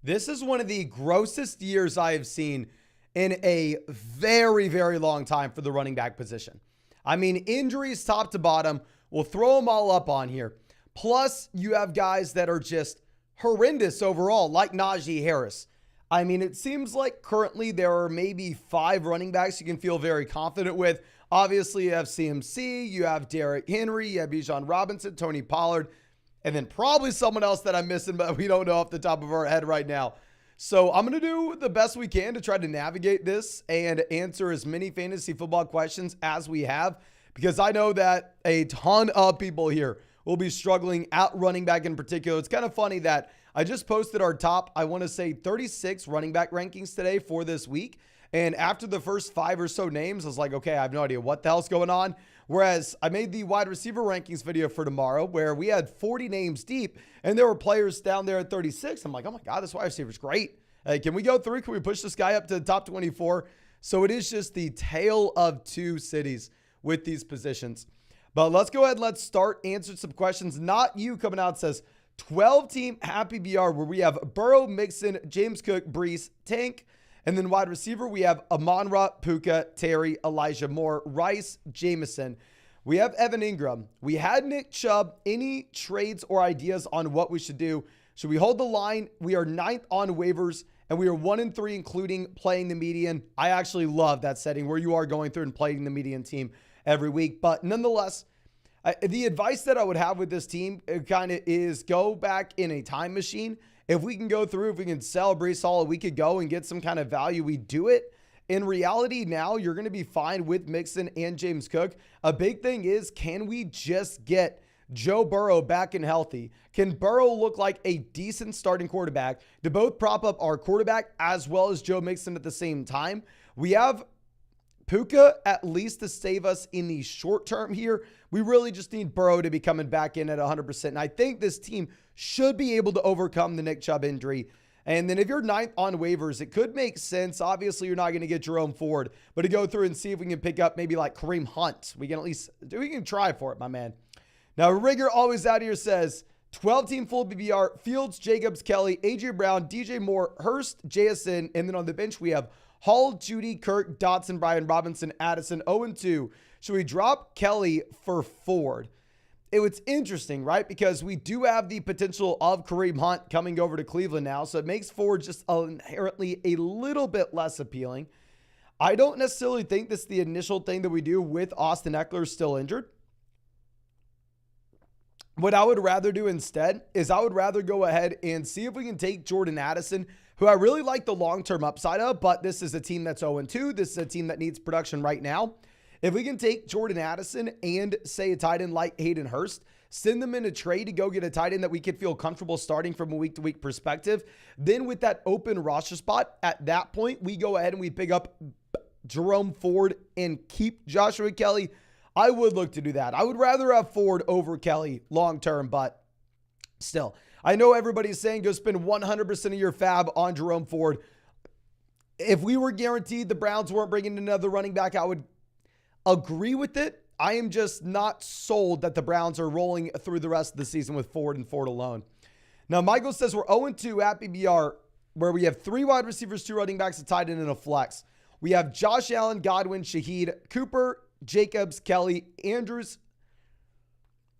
This is one of the grossest years I have seen in a very, very long time for the running back position. I mean, injuries top to bottom. We'll throw them all up on here. Plus, you have guys that are just horrendous overall, like Najee Harris. I mean, it seems like currently there are maybe 5 running backs you can feel very confident with. Obviously, you have CMC, you have Derrick Henry, you have Bijan Robinson, Tony Pollard, and then probably someone else that I'm missing, but we don't know off the top of our head right now. So I'm going to do the best we can to try to navigate this and answer as many fantasy football questions as we have, because I know that a ton of people here will be struggling at running back in particular. It's kind of funny that I just posted our top, I want to say 36 running back rankings today for this week. And after the first 5 or so names, I was like, okay, I have no idea what the hell's going on. Whereas I made the wide receiver rankings video for tomorrow where we had 40 names deep and there were players down there at 36. I'm like, oh my God, this wide receiver is great. Can we go through? Can we push this guy up to the top 24? So it is just the tale of two cities with these positions. But let's go ahead and let's start answering some questions. Not you coming out says 12-team Happy BR where we have Borough Mixon, James Cook, Brees, Tank. And then wide receiver, we have Amon-Ra, Puka, Terry, Elijah Moore, Rice, Jameson. We have Evan Ingram. We had Nick Chubb. Any trades or ideas on what we should do? Should we hold the line? We are 9th on waivers, and we are 1-3, including playing the median. I actually love that setting where you are going through and playing the median team every week. But nonetheless, the advice that I would have with this team kind of is go back in a time machine. If we can go through, if we can sell Brees Hall, we could go and get some kind of value. We do it. In reality, now you're going to be fine with Mixon and James Cook. A big thing is, can we just get Joe Burrow back and healthy? Can Burrow look like a decent starting quarterback to both prop up our quarterback as well as Joe Mixon at the same time? We have Puka at least to save us in the short term here. We really just need Burrow to be coming back in at 100%. And I think this team should be able to overcome the Nick Chubb injury. And then if you're 9th on waivers, it could make sense. Obviously, you're not going to get Jerome Ford, but to go through and see if we can pick up maybe like Kareem Hunt. We can try for it, my man. Now, Rigger always out here says 12-team full BBR, Fields, Jacobs, Kelly, AJ Brown, DJ Moore, Hurst, JSN. And then on the bench, we have Hall, Judy, Kirk, Dotson, Brian Robinson, Addison, 0-2. Should we drop Kelly for Ford? It's interesting, right? Because we do have the potential of Kareem Hunt coming over to Cleveland now. So it makes Ford just inherently a little bit less appealing. I don't necessarily think this is the initial thing that we do with Austin Eckler still injured. What I would rather do instead is I would rather go ahead and see if we can take Jordan Addison, who I really like the long-term upside of, but this is a team that's 0-2. This is a team that needs production right now. If we can take Jordan Addison and say a tight end like Hayden Hurst, send them in a trade to go get a tight end that we could feel comfortable starting from a week-to-week perspective, then with that open roster spot, at that point, we go ahead and we pick up Jerome Ford and keep Joshua Kelly. I would look to do that. I would rather have Ford over Kelly long-term, but still, I know everybody's saying go spend 100% of your fab on Jerome Ford. If we were guaranteed the Browns weren't bringing another running back, I would agree with it. I am just not sold that the Browns are rolling through the rest of the season with Ford and Ford alone. Now, Michael says we're 0-2 at BBR, where we have 3 wide receivers, 2 running backs, a tight end, and a flex. We have Josh Allen, Godwin, Shaheed, Cooper, Jacobs, Kelly, Andrews,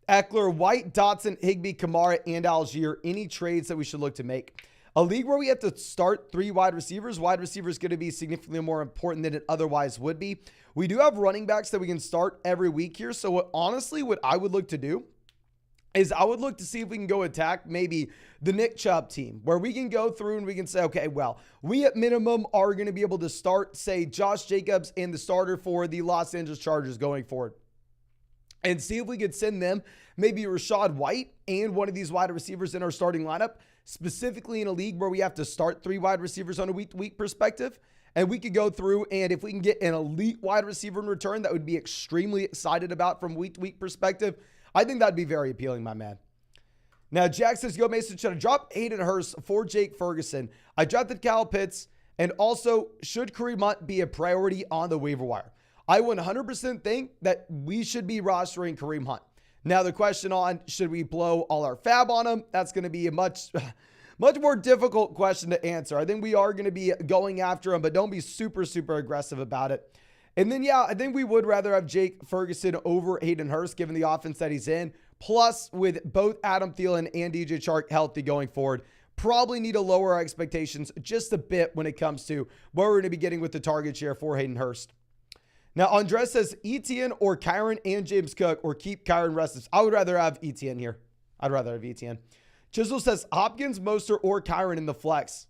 Eckler, White, Dotson, Higbee, Kamara, and Algier. Any trades that we should look to make? A league where we have to start 3 wide receivers is going to be significantly more important than it otherwise would be. We do have running backs that we can start every week here. So what I would look to do is I would look to see if we can go attack maybe the Nick Chubb team, where we can go through and we can say, okay, well, we at minimum are going to be able to start, say, Josh Jacobs and the starter for the Los Angeles Chargers going forward. And see if we could send them maybe Rachaad White and one of these wide receivers in our starting lineup, specifically in a league where we have to start 3 wide receivers on a week-to-week perspective. And we could go through, and if we can get an elite wide receiver in return that would be extremely excited about from week-to-week perspective, I think that'd be very appealing, my man. Now, Jack says, Yo, Mason, should I drop Hayden Hurst for Jake Ferguson? I drafted Kyle Pitts, and also, should Kareem Hunt be a priority on the waiver wire? I 100% think that we should be rostering Kareem Hunt. Now, the question on should we blow all our fab on him? That's going to be a much much more difficult question to answer. I think we are going to be going after him, but don't be super, super aggressive about it. And then, yeah, I think we would rather have Jake Ferguson over Hayden Hurst, given the offense that he's in. Plus, with both Adam Thielen and DJ Chark healthy going forward, probably need to lower our expectations just a bit when it comes to what we're going to be getting with the target share for Hayden Hurst. Now, Andres says Etienne or Kyron and James Cook, or keep Kyron restless. I would rather have Etienne here. I'd rather have Etienne. Chisel says Hopkins, Mostert, or Kyron in the flex.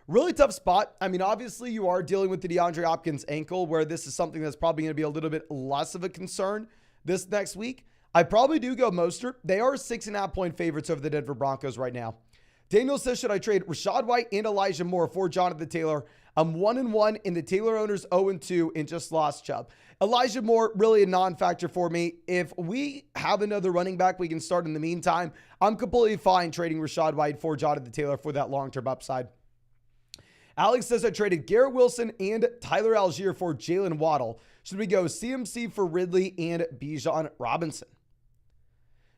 Really tough spot. I mean, obviously you are dealing with the DeAndre Hopkins ankle, where this is something that's probably going to be a little bit less of a concern this next week. I probably do go Mostert. They are 6.5-point favorites over the Denver Broncos right now. Daniel says, should I trade Rachaad White and Elijah Moore for Jonathan Taylor? I'm 1-1 in the Taylor owners, 0-2 and just lost Chubb. Elijah Moore, really a non-factor for me. If we have another running back we can start in the meantime, I'm completely fine trading Rachaad White for Jonathan Taylor for that long-term upside. Alex says I traded Garrett Wilson and Tyler Algier for Jalen Waddle. Should we go CMC for Ridley and Bijan Robinson?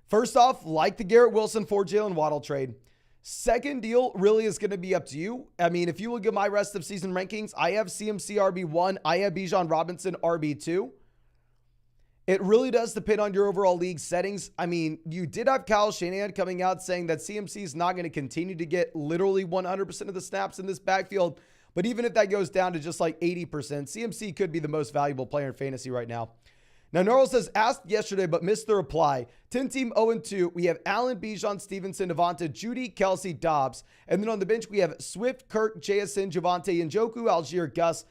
First off, like the Garrett Wilson for Jalen Waddle trade. Second deal really is going to be up to you. I mean, if you look at my rest of season rankings, I have CMC RB1. I have Bijan Robinson RB2. It really does depend on your overall league settings. I mean, you did have Kyle Shanahan coming out saying that CMC is not going to continue to get literally 100% of the snaps in this backfield. But even if that goes down to just like 80%, CMC could be the most valuable player in fantasy right now. Now, Norrell says, asked yesterday but missed the reply. 10-team 0-2. We have Allen, Bijan, Stevenson, Devonta, Judy, Kelsey, Dobbs. And then on the bench, we have Swift, Kirk, JSN, Javonte, Njoku, Algier, Gus.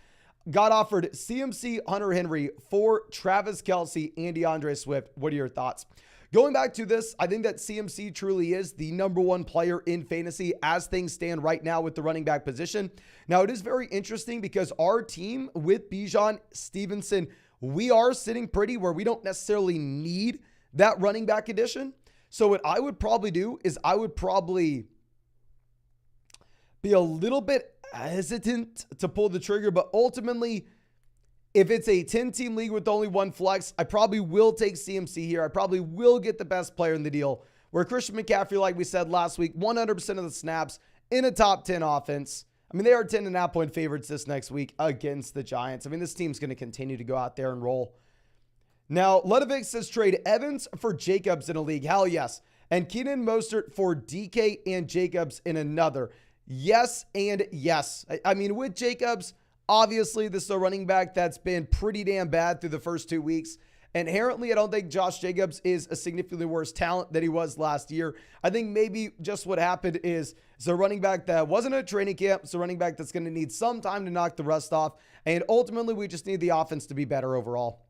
Got offered CMC, Hunter Henry for Travis Kelsey and DeAndre Swift. What are your thoughts? Going back to this, I think that CMC truly is the number one player in fantasy as things stand right now with the running back position. Now, it is very interesting because our team with Bijan, Stevenson, we are sitting pretty where we don't necessarily need that running back addition. So what I would probably do is I would probably be a little bit hesitant to pull the trigger, but ultimately, if it's a 10-team league with only one flex, I probably will take CMC here. I probably will get the best player in the deal, where Christian McCaffrey, like we said last week, 100% of the snaps in a top 10 offense. I mean, they are 10.5-point favorites this next week against the Giants. I mean, this team's going to continue to go out there and roll. Now, Ludovic says trade Evans for Jacobs in a league. Hell yes. And Keenan Mostert for DK and Jacobs in another. Yes and yes. I mean, with Jacobs, obviously this is a running back that's been pretty damn bad through the first 2 weeks. Inherently, I don't think Josh Jacobs is a significantly worse talent than he was last year. I think maybe just what happened is it's a running back that wasn't a training camp. It's a running back that's going to need some time to knock the rust off. And ultimately, we just need the offense to be better overall.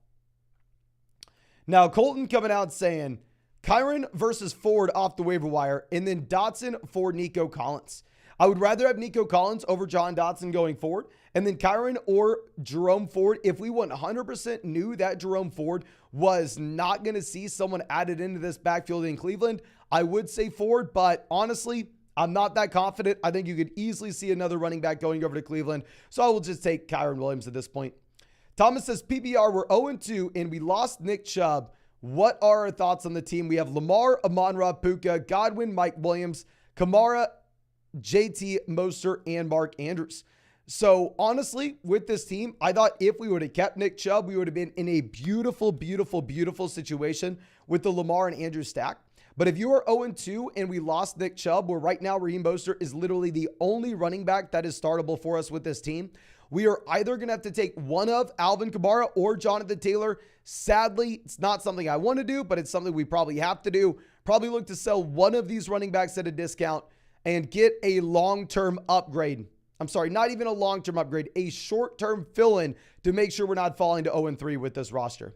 Now, Colton coming out saying Kyron versus Ford off the waiver wire, and then Dotson for Nico Collins. I would rather have Nico Collins over John Dotson going forward, and then Kyron or Jerome Ford. If we 100% knew that Jerome Ford was not going to see someone added into this backfield in Cleveland, I would say Ford, but honestly, I'm not that confident. I think you could easily see another running back going over to Cleveland, so I will just take Kyron Williams at this point. Thomas says, PBR, we're 0-2, and we lost Nick Chubb. What are our thoughts on the team? We have Lamar, Amon-Ra, Puka, Godwin, Mike Williams, Kamara, JT, Mostert, and Mark Andrews. So honestly, with this team, I thought if we would have kept Nick Chubb, we would have been in a beautiful, beautiful, beautiful situation with the Lamar and Andrews stack. But if you are 0-2 and we lost Nick Chubb, where right now Raheem Mostert is literally the only running back that is startable for us with this team, we are either going to have to take one of Alvin Kamara or Jonathan Taylor. Sadly, it's not something I want to do, but it's something we probably have to do. Probably look to sell one of these running backs at a discount and get a long-term upgrade. I'm sorry, not even a long-term upgrade, a short-term fill-in to make sure we're not falling to 0-3 with this roster.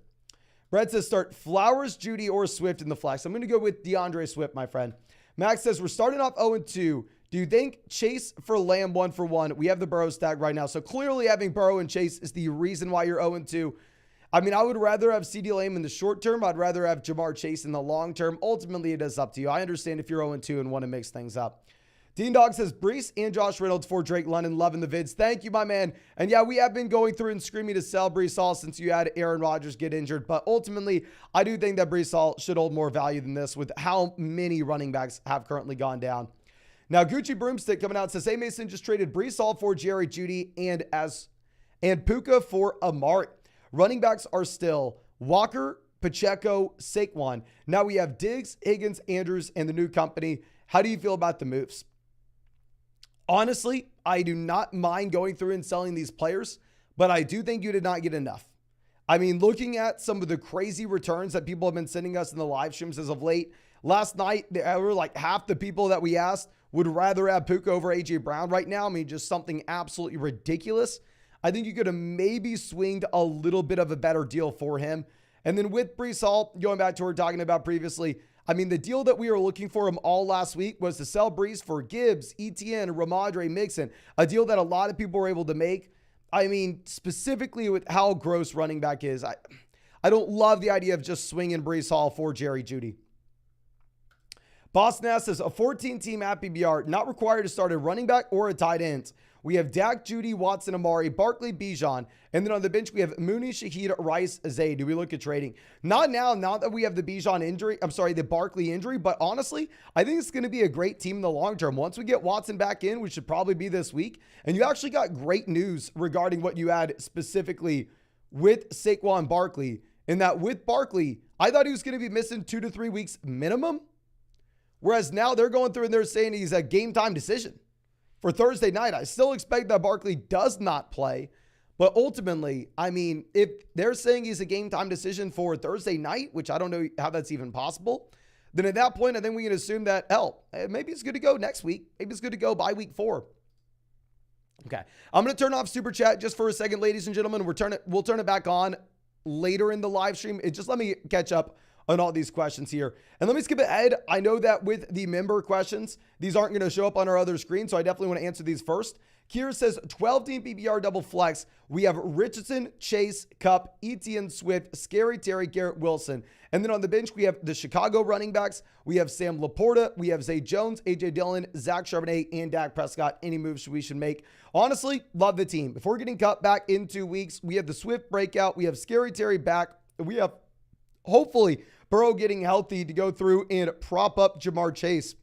Brett says start Flowers, Judy, or Swift in the flex. I'm going to go with DeAndre Swift, my friend. Max says we're starting off 0-2. Do you think Chase for Lamb 1-for-1? We have the Burrow stack right now. So clearly having Burrow and Chase is the reason why you're 0-2. I mean, I would rather have CeeDee Lamb in the short term. I'd rather have Jamar Chase in the long term. Ultimately, it is up to you. I understand if you're 0-2 and want to mix things up. Dean Dog says Brees and Josh Reynolds for Drake London. Loving the vids. Thank you, my man. And yeah, we have been going through and screaming to sell Brees Hall since you had Aaron Rodgers get injured. But ultimately, I do think that Brees Hall should hold more value than this with how many running backs have currently gone down. Now, Gucci Broomstick coming out says, hey, Mason just traded Breece Hall for Jerry Jeudy and Puka for Amari. Running backs are still Walker, Pacheco, Saquon. Now we have Diggs, Higgins, Andrews, and the new company. How do you feel about the moves? Honestly, I do not mind going through and selling these players, but I do think you did not get enough. I mean, looking at some of the crazy returns that people have been sending us in the live streams as of late, last night, there were like half the people that we asked would rather have Puka over A.J. Brown right now. I mean, just something absolutely ridiculous. I think you could have maybe swinged a little bit of a better deal for him. And then with Breece Hall, going back to what we were talking about previously, I mean, the deal that we were looking for him all last week was to sell Breece for Gibbs, Etienne, Ramondre, Mixon, a deal that a lot of people were able to make. I mean, specifically with how gross running back is, I don't love the idea of just swinging Breece Hall for Jerry Jeudy. Boss Nass says, a 14-team at PBR, not required to start a running back or a tight end. We have Dak, Jeudy, Watson, Amari, Barkley, Bijan. And then on the bench, we have Mooney, Shaheed, Rice, Zay. Do we look at trading? Not now, now that we have the Bijan injury. I'm sorry, the Barkley injury. But honestly, I think it's going to be a great team in the long term. Once we get Watson back in, which should probably be this week. And you actually got great news regarding what you had specifically with Saquon Barkley. In that with Barkley, I thought he was going to be missing 2 to 3 weeks minimum. Whereas now they're going through and they're saying he's a game time decision for Thursday night. I still expect that Barkley does not play, but ultimately, I mean, if they're saying he's a game time decision for Thursday night, which I don't know how that's even possible, then at that point, I think we can assume that, maybe it's good to go next week. Maybe it's good to go by week 4. Okay. I'm going to turn off Super Chat just for a second, ladies and gentlemen. We'll turn it back on later in the live stream. Just let me catch up on all these questions here. And let me skip ahead. I know that with the member questions, these aren't going to show up on our other screen, so I definitely want to answer these first. Kier says, 12-team PPR double flex. We have Richardson, Chase, Kupp, Etienne, Swift, Scary Terry, Garrett Wilson. And then on the bench, we have the Chicago running backs. We have Sam Laporta. We have Zay Jones, A.J. Dillon, Zach Charbonnet, and Dak Prescott. Any moves we should make? Honestly, love the team. If we're getting cut back in 2 weeks, we have the Swift breakout. We have Scary Terry back. We have, hopefully, Burrow getting healthy to go through and prop up Jamar Chase.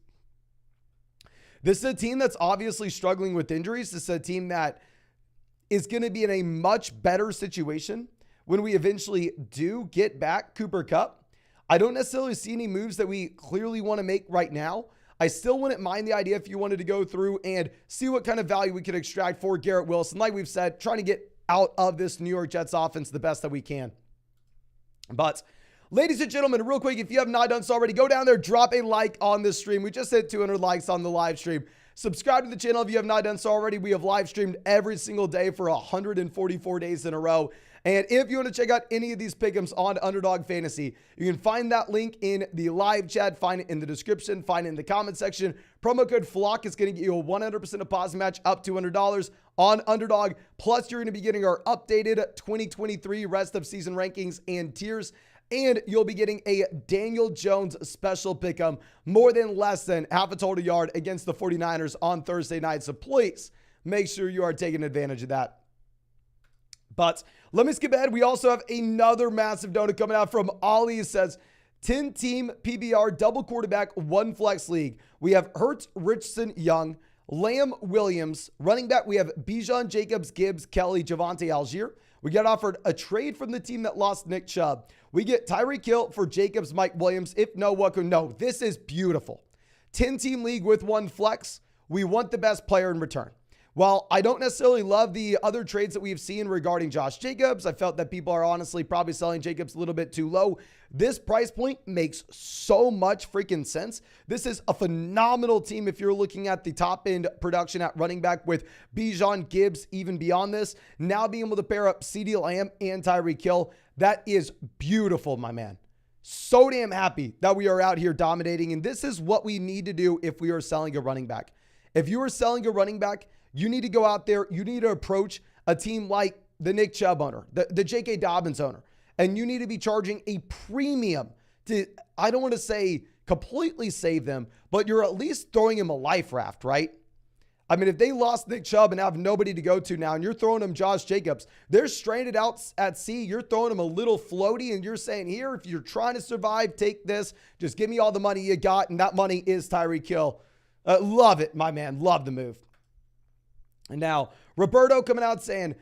This is a team that's obviously struggling with injuries. This is a team that is going to be in a much better situation when we eventually do get back Cooper Kupp. I don't necessarily see any moves that we clearly want to make right now. I still wouldn't mind the idea if you wanted to go through and see what kind of value we could extract for Garrett Wilson. Like we've said, trying to get out of this New York Jets offense the best that we can. But ladies and gentlemen, real quick, if you have not done so already, go down there, drop a like on this stream. We just hit 200 likes on the live stream. Subscribe to the channel if you have not done so already. We have live streamed every single day for 144 days in a row. And if you want to check out any of these pick'ems on Underdog Fantasy, you can find that link in the live chat, find it in the description, find it in the comment section. Promo code FLOCK is going to get you a 100% deposit match up to $200 on Underdog. Plus, you're going to be getting our updated 2023 rest of season rankings and tiers. And you'll be getting a Daniel Jones special pick'em, more than less than half a total yard against the 49ers on Thursday night. So please make sure you are taking advantage of that. But let me skip ahead. We also have another massive donut coming out from Ollie. It says 10-team PBR double quarterback, 1 flex league. We have Hurts, Richardson, Young, Lamb, Williams. Running back, we have Bijan, Jacobs, Gibbs, Kelly, Javonte Algier. We got offered a trade from the team that lost Nick Chubb. We get Tyreek Hill for Jacobs, Mike Williams. If no, what could no? This is beautiful. 10-team league with 1 flex. We want the best player in return. While I don't necessarily love the other trades that we've seen regarding Josh Jacobs, I felt that people are honestly probably selling Jacobs a little bit too low. This price point makes so much freaking sense. This is a phenomenal team if you're looking at the top end production at running back with Bijan, Gibbs, even beyond this. Now being able to pair up CeeDee Lamb and Tyreek Hill, that is beautiful, my man. So damn happy that we are out here dominating, and this is what we need to do if we are selling a running back. If you are selling a running back, you need to go out there, you need to approach a team like the Nick Chubb owner, the J.K. Dobbins owner, and you need to be charging a premium to, I don't want to say completely save them, but you're at least throwing him a life raft, right? I mean, if they lost Nick Chubb and have nobody to go to now, and you're throwing them Josh Jacobs, they're stranded out at sea, you're throwing them a little floaty, and you're saying, here, if you're trying to survive, take this, just give me all the money you got, and that money is Tyreek Hill. Love it, my man. Love the move. And now, Roberto coming out saying,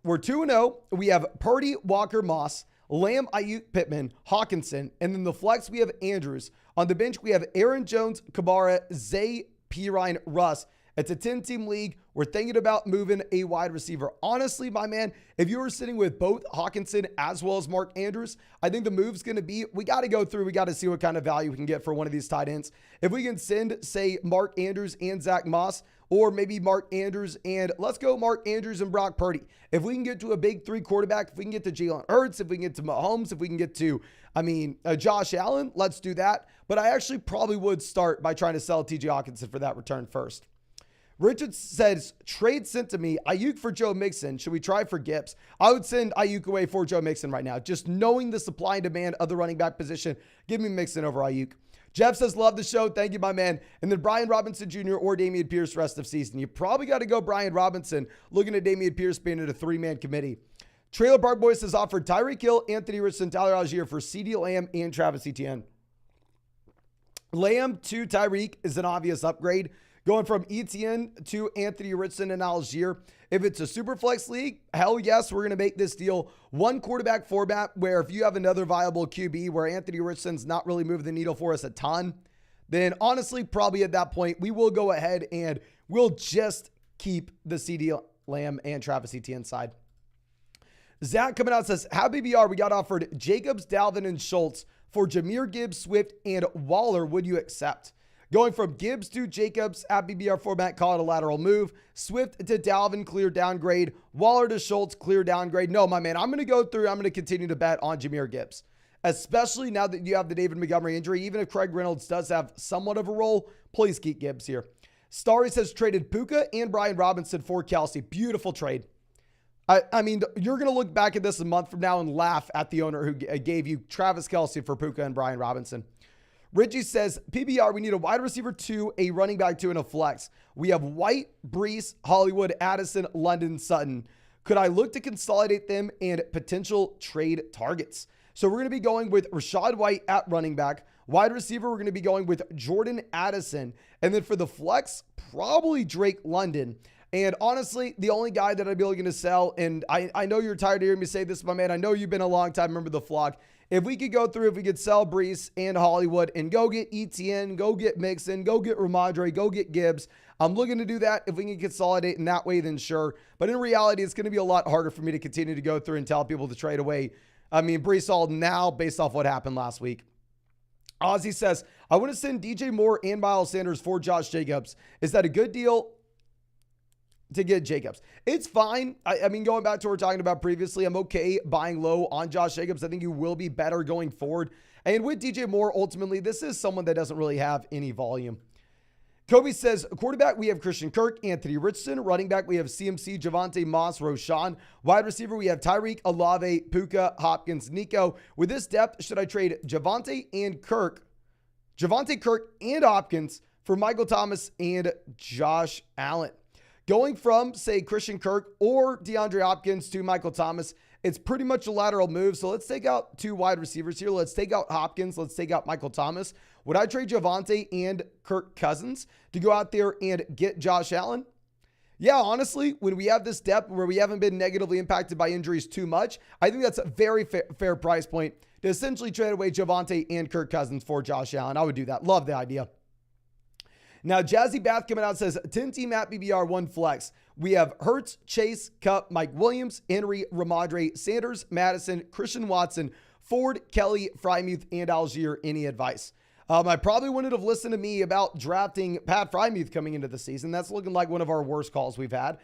we're 2-0. We have Purdy, Walker, Moss, Lamb, Ayuk, Pittman, Hawkinson, and then the flex, we have Andrews. On the bench, we have Aaron Jones, Kabara, Zay, Pirine, Russ. It's a 10-team league. We're thinking about moving a wide receiver. Honestly, my man, if you were sitting with both Hawkinson as well as Mark Andrews, I think the move's going to be, we got to go through. We got to see what kind of value we can get for one of these tight ends. If we can send, say, Mark Andrews and Zach Moss, or maybe Mark Andrews and let's go Mark Andrews and Brock Purdy. If we can get to a big 3 quarterback, if we can get to Jalen Hurts, if we can get to Mahomes, if we can get to, Josh Allen, let's do that. But I actually probably would start by trying to sell TJ Hawkinson for that return first. Richard says, trade sent to me, Ayuk for Joe Mixon. Should we try for Gibbs? I would send Ayuk away for Joe Mixon right now. Just knowing the supply and demand of the running back position, give me Mixon over Ayuk. Jeff says, love the show. Thank you, my man. And then Brian Robinson Jr. or Damian Pierce rest of season. You probably got to go Brian Robinson, looking at Damian Pierce being in a 3-man committee. Trailer Park Boys has offered Tyreek Hill, Anthony Richardson, Tyler Algier for CeeDee Lamb and Travis Etienne. Lamb to Tyreek is an obvious upgrade. Going from Etienne to Anthony Richardson and Algier. If it's a super flex league, hell yes, we're going to make this deal 1 quarterback format where if you have another viable QB where Anthony Richardson's not really moving the needle for us a ton, then honestly, probably at that point, we will go ahead and we'll just keep the CeeDee Lamb and Travis Etienne side. Zach coming out says, how BBR, we got offered Jacobs, Dalvin, and Schultz for Jahmyr Gibbs, Swift, and Waller. Would you accept? Going from Gibbs to Jacobs at BBR format, call it a lateral move. Swift to Dalvin, clear downgrade. Waller to Schultz, clear downgrade. No, my man, I'm going to go through. I'm going to continue to bet on Jahmyr Gibbs, especially now that you have the David Montgomery injury. Even if Craig Reynolds does have somewhat of a role, please keep Gibbs here. Starry says traded Puka and Brian Robinson for Kelsey. Beautiful trade. I mean, you're going to look back at this a month from now and laugh at the owner who gave you Travis Kelsey for Puka and Brian Robinson. Richie says, PBR, we need a wide receiver 2, a running back 2, and a flex. We have White, Brees, Hollywood, Addison, London, Sutton. Could I look to consolidate them and potential trade targets? So we're going to be going with Rachaad White at running back. Wide receiver, we're going to be going with Jordan Addison. And then for the flex, probably Drake London. And honestly, the only guy that I'd be looking to sell, and I know you're tired of hearing me say this, my man. I know you've been a long time member of the flock. If we could go through, if we could sell Brees and Hollywood and go get Etienne, go get Mixon, go get Ramondre, go get Gibbs, I'm looking to do that. If we can consolidate in that way, then sure. But in reality, it's going to be a lot harder for me to continue to go through and tell people to trade away. Brees Hall now based off what happened last week. Ozzy says, I want to send DJ Moore and Miles Sanders for Josh Jacobs. Is that a good deal to get Jacobs? It's fine. Going back to what we were talking about previously, I'm okay buying low on Josh Jacobs. I think you will be better going forward. And with DJ Moore, ultimately, this is someone that doesn't really have any volume. Kobe says, quarterback, we have Christian Kirk, Anthony Richardson. Running back, we have CMC, Javonte, Moss, Roshan. Wide receiver, we have Tyreek, Olave, Puka, Hopkins, Nico. With this depth, should I trade Javonte, Kirk, and Hopkins for Michael Thomas and Josh Allen? Going from, say, Christian Kirk or DeAndre Hopkins to Michael Thomas, it's pretty much a lateral move. So let's take out 2 wide receivers here. Let's take out Hopkins. Let's take out Michael Thomas. Would I trade Javonte and Kirk Cousins to go out there and get Josh Allen? Yeah, honestly, when we have this depth where we haven't been negatively impacted by injuries too much, I think that's a very fair price point to essentially trade away Javonte and Kirk Cousins for Josh Allen. I would do that. Love the idea. Now, Jazzy Bath coming out says, 10-team at BBR, 1 flex. We have Hurts, Chase, Kupp, Mike Williams, Henry, Ramondre, Sanders, Madison, Christian Watson, Ford, Kelly, Frymuth, and Algier. Any advice? I probably wouldn't have listened to me about drafting Pat Frymuth coming into the season. That's looking like one of our worst calls we've had.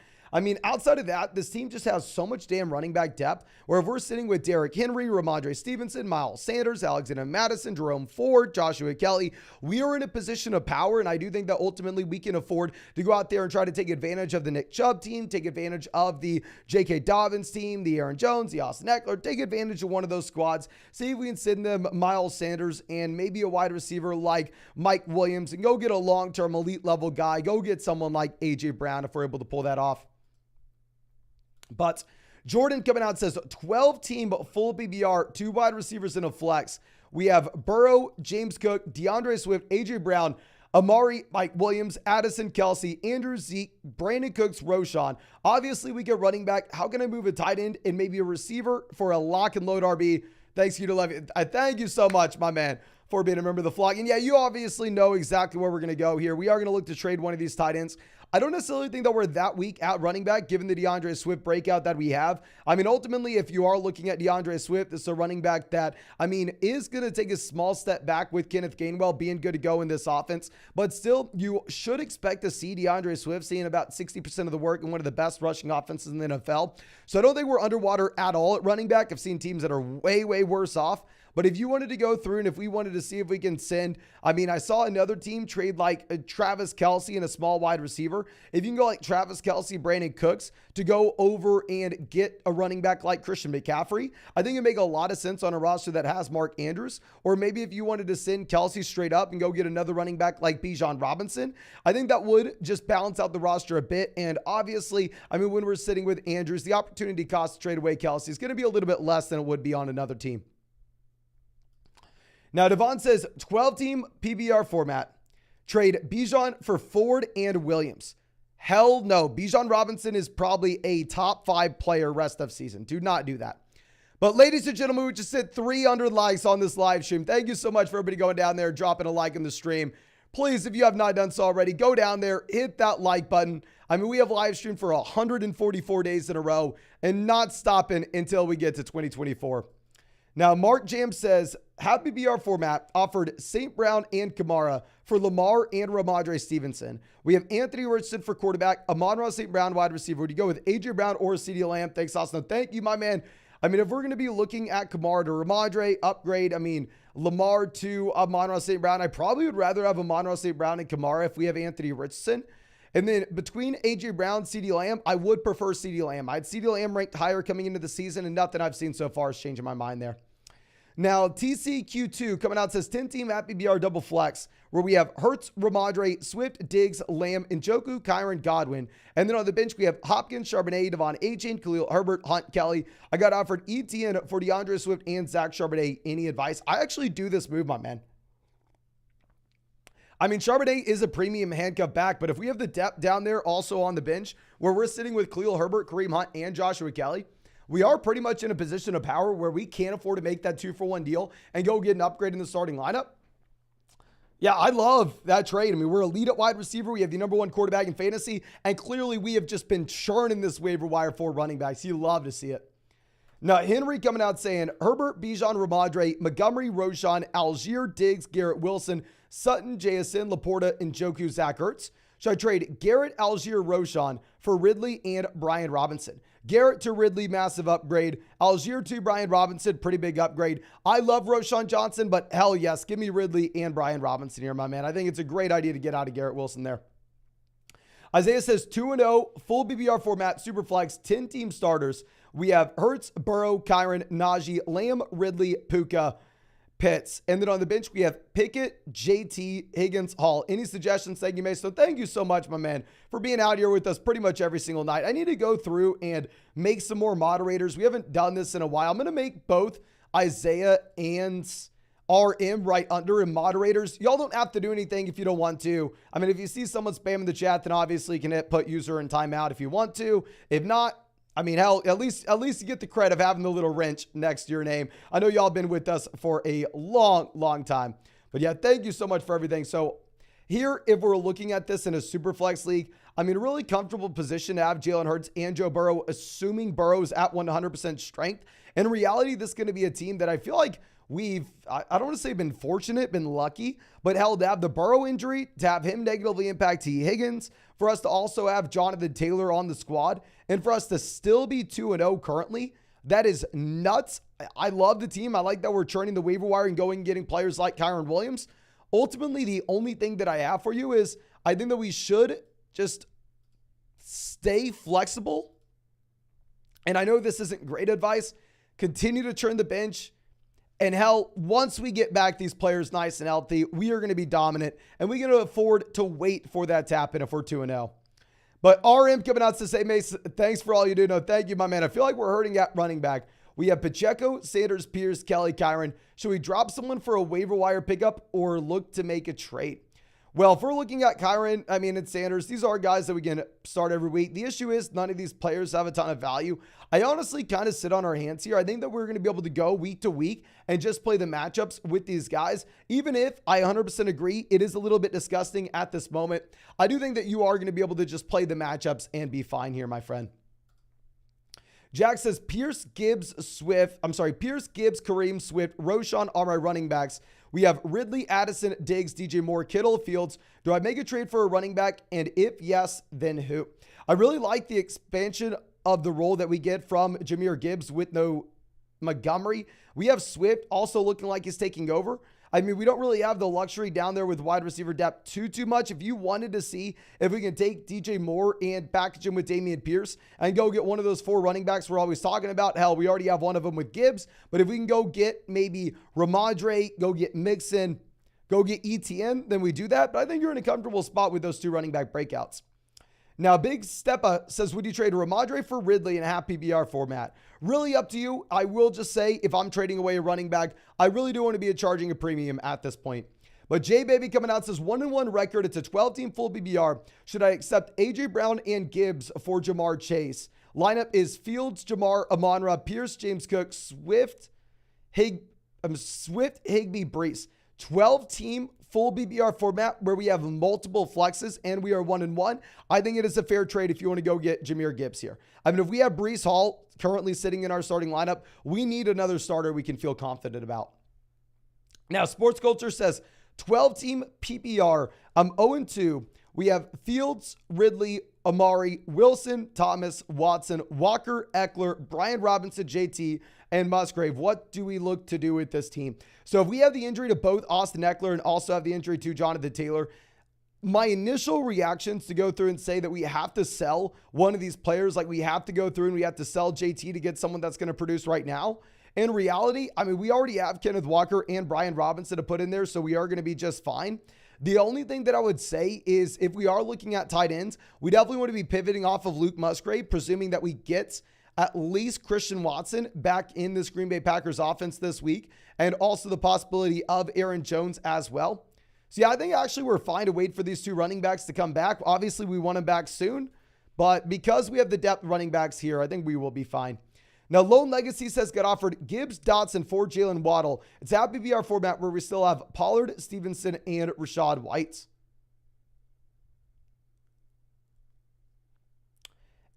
Outside of that, this team just has so much damn running back depth where if we're sitting with Derrick Henry, Ramondre Stevenson, Miles Sanders, Alexander Madison, Jerome Ford, Joshua Kelly, we are in a position of power. And I do think that ultimately we can afford to go out there and try to take advantage of the Nick Chubb team, take advantage of the J.K. Dobbins team, the Aaron Jones, the Austin Eckler, take advantage of one of those squads, see if we can send them Miles Sanders and maybe a wide receiver like Mike Williams and go get a long-term elite level guy, go get someone like A.J. Brown if we're able to pull that off. But Jordan coming out says 12-team full PBR, 2 wide receivers in a flex. We have Burrow, James Cook, DeAndre Swift, A.J. Brown, Amari, Mike Williams, Addison, Kelsey, Andrew, Zeke, Brandon Cooks, Roshan. Obviously, we get running back. How can I move a tight end and maybe a receiver for a lock and load RB? Thanks, you to Levy. I thank you so much, my man, for being a member of the flock. And yeah, you obviously know exactly where we're going to go here. We are going to look to trade one of these tight ends. I don't necessarily think that we're that weak at running back, given the DeAndre Swift breakout that we have. I mean, ultimately, if you are looking at DeAndre Swift, it's a running back that, I mean, is going to take a small step back with Kenneth Gainwell being good to go in this offense. But still, you should expect to see DeAndre Swift seeing about 60% of the work in one of the best rushing offenses in the NFL. So I don't think we're underwater at all at running back. I've seen teams that are way, way worse off. But if you wanted to go through and if we wanted to see if we can send, I mean, I saw another team trade like a Travis Kelce and a small wide receiver. If you can go like Travis Kelce, Brandon Cooks to go over and get a running back like Christian McCaffrey, I think it'd make a lot of sense on a roster that has Mark Andrews. Or maybe if you wanted to send Kelce straight up and go get another running back like Bijan Robinson, I think that would just balance out the roster a bit. And obviously, I mean, when we're sitting with Andrews, the opportunity cost to trade away Kelce is going to be a little bit less than it would be on another team. Now, Devon says 12-team PBR format. Trade Bijan for Ford and Williams. Hell no. Bijan Robinson is probably a top 5 player rest of season. Do not do that. But ladies and gentlemen, we just hit 300 likes on this live stream. Thank you so much for everybody going down there, dropping a like in the stream. Please, if you have not done so already, go down there, hit that like button. I mean, we have live streamed for 144 days in a row and not stopping until we get to 2024. Now, Mark Jam says, Happy BR format offered St. Brown and Kamara for Lamar and Ramondre Stevenson. We have Anthony Richardson for quarterback, Amon-Ra St. Brown wide receiver. Would you go with A.J. Brown or CeeDee Lamb? Thanks, Austin. Thank you, my man. I mean, if we're going to be looking at Kamara to Ramondre, upgrade, I mean, Lamar to Amon-Ra St. Brown, I probably would rather have Amon-Ra St. Brown and Kamara if we have Anthony Richardson. And then between A.J. Brown, CeeDee Lamb, I would prefer CeeDee Lamb. I had CeeDee Lamb ranked higher coming into the season, and nothing I've seen so far is changing my mind there. Now, TCQ2 coming out says 10-team at PBR double flex, where we have Hurts, Ramondre, Swift, Diggs, Lamb, Njoku, Kyron, Godwin. And then on the bench, we have Hopkins, Charbonnet, Devon Achane, Khalil Herbert, Hunt, Kelly. I got offered ETN for DeAndre Swift and Zach Charbonnet. Any advice? I actually do this move, my man. I mean, Charbonnet is a premium handcuff back, but if we have the depth down there also on the bench, where we're sitting with Khalil Herbert, Kareem Hunt, and Joshua Kelly, we are pretty much in a position of power where we can't afford to make that 2-for-1 deal and go get an upgrade in the starting lineup. Yeah, I love that trade. I mean, we're elite at wide receiver. We have the #1 quarterback in fantasy, and clearly we have just been churning this waiver wire for running backs. You love to see it. Now, Henry coming out saying Herbert, Bijan, Ramondre, Montgomery, Roshan, Algier, Diggs, Garrett Wilson, Sutton, Jason, Laporta, and Njoku, Zach Ertz. Should I trade Garrett, Algier, Roshan for Ridley and Brian Robinson? Garrett to Ridley, massive upgrade. Algier to Brian Robinson, pretty big upgrade. I love Roshan Johnson, but hell yes, give me Ridley and Brian Robinson here, my man. I think it's a great idea to get out of Garrett Wilson there. Isaiah says 2-0, full BBR format, Superflex, 10-team starters. We have Hurts, Burrow, Kyron, Najee, Lamb, Ridley, Puka, Pitts. And then on the bench, we have Pickett, JT, Higgins, Hall. Any suggestions? Thank you, Mason. Thank you so much, my man, for being out here with us pretty much every single night. I need to go through and make some more moderators. We haven't done this in a while. I'm going to make both Isaiah and RM right under in moderators. Y'all don't have to do anything if you don't want to. I mean, if you see someone spamming the chat, then obviously you can hit put user in timeout if you want to. If not, I mean, hell, at least you get the credit of having the little wrench next to your name. I know y'all been with us for a long, long time. But yeah, thank you so much for everything. So here, if we're looking at this in a super flex league, I mean, a really comfortable position to have Jalen Hurts and Joe Burrow, assuming Burrow's at 100% strength. In reality, this is going to be a team that I feel like I don't want to say been fortunate, been lucky, but hell, to have the Burrow injury, to have him negatively impact T. Higgins, for us to also have Jonathan Taylor on the squad, and for us to still be 2-0 currently, that is nuts. I love the team. I like that we're churning the waiver wire and going and getting players like Kyron Williams. Ultimately, the only thing that I have for you is I think that we should just stay flexible. And I know this isn't great advice. Continue to churn the bench. And hell, once we get back these players nice and healthy, we are going to be dominant. And we're going to afford to wait for that to happen if we're 2-0. But RM coming out to say, Mason, thanks for all you do. No, thank you, my man. I feel like we're hurting at running back. We have Pacheco, Sanders, Pierce, Kelly, Kyron. Should we drop someone for a waiver wire pickup or look to make a trade? Well, if we're looking at Kyron, and Sanders, these are guys that we can start every week. The issue is none of these players have a ton of value. I honestly kind of sit on our hands here. I think that we're going to be able to go week to week and just play the matchups with these guys. Even if I 100% agree, it is a little bit disgusting at this moment. I do think that you are going to be able to just play the matchups and be fine here, my friend. Jack says Pierce, Gibbs, Kareem, Swift, Roshan are my running backs. We have Ridley, Addison, Diggs, DJ Moore, Kittle, Fields. Do I make a trade for a running back? And if yes, then who? I really like the expansion of the role that we get from Jahmyr Gibbs with no Montgomery. We have Swift also looking like he's taking over. We don't really have the luxury down there with wide receiver depth too much. If you wanted to see if we can take DJ Moore and package him with Dameon Pierce and go get one of those 4 running backs we're always talking about, hell, we already have one of them with Gibbs. But if we can go get maybe Ramondre, go get Mixon, go get ETN, then we do that. But I think you're in a comfortable spot with those 2 running back breakouts. Now, Big Steppa says, would you trade Ramondre for Ridley in a half PPR format? Really up to you. I will just say, if I'm trading away a running back, I really do want to be charging a premium at this point. But J Baby coming out says 1-1 record. It's a 12-team full PPR. Should I accept AJ Brown and Gibbs for Jamar Chase? Lineup is Fields, Jamar, Amon-Ra, Pierce, James Cook, Swift, Higbee, Brees. 12-team full BBR format where we have multiple flexes and we are 1-1. I think it is a fair trade if you want to go get Jahmyr Gibbs here. If we have Brees Hall currently sitting in our starting lineup, we need another starter we can feel confident about. Now, Sports Culture says 12-team PPR. I'm 0-2. We have Fields, Ridley, Amari, Wilson, Thomas, Watson, Walker, Eckler, Brian Robinson, JT, and Musgrave. What do we look to do with this team? So if we have the injury to both Austin Eckler and also have the injury to Jonathan Taylor, my initial reactions to go through and say that we have to sell one of these players, like we have to go through and we have to sell JT to get someone that's going to produce right now. In reality, we already have Kenneth Walker and Brian Robinson to put in there, so we are going to be just fine. The only thing that I would say is if we are looking at tight ends, we definitely want to be pivoting off of Luke Musgrave, presuming that we get at least Christian Watson back in this Green Bay Packers offense this week, and also the possibility of Aaron Jones as well. So yeah, I think actually we're fine to wait for these 2 running backs to come back. Obviously, we want them back soon, but because we have the depth running backs here, I think we will be fine. Now, Lone Legacy says got offered Gibbs, Dotson for Jalen Waddle. It's a PPR format where we still have Pollard, Stevenson, and Rashad White.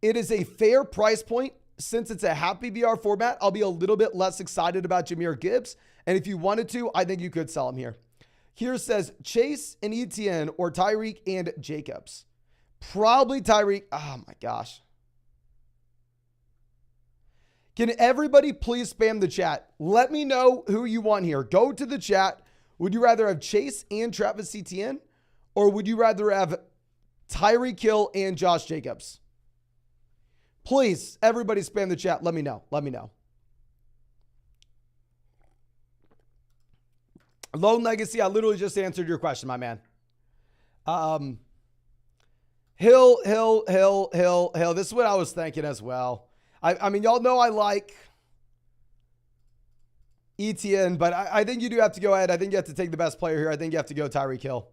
It is a fair price point. Since it's a half PPR format, I'll be a little bit less excited about Jahmyr Gibbs. And if you wanted to, I think you could sell him here. Here says Chase and ETN or Tyreek and Jacobs. Probably Tyreek. Oh my gosh. Can everybody please spam the chat? Let me know who you want here. Go to the chat. Would you rather have Chase and Travis Etienne, or would you rather have Tyreek Hill and Josh Jacobs? Please, everybody spam the chat. Let me know. Let me know. Lone Legacy, I literally just answered your question, my man. Hill. This is what I was thinking as well. Y'all know I like ETN, but I think you do have to go ahead. I think you have to take the best player here. I think you have to go Tyreek Hill.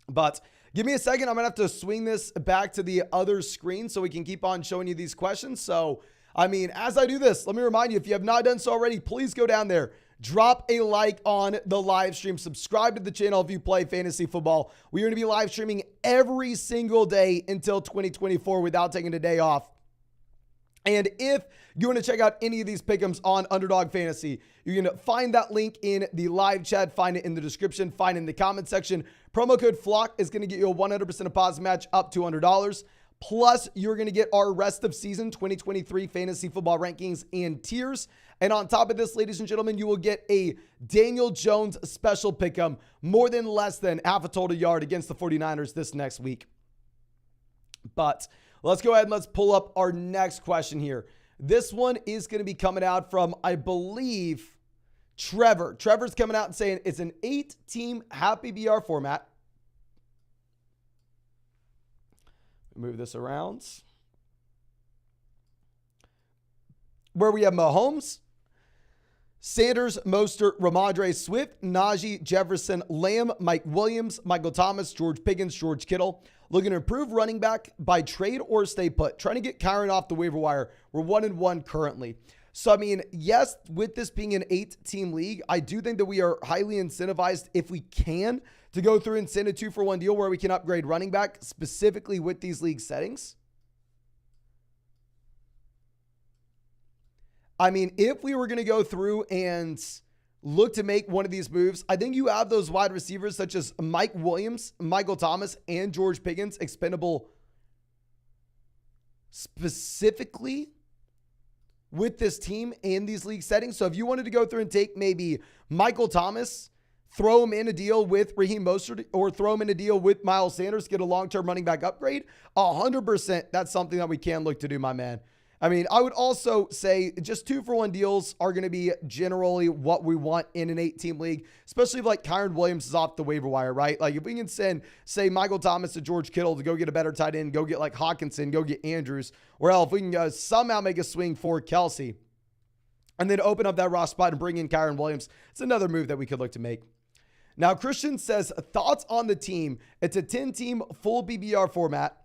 But give me a second. I'm going to have to swing this back to the other screen so we can keep on showing you these questions. So, as I do this, let me remind you, if you have not done so already, please go down there. Drop a like on the live stream. Subscribe to the channel if you play fantasy football. We are going to be live streaming every single day until 2024 without taking a day off. And if you want to check out any of these pick'ems on Underdog Fantasy, you can find that link in the live chat, find it in the description, find it in the comment section. Promo code FLOCK is going to get you a 100% deposit match up to $100. Plus, you're going to get our rest of season 2023 fantasy football rankings and tiers. And on top of this, ladies and gentlemen, you will get a Daniel Jones special pick'em, more than less than half a total yard against the 49ers this next week. But let's go ahead and let's pull up our next question here. This one is going to be coming out from, I believe, Trevor. Trevor's coming out and saying it's an 8-team happy BR format. Move this around. Where we have Mahomes, Sanders, Mostert, Ramondre, Swift, Najee, Jefferson, Lamb, Mike Williams, Michael Thomas, George Pickens, George Kittle. Looking to improve running back by trade or stay put. Trying to get Kyron off the waiver wire. We're 1-1 currently. So, I mean, yes, with this being an 8-team league, I do think that we are highly incentivized, if we can, to go through and send a 2-for-1 deal where we can upgrade running back, specifically with these league settings. I mean, if we were going to go through and look to make one of these moves, I think you have those wide receivers such as Mike Williams, Michael Thomas, and George Pickens expendable specifically with this team in these league settings. So if you wanted to go through and take maybe Michael Thomas, throw him in a deal with Raheem Mostert, or throw him in a deal with Miles Sanders, get a long-term running back upgrade, 100% that's something that we can look to do, my man. I mean, I would also say just 2-for-1 deals are going to be generally what we want in an 8-team league, especially if like Kyron Williams is off the waiver wire, right? Like if we can send, say, Michael Thomas to George Kittle to go get a better tight end, go get like Hawkinson, go get Andrews, or else if we can somehow make a swing for Kelsey and then open up that roster spot and bring in Kyron Williams, it's another move that we could look to make. Now, Christian says, thoughts on the team. It's a 10-team full BBR format,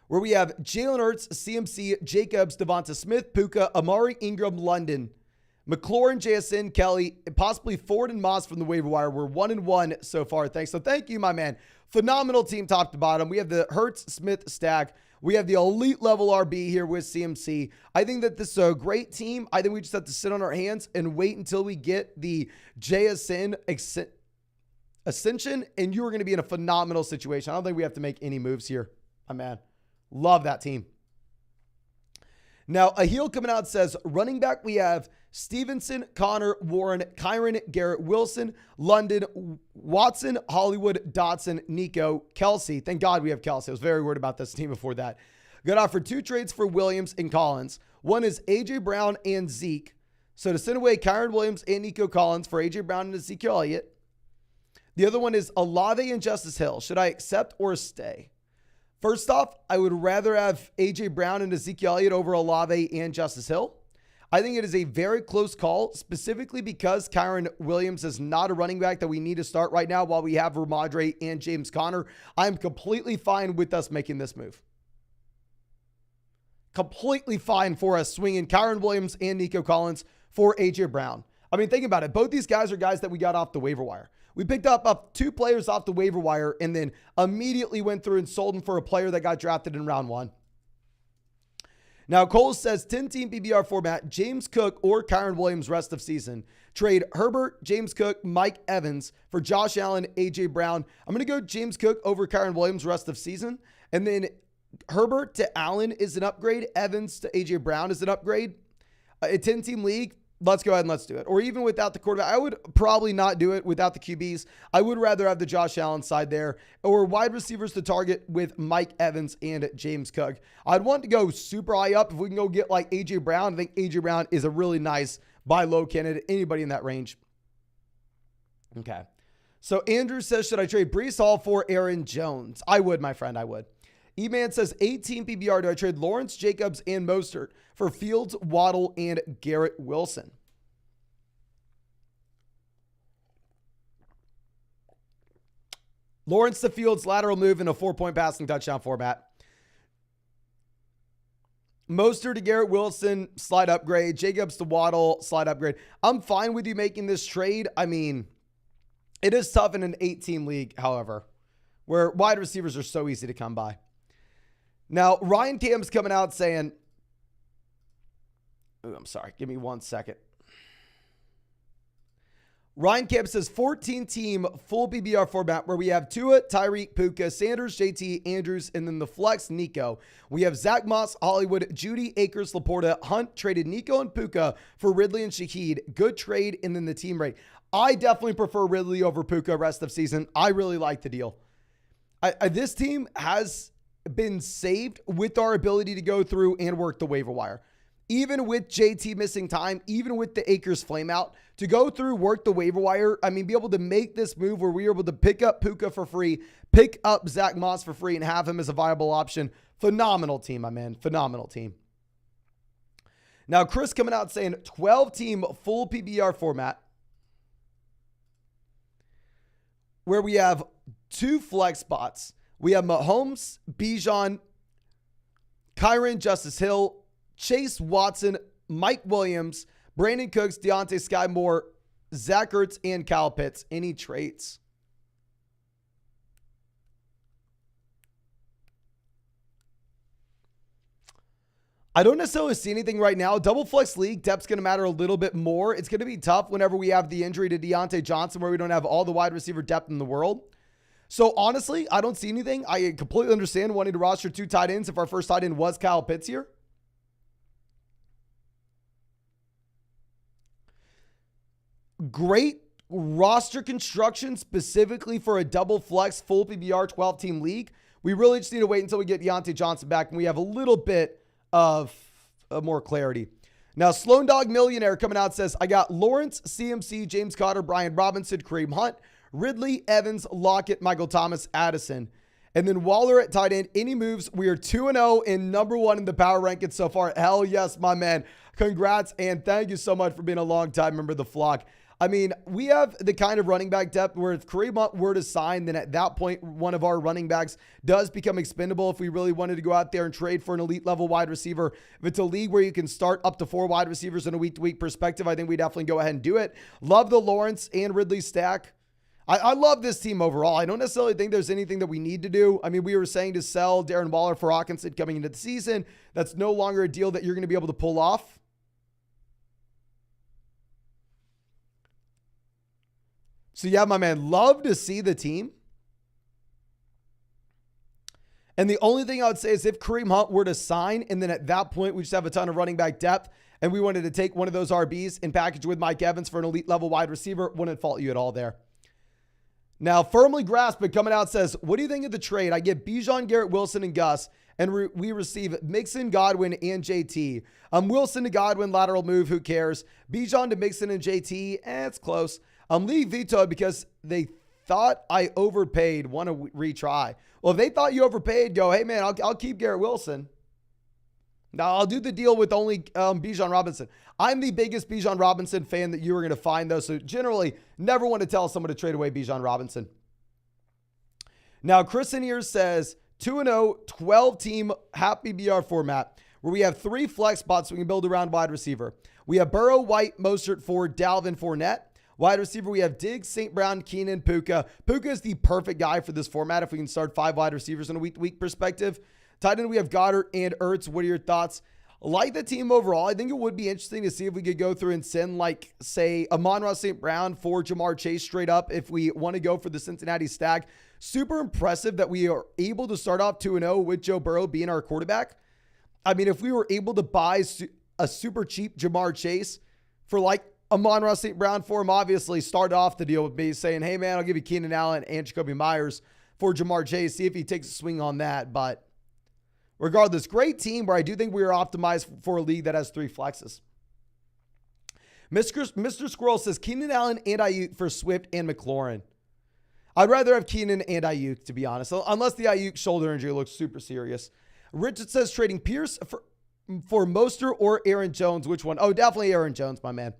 where we have Jalen Hurts, CMC, Jacobs, Devonta Smith, Puka, Amari, Ingram, London, McLaurin, JSN, Kelly, and possibly Ford and Moss from the waiver wire. We're 1-1 so far. Thanks. So thank you, my man. Phenomenal team top to bottom. We have the Hurts Smith stack. We have the elite level RB here with CMC. I think that this is a great team. I think we just have to sit on our hands and wait until we get the JSN ascension, and you are going to be in a phenomenal situation. I don't think we have to make any moves here, my man. Love that team. Now, a heel coming out says, running back, we have Stevenson, Connor, Warren, Kyron, Garrett Wilson, London, Watson, Hollywood, Dotson, Nico, Kelsey. Thank God we have Kelsey. I was very worried about this team before that. Got offered 2 trades for Williams and Collins. One is A.J. Brown and Zeke. So to send away Kyron Williams and Nico Collins for A.J. Brown and Ezekiel Elliott. The other one is Olave and Justice Hill. Should I accept or stay? First off, I would rather have A.J. Brown and Ezekiel Elliott over Olave and Justice Hill. I think it is a very close call, specifically because Kyron Williams is not a running back that we need to start right now while we have Ramondre and James Conner. I'm completely fine with us making this move. Completely fine for us swinging Kyron Williams and Nico Collins for A.J. Brown. I mean, think about it. Both these guys are guys that we got off the waiver wire. We picked up 2 players off the waiver wire and then immediately went through and sold them for a player that got drafted in round 1. Now, Cole says 10-team PBR format, James Cook or Kyron Williams rest of season. Trade Herbert, James Cook, Mike Evans for Josh Allen, A.J. Brown. I'm going to go James Cook over Kyron Williams rest of season. And then Herbert to Allen is an upgrade. Evans to A.J. Brown is an upgrade. A 10-team league. Let's go ahead and let's do it. Or even without the quarterback. I would probably not do it without the QBs. I would rather have the Josh Allen side there. Or wide receivers to target with Mike Evans and James Cook. I'd want to go super high up if we can go get like A.J. Brown. I think A.J. Brown is a really nice buy low candidate. Anybody in that range. Okay. So Andrew says, should I trade Breece Hall for Aaron Jones? I would, my friend. I would. E-Man says 18 PBR. Do I trade Lawrence, Jacobs, and Mostert for Fields, Waddle, and Garrett Wilson? Lawrence to Fields, lateral move in a 4-point passing touchdown format. Mostert to Garrett Wilson, slide upgrade. Jacobs to Waddle, slide upgrade. I'm fine with you making this trade. I mean, it is tough in an 8-team league, however, where wide receivers are so easy to come by. Now, Ryan Cam's coming out saying, I'm sorry, give me 1 second. Ryan Camp says 14-team full PBR format where we have Tua, Tyreek, Puka, Sanders, JT, Andrews, and then the flex, Nico. We have Zach Moss, Hollywood, Judy, Akers, Laporta, Hunt, traded Nico and Puka for Ridley and Shaheed. Good trade, and then the team rate. I definitely prefer Ridley over Puka rest of season. I really like the deal. This team has been saved with our ability to go through and work the waiver wire. Even with JT missing time, even with the Akers flame out, to go through, work the waiver wire, I mean, be able to make this move where we are able to pick up Puka for free, pick up Zach Moss for free, and have him as a viable option. Phenomenal team, my man. Phenomenal team. Now, Chris coming out saying 12-team full PPR format where we have 2 flex spots. We have Mahomes, Bijan, Kyron, Justice Hill, Chase Watson, Mike Williams, Brandon Cooks, Deontay Sky Moore, Zach Ertz, and Kyle Pitts. Any traits? I don't necessarily see anything right now. Double flex league, depth's going to matter a little bit more. It's going to be tough whenever we have the injury to Deontay Johnson where we don't have all the wide receiver depth in the world. So honestly, I don't see anything. I completely understand wanting to roster 2 tight ends if our first tight end was Kyle Pitts here. Great roster construction specifically for a double flex full PPR 12-team league. We really just need to wait until we get Deontay Johnson back and we have a little bit of more clarity. Now, Sloan Dog Millionaire coming out says, I got Lawrence, CMC, James Conner, Brian Robinson, Kareem Hunt, Ridley, Evans, Lockett, Michael Thomas, Addison. And then Waller at tight end. Any moves? We are 2-0 and number 1 in the power rankings so far. Hell yes, my man. Congrats and thank you so much for being a long-time member of the flock. I mean, we have the kind of running back depth where if Kareem Hunt were to sign, then at that point, one of our running backs does become expendable if we really wanted to go out there and trade for an elite level wide receiver. If it's a league where you can start up to 4 wide receivers in a week-to-week perspective, I think we definitely go ahead and do it. Love the Lawrence and Ridley stack. I love this team overall. I don't necessarily think there's anything that we need to do. I mean, we were saying to sell Darren Waller for Hawkinson coming into the season. That's no longer a deal that you're going to be able to pull off. So yeah, my man, love to see the team. And the only thing I would say is if Kareem Hunt were to sign, and then at that point, we just have a ton of running back depth, and we wanted to take one of those RBs and package with Mike Evans for an elite level wide receiver, wouldn't fault you at all there. Now, Firmly Grasped coming out says, what do you think of the trade? I get Bijan, Garrett Wilson, and Gus, and we receive Mixon, Godwin, and JT. Wilson to Godwin, lateral move, who cares? Bijan to Mixon and JT, it's close. League vetoed because they thought I overpaid, want to retry. Well, if they thought you overpaid, go, hey, man, I'll keep Garrett Wilson. Now, I'll do the deal with only Bijan Robinson. I'm the biggest Bijan Robinson fan that you are going to find, though, so generally never want to tell someone to trade away Bijan Robinson. Now, Chris in here says 2-0, 12-team half PPR format where we have 3 flex spots we can build around wide receiver. We have Burrow, White, Mostert, Ford, Dalvin, Fournette. Wide receiver, we have Diggs, St. Brown, Keenan, Puka. Puka is the perfect guy for this format if we can start 5 wide receivers in a week-to-week perspective. Tight end, we have Goddard and Ertz. What are your thoughts? Like the team overall, I think it would be interesting to see if we could go through and send, like, say, Amon-Ra St. Brown for Jamar Chase straight up if we want to go for the Cincinnati stack. Super impressive that we are able to start off 2-0 with Joe Burrow being our quarterback. I mean, if we were able to buy a super cheap Jamar Chase for, like, Amon-Ra St. Brown for him, obviously started off the deal with me saying, hey, man, I'll give you Keenan Allen and Jacoby Myers for Jamar Chase. See if he takes a swing on that. But regardless, great team where I do think we are optimized for a league that has 3 flexes. Mr. Squirrel says Keenan Allen and Ayuk for Swift and McLaurin. I'd rather have Keenan and Ayuk, to be honest, unless the Ayuk shoulder injury looks super serious. Richard says trading Pierce for Mostert or Aaron Jones. Which one? Oh, definitely Aaron Jones, my man.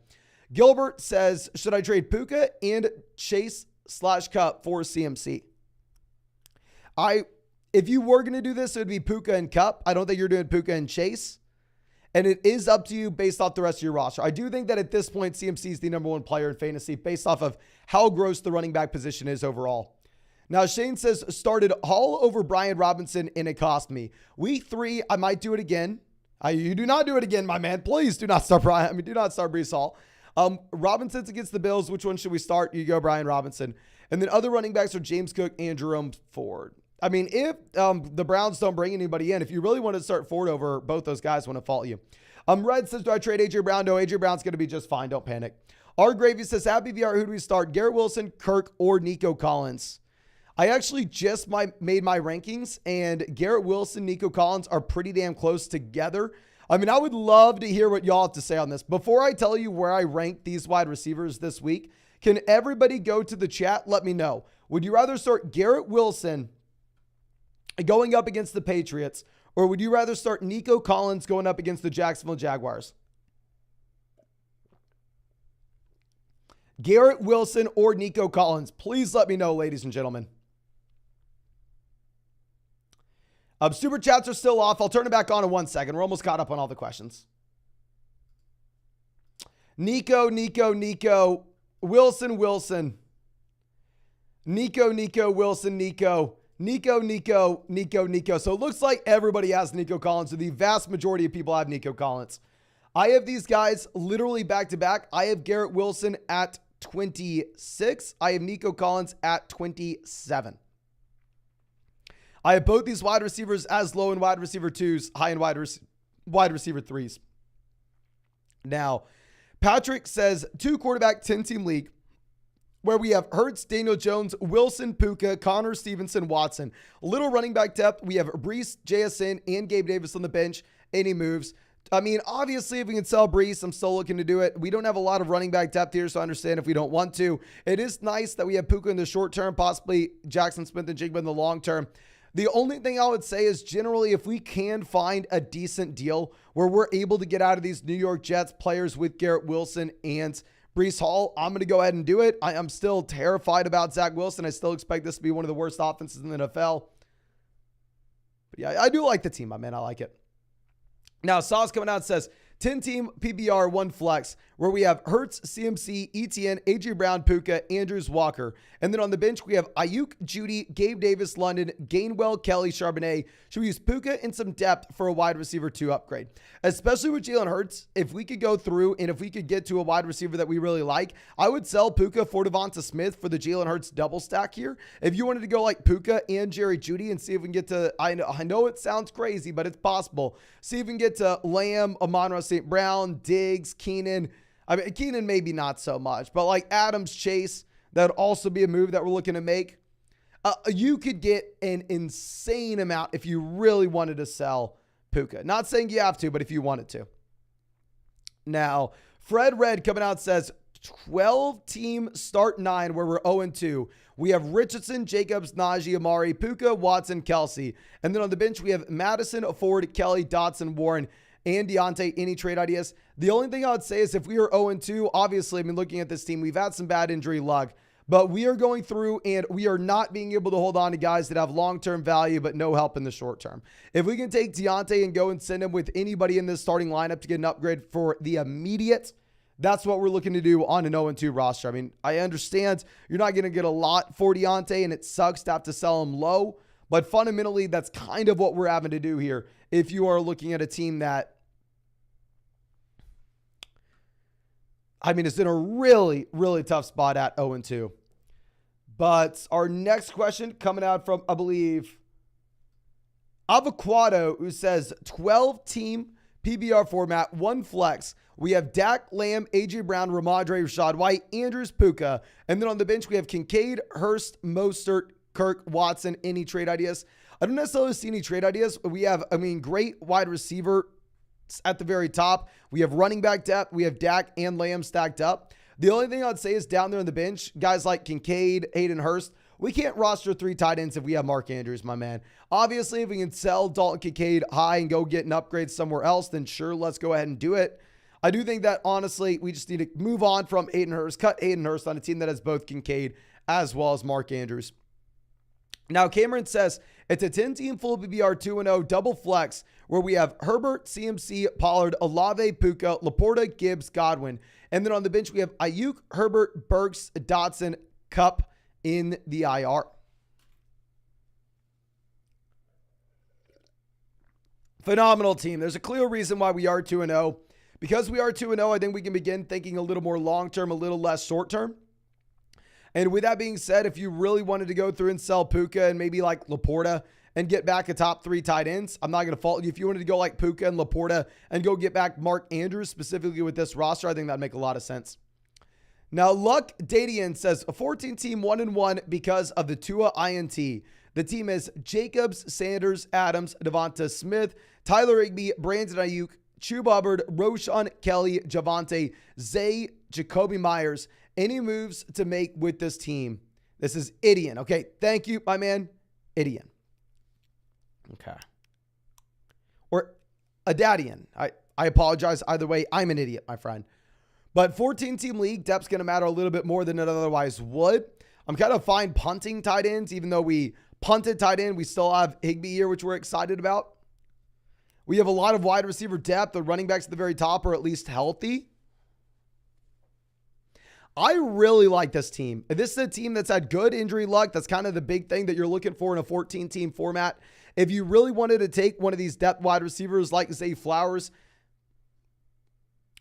Gilbert says, should I trade Puka and Chase/Cup for CMC? If you were going to do this, it would be Puka and Cup. I don't think you're doing Puka and Chase. And it is up to you based off the rest of your roster. I do think that at this point, CMC is the number 1 player in fantasy based off of how gross the running back position is overall. Now, Shane says, started Hall over Brian Robinson and it cost me. Week 3, I might do it again. You do not do it again, my man. Please do not start do not start Breece Hall. Robinson's against the Bills. Which one should we start? You go Brian Robinson. And then other running backs are James Cook and Jerome Ford. I mean, if the Browns don't bring anybody in, if you really want to start Ford over both those guys, want to fault you. Red says, do I trade A.J. Brown? No, A.J. Brown's going to be just fine. Don't panic. R. Gravy says, happy VR. Who do we start? Garrett Wilson, Kirk, or Nico Collins? I actually just made my rankings, and Garrett Wilson, Nico Collins are pretty damn close together. I mean, I would love to hear what y'all have to say on this. Before I tell you where I rank these wide receivers this week, can everybody go to the chat? Let me know. Would you rather start Garrett Wilson going up against the Patriots, or would you rather start Nico Collins going up against the Jacksonville Jaguars? Garrett Wilson or Nico Collins? Please let me know, ladies and gentlemen. Super chats are still off. I'll turn it back on in 1 second. We're almost caught up on all the questions. Nico. Wilson. Nico, Wilson, Nico. So it looks like everybody has Nico Collins. So the vast majority of people have Nico Collins. I have these guys literally back to back. I have Garrett Wilson at 26. I have Nico Collins at 27. I have both these wide receivers as low in wide receiver 2s, high in wide receiver 3s. Now, Patrick says 2 quarterback, 10-team league where we have Hurts, Daniel Jones, Wilson, Puka, Connor, Stevenson, Watson. Little running back depth. We have Breece, JSN, and Gabe Davis on the bench. Any moves? I mean, obviously, if we can sell Breece, I'm still looking to do it. We don't have a lot of running back depth here, so I understand if we don't want to. It is nice that we have Puka in the short term, possibly Jackson Smith and Jigba in the long term. The only thing I would say is generally if we can find a decent deal where we're able to get out of these New York Jets players with Garrett Wilson and Breece Hall, I'm going to go ahead and do it. I am still terrified about Zach Wilson. I still expect this to be one of the worst offenses in the NFL. But yeah, I do like the team, my man. I like it. Now, Sauce coming out says 10-team PBR, 1 flex, where we have Hurts, CMC, ETN, AJ Brown, Puka, Andrews, Walker. And then on the bench, we have Ayuk, Judy, Gabe Davis, London, Gainwell, Kelly, Charbonnet. Should we use Puka and some depth for a wide receiver 2 upgrade? Especially with Jalen Hurts, if we could go through and if we could get to a wide receiver that we really like, I would sell Puka for Devonta Smith for the Jalen Hurts double stack here. If you wanted to go like Puka and Jerry Judy and see if we can get to, I know it sounds crazy, but it's possible. See if we can get to Lamb, Amon-Ra St. Brown, Diggs, Keenan. I mean, Keenan maybe not so much, but like Adams, Chase, that would also be a move that we're looking to make. You could get an insane amount if you really wanted to sell Puka. Not saying you have to, but if you wanted to. Now, Fred Red coming out says 12-team start 9 where we're 0-2. We have Richardson, Jacobs, Najee, Amari, Puka, Watson, Kelsey. And then on the bench, we have Madison, Ford, Kelly, Dotson, Warren, and Deontay. Any trade ideas? The only thing I would say is if we are 0-2, obviously, I mean, looking at this team, we've had some bad injury luck, but we are going through and we are not being able to hold on to guys that have long-term value, but no help in the short term. If we can take Deontay and go and send him with anybody in this starting lineup to get an upgrade for the immediate, that's what we're looking to do on an 0-2 roster. I mean, I understand you're not going to get a lot for Deontay and it sucks to have to sell him low, but fundamentally, that's kind of what we're having to do here. If you are looking at a team that, I mean, it's in a really, really tough spot at 0-2. But our next question coming out from, I believe, Avocado, who says 12-team PBR format, 1 flex. We have Dak, Lamb, AJ Brown, Ramadre, Rashad White, Andrews, Puka. And then on the bench, we have Kincaid, Hurst, Mostert, Kirk, Watson. Any trade ideas? I don't necessarily see any trade ideas. We have, I mean, great wide receiver at the very top. We have running back depth. We have Dak and Lamb stacked up. The only thing I'd say is down there on the bench, guys like Kincaid, Hayden Hurst, we can't roster 3 tight ends if we have Mark Andrews, my man. Obviously, if we can sell Dalton Kincaid high and go get an upgrade somewhere else, then sure, let's go ahead and do it. I do think that, honestly, we just need to move on from Hayden Hurst, cut Hayden Hurst on a team that has both Kincaid as well as Mark Andrews. Now, Cameron says it's a 10-team full PBR 2-0 double flex where we have Herbert, CMC, Pollard, Olave, Puka, Laporta, Gibbs, Godwin. And then on the bench, we have Ayuk, Herbert, Burks, Dotson, Kupp in the IR. Phenomenal team. There's a clear reason why we are 2-0. Because we are 2-0, I think we can begin thinking a little more long-term, a little less short-term. And with that being said, if you really wanted to go through and sell Puka and maybe like Laporta and get back a top 3 tight ends, I'm not going to fault you. If you wanted to go like Puka and Laporta and go get back Mark Andrews specifically with this roster, I think that'd make a lot of sense. Now, Luck Dadian says a 14-team 1-1 because of the Tua INT. The team is Jacobs, Sanders, Adams, Devonta Smith, Tyler Higbee, Brandon Ayuk, Chuba Hubbard, Roshan, Kelly, Javonte, Zay, Jacoby Myers. Any moves to make with this team? This is Idian. Okay, thank you, my man. Idian. Okay. Or Adadian. I apologize. Either way, I'm an idiot, my friend. But 14-team league, depth's going to matter a little bit more than it otherwise would. I'm kind of fine punting tight ends, even though we punted tight end. We still have Higbee here, which we're excited about. We have a lot of wide receiver depth. The running backs at the very top are at least healthy. I really like this team. This is a team that's had good injury luck. That's kind of the big thing that you're looking for in a 14-team format. If you really wanted to take one of these depth wide receivers like Zay Flowers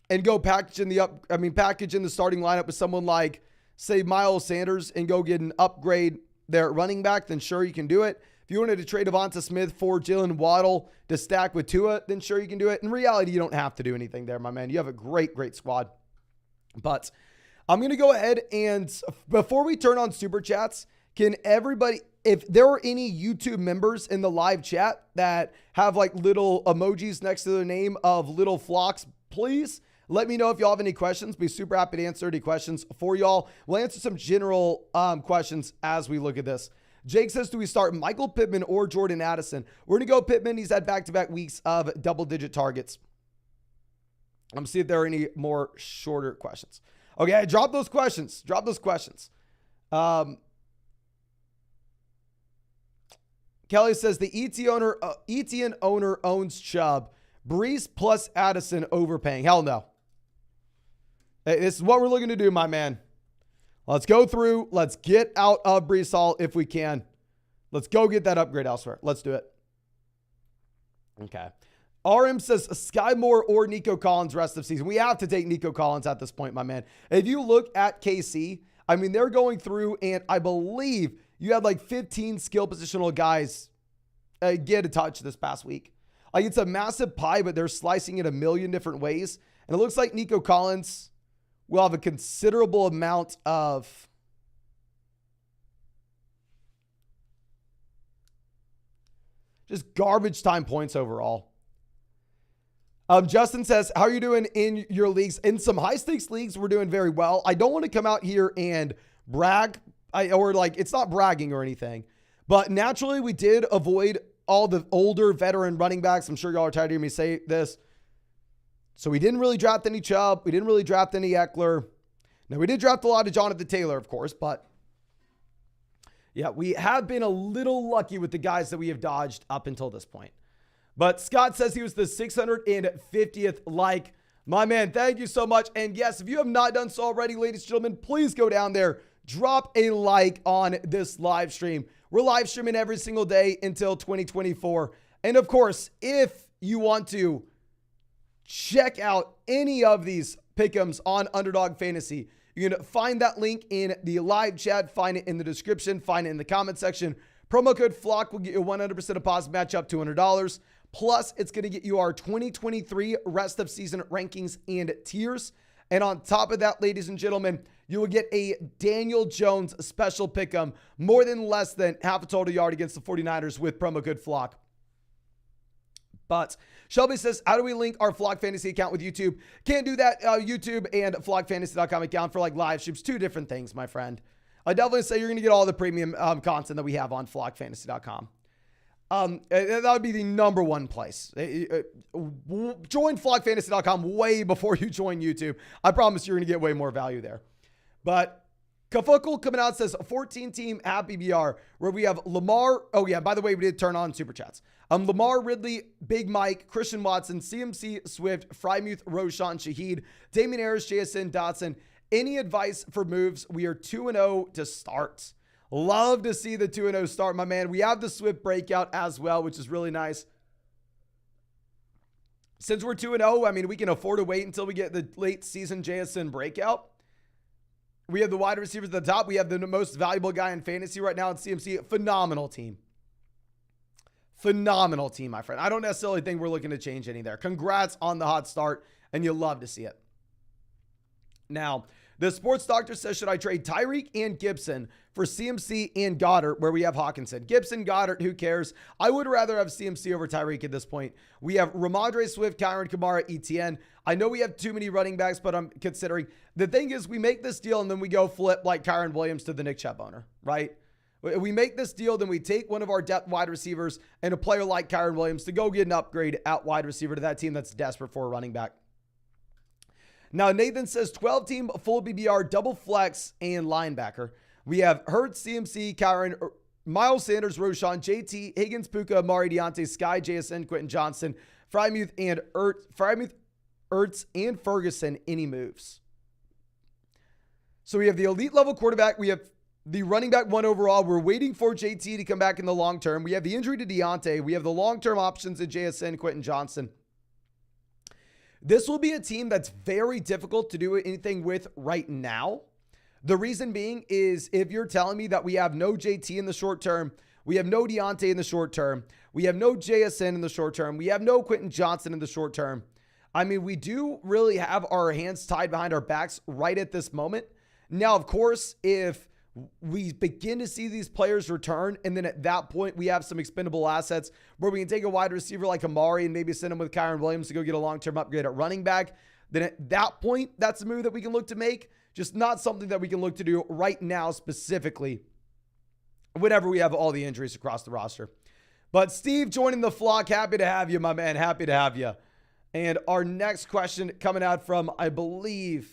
and go package in the starting lineup with someone like, say, Miles Sanders and go get an upgrade there at running back, then sure, you can do it. If you wanted to trade Devonta Smith for Jalen Waddle to stack with Tua, then sure, you can do it. In reality, you don't have to do anything there, my man. You have a great, great squad. But I'm going to go ahead and, before we turn on Super Chats, can everybody, if there are any YouTube members in the live chat that have like little emojis next to their name of little flocks, please let me know if y'all have any questions. Be super happy to answer any questions for y'all. We'll answer some general questions as we look at this. Jake says, do we start Michael Pittman or Jordan Addison? We're going to go Pittman. He's had back-to-back weeks of double-digit targets. I'm going to see if there are any more shorter questions. Okay, drop those questions. Drop those questions. Kelly says, the ETN owner owns Chubb. Brees plus Addison overpaying. Hell no. This is what we're looking to do, my man. Let's go through. Let's get out of Brees Hall if we can. Let's go get that upgrade elsewhere. Let's do it. Okay. RM says Sky Moore or Nico Collins rest of season. We have to take Nico Collins at this point, my man. If you look at KC, I mean, they're going through, and I believe you had like 15 skill positional guys get a touch this past week. Like, it's a massive pie, but they're slicing it a million different ways. And it looks like Nico Collins will have a considerable amount of just garbage time points overall. Justin says, how are you doing in your leagues? In some high stakes leagues, we're doing very well. I don't want to come out here and brag, it's not bragging or anything, but naturally we did avoid all the older veteran running backs. I'm sure y'all are tired of hearing me say this. So we didn't really draft any Chubb. We didn't really draft any Eckler. Now, we did draft a lot of Jonathan Taylor, of course, but yeah, we have been a little lucky with the guys that we have dodged up until this point. But Scott says he was the 650th like. My man, thank you so much. And yes, if you have not done so already, ladies and gentlemen, please go down there, drop a like on this live stream. We're live streaming every single day until 2024. And of course, if you want to check out any of these pick'ems on Underdog Fantasy, you can find that link in the live chat, find it in the description, find it in the comment section. Promo code FLOCK will get you 100% deposit match up $200. Plus, it's going to get you our 2023 rest of season rankings and tiers. And on top of that, ladies and gentlemen, you will get a Daniel Jones special pick'em, more than less than half a total yard against the 49ers with promo code FLOCK. But Shelby says, how do we link our Flock Fantasy account with YouTube? Can't do that. YouTube and flockfantasy.com account for like live streams. Two different things, my friend. I definitely say you're going to get all the premium content that we have on flockfantasy.com. That would be the number one place. Join flockfantasy.com way before you join YouTube. I promise you're going to get way more value there. But Kafukal coming out says 14-team Happy BR where we have Lamar. Oh yeah, by the way, we did turn on Super Chats. Lamar, Ridley, Big Mike, Christian Watson, CMC, Swift, Frymuth, Roshan, Shaheed, Damian Harris, JSN, Dotson. Any advice for moves? We are 2-0 to start. Love to see the 2-0 start, my man. We have the Swift breakout as well, which is really nice. Since we're 2-0, I mean, we can afford to wait until we get the late season JSN breakout. We have the wide receivers at the top. We have the most valuable guy in fantasy right now at CMC. Phenomenal team. Phenomenal team, my friend. I don't necessarily think we're looking to change any there. Congrats on the hot start, and you'll love to see it. Now, the sports doctor says, should I trade Tyreek and Gibson for CMC and Goddard, where we have Hawkinson? Gibson, Goddard, who cares? I would rather have CMC over Tyreek at this point. We have Ramondre Swift, Kyron Kamara, ETN. I know we have too many running backs, but I'm considering. The thing is, we make this deal, and then we go flip like Kyron Williams to the Nick Chubb owner, right? We make this deal, then we take one of our depth wide receivers and a player like Kyron Williams to go get an upgrade at wide receiver to that team that's desperate for a running back. Now, Nathan says 12-team full BBR, double flex, and linebacker. We have Hurts, CMC, Kyron, Miles Sanders, Roshan, JT, Higgins, Puka, Amari, Deontay, Sky, JSN, Quentin Johnson, Frymuth, and Ertz, and Ferguson. Any moves? So we have the elite level quarterback. We have the running back 1 overall. We're waiting for JT to come back in the long term. We have the injury to Deontay. We have the long-term options at JSN, Quentin Johnson. This will be a team that's very difficult to do anything with right now. The reason being is if you're telling me that we have no JT in the short term, we have no Deontay in the short term, we have no JSN in the short term, we have no Quentin Johnson in the short term. I mean, we do really have our hands tied behind our backs right at this moment. Now, of course, if we begin to see these players return, and then at that point we have some expendable assets where we can take a wide receiver like Amari and maybe send him with Kyron Williams to go get a long-term upgrade at running back, then at that point, that's a move that we can look to make. Just not something that we can look to do right now specifically whenever we have all the injuries across the roster. But Steve joining the flock, happy to have you, my man. Happy to have you. And our next question coming out from, I believe,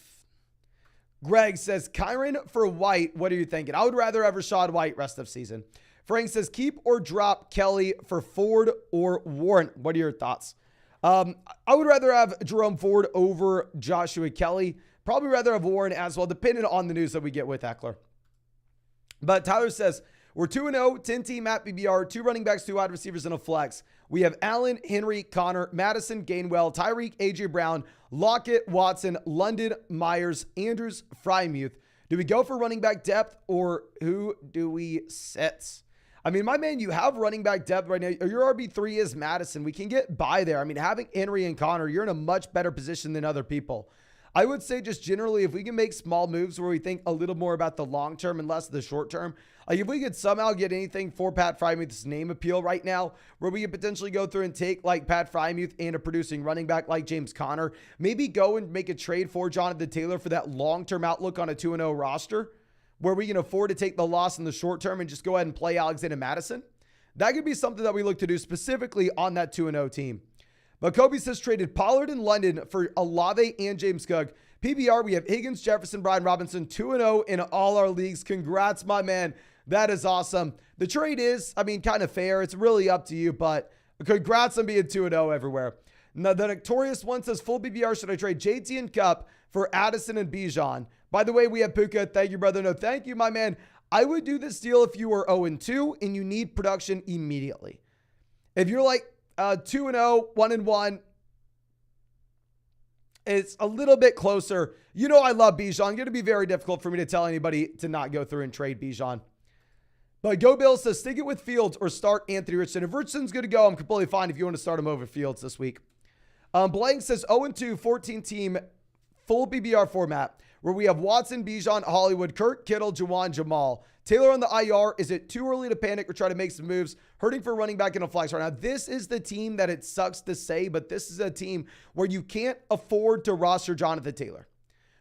Greg says, Kyron for White, what are you thinking? I would rather have Rashad White rest of season. Frank says, keep or drop Kelly for Ford or Warren. What are your thoughts? I would rather have Jerome Ford over Joshua Kelly. Probably rather have Warren as well, depending on the news that we get with Eckler. But Tyler says, we're 2-0, 10-team at BBR, 2 running backs, 2 wide receivers, and a flex. We have Allen, Henry, Connor, Madison, Gainwell, Tyreek, AJ Brown, Lockett, Watson, London, Myers, Andrews, Frymuth. Do we go for running back depth or who do we sit? I mean, my man, you have running back depth right now. Your RB3 is Madison. We can get by there. I mean, having Henry and Connor, you're in a much better position than other people. I would say just generally, if we can make small moves where we think a little more about the long term and less of the short term, like if we could somehow get anything for Pat Frymuth's name appeal right now, where we could potentially go through and take like Pat Frymuth and a producing running back like James Conner, maybe go and make a trade for Jonathan Taylor for that long-term outlook on a 2-0 roster, where we can afford to take the loss in the short term and just go ahead and play Alexander Madison. That could be something that we look to do specifically on that 2-0 team. But Kobe says traded Pollard in London for Olave and James Cook. PBR, we have Higgins, Jefferson, Brian Robinson, 2-0 in all our leagues. Congrats, my man. That is awesome. The trade is, I mean, kind of fair. It's really up to you, but congrats on being 2-0 everywhere. Now, the Notorious one says, full BBR, should I trade JT and Cup for Addison and Bijan? By the way, we have Puka. Thank you, brother. No, thank you, my man. I would do this deal if you were 0-2 and you need production immediately. If you're like 2-0, 1-1, it's a little bit closer. You know I love Bijan. It's going to be very difficult for me to tell anybody to not go through and trade Bijan. But Go Bill says, stick it with Fields or start Anthony Richardson. If Richardson's going to go, I'm completely fine if you want to start him over Fields this week. Blank says 0-2, 14-team, full BBR format, where we have Watson, Bijan, Hollywood, Kirk, Kittle, Jawan, Jamal. Taylor on the IR. Is it too early to panic or try to make some moves? Hurting for running back in a flex right now. This is the team that it sucks to say, but this is a team where you can't afford to roster Jonathan Taylor.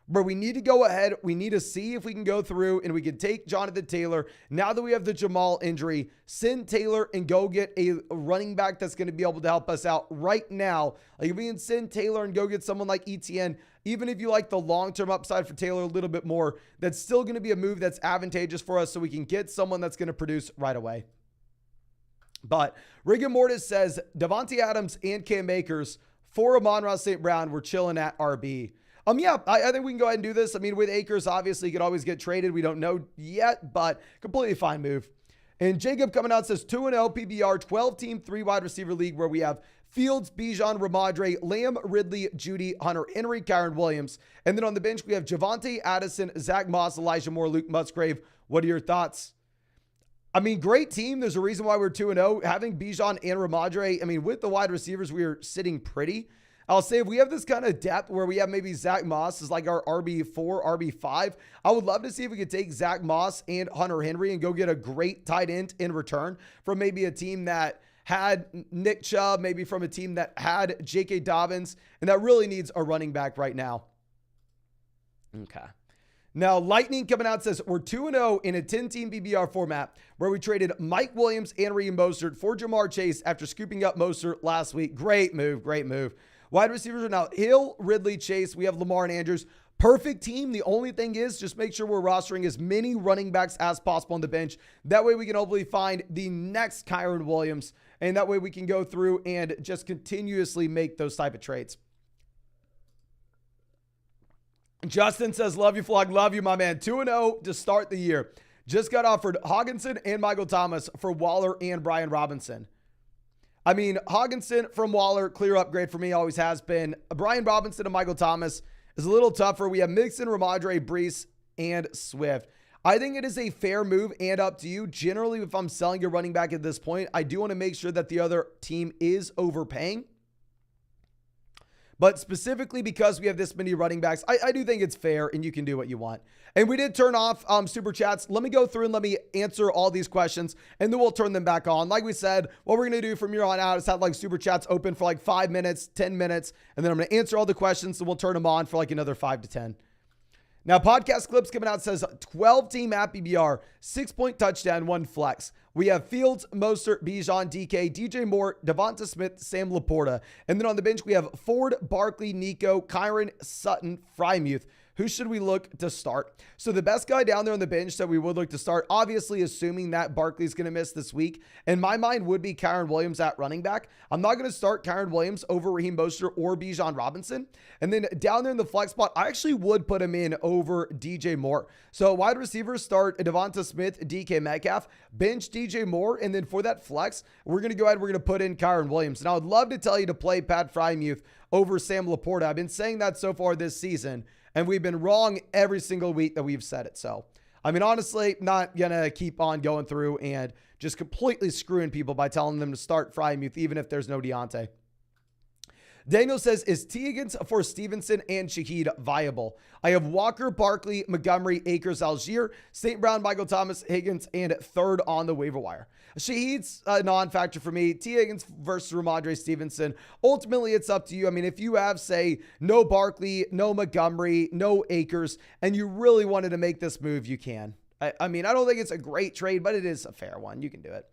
Where we need to go ahead, we need to see if we can go through and we can take Jonathan Taylor. Now that we have the Jamal injury, send Taylor and go get a running back that's going to be able to help us out right now. Like if we can send Taylor and go get someone like ETN, even if you like the long-term upside for Taylor a little bit more, that's still going to be a move that's advantageous for us so we can get someone that's going to produce right away. But Rigor Mortis says, Devontae Adams and Cam Akers for Amon-Ra St. Brown, we're chilling at RB. Yeah, I think we can go ahead and do this. I mean, with Akers, obviously, he could always get traded. We don't know yet, but completely fine move. And Jacob coming out says 2-0 PBR, 12-team, 3 wide receiver league where we have Fields, Bijan, Ramadre, Lamb, Ridley, Judy, Hunter, Henry, Kyron Williams. And then on the bench, we have Javonte, Addison, Zach Moss, Elijah Moore, Luke Musgrave. What are your thoughts? I mean, great team. There's a reason why we're 2-0. Having Bijan and Ramadre, I mean, with the wide receivers, we are sitting pretty. I'll say if we have this kind of depth where we have maybe Zach Moss as like our RB4, RB5, I would love to see if we could take Zach Moss and Hunter Henry and go get a great tight end in return from maybe a team that had Nick Chubb, maybe from a team that had J.K. Dobbins, and that really needs a running back right now. Okay. Now, Lightning coming out says we're 2-0 in a 10-team BBR format where we traded Mike Williams and Raheem Mostert for Jamar Chase after scooping up Mostert last week. Great move, great move. Wide receivers are now Hill, Ridley, Chase. We have Lamar and Andrews. Perfect team. The only thing is just make sure we're rostering as many running backs as possible on the bench. That way we can hopefully find the next Kyren Williams. And that way we can go through and just continuously make those type of trades. Justin says, love you, Flog. Love you, my man. 2-0 to start the year. Just got offered Hockenson and Michael Thomas for Waller and Brian Robinson. I mean, Hockenson from Waller, clear upgrade for me, always has been. Brian Robinson and Michael Thomas is a little tougher. We have Mixon, Ramondre, Brees, and Swift. I think it is a fair move and up to you. Generally, if I'm selling your running back at this point, I do want to make sure that the other team is overpaying. But specifically because we have this many running backs, I do think it's fair and you can do what you want. And we did turn off super chats. Let me go through and let me answer all these questions and then we'll turn them back on. Like we said, what we're going to do from here on out is have like super chats open for like 5 minutes, 10 minutes, and then I'm going to answer all the questions and we'll turn them on for like another 5 to 10. Now, podcast clips coming out says 12-team app PBR, 6-point touchdown, 1 flex. We have Fields, Mostert, Bijan, DK, DJ Moore, Devonta Smith, Sam Laporta. And then on the bench, we have Ford, Barkley, Nico, Kyren, Sutton, Frymuth. Who should we look to start? So the best guy down there on the bench that we would look to start, obviously assuming that Barkley's going to miss this week, in my mind would be Kyren Williams at running back. I'm not going to start Kyren Williams over Raheem Mostert or Bijan Robinson. And then down there in the flex spot, I actually would put him in over DJ Moore. So wide receivers start Devonta Smith, DK Metcalf, bench DJ Moore, and then for that flex, we're going to go ahead, we're going to put in Kyren Williams. And I would love to tell you to play Pat Frymuth over Sam Laporta. I've been saying that so far this season, and we've been wrong every single week that we've said it. So, I mean, honestly, not going to keep on going through and just completely screwing people by telling them to start Frymuth, even if there's no Deontay. Daniel says, is T. Higgins for Stevenson and Shaheed viable? I have Walker, Barkley, Montgomery, Akers, Algier, St. Brown, Michael Thomas, Higgins, and third on the waiver wire. Shaheed's a non-factor for me. T. Higgins versus Ramondre Stevenson. Ultimately, it's up to you. I mean, if you have, say, no Barkley, no Montgomery, no Akers, and you really wanted to make this move, you can. I mean, I don't think it's a great trade, but it is a fair one. You can do it.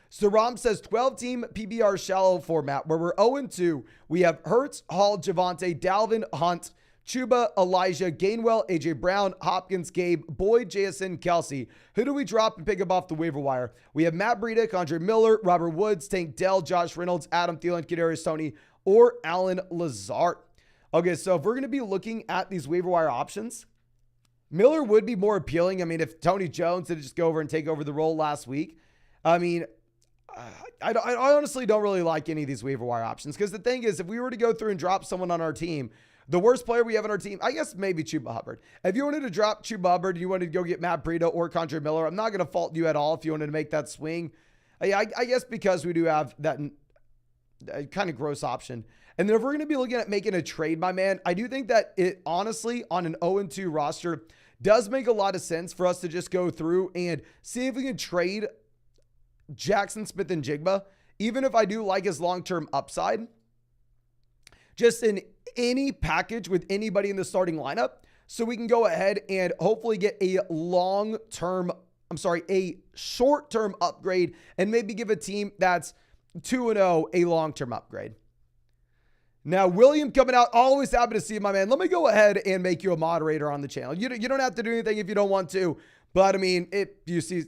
So Rom says 12-team PBR shallow format where we're 0-2. We have Hurts, Hall, Javonte, Dalvin, Hunt, Chuba, Elijah, Gainwell, AJ Brown, Hopkins, Gabe, Boyd, JSN, Kelsey. Who do we drop and pick up off the waiver wire? We have Matt Breida, Andre Miller, Robert Woods, Tank Dell, Josh Reynolds, Adam Thielen, Kadarius Toney, or Alan Lazard. Okay, so if we're going to be looking at these waiver wire options, Miller would be more appealing. I mean, if Tony Jones did just go over and take over the role last week, I mean, I honestly don't really like any of these waiver wire options because the thing is, if we were to go through and drop someone on our team, the worst player we have on our team, I guess maybe Chuba Hubbard. If you wanted to drop Chuba Hubbard and you wanted to go get Matt Breida or Condre Miller, I'm not going to fault you at all if you wanted to make that swing. I guess because we do have that kind of gross option. And then if we're going to be looking at making a trade, my man, I do think that it honestly on an 0-2 roster does make a lot of sense for us to just go through and see if we can trade Jackson Smith and Jigba, even if I do like his long-term upside, just in any package with anybody in the starting lineup, so we can go ahead and hopefully get a short-term upgrade and maybe give a team that's 2-0 a long-term upgrade. Now, William coming out, always happy to see you, my man. Let me go ahead and make you a moderator on the channel. You don't have to do anything if you don't want to, but I mean, if you see,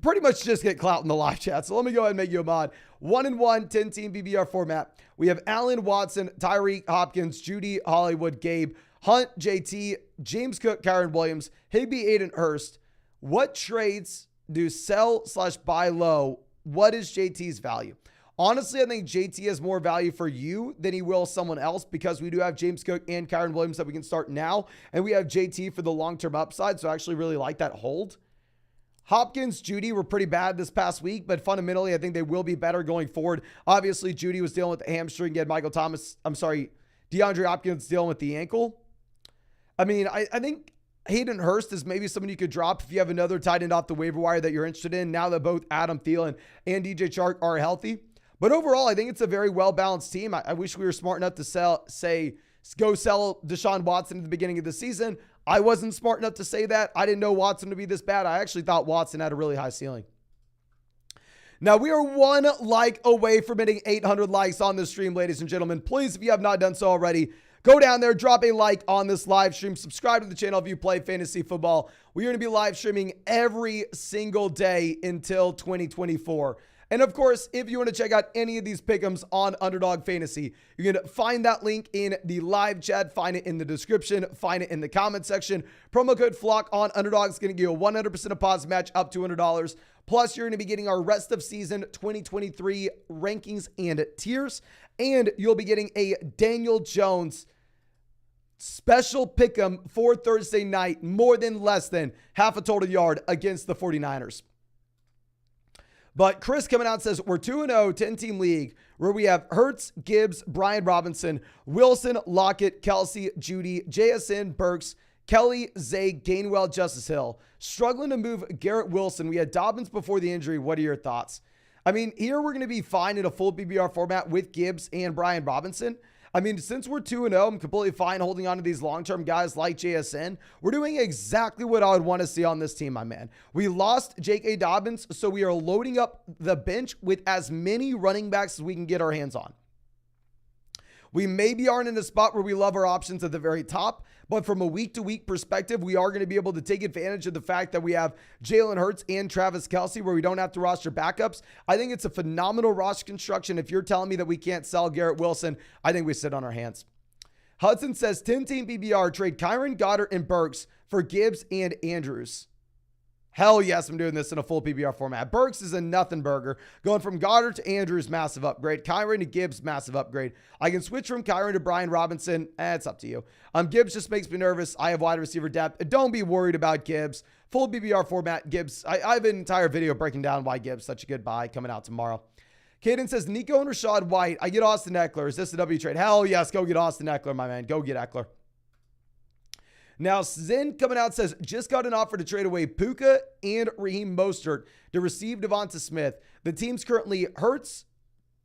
pretty much just get clout in the live chat. So let me go ahead and make you a mod. 1-1, 10-team BBR format. We have Allen, Watson, Tyreek, Hopkins, Judy, Hollywood, Gabe, Hunt, JT, James Cook, Kyren Williams, Higbee, Aiden Hurst. What trades do sell/buy low? What is JT's value? Honestly, I think JT has more value for you than he will someone else because we do have James Cook and Kyren Williams that we can start now. And we have JT for the long-term upside. So I actually really like that hold. Hopkins, Judy were pretty bad this past week, but fundamentally, I think they will be better going forward. Obviously, Judy was dealing with the hamstring. He had DeAndre Hopkins dealing with the ankle. I mean, I think Hayden Hurst is maybe someone you could drop if you have another tight end off the waiver wire that you're interested in now that both Adam Thielen and DJ Chark are healthy. But overall, I think it's a very well-balanced team. I wish we were smart enough to go sell Deshaun Watson at the beginning of the season. I wasn't smart enough to say that. I didn't know Watson to be this bad. I actually thought Watson had a really high ceiling. Now, we are one like away from hitting 800 likes on this stream, ladies and gentlemen. Please, if you have not done so already, go down there, drop a like on this live stream, subscribe to the channel if you play fantasy football. We're going to be live streaming every single day until 2024. And of course, if you want to check out any of these pick'ems on Underdog Fantasy, you can find that link in the live chat, find it in the description, find it in the comment section. Promo code FLOCK on Underdog is going to give you a 100% deposit match up to $200. Plus, you're going to be getting our rest of season 2023 rankings and tiers. And you'll be getting a Daniel Jones special pick'em for Thursday night, more than less than half a total yard against the 49ers. But Chris coming out says, we're 2-0, 10-team league where we have Hurts, Gibbs, Brian Robinson, Wilson, Lockett, Kelsey, Judy, JSN, Burks, Kelly, Zay, Gainwell, Justice Hill. Struggling to move Garrett Wilson. We had Dobbins before the injury. What are your thoughts? I mean, here we're going to be fine in a full PPR format with Gibbs and Brian Robinson. I mean, since we're 2-0, I'm completely fine holding on to these long-term guys like JSN. We're doing exactly what I would want to see on this team, my man. We lost J.K. Dobbins, so we are loading up the bench with as many running backs as we can get our hands on. We maybe aren't in a spot where we love our options at the very top, but from a week-to-week perspective, we are going to be able to take advantage of the fact that we have Jalen Hurts and Travis Kelce where we don't have to roster backups. I think it's a phenomenal roster construction. If you're telling me that we can't sell Garrett Wilson, I think we sit on our hands. Hudson says 10-team PPR, trade Kyron, Goddard, and Burks for Gibbs and Andrews. Hell yes, I'm doing this in a full PPR format. Burks is a nothing burger. Going from Goddard to Andrews, massive upgrade. Kyron to Gibbs, massive upgrade. I can switch from Kyron to Brian Robinson. It's up to you. Gibbs just makes me nervous. I have wide receiver depth. Don't be worried about Gibbs. Full PPR format, Gibbs. I have an entire video breaking down why Gibbs such a good buy coming out tomorrow. Caden says, Nico and Rashad White. I get Austin Eckler. Is this a W trade? Hell yes, go get Austin Eckler, my man. Go get Eckler. Now, Zen coming out says, just got an offer to trade away Puka and Raheem Mostert to receive Devonta Smith. The team's currently Hurts,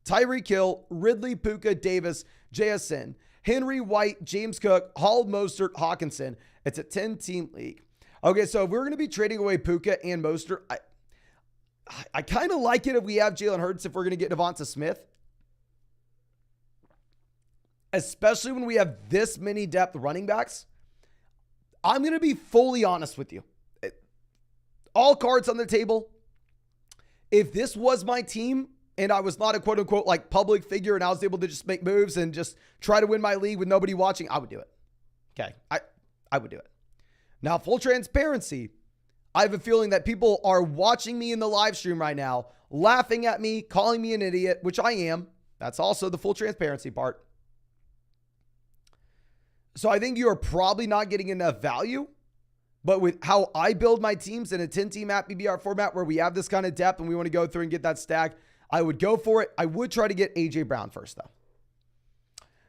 Tyreek Hill, Ridley, Puka, Davis, JSN, Henry, White, James Cook, Hall, Mostert, Hawkinson. It's a 10-team league. Okay, so if we're going to be trading away Puka and Mostert, I kind of like it if we have Jalen Hurts if we're going to get Devonta Smith. Especially when we have this many depth running backs. I'm going to be fully honest with you. All cards on the table. If this was my team and I was not a quote unquote like public figure and I was able to just make moves and just try to win my league with nobody watching, I would do it. Okay. I would do it. Now, full transparency. I have a feeling that people are watching me in the live stream right now, laughing at me, calling me an idiot, which I am. That's also the full transparency part. So I think you are probably not getting enough value, but with how I build my teams in a 10-team app PPR format where we have this kind of depth and we want to go through and get that stack, I would go for it. I would try to get A.J. Brown first, though.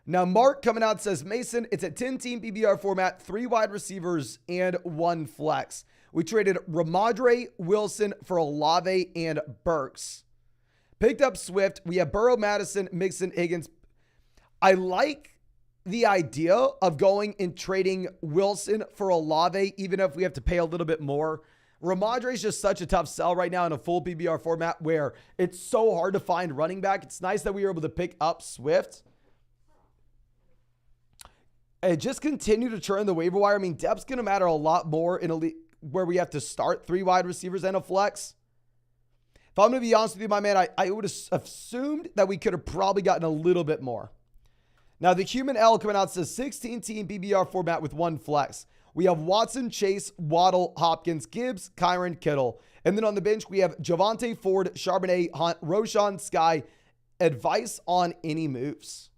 Now, Mark coming out says, Mason, it's a 10-team PPR format, 3 wide receivers and 1 flex. We traded Ramondre Wilson for Olave and Burks. Picked up Swift. We have Burrow, Madison, Mixon, Higgins. I like the idea of going and trading Wilson for Olave, even if we have to pay a little bit more. Ramondre is just such a tough sell right now in a full PPR format where it's so hard to find running back. It's nice that we were able to pick up Swift. And just continue to churn the waiver wire. I mean, depth's going to matter a lot more in a league where we have to start 3 wide receivers and a flex. If I'm going to be honest with you, my man, I would have assumed that we could have probably gotten a little bit more. Now, the Human L coming out says 16-team PPR format with 1 flex. We have Watson, Chase, Waddle, Hopkins, Gibbs, Kyron, Kittle. And then on the bench, we have Javonte, Ford, Charbonnet, Hunt, Roshan, Sky. Advice on any moves?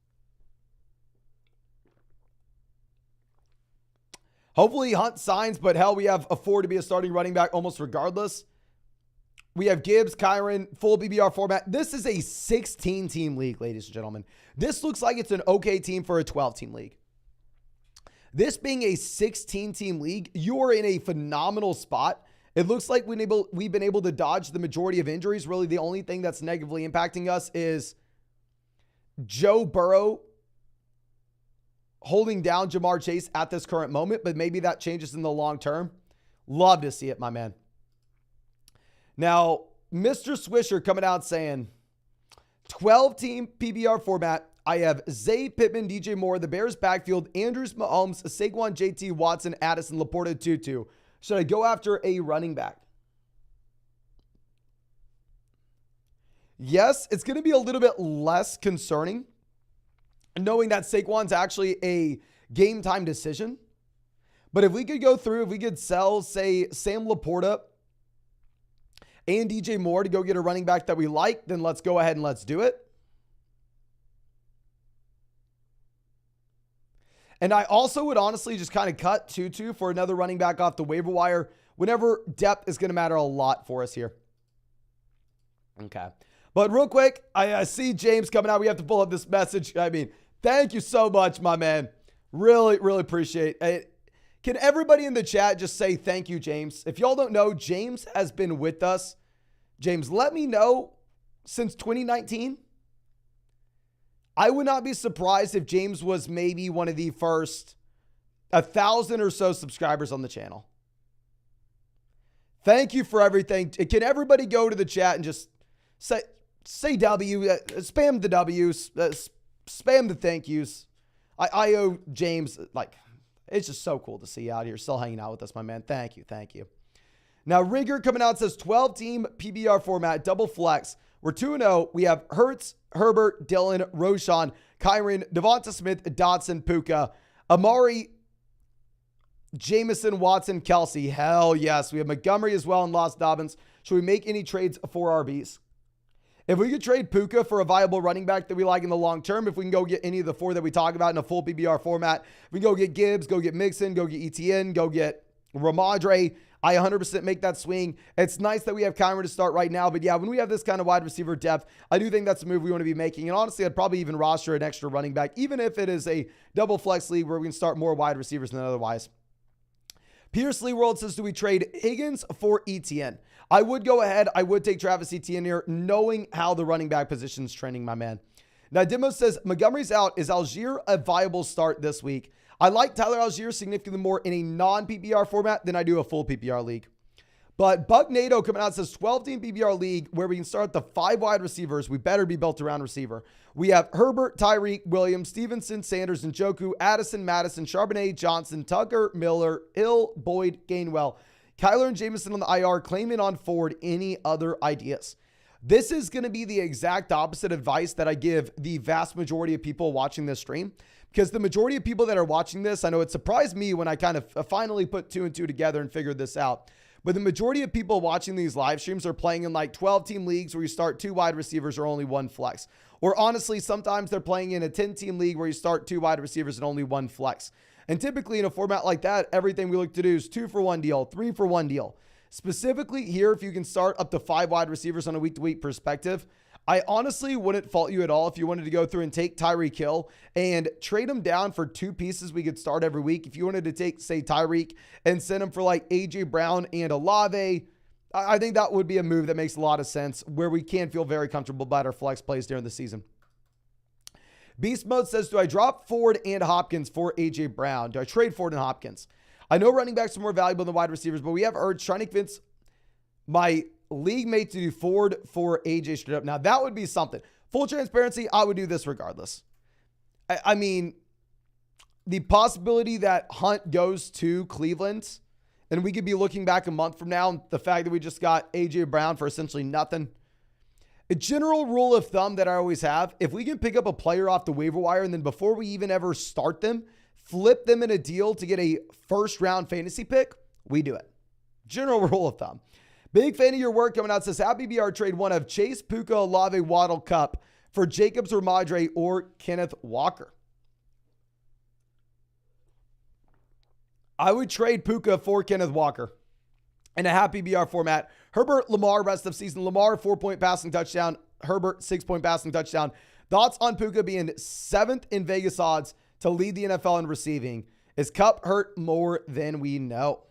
Hopefully Hunt signs, but hell, we have a Ford to be a starting running back almost regardless. We have Gibbs, Kyron, full PPR format. This is a 16-team league, ladies and gentlemen. This looks like it's an okay team for a 12-team league. This being a 16-team league, you are in a phenomenal spot. It looks like we've been able to dodge the majority of injuries. Really, the only thing that's negatively impacting us is Joe Burrow holding down Jamar Chase at this current moment, but maybe that changes in the long term. Love to see it, my man. Now, Mr. Swisher coming out saying, 12-team PBR format. I have Zay, Pittman, DJ Moore, the Bears backfield, Andrews, Mahomes, Saquon, JT, Watson, Addison, Laporta, Tutu. Should I go after a running back? Yes, it's going to be a little bit less concerning knowing that Saquon's actually a game time decision. But if we could go through, if we could sell, say, Sam Laporta and DJ Moore to go get a running back that we like, then let's go ahead and let's do it. And I also would honestly just kind of cut Tutu for another running back off the waiver wire whenever depth is going to matter a lot for us here. Okay. But real quick, I see James coming out. We have to pull up this message. I mean, thank you so much, my man. Really, really appreciate it. Can everybody in the chat just say thank you, James? If y'all don't know, James has been with us. James, let me know since 2019. I would not be surprised if James was maybe one of the first 1,000 or so subscribers on the channel. Thank you for everything. Can everybody go to the chat and just say W, spam the W's, spam the thank yous. I owe James, it's just so cool to see you out here still hanging out with us, my man. Thank you. Thank you. Now, Rigger coming out says 12-team PBR format, double flex. We're 2-0. We have Hurts, Herbert, Dillon, Roshan, Kyron, Devonta Smith, Dotson, Puka, Amari, Jameson, Watson, Kelsey. Hell yes. We have Montgomery as well and Lost Dobbins. Should we make any trades for RBs? If we could trade Puka for a viable running back that we like in the long term, if we can go get any of the four that we talk about in a full PBR format, we go get Gibbs, go get Mixon, go get ETN, go get Ramadre. I 100% make that swing. It's nice that we have Kyron to start right now, but yeah, when we have this kind of wide receiver depth, I do think that's a move we want to be making. And honestly, I'd probably even roster an extra running back, even if it is a double flex league where we can start more wide receivers than otherwise. Pierce Lee World says, do we trade Higgins for ETN? I would go ahead. I would take Travis Etienne here, knowing how the running back position is trending, my man. Now, Dimo says, Montgomery's out. Is Algier a viable start this week? I like Tyler Algier significantly more in a non-PPR format than I do a full PPR league. But Buck Nato coming out says 12-team PPR league where we can start the 5 wide receivers. We better be built around receiver. We have Herbert, Tyreek, Williams, Stevenson, Sanders, Njoku, Addison, Madison, Charbonnet, Johnson, Tucker, Miller, Hill, Boyd, Gainwell, Kyler and Jameson on the IR, claiming on Ford. Any other ideas? This is going to be the exact opposite advice that I give the vast majority of people watching this stream. Because the majority of people that are watching this, I know it surprised me when I kind of finally put 2 and 2 together and figured this out. But the majority of people watching these live streams are playing in like 12-team leagues where you start 2 wide receivers or only 1 flex. Or honestly, sometimes they're playing in a 10-team league where you start 2 wide receivers and only 1 flex. And typically in a format like that, everything we look to do is 2 for 1 deal, 3 for 1 deal. Specifically here, if you can start up to 5 wide receivers on a week-to-week perspective, I honestly wouldn't fault you at all if you wanted to go through and take Tyreek Hill and trade him down for 2 pieces we could start every week. If you wanted to take, say, Tyreek and send him for like A.J. Brown and Olave, I think that would be a move that makes a lot of sense where we can feel very comfortable about our flex plays during the season. Beast Mode says, do I drop Ford and Hopkins for A.J. Brown? Do I trade Ford and Hopkins? I know running backs are more valuable than wide receivers, but we have urged trying to convince my league mate to do Ford for AJ straight up. Now that would be something. Full transparency, I would do this regardless. I mean, the possibility that Hunt goes to Cleveland and we could be looking back a month from now, and the fact that we just got AJ Brown for essentially nothing. A general rule of thumb that I always have, if we can pick up a player off the waiver wire and then before we even ever start them, flip them in a deal to get a first round fantasy pick, we do it. General rule of thumb. Big fan of your work coming out. Says, happy BR trade one of Chase, Puka, Olave, Waddle, Cup for Jacobs or Madre or Kenneth Walker. I would trade Puka for Kenneth Walker in a happy BR format. Herbert, Lamar, rest of season. Lamar, 4-point passing touchdown. Herbert, 6-point passing touchdown. Thoughts on Puka being 7th in Vegas odds to lead the NFL in receiving? Is Cup hurt more than we know?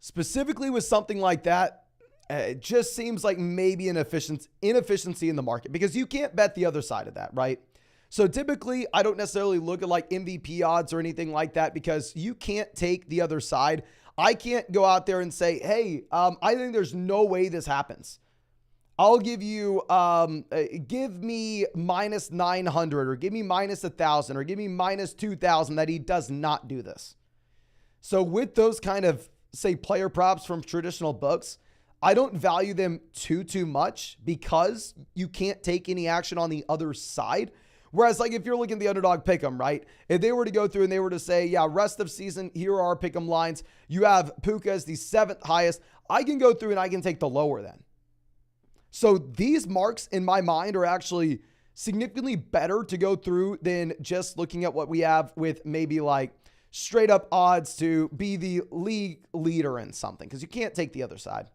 Specifically with something like that, it just seems like maybe an inefficiency in the market because you can't bet the other side of that, right? So typically, I don't necessarily look at like MVP odds or anything like that because you can't take the other side. I can't go out there and say, hey, I think there's no way this happens. I'll give you, give me minus 900 or give me minus 1,000 or give me minus 2,000 that he does not do this. So with those kind of, say, player props from traditional books, I don't value them too much because you can't take any action on the other side. Whereas, like, if you're looking at the Underdog Pick'em, right? If they were to go through and they were to say, yeah, rest of season, here are our Pick'em lines. You have Puka as the 7th highest. I can go through and I can take the lower then. So these marks in my mind are actually significantly better to go through than just looking at what we have with maybe like straight up odds to be the league leader in something, because you can't take the other side.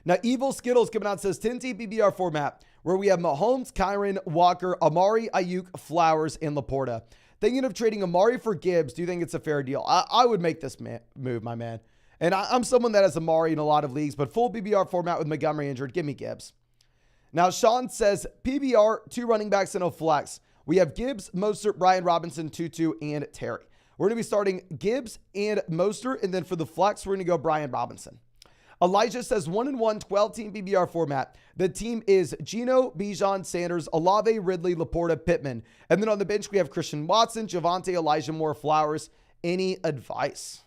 Now, Evil Skittles coming out and says 10-team PPR format where we have Mahomes, Kyron, Walker, Amari, Ayuk, Flowers, and Laporta. Thinking of trading Amari for Gibbs, do you think it's a fair deal? I would make this move, my man. And I'm someone that has Amari in a lot of leagues, but full PPR format with Montgomery injured, give me Gibbs. Now, Sean says PPR, 2 running backs and a flex. We have Gibbs, Mostert, Brian Robinson, Tutu, and Terry. We're going to be starting Gibbs and Mostert, and then for the flex, we're going to go Brian Robinson. Elijah says 1-1, 12-team PPR format. The team is Geno, Bijan, Sanders, Olave, Ridley, Laporta, Pittman. And then on the bench, we have Christian Watson, Javonte, Elijah Moore, Flowers. Any advice?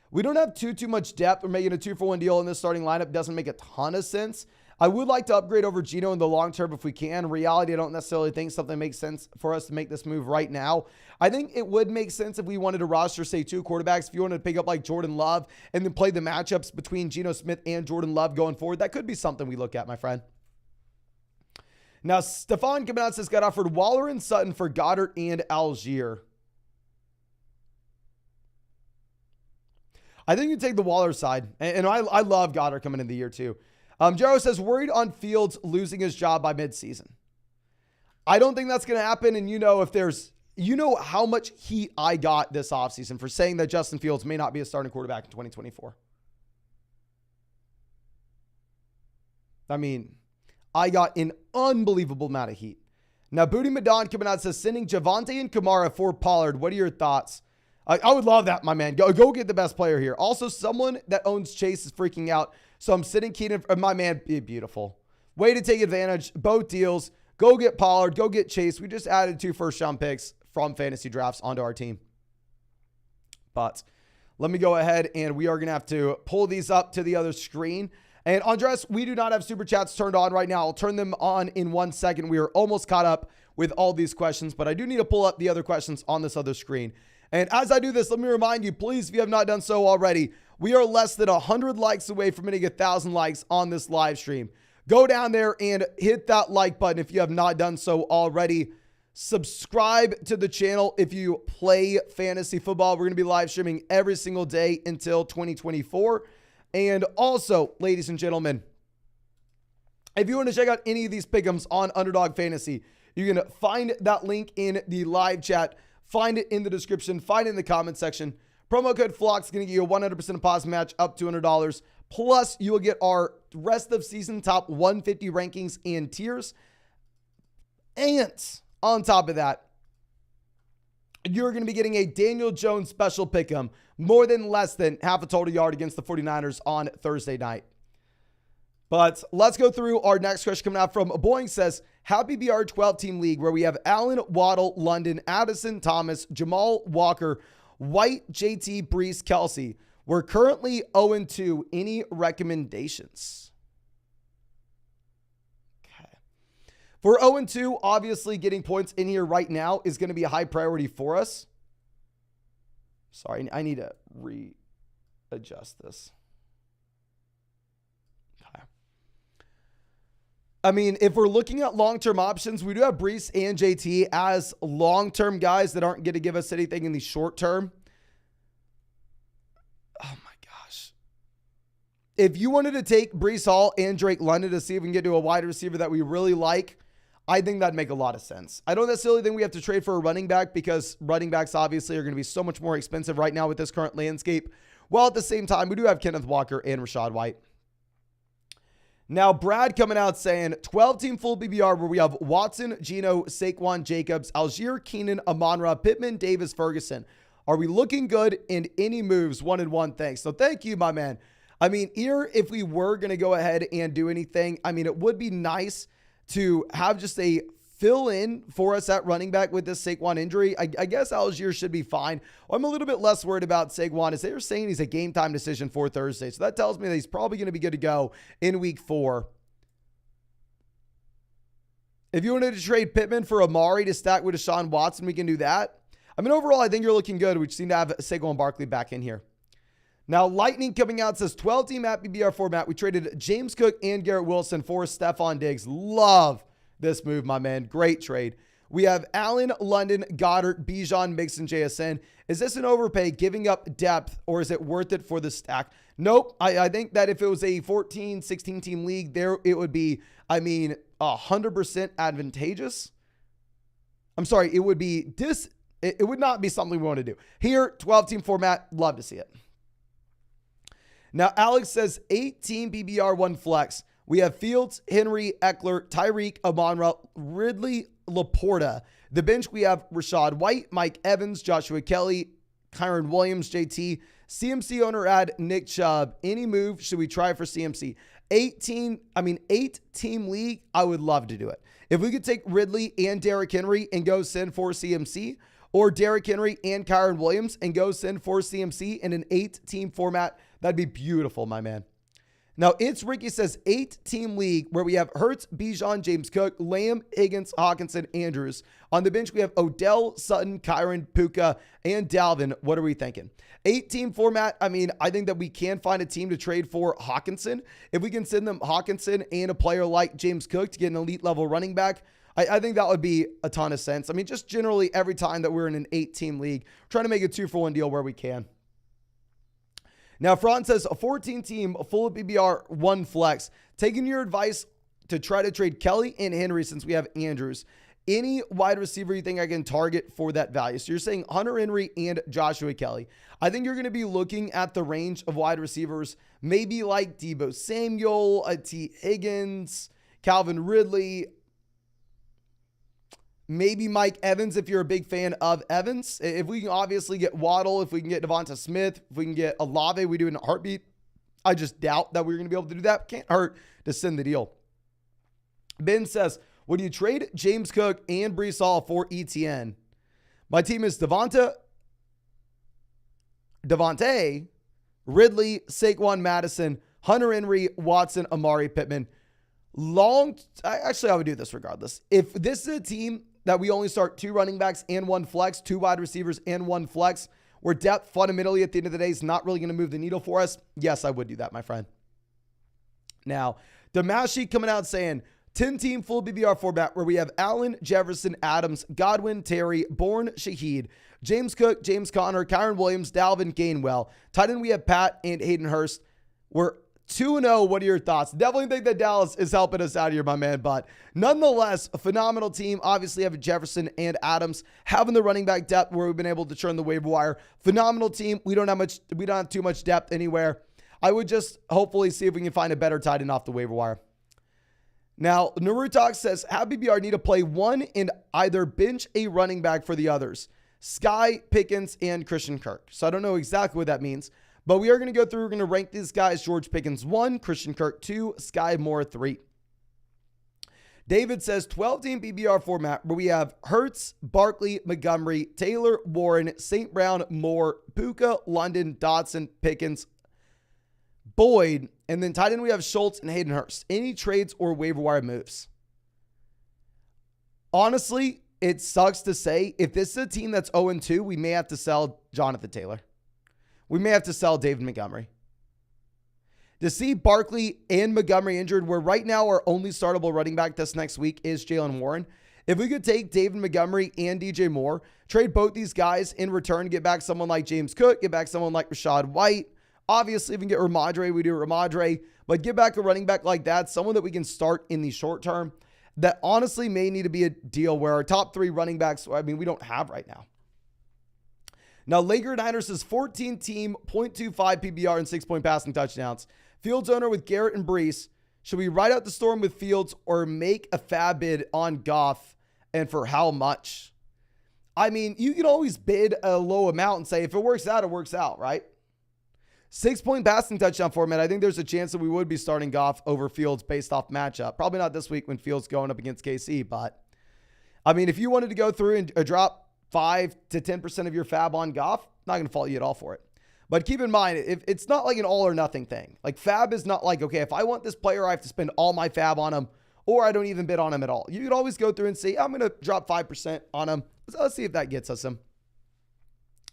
We don't have too much depth. We're making a 2-for-1 deal in this starting lineup. Doesn't make a ton of sense. I would like to upgrade over Geno in the long term if we can. In reality, I don't necessarily think something makes sense for us to make this move right now. I think it would make sense if we wanted to roster, say, 2 quarterbacks. If you wanted to pick up like Jordan Love and then play the matchups between Geno Smith and Jordan Love going forward, that could be something we look at, my friend. Now, Stefan coming out says got offered Waller and Sutton for Goddard and Algier. I think you take the Waller side. And I love Goddard coming in the year too. Jero says, worried on Fields losing his job by midseason. I don't think that's going to happen. And you know how much heat I got this offseason for saying that Justin Fields may not be a starting quarterback in 2024. I mean, I got an unbelievable amount of heat. Now, Booty Madon coming out says, sending Javonte and Kamara for Pollard. What are your thoughts? I would love that, my man. Go get the best player here. Also, someone that owns Chase is freaking out. So I'm sitting Keenan. My man, beautiful. Way to take advantage. Both deals. Go get Pollard. Go get Chase. We just added 2 first-round picks from fantasy drafts onto our team. But let me go ahead and we are going to have to pull these up to the other screen. And Andres, we do not have super chats turned on right now. I'll turn them on in 1 second. We are almost caught up with all these questions, but I do need to pull up the other questions on this other screen. And as I do this, let me remind you, please, if you have not done so already, we are less than 100 likes away from hitting 1,000 likes on this live stream. Go down there and hit that like button if you have not done so already. Subscribe to the channel if you play fantasy football. We're going to be live streaming every single day until 2024. And also, ladies and gentlemen, if you want to check out any of these pick'ems on Underdog Fantasy, you can find that link in the live chat. Find it in the description. Find it in the comment section. Promo code FLOCK is going to give you a 100% deposit match up to $200. Plus, you will get our rest of season top 150 rankings and tiers. And on top of that, you're going to be getting a Daniel Jones special pick'em, more than less than half a total yard against the 49ers on Thursday night. But let's go through our next question coming out from Boeing says, happy BR 12-team league where we have Allen, Waddle, London, Addison, Thomas, Jamal, Walker, White, JT, Brees, Kelsey. We're currently 0-2. Any recommendations? Okay. For 0-2, obviously getting points in here right now is going to be a high priority for us. Sorry, I need to readjust this. I mean, if we're looking at long-term options, we do have Brees and JT as long-term guys that aren't going to give us anything in the short term. Oh my gosh. If you wanted to take Brees Hall and Drake London to see if we can get to a wide receiver that we really like, I think that'd make a lot of sense. I don't necessarily think we have to trade for a running back because running backs obviously are going to be so much more expensive right now with this current landscape. While at the same time, we do have Kenneth Walker and Rachaad White. Now, Brad coming out saying 12-team full BBR where we have Watson, Geno, Saquon, Jacobs, Algier, Keenan, Amon-Ra, Pittman, Davis, Ferguson. Are we looking good in any moves? 1 and 1. Thanks. So thank you, my man. I mean, here, if we were going to go ahead and do anything, I mean, it would be nice to have just a fill in for us at running back with this Saquon injury. I guess Algier should be fine. I'm a little bit less worried about Saquon, as they were saying he's a game time decision for Thursday. So that tells me that he's probably going to be good to go in week 4. If you wanted to trade Pittman for Amari to stack with Deshaun Watson, we can do that. I mean, overall, I think you're looking good. We just need to have Saquon Barkley back in here. Now, Lightning coming out says 12-team at PBR format. We traded James Cook and Garrett Wilson for Stephon Diggs. Love this move, my man. Great trade. We have Allen, London, Goddard, Bijan, Mixon, JSN. Is this an overpay, giving up depth, or is it worth it for the stack? Nope. I think that if it was a 14, 16-team league, there it would be, 100% advantageous. I'm sorry, it would be it would not be something we want to do. Here, 12-team format, love to see it. Now, Alex says 8-team PBR 1 flex. We have Fields, Henry, Eckler, Tyreek, Amon-Ra, Ridley, Laporta. The bench, we have Rashad White, Mike Evans, Joshua Kelly, Kyron Williams, JT. CMC owner ad Nick Chubb. Any move should we try for CMC? 8-team league, I would love to do it. If we could take Ridley and Derrick Henry and go send for CMC, or Derrick Henry and Kyron Williams and go send for CMC in an 8-team format, that'd be beautiful, my man. Now, It's Ricky says 8-team league where we have Hurts, Bijan, James Cook, Lamb, Higgins, Hawkinson, Andrews. On the bench, we have Odell, Sutton, Kyron, Puka, and Dalvin. What are we thinking? 8-team format, I think that we can find a team to trade for Hawkinson. If we can send them Hawkinson and a player like James Cook to get an elite level running back, I think that would be a ton of sense. Just generally every time that we're in an 8-team league, trying to make a 2-for-1 deal where we can. Now, Fran says a 14-team full of PBR 1 flex. Taking your advice to try to trade Kelly and Henry since we have Andrews. Any wide receiver you think I can target for that value? So you're saying Hunter Henry and Joshua Kelly. I think you're going to be looking at the range of wide receivers, maybe like Deebo Samuel, T. Higgins, Calvin Ridley, maybe Mike Evans if you're a big fan of Evans. If we can obviously get Waddle, if we can get Devonta Smith, if we can get Olave, we do it in a heartbeat. I just doubt that we're going to be able to do that. Can't hurt to send the deal. Ben says, would you trade James Cook and Breece Hall for ETN? My team is Devontae, Ridley, Saquon Madison, Hunter Henry, Watson, Amari, Pittman. I would do this regardless. If this is a team that we only start 2 running backs and 1 flex, 2 wide receivers and 1 flex, where depth fundamentally at the end of the day is not really going to move the needle for us, yes, I would do that, my friend. Now, Damashi coming out saying 10-team full BBR format where we have Allen, Jefferson, Adams, Godwin, Terry, Bourne, Shaheed, James Cook, James Conner, Kyron Williams, Dalvin, Gainwell. Tight end, we have Pat and Hayden Hurst. We're 2-0. What are your thoughts? Definitely think that Dallas is helping us out here, my man. But nonetheless, a phenomenal team. Obviously, having Jefferson and Adams, having the running back depth where we've been able to churn the waiver wire. Phenomenal team. We don't have too much depth anywhere. I would just hopefully see if we can find a better tight end off the waiver wire. Now, Naruto says, have BBR need to play one and either bench a running back for the others. Sky, Pickens, and Christian Kirk. So I don't know exactly what that means. But we are going to go through, we're going to rank these guys. George Pickens 1, Christian Kirk 2, Sky Moore 3. David says 12-team PBR format where we have Hurts, Barkley, Montgomery, Taylor, Warren, St. Brown, Moore, Puka, London, Dotson, Pickens, Boyd, and then tight end we have Schultz and Hayden Hurst. Any trades or waiver wire moves? Honestly, it sucks to say, if this is a team that's 0-2, we may have to sell Jonathan Taylor. We may have to sell David Montgomery. To see Barkley and Montgomery injured, where right now our only startable running back this next week is Jalen Warren. If we could take David Montgomery and DJ Moore, trade both these guys in return, get back someone like James Cook, get back someone like Rashad White. Obviously, if we can get Ramondre, we do Ramondre. But get back a running back like that, someone that we can start in the short term, that honestly may need to be a deal where our top 3 running backs, we don't have right now. Now, Laker Niners is 14-team, 0.25 PBR and 6-point passing touchdowns. Fields owner with Garrett and Breece. Should we ride out the storm with Fields or make a fab bid on Goff, and for how much? I mean, you can always bid a low amount and say, if it works out, it works out, right? 6-point passing touchdown format. I think there's a chance that we would be starting Goff over Fields based off matchup. Probably not this week when Fields going up against KC, but I mean, if you wanted to go through and drop 5 to 10% of your fab on Goff, not going to fault you at all for it. But keep in mind, if it's not like an all or nothing thing. Like fab is not like, okay, if I want this player, I have to spend all my fab on him, or I don't even bid on him at all. You could always go through and say, I'm going to drop 5% on him. So let's see if that gets us him.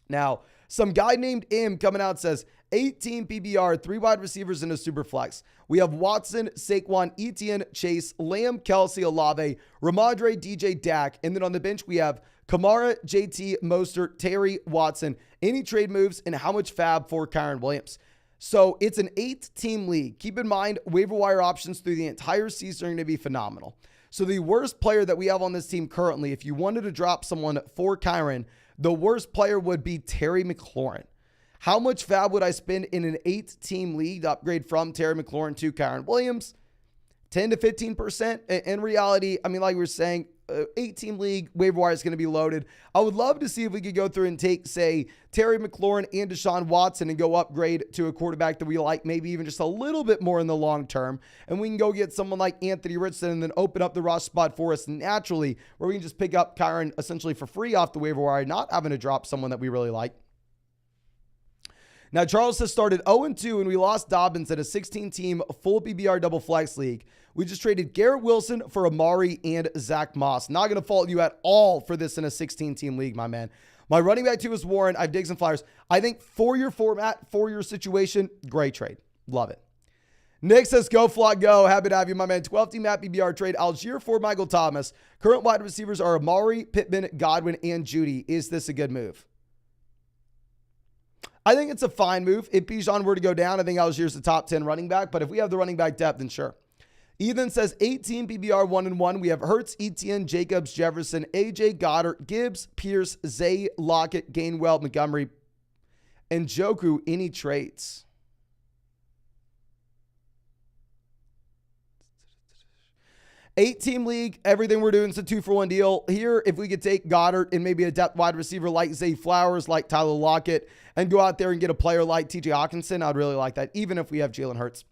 Now, some guy named M coming out says 18 PBR, 3 wide receivers in a super flex. We have Watson, Saquon, Etienne, Chase, Lamb, Kelsey, Olave, Ramondre, DJ, Dak. And then on the bench, we have Kamara, JT, Mostert, Terry, Watson. Any trade moves and how much fab for Kyren Williams. So it's an 8-team league. Keep in mind, waiver wire options through the entire season are going to be phenomenal. So the worst player that we have on this team currently, if you wanted to drop someone for Kyren, the worst player would be Terry McLaurin. How much fab would I spend in an 8-team league to upgrade from Terry McLaurin to Kyren Williams? 10 to 15%. In reality, I mean, like we were saying, 8-team league, waiver wire is going to be loaded. I would love to see if we could go through and take, say, Terry McLaurin and Deshaun Watson and go upgrade to a quarterback that we like, maybe even just a little bit more in the long term. And we can go get someone like Anthony Richardson and then open up the roster spot for us naturally, where we can just pick up Kyren essentially for free off the waiver wire, not having to drop someone that we really like. Now, Charles has started 0-2 and we lost Dobbins in a 16-team full PBR double flex league. We just traded Garrett Wilson for Amari and Zach Moss. Not going to fault you at all for this in a 16-team league, my man. My running back 2 is Warren. I have Diggs and Flyers. I think for your format, for your situation, great trade. Love it. Nick says, go Flock, go. Happy to have you, my man. 12-team map PBR trade. Algier for Michael Thomas. Current wide receivers are Amari, Pittman, Godwin, and Judy. Is this a good move? I think it's a fine move. If Bijan were to go down, I think Algier's the top 10 running back. But if we have the running back depth, then sure. Ethan says 18 PBR 1-1. We have Hurts, Etienne, Jacobs, Jefferson, AJ, Goddard, Gibbs, Pierce, Zay, Lockett, Gainwell, Montgomery, and Njoku. Any trades? Eight-team league, everything we're doing is a 2-for-1 deal. Here, if we could take Goddard and maybe a depth wide receiver like Zay Flowers, like Tyler Lockett, and go out there and get a player like TJ Hawkinson, I'd really like that, even if we have Jalen Hurts.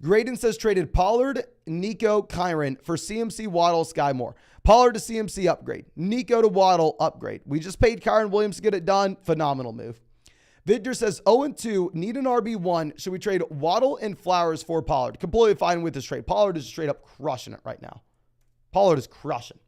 Graydon says traded Pollard, Nico, Kyren for CMC, Waddle, Sky Moore. Pollard to CMC upgrade. Nico to Waddle upgrade. We just paid Kyren Williams to get it done. Phenomenal move. Victor says 0-2, need an RB1. Should we trade Waddle and Flowers for Pollard? Completely fine with this trade. Pollard is straight up crushing it right now. Pollard is crushing.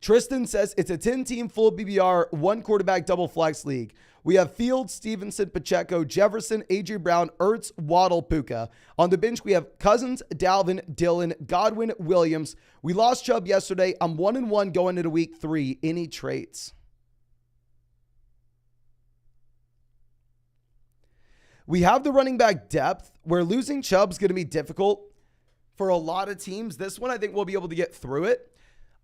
Tristan says it's a 10-team full BBR, 1 quarterback double flex league. We have Fields, Stevenson, Pacheco, Jefferson, AJ Brown, Ertz, Waddle, Puka. On the bench, we have Cousins, Dalvin, Dillon, Godwin, Williams. We lost Chubb yesterday. I'm 1-1 going into week 3. Any trades? We have the running back depth where losing Chubb's going to be difficult for a lot of teams. This one, I think we'll be able to get through it.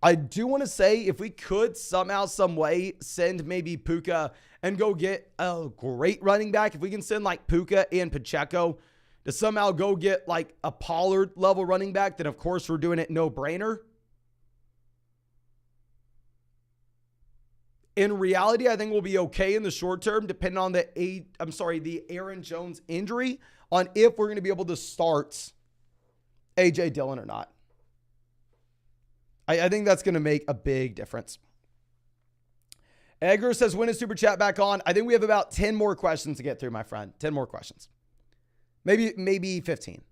I do want to say if we could somehow, some way send maybe Puka and go get a great running back, if we can send like Puka and Pacheco to somehow go get like a Pollard level running back, then of course we're doing it no brainer. In reality, I think we'll be okay in the short term, depending on the Aaron Jones injury, on if we're going to be able to start AJ Dillon or not. I think that's going to make a big difference. Edgar says, when is Super Chat back on? I think we have about 10 more questions to get through, my friend. 10 more questions. Maybe 15.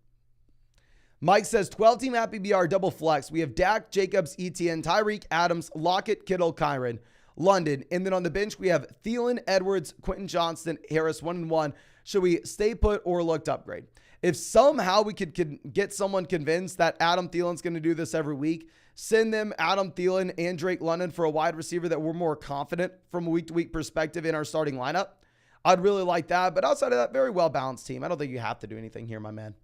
Mike says, 12-team Happy BR double flex. We have Dak, Jacobs, Etienne, Tyreek, Adams, Lockett, Kittle, Kyren, London. And then on the bench, we have Thielen, Edwards, Quentin Johnston, Harris, 1-1. Should we stay put or look to upgrade? If somehow we could get someone convinced that Adam Thielen's going to do this every week, send them Adam Thielen and Drake London for a wide receiver that we're more confident from a week-to-week perspective in our starting lineup. I'd really like that. But outside of that, very well-balanced team. I don't think you have to do anything here, my man.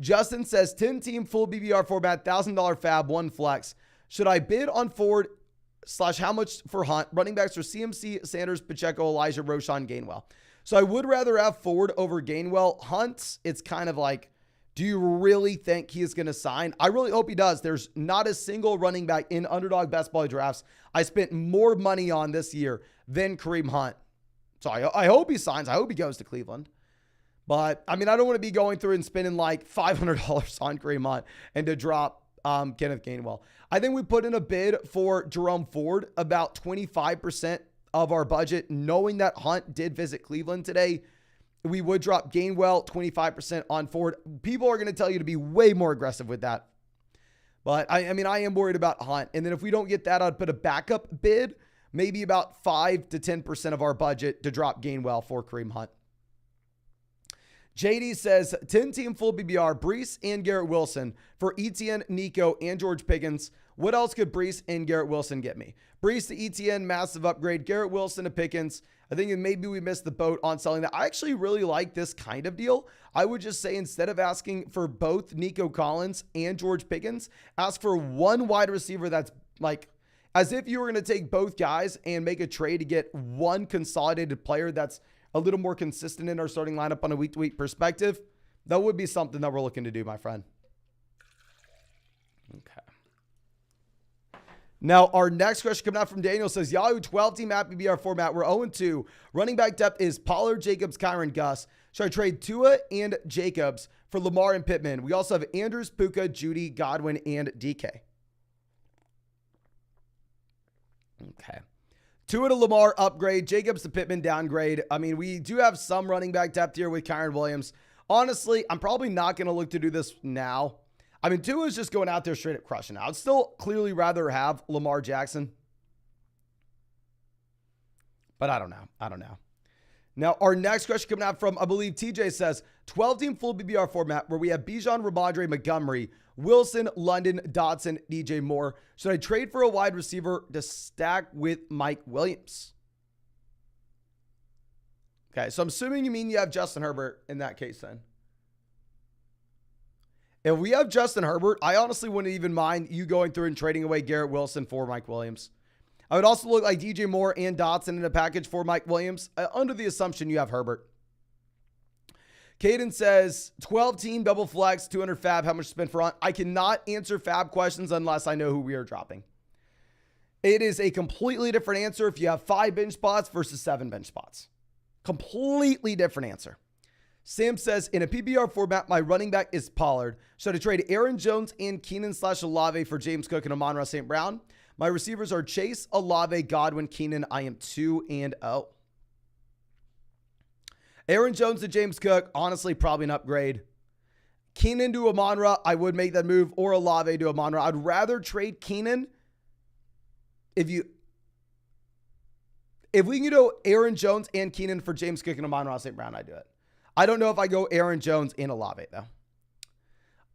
Justin says, 10-team full BBR format, $1,000 fab, 1 flex. Should I bid on Ford / how much for Hunt? Running backs are CMC, Sanders, Pacheco, Elijah, Roshan, Gainwell. So I would rather have Ford over Gainwell. Hunt, it's kind of like Do you really think he is going to sign? I really hope he does. There's not a single running back in Underdog Best Ball drafts I spent more money on this year than Kareem Hunt. So I hope he signs. I hope he goes to Cleveland. But, I mean, I don't want to be going through and spending like $500 on Kareem Hunt and to drop Kenneth Gainwell. I think we put in a bid for Jerome Ford, about 25% of our budget, knowing that Hunt did visit Cleveland today. We would drop Gainwell 25% on Ford. People are going to tell you to be way more aggressive with that. But I mean, I am worried about Hunt. And then if we don't get that, I'd put a backup bid, maybe about 5 to 10% of our budget to drop Gainwell for Kareem Hunt. JD says 10-team full BBR, Breece and Garrett Wilson for Etienne, Nico, and George Pickens. What else could Breece and Garrett Wilson get me? Breece to Etienne, massive upgrade. Garrett Wilson to Pickens. I think maybe we missed the boat on selling that. I actually really like this kind of deal. I would just say instead of asking for both Nico Collins and George Pickens, ask for one wide receiver that's like as if you were going to take both guys and make a trade to get one consolidated player that's a little more consistent in our starting lineup on a week-to-week perspective. That would be something that we're looking to do, my friend. Okay. Now, our next question coming out from Daniel says, Yahoo 12-team at BBR format. We're 0-2. Running back depth is Pollard, Jacobs, Kyron, Gus. Should I trade Tua and Jacobs for Lamar and Pittman? We also have Andrews, Puka, Judy, Godwin, and DK. Okay. Tua to Lamar, upgrade. Jacobs to Pittman, downgrade. I mean, we do have some running back depth here with Kyron Williams. Honestly, I'm probably not going to look to do this now. I mean, Tua is just going out there straight up crushing. I'd still clearly rather have Lamar Jackson. But I don't know. Now, our next question coming out from, I believe TJ says, 12-team full BBR format where we have Bijan, Ramondre, Montgomery, Wilson, London, Dotson, DJ Moore. Should I trade for a wide receiver to stack with Mike Williams? Okay, so I'm assuming you mean you have Justin Herbert in that case then. If we have Justin Herbert, I honestly wouldn't even mind you going through and trading away Garrett Wilson for Mike Williams. I would also look like DJ Moore and Dotson in a package for Mike Williams under the assumption you have Herbert. Caden says 12-team double flex, 200 fab. How much to spend for Hunt? I cannot answer fab questions unless I know who we are dropping. It is a completely different answer if you have 5 bench spots versus 7 bench spots. Completely different answer. Sam says, in a PBR format, my running back is Pollard. Should I trade Aaron Jones and Keenan/Olave for James Cook and Amon-Ra St. Brown? My receivers are Chase, Olave, Godwin, Keenan. I am 2-0. Aaron Jones to James Cook, honestly, probably an upgrade. Keenan to Amon-Ra, I would make that move, or Olave to Amon-Ra. I'd rather trade Keenan if we can go Aaron Jones and Keenan for James Cook and Amon-Ra St. Brown, I'd do it. I don't know if I go Aaron Jones and Olave, though.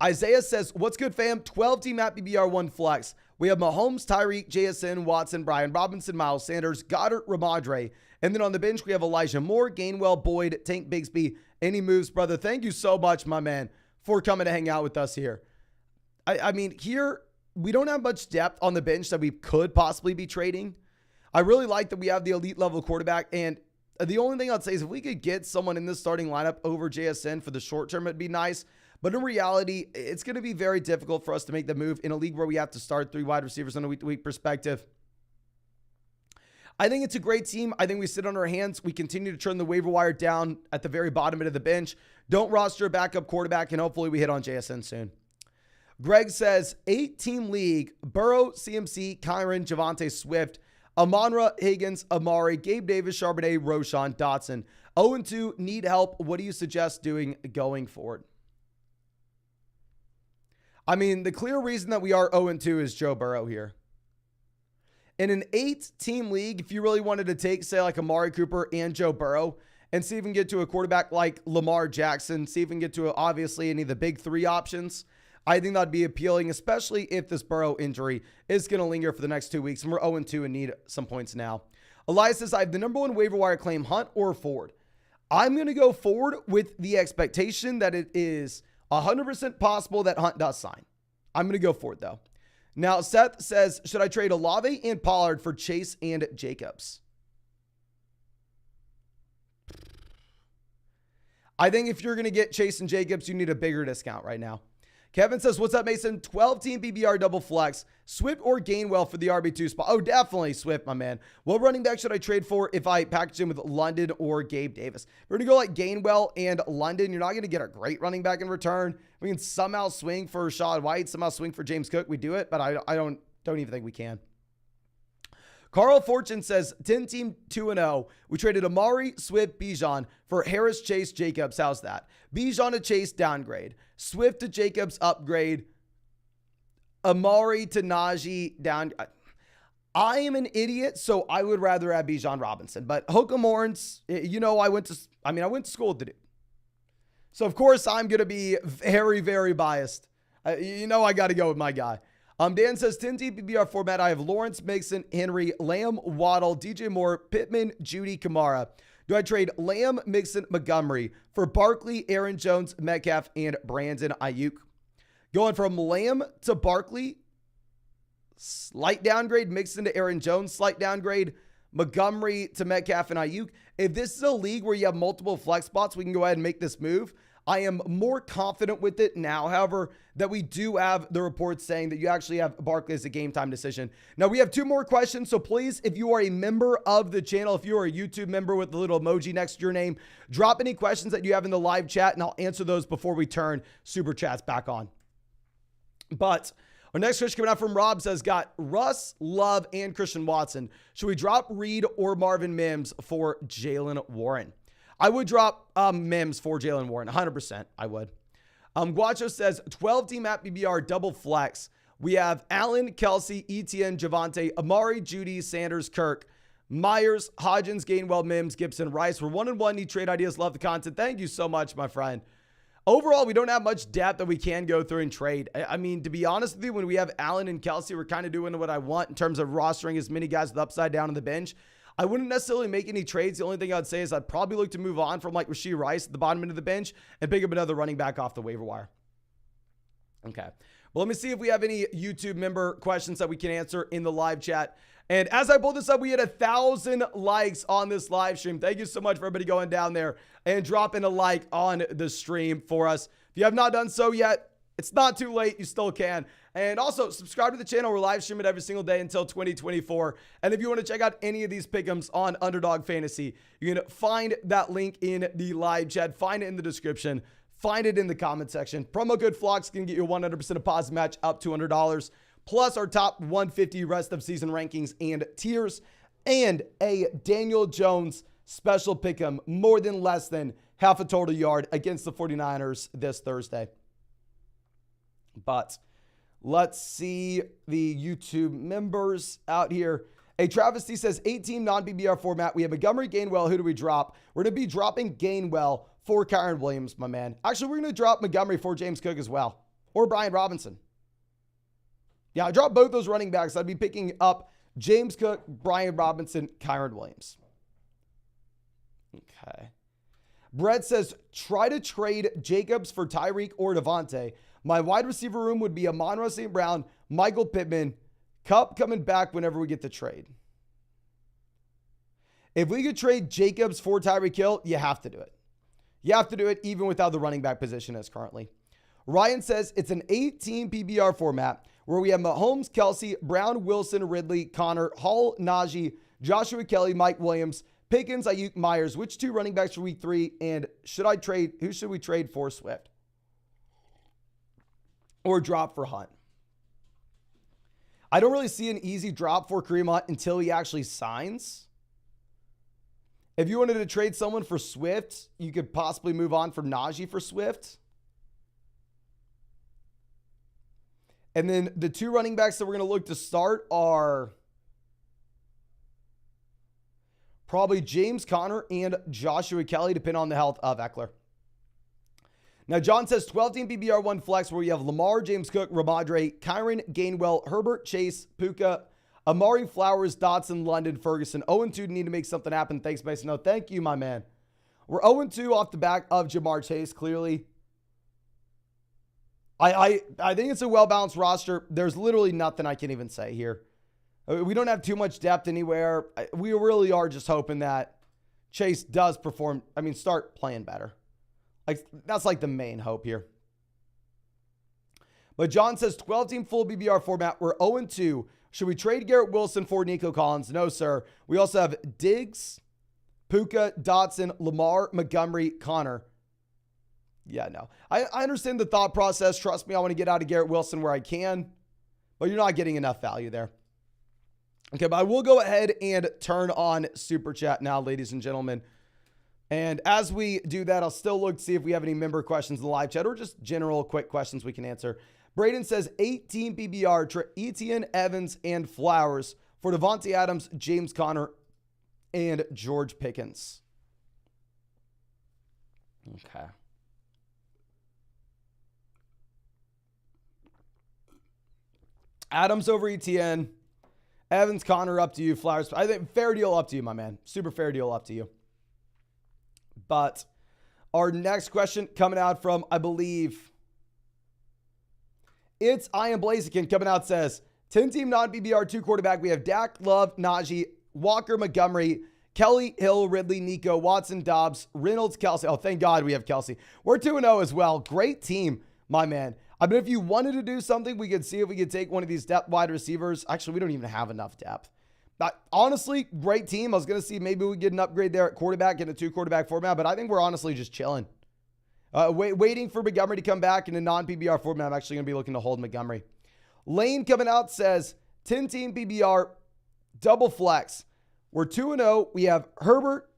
Isaiah says, what's good, fam? 12-team at BBR 1 flex. We have Mahomes, Tyreek, JSN, Watson, Brian Robinson, Miles Sanders, Goddard, Ramondre. And then on the bench, we have Elijah Moore, Gainwell, Boyd, Tank Bigsby. Any moves, brother? Thank you so much, my man, for coming to hang out with us here. I mean, here, we don't have much depth on the bench that we could possibly be trading. I really like that we have the elite level quarterback. And the only thing I'd say is if we could get someone in this starting lineup over JSN for the short term, it'd be nice. But in reality, it's going to be very difficult for us to make the move in a league where we have to start 3 wide receivers on a week-to-week perspective. I think it's a great team. I think we sit on our hands. We continue to turn the waiver wire down at the very bottom end of the bench. Don't roster a backup quarterback, and hopefully we hit on JSN soon. Greg says, 8-team league, Burrow, CMC, Kyron, Javonte Swift, Amon-Ra, Higgins, Amari, Gabe Davis, Charbonnet, Roshan, Dotson. 0-2, need help. What do you suggest doing going forward? I mean, the clear reason that we are 0-2 is Joe Burrow here. In an 8-team league, if you really wanted to take, say, like Amari Cooper and Joe Burrow and see if we can get to a quarterback like Lamar Jackson, see if we can get to, obviously, any of the big 3 options, I think that'd be appealing, especially if this Burrow injury is going to linger for the next 2 weeks, and we're 0-2 and need some points now. Elias says, I have the number 1 waiver wire claim, Hunt or Ford. I'm going to go Ford with the expectation that it is 100% possible that Hunt does sign. I'm going to go Ford, though. Now, Seth says, should I trade Olave and Pollard for Chase and Jacobs? I think if you're going to get Chase and Jacobs, you need a bigger discount right now. Kevin says, what's up, Mason? 12-team PPR double flex. Swift or Gainwell for the RB2 spot? Oh, definitely Swift, my man. What running back should I trade for if I package him with London or Gabe Davis? We're going to go like Gainwell and London. You're not going to get a great running back in return. We can somehow swing for Rashad White, somehow swing for James Cook. We do it, but I don't even think we can. Carl Fortune says, 10-team 2-0. We traded Amari, Swift, Bijan for Harris, Chase, Jacobs. How's that? Bijan to Chase, downgrade. Swift to Jacobs, upgrade. Amari to Najee, down. I am an idiot, so I would rather have Bijan Robinson. But Hook'em Horns, I went to school with the dude. So, of course, I'm going to be very, very biased. I got to go with my guy. Dan says, 10-team PPR format. I have Lawrence, Mixon, Henry, Lamb, Waddle, DJ Moore, Pittman, Judy, Kamara. Do I trade Lamb, Mixon, Montgomery for Barkley, Aaron Jones, Metcalf, and Brandon Ayuk? Going from Lamb to Barkley, slight downgrade. Mixon to Aaron Jones, slight downgrade. Montgomery to Metcalf and Ayuk. If this is a league where you have multiple flex spots, we can go ahead and make this move. I am more confident with it now, however, that we do have the reports saying that you actually have Barkley as a game time decision. Now, we have 2 more questions, so please, if you are a member of the channel, if you are a YouTube member with the little emoji next to your name, drop any questions that you have in the live chat, and I'll answer those before we turn Super Chats back on. But our next question coming out from Rob says, got Russ, Love, and Christian Watson. Should we drop Reed or Marvin Mims for Jalen Warren? I would drop Mims for Jalen Warren. 100%, I would. Guacho says, 12-team at BBR double flex. We have Allen, Kelsey, Etienne, Javonte, Amari, Judy, Sanders, Kirk, Myers, Hodgins, Gainwell, Mims, Gibson, Rice. We're 1-1. Need trade ideas. Love the content. Thank you so much, my friend. Overall, we don't have much depth that we can go through and trade. I mean, to be honest with you, when we have Allen and Kelsey, we're kind of doing what I want in terms of rostering as many guys with upside down on the bench. I wouldn't necessarily make any trades. The only thing I'd say is I'd probably look to move on from like Rashee Rice at the bottom end of the bench and pick up another running back off the waiver wire. Okay. Well, let me see if we have any YouTube member questions that we can answer in the live chat. And as I pull this up, we had 1,000 likes on this live stream. Thank you so much for everybody going down there and dropping a like on the stream for us. If you have not done so yet, it's not too late. You still can. And also, subscribe to the channel. We're live streaming every single day until 2024. And if you want to check out any of these pick'ems on Underdog Fantasy, you can find that link in the live chat. Find it in the description. Find it in the comment section. Promo code FLOX can get you a 100% deposit match up to $100. Plus our top 150 rest of season rankings and tiers. And a Daniel Jones special pick'em, more than less than half a total yard against the 49ers this Thursday. But let's see the YouTube members out here. A Travesty says 18 non-PBR format. We have Montgomery, Gainwell. Who do we drop? We're going to be dropping Gainwell for Kyren Williams, my man. Actually, we're going to drop Montgomery for James Cook as well. Or Brian Robinson. Yeah, I dropped both those running backs. I'd be picking up James Cook, Brian Robinson, Kyren Williams. Okay. Brett says, try to trade Jacobs for Tyreek or Devontae. My wide receiver room would be Amon-Ra St. Brown, Michael Pittman, Kupp coming back whenever we get the trade. If we could trade Jacobs for Tyreek Hill, you have to do it. You have to do it even without the running back position as currently. Ryan says it's an 8-team PBR format where we have Mahomes, Kelsey, Brown, Wilson, Ridley, Connor, Hall, Najee, Joshua Kelly, Mike Williams, Pickens, Ayuk, Myers. Which 2 running backs for week 3? And who should we trade for Swift? Or drop for Hunt? I don't really see an easy drop for Kareem Hunt until he actually signs. If you wanted to trade someone for Swift, you could possibly move on for Najee for Swift. And then the 2 running backs that we're going to look to start are probably James Conner and Joshua Kelly, depending on the health of Eckler. Now, John says 12-team PBR 1 flex where you have Lamar, James Cook, Ramondre, Kyren, Gainwell, Herbert, Chase, Puka, Amari, Flowers, Dotson, London, Ferguson. 0-2 need to make something happen. Thanks, Mason. No, thank you, my man. We're 0-2 off the back of Jamar Chase, clearly. I think it's a well-balanced roster. There's literally nothing I can even say here. We don't have too much depth anywhere. We really are just hoping that Chase does start playing better. Like, that's like the main hope here. But John says 12-team full BBR format. We're 0-2. Should we trade Garrett Wilson for Nico Collins? No, sir. We also have Diggs, Puka, Dotson, Lamar, Montgomery, Connor. Yeah, no. I understand the thought process. Trust me, I want to get out of Garrett Wilson where I can. But you're not getting enough value there. Okay, but I will go ahead and turn on Super Chat now, ladies and gentlemen. And as we do that, I'll still look to see if we have any member questions in the live chat or just general quick questions we can answer. Braden says 18 PBR, Etienne, Evans, and Flowers for Devontae Adams, James Conner, and George Pickens. Okay. Adams over Etienne. Evans, Conner, up to you. Flowers, I think fair deal up to you, my man. Super fair deal up to you. But our next question coming out from, I believe, it's I Am Blaziken coming out, says 10-team non-PBR 2 quarterback. We have Dak, Love, Najee, Walker, Montgomery, Kelly, Hill, Ridley, Nico, Watson, Dobbs, Reynolds, Kelsey. Oh, thank God we have Kelsey. We're 2-0 as well. Great team, my man. I mean, if you wanted to do something, we could see if we could take one of these depth wide receivers. Actually, we don't even have enough depth. But honestly, great team. I was going to see maybe we get an upgrade there at quarterback in a 2-quarterback format, but I think we're honestly just chilling. Waiting for Montgomery to come back in a non-PBR format. I'm actually going to be looking to hold Montgomery. Lane coming out says 10-team PBR, double flex. We're 2-0. We have Herbert,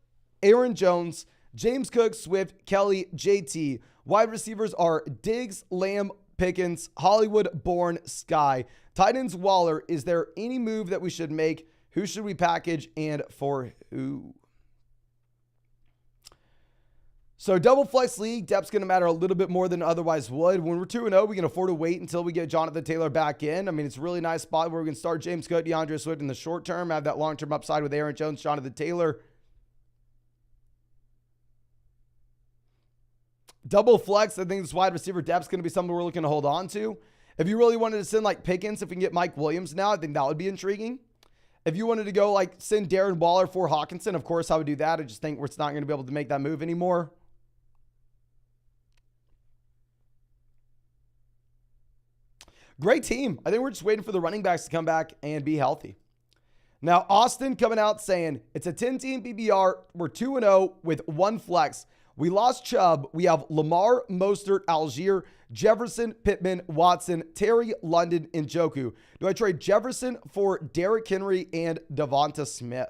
Aaron Jones, James Cook, Swift, Kelly, JT. Wide receivers are Diggs, Lamb, Pickens, Hollywood, Bourne, Sky. Tight ends, Waller. Is there any move that we should make? Who should we package and for who? So double flex league, depth's going to matter a little bit more than otherwise would. When we're 2-0, we can afford to wait until we get Jonathan Taylor back in. I mean, it's a really nice spot where we can start James Cook, DeAndre Swift in the short term, have that long-term upside with Aaron Jones, Jonathan Taylor. Double flex, I think this wide receiver depth's going to be something we're looking to hold on to. If you really wanted to send like Pickens, if we can get Mike Williams now, I think that would be intriguing. If you wanted to go like send Darren Waller for Hawkinson, of course I would do that. I just think we're not going to be able to make that move anymore. Great team. I think we're just waiting for the running backs to come back and be healthy. Now, Austin coming out saying it's a 10-team PBR. We're 2-0 with one flex. We lost Chubb. We have Lamar, Mostert, Algier, Jefferson, Pittman, Watson, Terry, London, and Njoku. Do I trade Jefferson for Derrick Henry and Devonta Smith?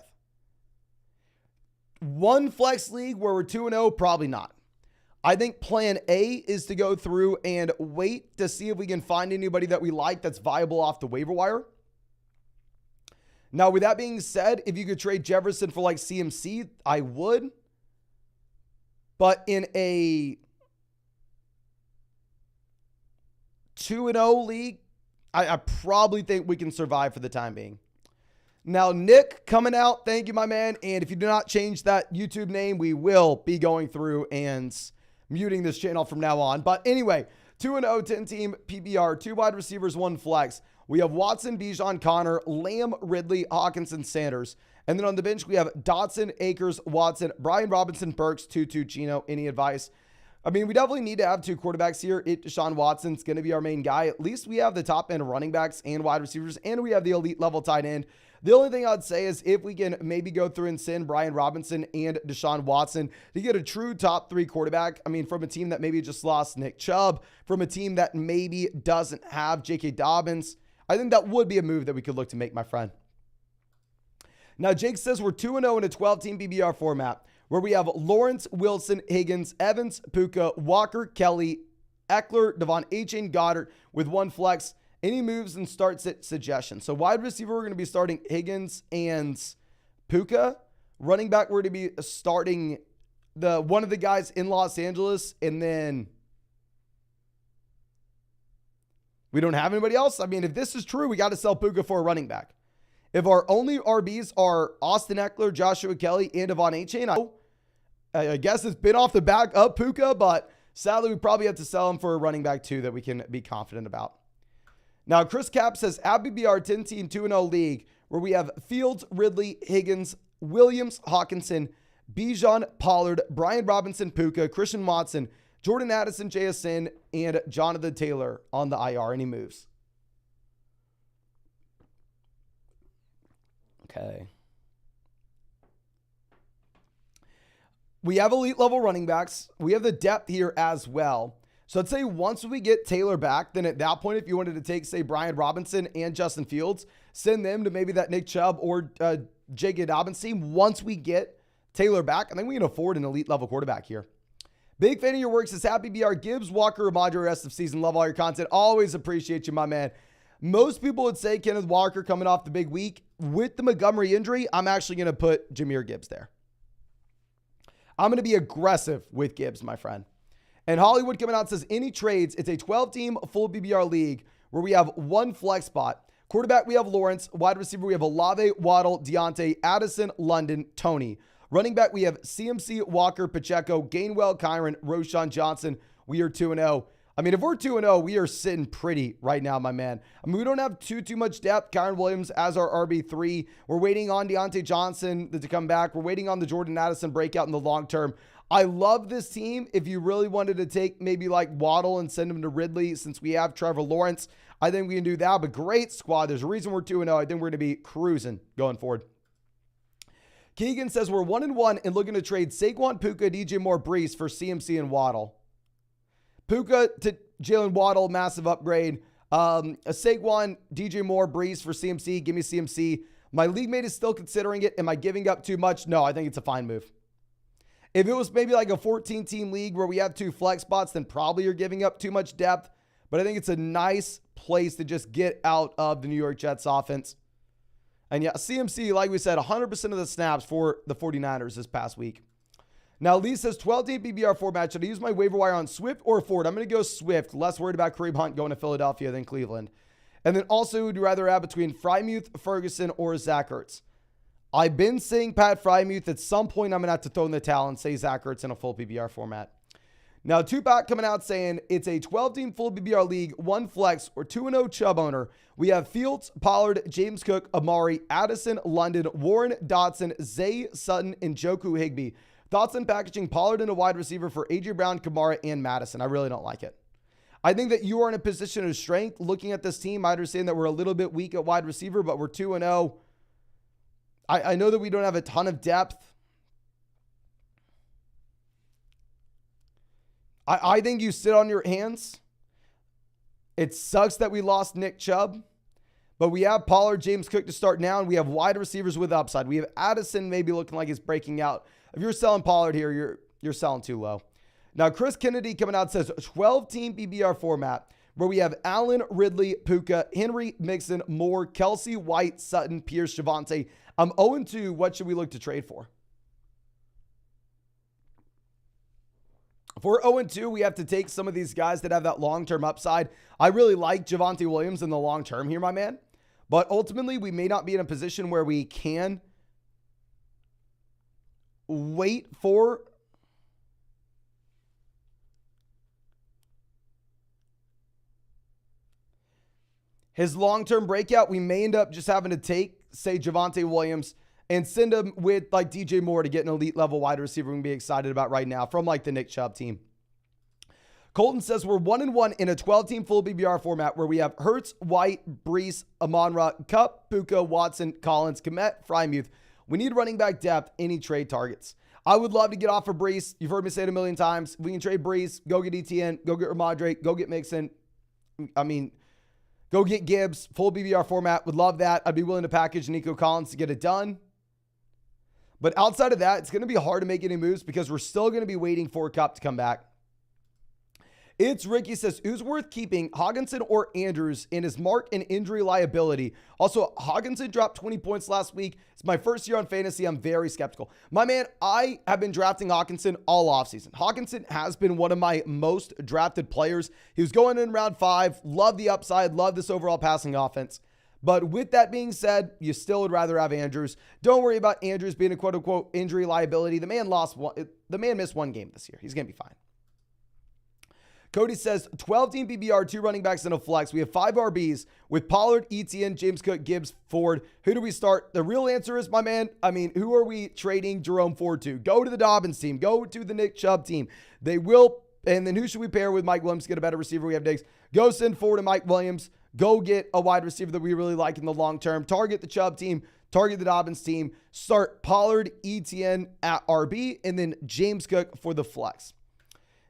One flex league where we're 2-0? Probably not. I think plan A is to go through and wait to see if we can find anybody that we like that's viable off the waiver wire. Now, with that being said, if you could trade Jefferson for like CMC, I would. But in a 2-0 league, I probably think we can survive for the time being. Now, Nick coming out. Thank you, my man. And if you do not change that YouTube name, we will be going through and muting this channel from now on. But anyway, 2-0, 10-team PBR, 2 wide receivers, 1 flex. We have Watson, Bijan, Connor, Lamb, Ridley, Hawkinson, Sanders. And then on the bench, we have Dotson, Akers, Watson, Brian Robinson, Burks, Tutu, Chino. Any advice? I mean, we definitely need to have 2 quarterbacks here. Deshaun Watson's going to be our main guy. At least we have the top end running backs and wide receivers, and we have the elite level tight end. The only thing I'd say is if we can maybe go through and send Brian Robinson and Deshaun Watson to get a true top 3 quarterback. I mean, from a team that maybe just lost Nick Chubb, from a team that maybe doesn't have J.K. Dobbins, I think that would be a move that we could look to make, my friend. Now, Jake says we're 2-0 in a 12-team PBR format where we have Lawrence, Wilson, Higgins, Evans, Puka, Walker, Kelly, Eckler, Devon Achane, Goddard with 1 flex. Any moves and start suggestions. So wide receiver, we're going to be starting Higgins and Puka. Running back, we're going to be starting one of the guys in Los Angeles, and then we don't have anybody else. I mean, if this is true, we got to sell Puka for a running back. If our only RBs are Austin Eckler, Joshua Kelly, and Devon Achane, I guess it's been off the back of Puka, but sadly, we probably have to sell him for a running back too that we can be confident about. Now, Chris Cap says, at BBR 10-team 2-0 league, where we have Fields, Ridley, Higgins, Williams, Hawkinson, Bijan, Pollard, Brian Robinson, Puka, Christian Watson, Jordan Addison, JSN, and Jonathan Taylor on the IR. Any moves? Okay. We have elite level running backs. We have the depth here as well. So I'd say once we get Taylor back, then at that point, if you wanted to take, say, Brian Robinson and Justin Fields, send them to maybe that Nick Chubb or J.K. Dobbins team. Once we get Taylor back, I think we can afford an elite level quarterback here. Big fan of your work, says Happy BR. Gibbs, Walker, Ramondre, rest of season. Love all your content. Always appreciate you, my man. Most people would say Kenneth Walker coming off the big week. With the Montgomery injury, I'm actually going to put Jahmyr Gibbs there. I'm going to be aggressive with Gibbs, my friend. And Hollywood coming out says, any trades, it's a 12-team full BBR league where we have one flex spot. Quarterback, we have Lawrence. Wide receiver, we have Olave, Waddle, Deontay, Addison, London, Tony. Running back, we have CMC, Walker, Pacheco, Gainwell, Kyron, Roshan Johnson. We are 2-0. I mean, if we're 2-0, we are sitting pretty right now, my man. I mean, we don't have too much depth. Kyron Williams as our RB3. We're waiting on Deontay Johnson to come back. We're waiting on the Jordan Addison breakout in the long term. I love this team. If you really wanted to take maybe like Waddle and send him to Ridley, since we have Trevor Lawrence, I think we can do that. But great squad. There's a reason we're 2-0. I think we're going to be cruising going forward. Keegan says we're 1-1 and looking to trade Saquon, Puka, DJ Moore, Brees for CMC and Waddle. Puka to Jalen Waddle, massive upgrade. A Saquon, DJ Moore, Brees for CMC. Give me CMC. My league mate is still considering it. Am I giving up too much? No, I think it's a fine move. If it was maybe like a 14-team league where we have 2 flex spots, then probably you're giving up too much depth. But I think it's a nice place to just get out of the New York Jets offense. And yeah, CMC, like we said, 100% of the snaps for the 49ers this past week. Now, Lee says 12-team PBR format. Should I use my waiver wire on Swift or Ford? I'm going to go Swift. Less worried about Kareem Hunt going to Philadelphia than Cleveland. And then also, would you rather have between Freiermuth, Ferguson, or Zach Ertz? I've been saying Pat Freiermuth. At some point, I'm going to have to throw in the towel and say Zach Ertz in a full PBR format. Now, Tupac coming out saying it's a 12-team full PBR league, 1 flex, or 2-0 Chubb owner. We have Fields, Pollard, James Cook, Amari, Addison, London, Warren, Dotson, Zay, Sutton, and Njoku Higbee. Thoughts on packaging Pollard in a wide receiver for A.J. Brown, Kamara, and Madison? I really don't like it. I think that you are in a position of strength. Looking at this team, I understand that we're a little bit weak at wide receiver, but we're 2-0. I know that we don't have a ton of depth. I think you sit on your hands. It sucks that we lost Nick Chubb, but we have Pollard, James Cook to start now, and we have wide receivers with upside. We have Addison maybe looking like he's breaking out. If you're selling Pollard here, you're selling too low. Now, Chris Kennedy coming out says 12-team PBR format where we have Allen, Ridley, Puka, Henry, Mixon, Moore, Kelsey, White, Sutton, Pierce, Javonte. I'm 0-2. What should we look to trade for? If we're 0-2, we have to take some of these guys that have that long-term upside. I really like Javonte Williams in the long term here, my man. But ultimately, we may not be in a position where we can wait for his long-term breakout. We may end up just having to take, say, Javonte Williams and send him with like DJ Moore to get an elite level wide receiver we can be excited about right now from like the Nick Chubb team. Colton says we're 1-1 in a 12-team full BBR format where we have Hurts, White, Brees, Amon-Ra, Kupp, Puka, Watson, Collins, Komet, Freiermuth. We need running back depth. Any trade targets? I would love to get off of Brees. You've heard me say it a million times. We can trade Brees, go get ETN, go get Ramondre, go get Mixon. Go get Gibbs, full BBR format. Would love that. I'd be willing to package Nico Collins to get it done. But outside of that, it's going to be hard to make any moves because we're still going to be waiting for Kupp to come back. It's Ricky says, who's worth keeping, Hockenson or Andrews, in his mark and injury liability? Also, Hockenson dropped 20 points last week. It's my first year on fantasy. I'm very skeptical. My man, I have been drafting Hockenson all offseason. Hockenson has been one of my most drafted players. He was going in round 5. Love the upside. Love this overall passing offense. But with that being said, you still would rather have Andrews. Don't worry about Andrews being a quote-unquote injury liability. The man missed 1 game this year. He's going to be fine. Cody says 12-team PBR, 2 running backs and a flex. We have 5 RBs with Pollard, Etienne, James Cook, Gibbs, Ford. Who do we start? The real answer is, my man, who are we trading Jerome Ford to? Go to the Dobbins team. Go to the Nick Chubb team. They will And then who should we pair with Mike Williams to get a better receiver? We have Diggs. Go send Ford and Mike Williams. Go get a wide receiver that we really like in the long term. Target the Chubb team. Target the Dobbins team. Start Pollard, Etienne at RB, and then James Cook for the flex.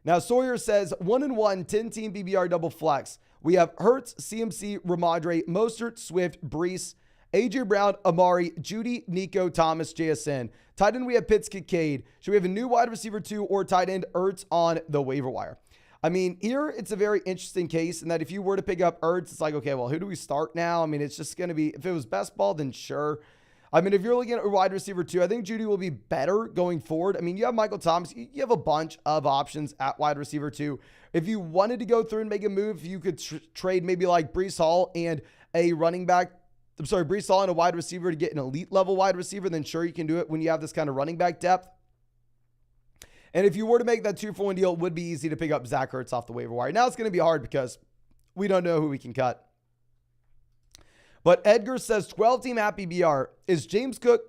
Now, Sawyer says 1-1, 10-team BBR double flex. We have Hurts, CMC, Ramondre, Mostert, Swift, Brees, AJ Brown, Amari, Judy, Nico, Thomas, JSN. Tight end, we have Pitts, Kincaid. Should we have a new wide receiver 2 or tight end, Ertz on the waiver wire? I mean, here it's a very interesting case in that if you were to pick up Ertz, it's like, okay, well, who do we start now? I mean, it's just going to be, if it was best ball, then sure. I mean, if you're looking at a wide receiver 2, I think Judy will be better going forward. I mean, you have Michael Thomas. You have a bunch of options at wide receiver 2. If you wanted to go through and make a move, you could trade maybe like Brees Hall and a running back. I'm sorry, Brees Hall and a wide receiver to get an elite level wide receiver. Then sure, you can do it when you have this kind of running back depth. And if you were to make that 2-for-1 deal, it would be easy to pick up Zach Ertz off the waiver wire. Now it's going to be hard because we don't know who we can cut. But Edgar says 12-team at BBR is James Cook,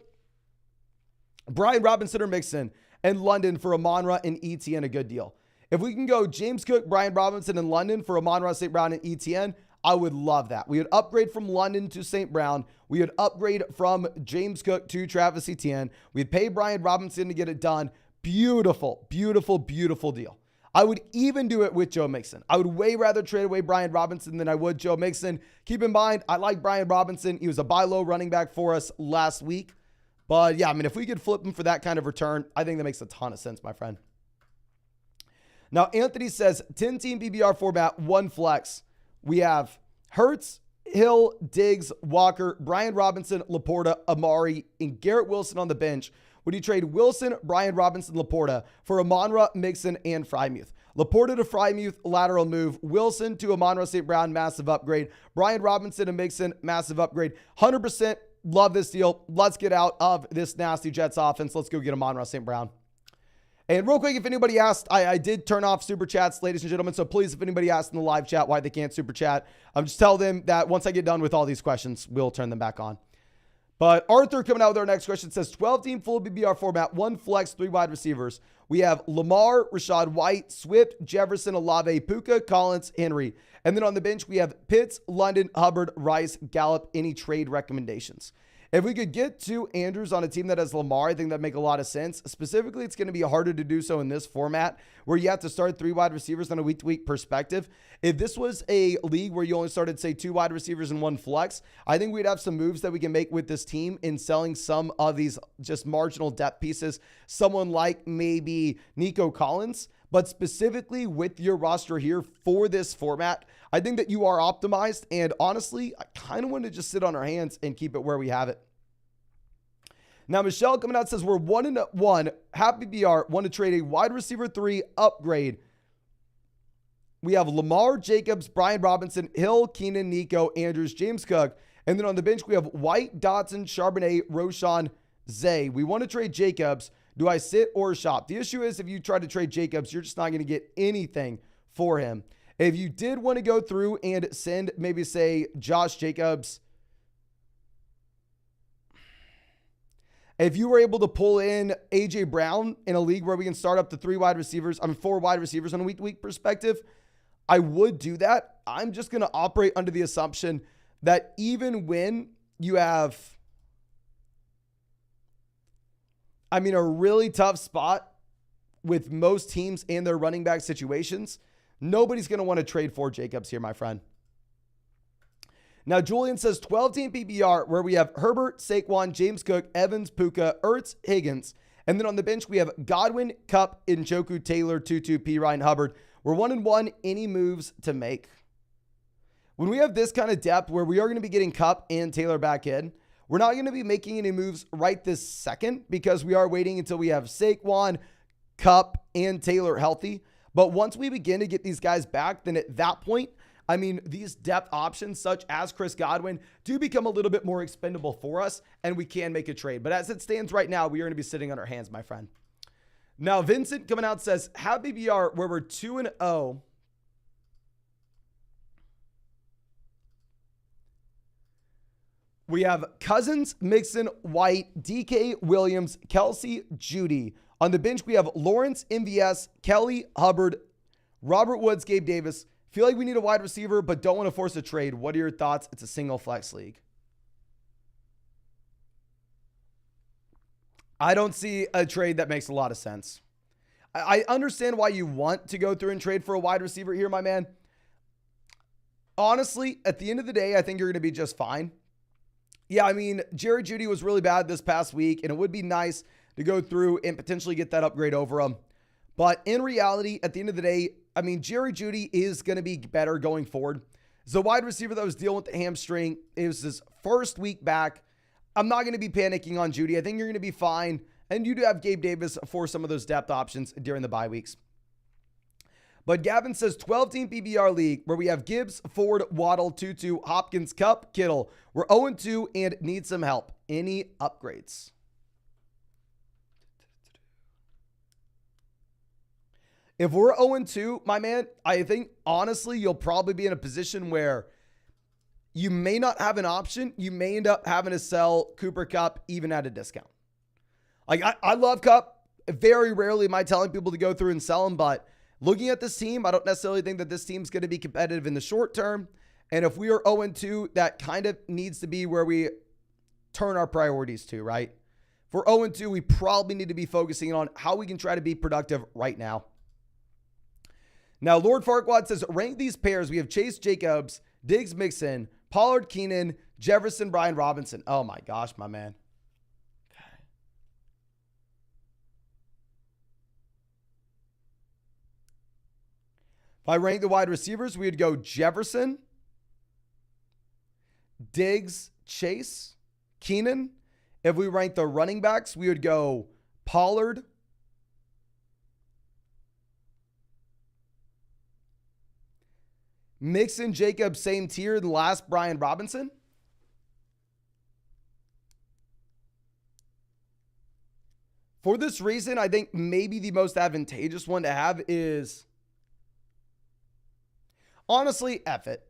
Brian Robinson or Mixon, and London for Amon-Ra and Etienne a good deal. If we can go James Cook, Brian Robinson, and London for Amon-Ra, St. Brown, and Etienne, I would love that. We would upgrade from London to St. Brown. We would upgrade from James Cook to Travis Etienne. We'd pay Brian Robinson to get it done. Beautiful, beautiful, beautiful deal. I would even do it with Joe Mixon. I would way rather trade away Brian Robinson than I would Joe Mixon. Keep in mind, I like Brian Robinson. He was a buy low running back for us last week. But yeah, I mean, if we could flip him for that kind of return, I think that makes a ton of sense, my friend. Now, Anthony says 10-team BBR format, 1 flex. We have Hurts, Hill, Diggs, Walker, Brian Robinson, Laporta, Amari, and Garrett Wilson on the bench. Would you trade Wilson, Brian Robinson, Laporta for Amon-Ra, Mixon, and Freiermuth? Laporta to Freiermuth, lateral move. Wilson to Amon-Ra St. Brown, massive upgrade. Brian Robinson and Mixon, massive upgrade. 100% love this deal. Let's get out of this nasty Jets offense. Let's go get Amon-Ra St. Brown. And real quick, if anybody asked, I did turn off super chats, ladies and gentlemen. So please, if anybody asked in the live chat why they can't super chat, just tell them that once I get done with all these questions, we'll turn them back on. But Arthur coming out with our next question says 12-team full BBR format, 1 flex, 3 wide receivers. We have Lamar, Rashad White, Swift, Jefferson, Olave, Puka, Collins, Henry. And then on the bench, we have Pitts, London, Hubbard, Rice, Gallup. Any trade recommendations? If we could get 2 Andrews on a team that has Lamar, I think that'd make a lot of sense. Specifically, it's going to be harder to do so in this format where you have to start 3 wide receivers on a week-to-week perspective. If this was a league where you only started, say, 2 wide receivers and 1 flex, I think we'd have some moves that we can make with this team in selling some of these just marginal depth pieces. Someone like maybe Nico Collins. But specifically with your roster here for this format, I think that you are optimized. And honestly, I kind of want to just sit on our hands and keep it where we have it. Now, Michelle coming out says we're 1-1. Happy BR. Want to trade a wide receiver 3 upgrade. We have Lamar, Jacobs, Brian Robinson, Hill, Keenan, Nico, Andrews, James Cook. And then on the bench, we have White, Dotson, Charbonnet, Roshan, Zay. We want to trade Jacobs. Do I sit or shop? The issue is if you try to trade Jacobs, you're just not going to get anything for him. If you did want to go through and send maybe say Josh Jacobs, if you were able to pull in AJ Brown in a league where we can start up to 4 wide receivers on a week-to-week perspective, I would do that. I'm just going to operate under the assumption that even when you have, a really tough spot with most teams and their running back situations, nobody's going to want to trade for Jacobs here, my friend. Now, Julian says 12-team PPR where we have Herbert, Saquon, James Cook, Evans, Puka, Ertz, Higgins. And then on the bench, we have Godwin, Kupp, Njoku, Taylor, Tutu, P. Ryan, Hubbard. We're 1-1. Any moves to make? When we have this kind of depth where we are going to be getting Kupp and Taylor back in, we're not going to be making any moves right this second because we are waiting until we have Saquon, Kupp, and Taylor healthy. But once we begin to get these guys back, then at that point, these depth options such as Chris Godwin do become a little bit more expendable for us, and we can make a trade. But as it stands right now, we are going to be sitting on our hands, my friend. Now, Vincent coming out says, have BBR where we're 2-0. We have Cousins, Mixon, White, DK, Williams, Kelsey, Judy. On the bench, we have Lawrence, MVS, Kelly, Hubbard, Robert Woods, Gabe Davis. Feel like we need a wide receiver, but don't want to force a trade. What are your thoughts? It's a single flex league. I don't see a trade that makes a lot of sense. I understand why you want to go through and trade for a wide receiver here, my man. Honestly, at the end of the day, I think you're going to be just fine. Yeah, I mean, Jerry Jeudy was really bad this past week, and it would be nice to go through and potentially get that upgrade over him. But in reality, at the end of the day, I mean, Jerry Jeudy is going to be better going forward. As a wide receiver that was dealing with the hamstring, it was his first week back. I'm not going to be panicking on Jeudy. I think you're going to be fine. And you do have Gabe Davis for some of those depth options during the bye weeks. But Gavin says 12-team PBR league where we have Gibbs, Ford, Waddle, Tutu, Hopkins, Kupp, Kittle. We're 0-2 and need some help. Any upgrades? If we're 0-2, my man, I think honestly you'll probably be in a position where you may not have an option. You may end up having to sell Cooper Kupp even at a discount. Like I love Kupp. Very rarely am I telling people to go through and sell him, but looking at this team, I don't necessarily think that this team's going to be competitive in the short term. And if we are 0-2, that kind of needs to be where we turn our priorities to, right? If we're 0-2, we probably need to be focusing on how we can try to be productive right now. Now, Lord Farquaad says, rank these pairs. We have Chase Jacobs, Diggs Mixon, Pollard Keenan, Jefferson, Brian Robinson. Oh my gosh, my man. If I rank the wide receivers, we would go Jefferson, Diggs, Chase, Keenan. If we rank the running backs, we would go Pollard, Mixon, Jacobs, same tier, and last Brian Robinson. For this reason, I think maybe the most advantageous one to have is, honestly, F it.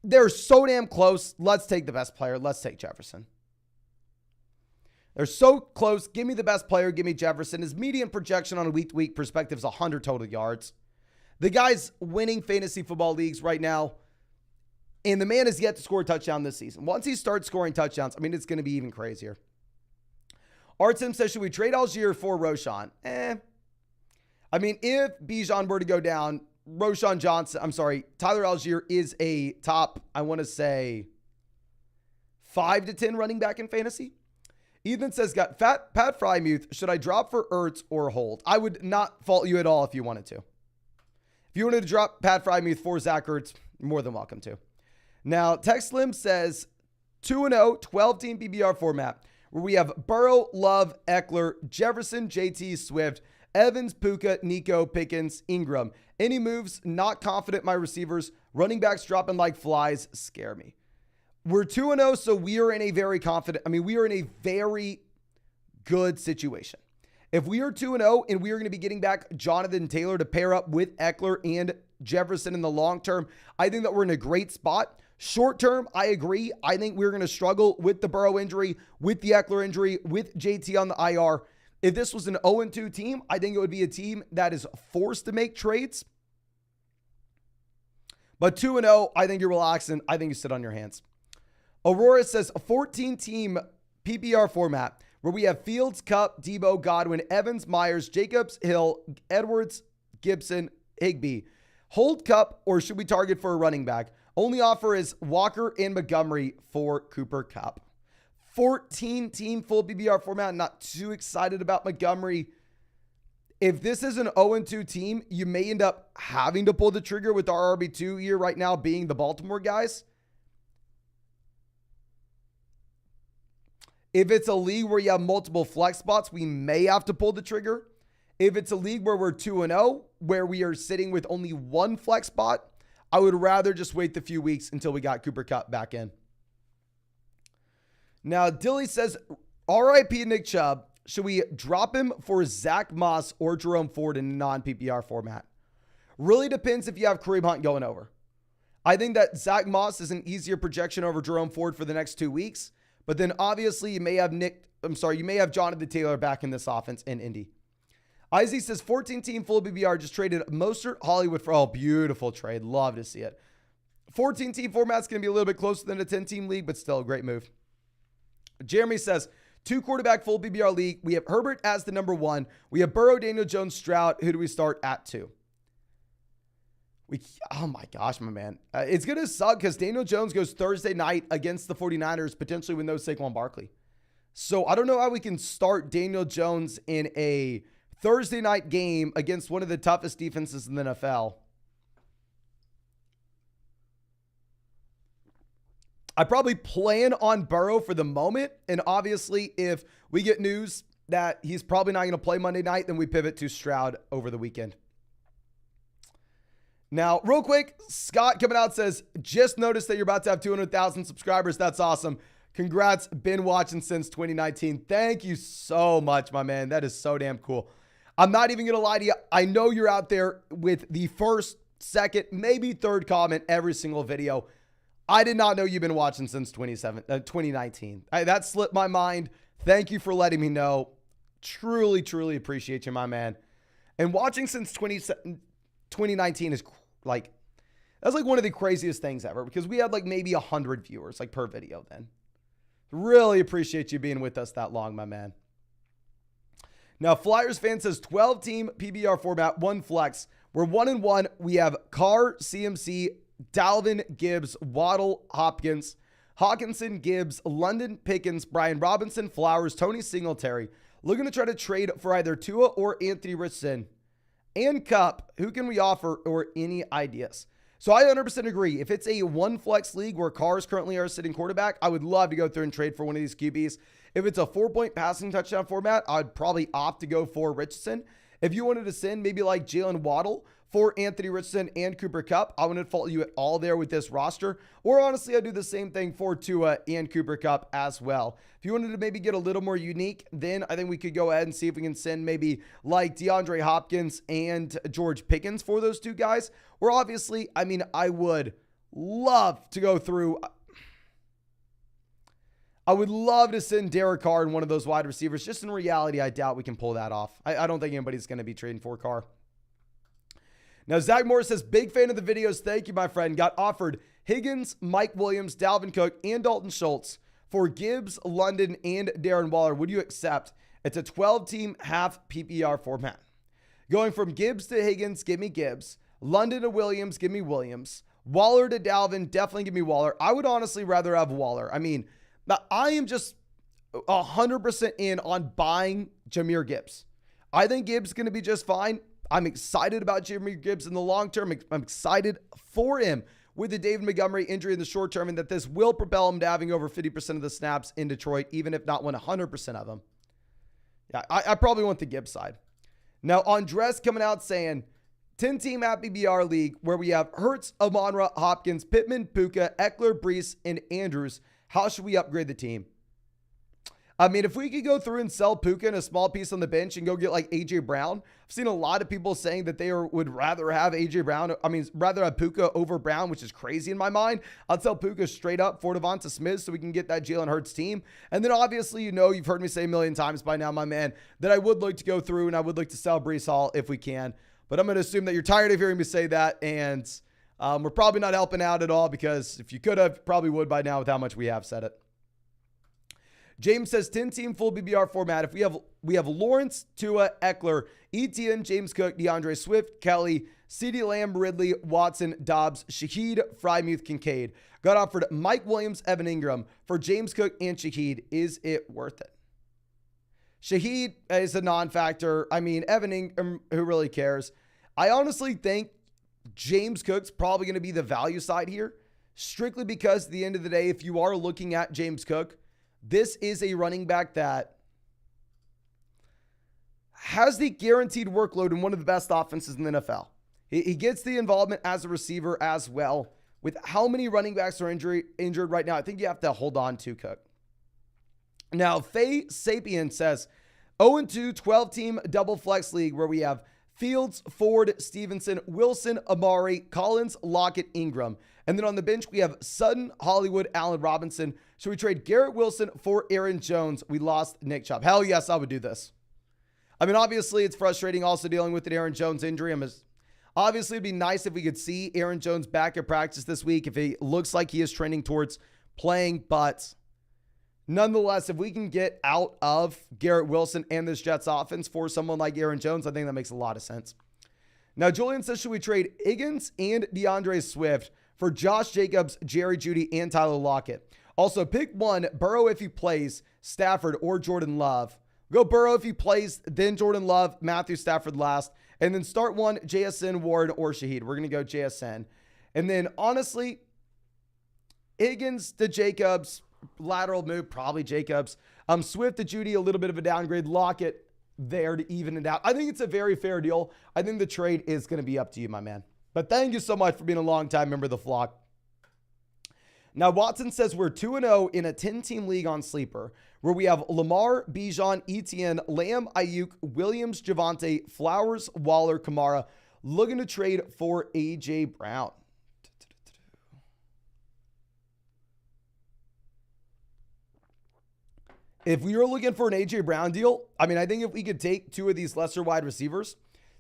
They're so damn close. Let's take the best player. Let's take Jefferson. They're so close. Give me the best player. Give me Jefferson. His median projection on a week-to-week perspective is 100 total yards. The guy's winning fantasy football leagues right now, and the man has yet to score a touchdown this season. Once he starts scoring touchdowns, I mean, it's going to be even crazier. Artem says, should we trade Algier for Roschon? I mean, if Bijan were to go down, Tyler Algier is a top, I want to say, 5 to 10 running back in fantasy. Ethan says, got Pat Frymuth. Should I drop for Ertz or hold? I would not fault you at all if you wanted to. If you wanted to drop Pat Frymuth for Zach Ertz, you're more than welcome to. Now, Tex Slim says 2-0, 12-team PBR format, where we have Burrow, Love, Eckler, Jefferson, JT, Swift, Evans, Puka, Nico, Pickens, Ingram. Any moves? Not confident my receivers. Running backs dropping like flies scare me. We're 2-0, so we are in a very we are in a very good situation. If we are 2-0 and we are going to be getting back Jonathan Taylor to pair up with Eckler and Jefferson in the long term, I think that we're in a great spot. Short term, I agree. I think we're going to struggle with the Burrow injury, with the Eckler injury, with JT on the IR. If this was an 0-2 team, I think it would be a team that is forced to make trades. But 2-0, I think you're relaxing. I think you sit on your hands. Aurora says a 14-team PPR format where we have Fields, Kupp, Debo, Godwin, Evans, Myers, Jacobs, Hill, Edwards, Gibson, Higbee. Hold Kupp, or should we target for a running back? Only offer is Walker and Montgomery for Cooper Kupp. 14-team full PPR format. Not too excited about Montgomery. If this is an 0-2 team, you may end up having to pull the trigger with our RB2 here right now being the Baltimore guys. If it's a league where you have multiple flex spots, we may have to pull the trigger. If it's a league where we're 2-0, where we are sitting with only one flex spot, I would rather just wait the few weeks until we got Cooper Kupp back in. Now, Dilly says, RIP Nick Chubb. Should we drop him for Zach Moss or Jerome Ford in a non-PPR format? Really depends if you have Kareem Hunt going over. I think that Zach Moss is an easier projection over Jerome Ford for the next 2 weeks. But then obviously you may have Jonathan Taylor back in this offense in Indy. Izzy says 14-team full BBR just traded Mostert, Hollywood for, oh, beautiful trade. Love to see it. 14-team format's going to be a little bit closer than a 10-team league, but still a great move. Jeremy says 2-quarterback full BBR league. We have Herbert as the number 1. We have Burrow, Daniel Jones, Stroud. Who do we start at 2? Oh my gosh, my man. It's going to suck because Daniel Jones goes Thursday night against the 49ers, potentially with no Saquon Barkley. So I don't know how we can start Daniel Jones in a Thursday night game against one of the toughest defenses in the NFL. I probably plan on Burrow for the moment. And obviously, if we get news that he's probably not going to play Monday night, then we pivot to Stroud over the weekend. Now, real quick, Scott coming out says, just noticed that you're about to have 200,000 subscribers. That's awesome. Congrats. Been watching since 2019. Thank you so much, my man. That is so damn cool. I'm not even going to lie to you. I know you're out there with the first, second, maybe third comment every single video. I did not know you've been watching since 2019. That slipped my mind. Thank you for letting me know. Truly, truly appreciate you, my man. And watching since 2019 is like, that's like one of the craziest things ever because we had like maybe 100 viewers like per video then. Really appreciate you being with us that long, my man. Now, Flyers fan says 12-team PBR format, 1 flex. We're 1-1. We have Carr, CMC, Dalvin, Gibbs, Waddle, Hopkins, Hawkinson, Gibbs, London, Pickens, Brian Robinson, Flowers, Tony Singletary. Looking to try to trade for either Tua or Anthony Richardson. And Cup, who can we offer or any ideas? So I 100% agree. If it's a 1 flex league where Carrs currently are sitting quarterback, I would love to go through and trade for one of these QBs. If it's a 4-point passing touchdown format, I'd probably opt to go for Richardson. If you wanted to send maybe like Jalen Waddle for Anthony Richardson and Cooper Kupp, I wouldn't fault you at all there with this roster. Or honestly, I'd do the same thing for Tua and Cooper Kupp as well. If you wanted to maybe get a little more unique, then I think we could go ahead and see if we can send maybe like DeAndre Hopkins and George Pickens for those 2 guys. Or obviously, I mean, I would love to go through. I would love to send Derek Carr in one of those wide receivers. Just in reality, I doubt we can pull that off. I don't think anybody's going to be trading for Carr. Now, Zach Moore says, big fan of the videos. Thank you, my friend. Got offered Higgins, Mike Williams, Dalvin Cook, and Dalton Schultz for Gibbs, London, and Darren Waller. Would you accept? It's a 12-team half PPR format. Going from Gibbs to Higgins, give me Gibbs. London to Williams, give me Williams. Waller to Dalvin, definitely give me Waller. I would honestly rather have Waller. I mean, I am just 100% in on buying Jahmyr Gibbs. I think Gibbs is going to be just fine. I'm excited about Jahmyr Gibbs in the long term. I'm excited for him with the David Montgomery injury in the short term and that this will propel him to having over 50% of the snaps in Detroit, even if not 100% of them. Yeah, I probably want the Gibbs side. Now, Andres coming out saying, 10-team at BBR league where we have Hurts, Amon-Ra, Hopkins, Pittman, Puka, Eckler, Brees, and Andrews. How should we upgrade the team? I mean, if we could go through and sell Puka in a small piece on the bench and go get like A.J. Brown, I've seen a lot of people saying that they would rather have A.J. Brown. I mean, rather have Puka over Brown, which is crazy in my mind. I'll sell Puka straight up for Devonta Smith so we can get that Jalen Hurts team. And then obviously, you know, you've heard me say a million times by now, my man, that I would like to go through and I would like to sell Brees Hall if we can. But I'm going to assume that you're tired of hearing me say that. And we're probably not helping out at all because if you could have, probably would by now with how much we have said it. James says 10-team full BBR format. If we have Lawrence, Tua, Eckler, Etienne, James Cook, DeAndre Swift, Kelly, CeeDee Lamb, Ridley, Watson, Dobbs, Shaheed, Freiermuth, Kincaid. Got offered Mike Williams, Evan Ingram for James Cook and Shaheed. Is it worth it? Shaheed is a non-factor. I mean, Evan Ingram, who really cares? I honestly think James Cook's probably going to be the value side here, strictly because at the end of the day, if you are looking at James Cook, this is a running back that has the guaranteed workload in one of the best offenses in the NFL. He gets the involvement as a receiver as well. With how many running backs are injured right now, I think you have to hold on to Cook. Now, Faye Sapien says 0-2 12-team double flex league where we have Fields, Ford, Stevenson, Wilson, Amari, Collins, Lockett, Ingram. And then on the bench, we have Sutton, Hollywood, Allen Robinson. Should we trade Garrett Wilson for Aaron Jones? We lost Nick Chubb. Hell yes, I would do this. I mean, obviously, it's frustrating also dealing with an Aaron Jones injury. Obviously, it'd be nice if we could see Aaron Jones back at practice this week if he looks like he is trending towards playing. But nonetheless, if we can get out of Garrett Wilson and this Jets offense for someone like Aaron Jones, I think that makes a lot of sense. Now, Julian says, should we trade Higgins and DeAndre Swift for Josh Jacobs, Jerry Jeudy, and Tyler Lockett? Also, pick one, Burrow if he plays, Stafford, or Jordan Love. Go Burrow if he plays, then Jordan Love, Matthew Stafford last. And then start one, JSN, Ward, or Shaheed. We're going to go JSN. And then, honestly, Higgins to Jacobs, lateral move, probably Jacobs. Swift to Jeudy, a little bit of a downgrade. Lockett there to even it out. I think it's a very fair deal. I think the trade is going to be up to you, my man. But thank you so much for being a long-time member of the flock. Now, Watson says we're 2-0 in a 10-team league on Sleeper, where we have Lamar, Bijan, Etienne, Lamb, Ayuk, Williams, Javonte, Flowers, Waller, Kamara, looking to trade for A.J. Brown. If we were looking for an A.J. Brown deal, I mean, I think if we could take two of these lesser wide receivers,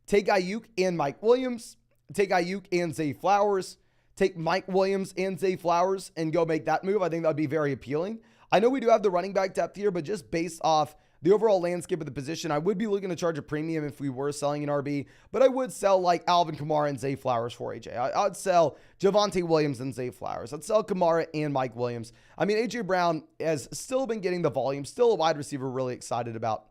take Ayuk and Mike Williams, take Ayuk and Zay Flowers, take Mike Williams and Zay Flowers and go make that move, I think that would be very appealing. I know we do have the running back depth here, but just based off the overall landscape of the position, I would be looking to charge a premium if we were selling an RB, but I would sell like Alvin Kamara and Zay Flowers for AJ. I'd sell Javonte Williams and Zay Flowers. I'd sell Kamara and Mike Williams. I mean, AJ Brown has still been getting the volume, still a wide receiver really excited about.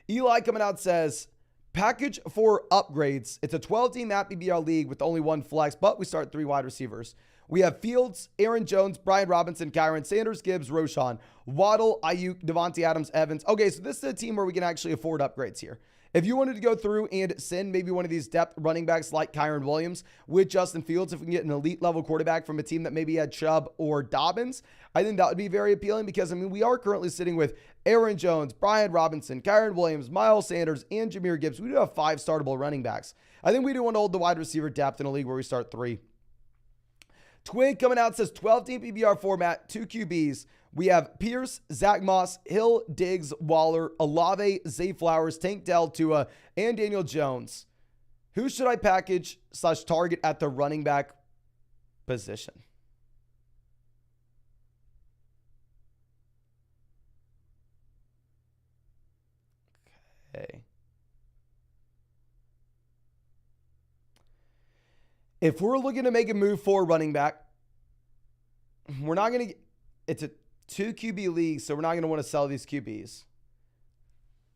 Eli coming out says, package for upgrades. It's a 12-team Matt BBR league with only one flex, but we start 3 wide receivers. We have Fields, Aaron Jones, Brian Robinson, Kyron Sanders, Gibbs, Roshan, Waddle, Ayuk, Devontae Adams, Evans. Okay, so this is a team where we can actually afford upgrades here. If you wanted to go through and send maybe one of these depth running backs like Kyron Williams with Justin Fields, if we can get an elite level quarterback from a team that maybe had Chubb or Dobbins, I think that would be very appealing because, I mean, we are currently sitting with Aaron Jones, Brian Robinson, Kyron Williams, Miles Sanders, and Jahmyr Gibbs. We do have 5 startable running backs. I think we do want to hold the wide receiver depth in a league where we start 3. Twig coming out says 12-team PPR format, 2 QBs. We have Pierce, Zach Moss, Hill, Diggs, Waller, Olave, Zay Flowers, Tank Dell, Tua, and Daniel Jones. Who should I package / target at the running back position? Okay. If we're looking to make a move for running back, we're not going to it's a 2 QB league, so we're not going to want to sell these QBs.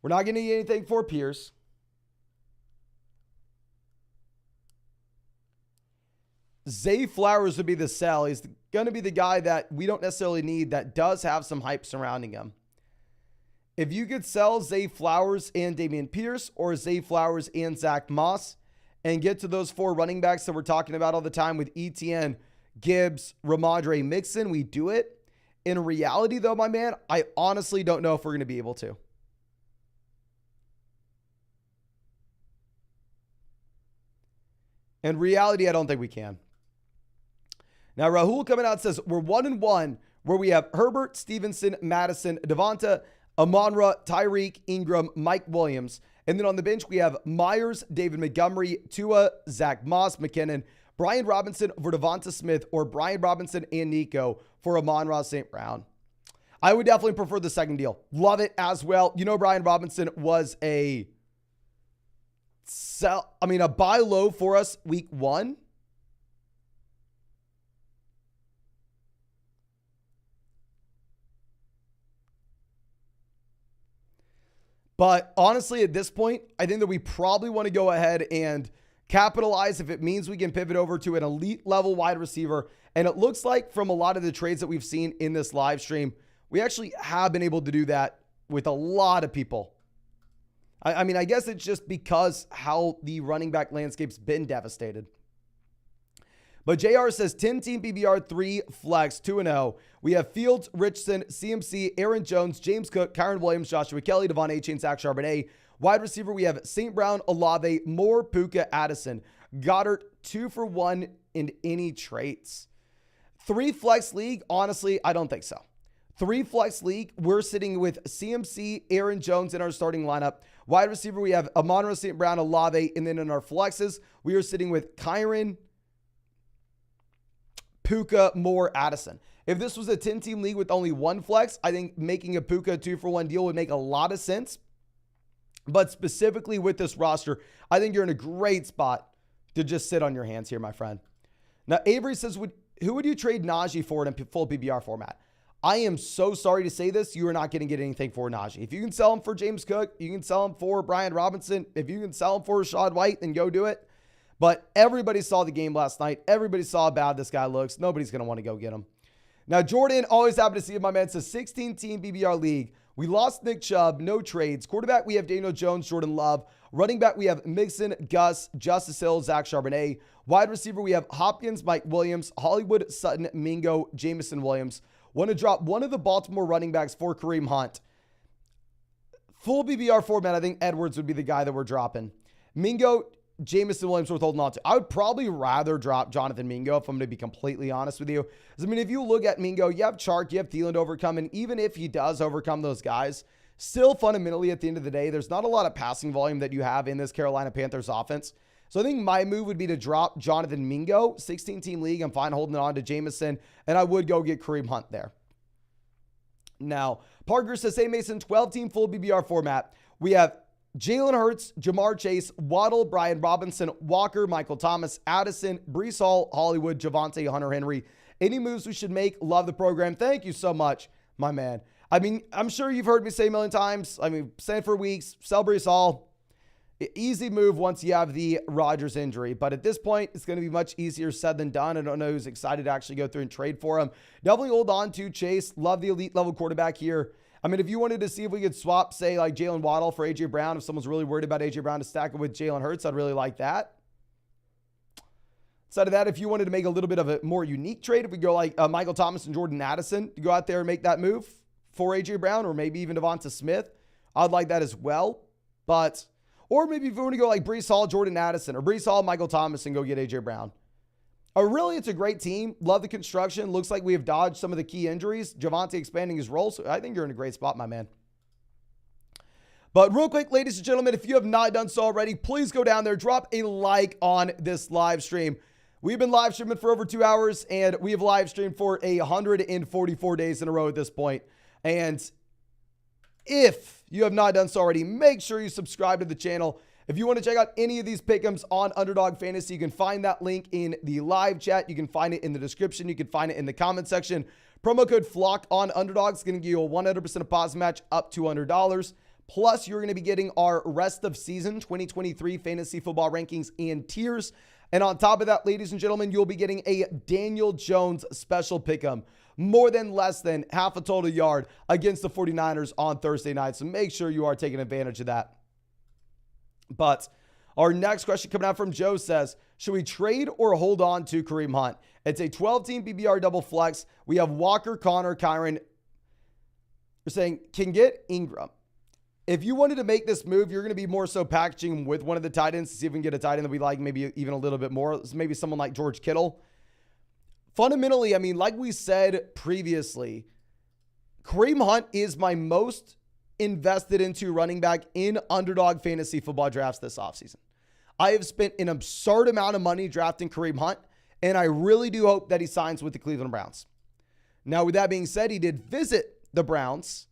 We're not going to get anything for Pierce. Zay Flowers would be the sell. He's going to be the guy that we don't necessarily need that does have some hype surrounding him. If you could sell Zay Flowers and Dameon Pierce or Zay Flowers and Zach Moss, and get to those 4 running backs that we're talking about all the time with Etienne, Gibbs, Ramondre Mixon, we do it. In reality, though, my man, I honestly don't know if we're going to be able to. In reality, I don't think we can. Now, Rahul coming out says, we're 1-1, where we have Herbert, Stevenson, Madison, Devonta, Amon-Ra, Tyreek, Ingram, Mike Williams. And then on the bench, we have Myers, David Montgomery, Tua, Zach Moss, McKinnon, Brian Robinson for Devonta Smith, or Brian Robinson and Nico for Amon-Ra St. Brown. I would definitely prefer the second deal. Love it as well. You know, Brian Robinson was a buy low for us week 1. But honestly, at this point, I think that we probably want to go ahead and capitalize if it means we can pivot over to an elite level wide receiver. And it looks like from a lot of the trades that we've seen in this live stream, we actually have been able to do that with a lot of people. I mean, I guess it's just because how the running back landscape's been devastated. But JR says 10-team PBR 3 flex 2-0. We have Fields, Richardson, CMC, Aaron Jones, James Cook, Kyron Williams, Joshua Kelly, Devon Achane, Zach Charbonnet. Wide receiver, we have St. Brown, Olave, Moore, Puka, Addison. Goddard, 2 for 1 in any traits. 3 flex league, honestly, I don't think so. 3 flex league, we're sitting with CMC, Aaron Jones in our starting lineup. Wide receiver, we have Amon-Ra St. Brown, Olave, and then in our flexes, we are sitting with Kyron, Puka, Moore, Addison. If this was a 10-team league with only 1 flex, I think making a Puka 2-for-1 deal would make a lot of sense. But specifically with this roster, I think you're in a great spot to just sit on your hands here, my friend. Now, Avery says, who would you trade Najee for in a full PPR format? I am so sorry to say this. You are not going to get anything for Najee. If you can sell him for James Cook, you can sell him for Brian Robinson. If you can sell him for Rashad White, then go do it. But everybody saw the game last night. Everybody saw how bad this guy looks. Nobody's going to want to go get him. Now, Jordan, always happy to see you, my man. It's a 16-team BBR league. We lost Nick Chubb, no trades. Quarterback, we have Daniel Jones, Jordan Love. Running back, we have Mixon, Gus, Justice Hill, Zach Charbonnet. Wide receiver, we have Hopkins, Mike Williams, Hollywood, Sutton, Mingo, Jameson Williams. Want to drop one of the Baltimore running backs for Kareem Hunt. Full BBR format, I think Edwards would be the guy that we're dropping. Mingo, Jameson Williams worth holding on to. I would probably rather drop Jonathan Mingo if I'm going to be completely honest with you. I mean, if you look at Mingo, you have Chark, you have Thielen to overcome, and even if he does overcome those guys, still fundamentally at the end of the day, there's not a lot of passing volume that you have in this Carolina Panthers offense. So I think my move would be to drop Jonathan Mingo, 16-team league. I'm fine holding on to Jameson, and I would go get Kareem Hunt there. Now, Parker says, hey, Mason, 12-team full BBR format. We have Jalen Hurts, Jamar Chase, Waddle, Brian Robinson, Walker, Michael Thomas, Addison, Breece Hall, Hollywood, Javonte, Hunter Henry. Any moves we should make? Love the program. Thank you so much, my man. I mean, I'm sure you've heard me say a million times. I mean, saying for weeks, sell Breece Hall. Easy move once you have the Rodgers injury. But at this point, it's going to be much easier said than done. I don't know who's excited to actually go through and trade for him. Definitely hold on to Chase. Love the elite level quarterback here. I mean, if you wanted to see if we could swap, say, like Jalen Waddle for A.J. Brown, if someone's really worried about A.J. Brown to stack it with Jalen Hurts, I'd really like that. Outside of that, if you wanted to make a little bit of a more unique trade, if we go like Michael Thomas and Jordan Addison to go out there and make that move for A.J. Brown, or maybe even Devonta Smith, I'd like that as well. But, or maybe if you want to go like Breece Hall, Jordan Addison, or Breece Hall, Michael Thomas, and go get A.J. Brown. Really, it's a great team. Love the construction. Looks like we have dodged some of the key injuries. Javonte expanding his role. So I think you're in a great spot, my man. But real quick, ladies and gentlemen, if you have not done so already, please go down there, drop a like on this live stream. We've been live streaming for over 2 hours, and we have live streamed for 144 days in a row at this point. And if you have not done so already, make sure you subscribe to the channel. If you want to check out any of these pick'ems on Underdog Fantasy, you can find that link in the live chat. You can find it in the description. You can find it in the comment section. Promo code FLOCK on Underdog is going to give you a 100% deposit match up to $100. Plus, you're going to be getting our rest of season 2023 fantasy football rankings and tiers. And on top of that, ladies and gentlemen, you'll be getting a Daniel Jones special pick'em. More than less than half a total yard against the 49ers on Thursday night. So make sure you are taking advantage of that. But our next question coming out from Joe says, should we trade or hold on to Kareem Hunt? It's a 12-team PPR double flex. We have Walker, Connor, Kyron. We're saying can get Ingram. If you wanted to make this move, you're going to be more so packaging with one of the tight ends to see if we can get a tight end that we like maybe even a little bit more. Maybe someone like George Kittle. Fundamentally, I mean, like we said previously, Kareem Hunt is my most invested into running back in Underdog Fantasy football drafts this offseason. I have spent an absurd amount of money drafting Kareem Hunt, and I really do hope that he signs with the Cleveland Browns. Now, with that being said, he did visit the Browns,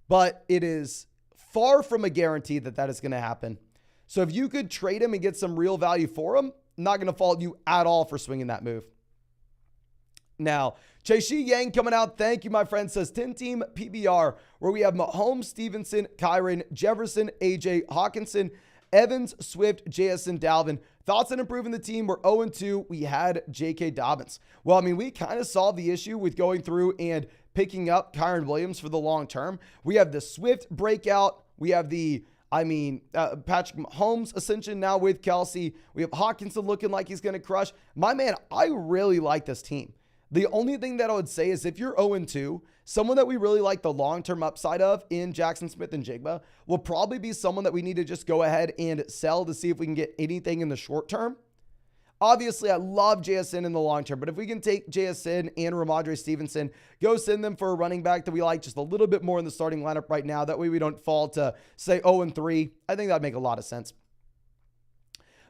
but it is far from a guarantee that that is going to happen. So if you could trade him and get some real value for him, I'm not going to fault you at all for swinging that move. Now, Chaishi Yang coming out. Thank you, my friend. Says 10-team PBR where we have Mahomes, Stevenson, Kyron, Jefferson, AJ, Hawkinson, Evans, Swift, JSN, Dalvin. Thoughts on improving the team? We're 0-2. We had J.K. Dobbins. Well, I mean, we kind of solved the issue with going through and picking up Kyron Williams for the long term. We have the Swift breakout. We have the Patrick Mahomes ascension now with Kelsey. We have Hawkinson looking like he's going to crush. My man, I really like this team. The only thing that I would say is if you're 0-2, someone that we really like the long-term upside of in Jackson Smith and Jigba will probably be someone that we need to just go ahead and sell to see if we can get anything in the short term. Obviously, I love JSN in the long term, but if we can take JSN and Ramondre Stevenson, go send them for a running back that we like just a little bit more in the starting lineup right now. That way we don't fall to, say, 0-3. I think that'd make a lot of sense.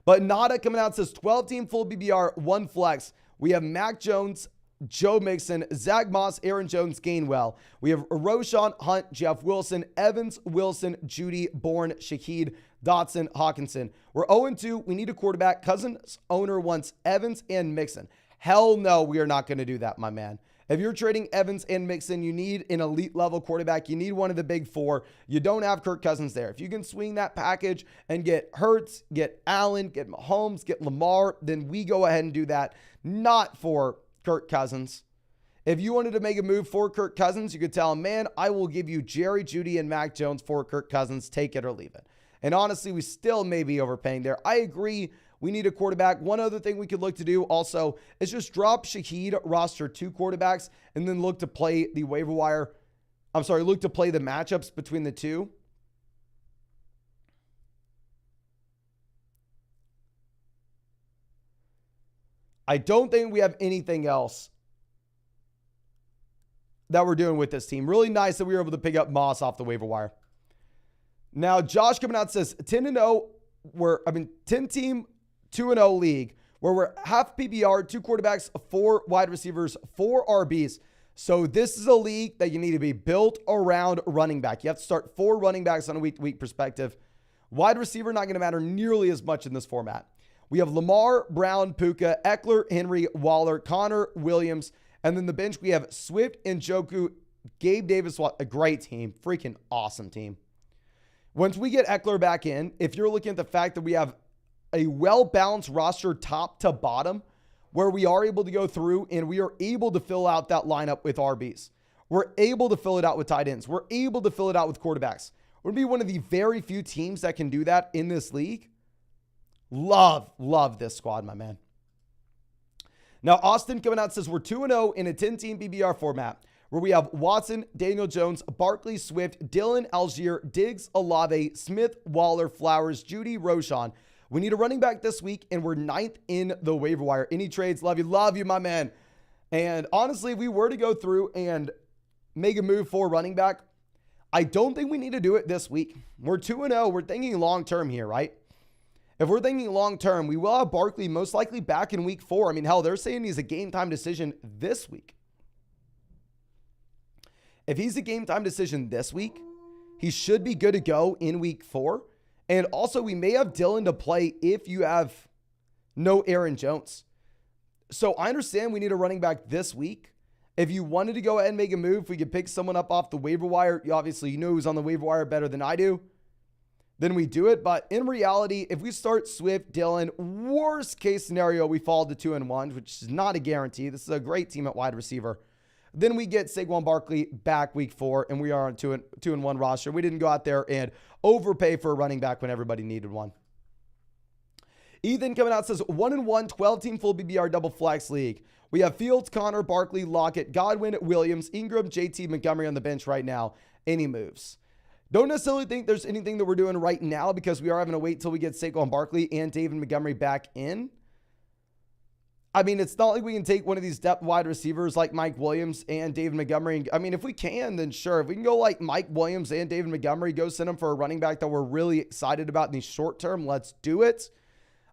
But Nada coming out says 12-team full BBR, 1 flex. We have Mac Jones, Joe Mixon, Zach Moss, Aaron Jones, Gainwell. We have Roshan Hunt, Jeff Wilson, Evans, Wilson, Judy, Bourne, Shaheed, Dotson, Hawkinson. We're 0-2. We need a quarterback. Cousins owner wants Evans and Mixon. Hell no, we are not going to do that, my man. If you're trading Evans and Mixon, you need an elite level quarterback. You need one of the big 4. You don't have Kirk Cousins there. If you can swing that package and get Hurts, get Allen, get Mahomes, get Lamar, then we go ahead and do that. Not for Kirk Cousins. If you wanted to make a move for Kirk Cousins, you could tell him, man, I will give you Jerry Jeudy and Mac Jones for Kirk Cousins. Take it or leave it. And honestly, we still may be overpaying there. I agree. We need a quarterback. One other thing we could look to do also is just drop Shaheed, roster 2 quarterbacks, and then look to play the waiver wire. Look to play the matchups between the 2. I don't think we have anything else that we're doing with this team. Really nice that we were able to pick up Moss off the waiver wire. Now, Josh coming out says 10-0. 10-team 2-0 league where we're half PPR, 2 quarterbacks, 4 wide receivers, 4 RBs. So this is a league that you need to be built around running back. You have to start 4 running backs on a week-to-week perspective. Wide receiver not going to matter nearly as much in this format. We have Lamar, Brown, Puka, Eckler, Henry, Waller, Connor, Williams. And then the bench, we have Swift, Njoku, Gabe Davis. A great team. Freaking awesome team. Once we get Eckler back in, if you're looking at the fact that we have a well-balanced roster top to bottom, where we are able to go through and we are able to fill out that lineup with RBs. We're able to fill it out with tight ends. We're able to fill it out with quarterbacks. We're going to be one of the very few teams that can do that in this league. Love this squad, my man. Now, Austin coming out says we're 2-0 in a 10-team BBR format where we have Watson, Daniel Jones, Barkley, Swift, Dylan, Algier, Diggs, Olave, Smith, Waller, Flowers, Judy, Roshan. We need a running back this week, and we're 9th in the waiver wire. Any trades? Love you, my man. And honestly, if we were to go through and make a move for running back, I don't think we need to do it this week. We're 2-0. We're thinking long-term here, right? If we're thinking long-term, we will have Barkley most likely back in week 4. I mean, hell, they're saying he's a game-time decision this week. If he's a game-time decision this week, he should be good to go in week 4. And also, we may have Dylan to play if you have no Aaron Jones. So I understand we need a running back this week. If you wanted to go ahead and make a move, we could pick someone up off the waiver wire. Obviously, you know who's on the waiver wire better than I do. Then we do it. But in reality, if we start Swift, Dylan, worst case scenario, we fall to 2-1, which is not a guarantee. This is a great team at wide receiver. Then we get Saquon Barkley back week 4, and we are on 2-1 roster. We didn't go out there and overpay for a running back when everybody needed one. Ethan coming out says 1-1, 12-team full BBR double flex league. We have Fields, Connor, Barkley, Lockett, Godwin, Williams, Ingram, JT, Montgomery on the bench right now. Any moves? Don't necessarily think there's anything that we're doing right now because we are having to wait till we get Saquon Barkley and David Montgomery back in. I mean, it's not like we can take one of these depth wide receivers like Mike Williams and David Montgomery. I mean, if we can, then sure. If we can go like Mike Williams and David Montgomery, go send them for a running back that we're really excited about in the short term, let's do it.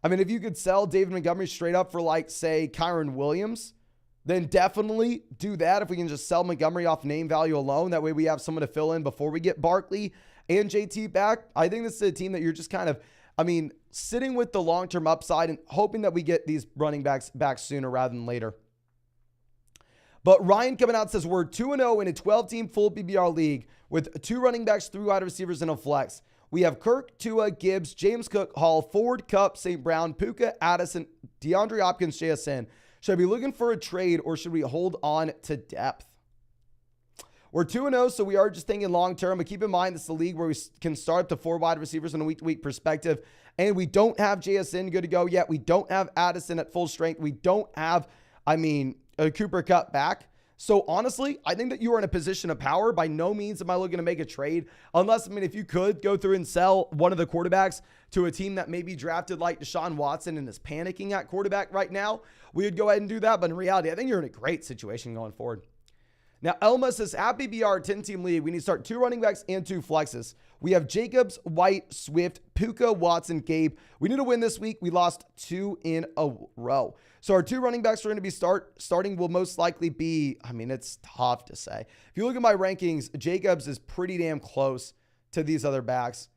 I mean, if you could sell David Montgomery straight up for like, say, Kyron Williams, then definitely do that. If we can just sell Montgomery off name value alone, that way we have someone to fill in before we get Barkley and JT back. I think this is a team that you're just kind of, sitting with the long-term upside and hoping that we get these running backs back sooner rather than later. But Ryan coming out says we're 2-0 in a 12-team full PPR league with 2 running backs, 3 wide receivers, and a flex. We have Kirk, Tua, Gibbs, James Cook, Hall, Ford, Kupp, St. Brown, Puka, Addison, DeAndre Hopkins, JSN. Should I be looking for a trade or should we hold on to depth? We're 2-0, so we are just thinking long-term, but keep in mind this is a league where we can start up to 4 wide receivers on a week-to-week perspective, and we don't have JSN good to go yet. We don't have Addison at full strength. We don't have, Cooper Kupp back. So honestly, I think that you are in a position of power. By no means am I looking to make a trade unless, if you could go through and sell one of the quarterbacks to a team that maybe drafted like Deshaun Watson and is panicking at quarterback right now, we would go ahead and do that. But in reality, I think you're in a great situation going forward. Now, Elma says, happy BR 10-team league. We need to start 2 running backs and 2 flexes. We have Jacobs, White, Swift, Puka, Watson, Gabe. We need to win this week. We lost 2 in a row. So our 2 running backs are going to be starting will most likely be, it's tough to say. If you look at my rankings, Jacobs is pretty damn close to these other backs.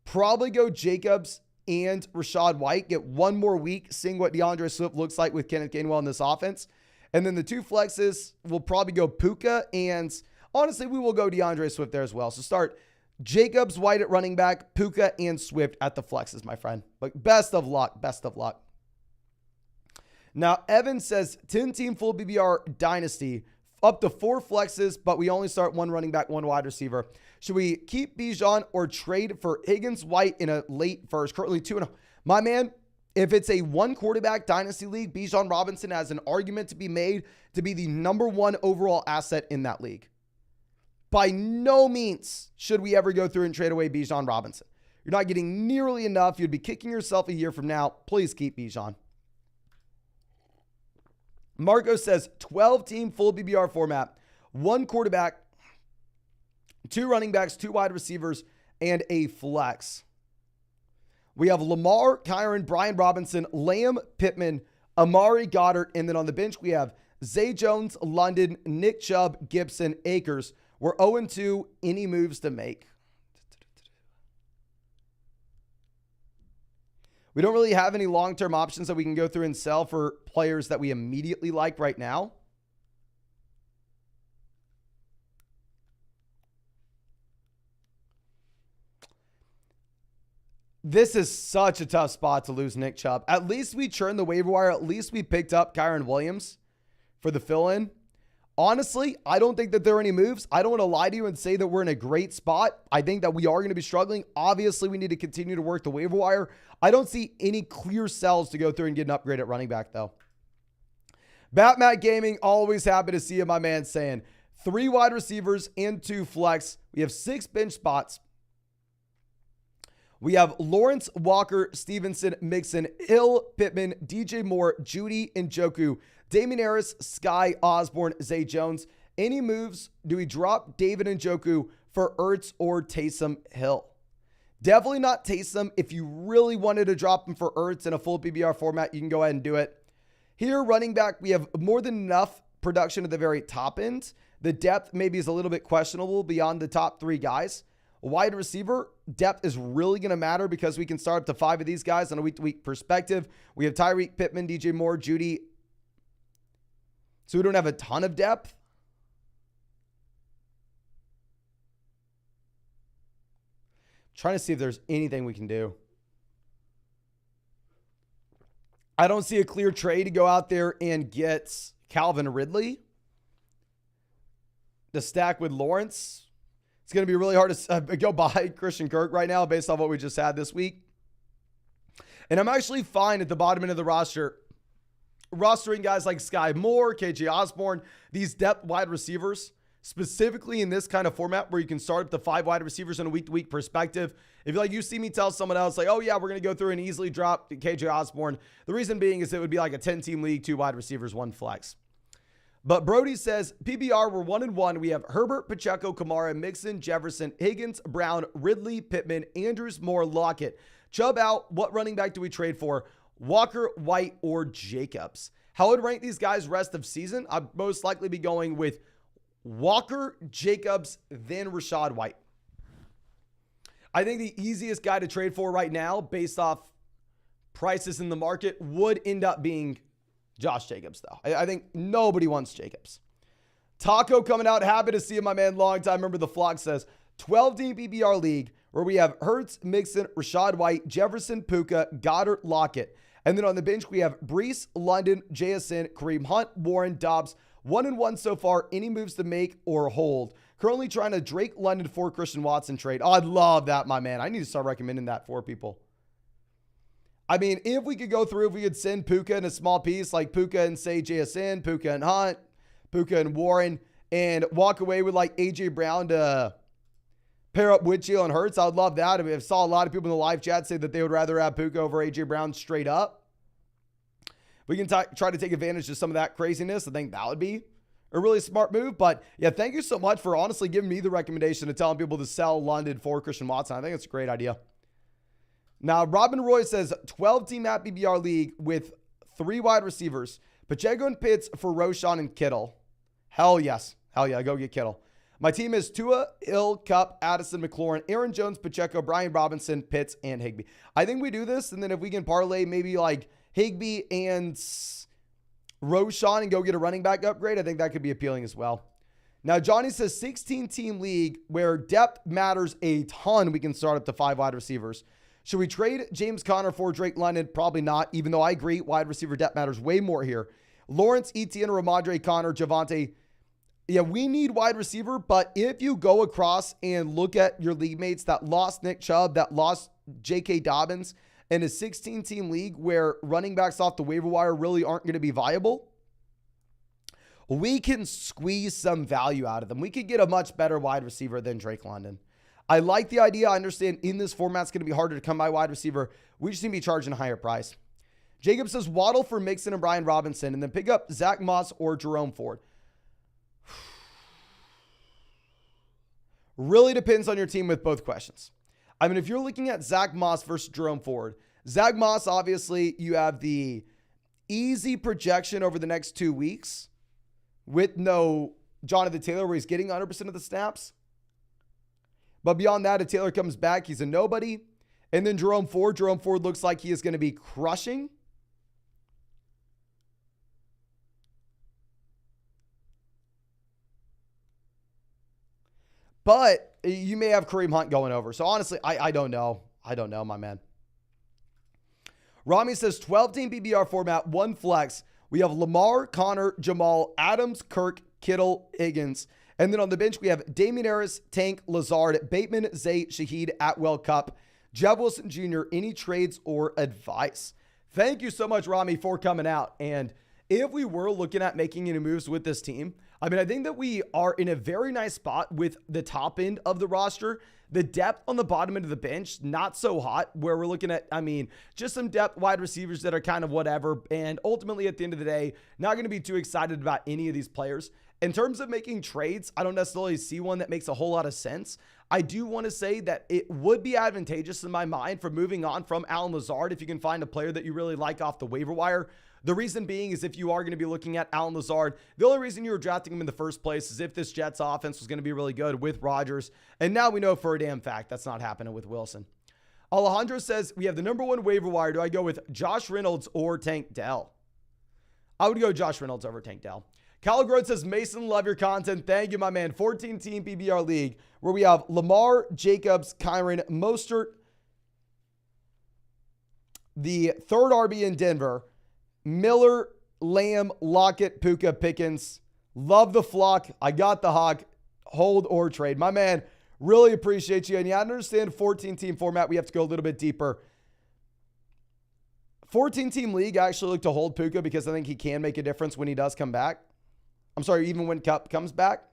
Probably go Jacobs and Rachaad White. Get one more week seeing what DeAndre Swift looks like with Kenneth Gainwell in this offense. And then the 2 flexes will probably go Puka, and honestly, we will go DeAndre Swift there as well. So start Jacobs, White at running back, Puka, and Swift at the flexes, my friend. But best of luck. Best of luck. Now, Evan says 10-team full BBR dynasty, up to 4 flexes, but we only start 1 running back, 1 wide receiver. Should we keep Bijan or trade for Higgins, White in a late first? Currently 2-0. My man, if it's a 1 quarterback dynasty league, Bijan Robinson has an argument to be made to be the number 1 overall asset in that league. By no means should we ever go through and trade away Bijan Robinson. You're not getting nearly enough. You'd be kicking yourself a year from now. Please keep Bijan. Marco says 12-team full BBR format, 1 quarterback, 2 running backs, 2 wide receivers, and a flex. We have Lamar, Kyron, Brian Robinson, Lamb, Pittman, Amari Goddard, and then on the bench we have Zay Jones, London, Nick Chubb, Gibson, Akers. We're 0-2. Any moves to make? We don't really have any long-term options that we can go through and sell for players that we immediately like right now. This is such a tough spot to lose Nick Chubb. At least we churned the waiver wire. At least we picked up Kyron Williams for the fill-in. Honestly, I don't think that there are any moves. I don't want to lie to you and say that we're in a great spot. I think that we are going to be struggling. Obviously, we need to continue to work the waiver wire. I don't see any clear sells to go through and get an upgrade at running back, though. Batmat Gaming, always happy to see you, my man, saying 3 wide receivers and 2 flex. We have 6 bench spots. We have Lawrence, Walker, Stevenson, Mixon, Hill, Pittman, DJ Moore, Judy, Njoku, Damien Harris, Sky, Osborne, Zay Jones. Any moves? Do we drop David Njoku for Ertz or Taysom Hill? Definitely not Taysom. If you really wanted to drop him for Ertz in a full PBR format, you can go ahead and do it. Here, running back, we have more than enough production at the very top end. The depth maybe is a little bit questionable beyond the top 3 guys. Wide receiver, depth is really going to matter because we can start up to 5 of these guys on a week-to-week perspective. We have Tyreek, Pittman, DJ Moore, Judy. So we don't have a ton of depth. Trying to see if there's anything we can do. I don't see a clear trade to go out there and get Calvin Ridley to stack with Lawrence. It's going to be really hard to go buy Christian Kirk right now based on what we just had this week. And I'm actually fine at the bottom end of the roster, rostering guys like Sky Moore, KJ Osborne, these depth wide receivers, specifically in this kind of format where you can start up to 5 wide receivers in a week-to-week perspective. If you see me tell someone else like, oh yeah, we're going to go through and easily drop KJ Osborne. The reason being is it would be like a 10-team league, 2 wide receivers, 1 flex. But Brody says, PBR, we're 1-1. We have Herbert, Pacheco, Kamara, Mixon, Jefferson, Higgins, Brown, Ridley, Pittman, Andrews, Moore, Lockett. Chubb out. What running back do we trade for? Walker, White, or Jacobs? How I would rank these guys rest of season? I'd most likely be going with Walker, Jacobs, then Rachaad White. I think the easiest guy to trade for right now, based off prices in the market, would end up being Josh Jacobs, though. I think nobody wants Jacobs. Taco coming out. Happy to see you, my man. Long time. Remember the flock says 12-team PBR league where we have Hurts, Mixon, Rachaad White, Jefferson, Puka, Goddard, Lockett. And then on the bench, we have Brees, London, JSN, Kareem Hunt, Warren, Dobbs. 1-1 so far. Any moves to make or hold? Currently trying to Drake London for Christian Watson trade. Oh, I'd love that, my man. I need to start recommending that for people. I mean, if we could go through, if we could send Puka in a small piece, like Puka and say JSN, Puka and Hunt, Puka and Warren, and walk away with like A.J. Brown to pair up with Jalen Hurts. I would love that. I mean, I saw a lot of people in the live chat say that they would rather have Puka over A.J. Brown straight up. We can try to take advantage of some of that craziness. I think that would be a really smart move. But yeah, thank you so much for honestly giving me the recommendation of telling people to sell London for Christian Watson. I think it's a great idea. Now, Robin Roy says 12-team at BBR league with 3 wide receivers, Pacheco and Pitts for Roschon and Kittle. Hell yes. Hell yeah. Go get Kittle. My team is Tua, Hill, Kupp, Addison, McLaurin, Aaron Jones, Pacheco, Brian Robinson, Pitts, and Higbee. I think we do this, and then if we can parlay maybe like Higbee and Roschon and go get a running back upgrade, I think that could be appealing as well. Now, Johnny says 16-team league where depth matters a ton. We can start up to 5 wide receivers. Should we trade James Conner for Drake London? Probably not, even though I agree wide receiver depth matters way more here. Lawrence, Etienne, Ramondre, Connor, Javonte. Yeah, we need wide receiver, but if you go across and look at your league mates that lost Nick Chubb, that lost J.K. Dobbins in a 16-team league where running backs off the waiver wire really aren't going to be viable, we can squeeze some value out of them. We could get a much better wide receiver than Drake London. I like the idea. I understand in this format it's going to be harder to come by wide receiver. We just need to be charging a higher price. Jacob says Waddle for Mixon and Brian Robinson, and then pick up Zach Moss or Jerome Ford. Really depends on your team with both questions. I mean, if you're looking at Zach Moss versus Jerome Ford, Zach Moss, obviously, you have the easy projection over the next 2 weeks with no Jonathan Taylor where he's getting 100% of the snaps. But beyond that, if Taylor comes back, he's a nobody. And then Jerome Ford looks like he is going to be crushing. But you may have Kareem Hunt going over. So honestly, I don't know. I don't know, my man. Rami says 12-team PBR format, 1 flex. We have Lamar, Connor, Jamal, Adams, Kirk, Kittle, Higgins. And then on the bench, we have Damian Harris, Tank, Lazard, Bateman, Zay, Shaheed, Atwell, Kupp, Jeff Wilson Jr. Any trades or advice? Thank you so much, Rami, for coming out. And if we were looking at making any moves with this team, I mean, I think that we are in a very nice spot with the top end of the roster. The depth on the bottom end of the bench, not so hot, where we're looking at, I mean, just some depth wide receivers that are kind of whatever. And ultimately, at the end of the day, not going to be too excited about any of these players. In terms of making trades, I don't necessarily see one that makes a whole lot of sense. I do want to say that it would be advantageous in my mind for moving on from Allen Lazard if you can find a player that you really like off the waiver wire. The reason being is if you are going to be looking at Allen Lazard, the only reason you were drafting him in the first place is if this Jets offense was going to be really good with Rodgers. And now we know for a damn fact that's not happening with Wilson. Alejandro says, we have the number 1 waiver wire. Do I go with Josh Reynolds or Tank Dell? I would go Josh Reynolds over Tank Dell. Kyle Groth says, Mason, love your content. Thank you, my man. 14-team PBR league where we have Lamar, Jacobs, Kyron, Mostert, the third RB in Denver, Miller, Lamb, Lockett, Puka, Pickens. Love the flock. I got the hawk. Hold or trade. My man, really appreciate you. And yeah, I understand 14-team format. We have to go a little bit deeper. 14-team league, I actually look to hold Puka because I think he can make a difference when he does come back. I'm sorry, even when Kupp comes back.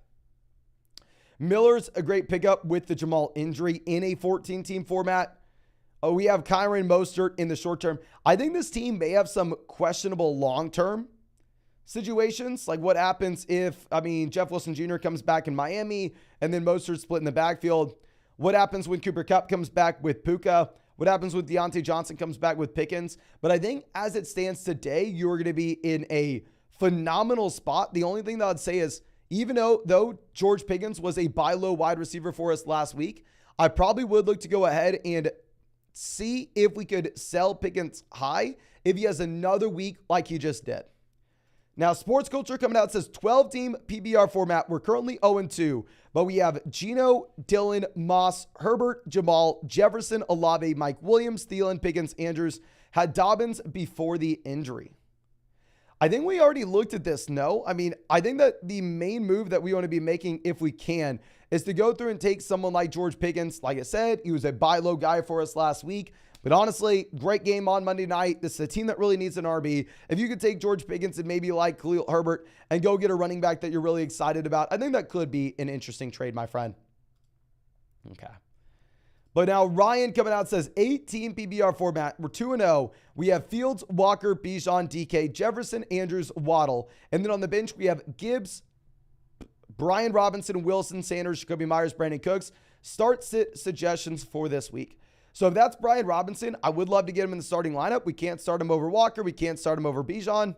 Miller's a great pickup with the Jamal injury in a 14-team format. We have Kyron Mostert in the short term. I think this team may have some questionable long-term situations. Like what happens if, Jeff Wilson Jr. comes back in Miami and then Mostert split in the backfield. What happens when Cooper Kupp comes back with Puka? What happens with Deontay Johnson comes back with Pickens? But I think as it stands today, you're going to be in a phenomenal spot. The only thing that I'd say is even though George Pickens was a buy low wide receiver for us last week, I probably would look to go ahead and see if we could sell Pickens high if he has another week like he just did. Now, Sports Culture coming out says 12-team PBR format. We're currently 0-2, but we have Geno, Dillon, Moss, Herbert, Jamal, Jefferson, Olave, Mike Williams, Thielen, Pickens, Andrews. Had Dobbins before the injury. I think we already looked at this, no? I think that the main move that we want to be making, if we can, is to go through and take someone like George Pickens. Like I said, he was a buy low guy for us last week. But honestly, great game on Monday night. This is a team that really needs an RB. If you could take George Pickens and maybe like Khalil Herbert and go get a running back that you're really excited about, I think that could be an interesting trade, my friend. Okay. But now Ryan coming out says 8-team PPR format. We're 2-0. We have Fields, Walker, Bijan, DK, Jefferson, Andrews, Waddle. And then on the bench, we have Gibbs, Brian Robinson, Wilson, Sanders, Jacoby Myers, Brandon Cooks. Start sit suggestions for this week. So if that's Brian Robinson, I would love to get him in the starting lineup. We can't start him over Walker. We can't start him over Bijan.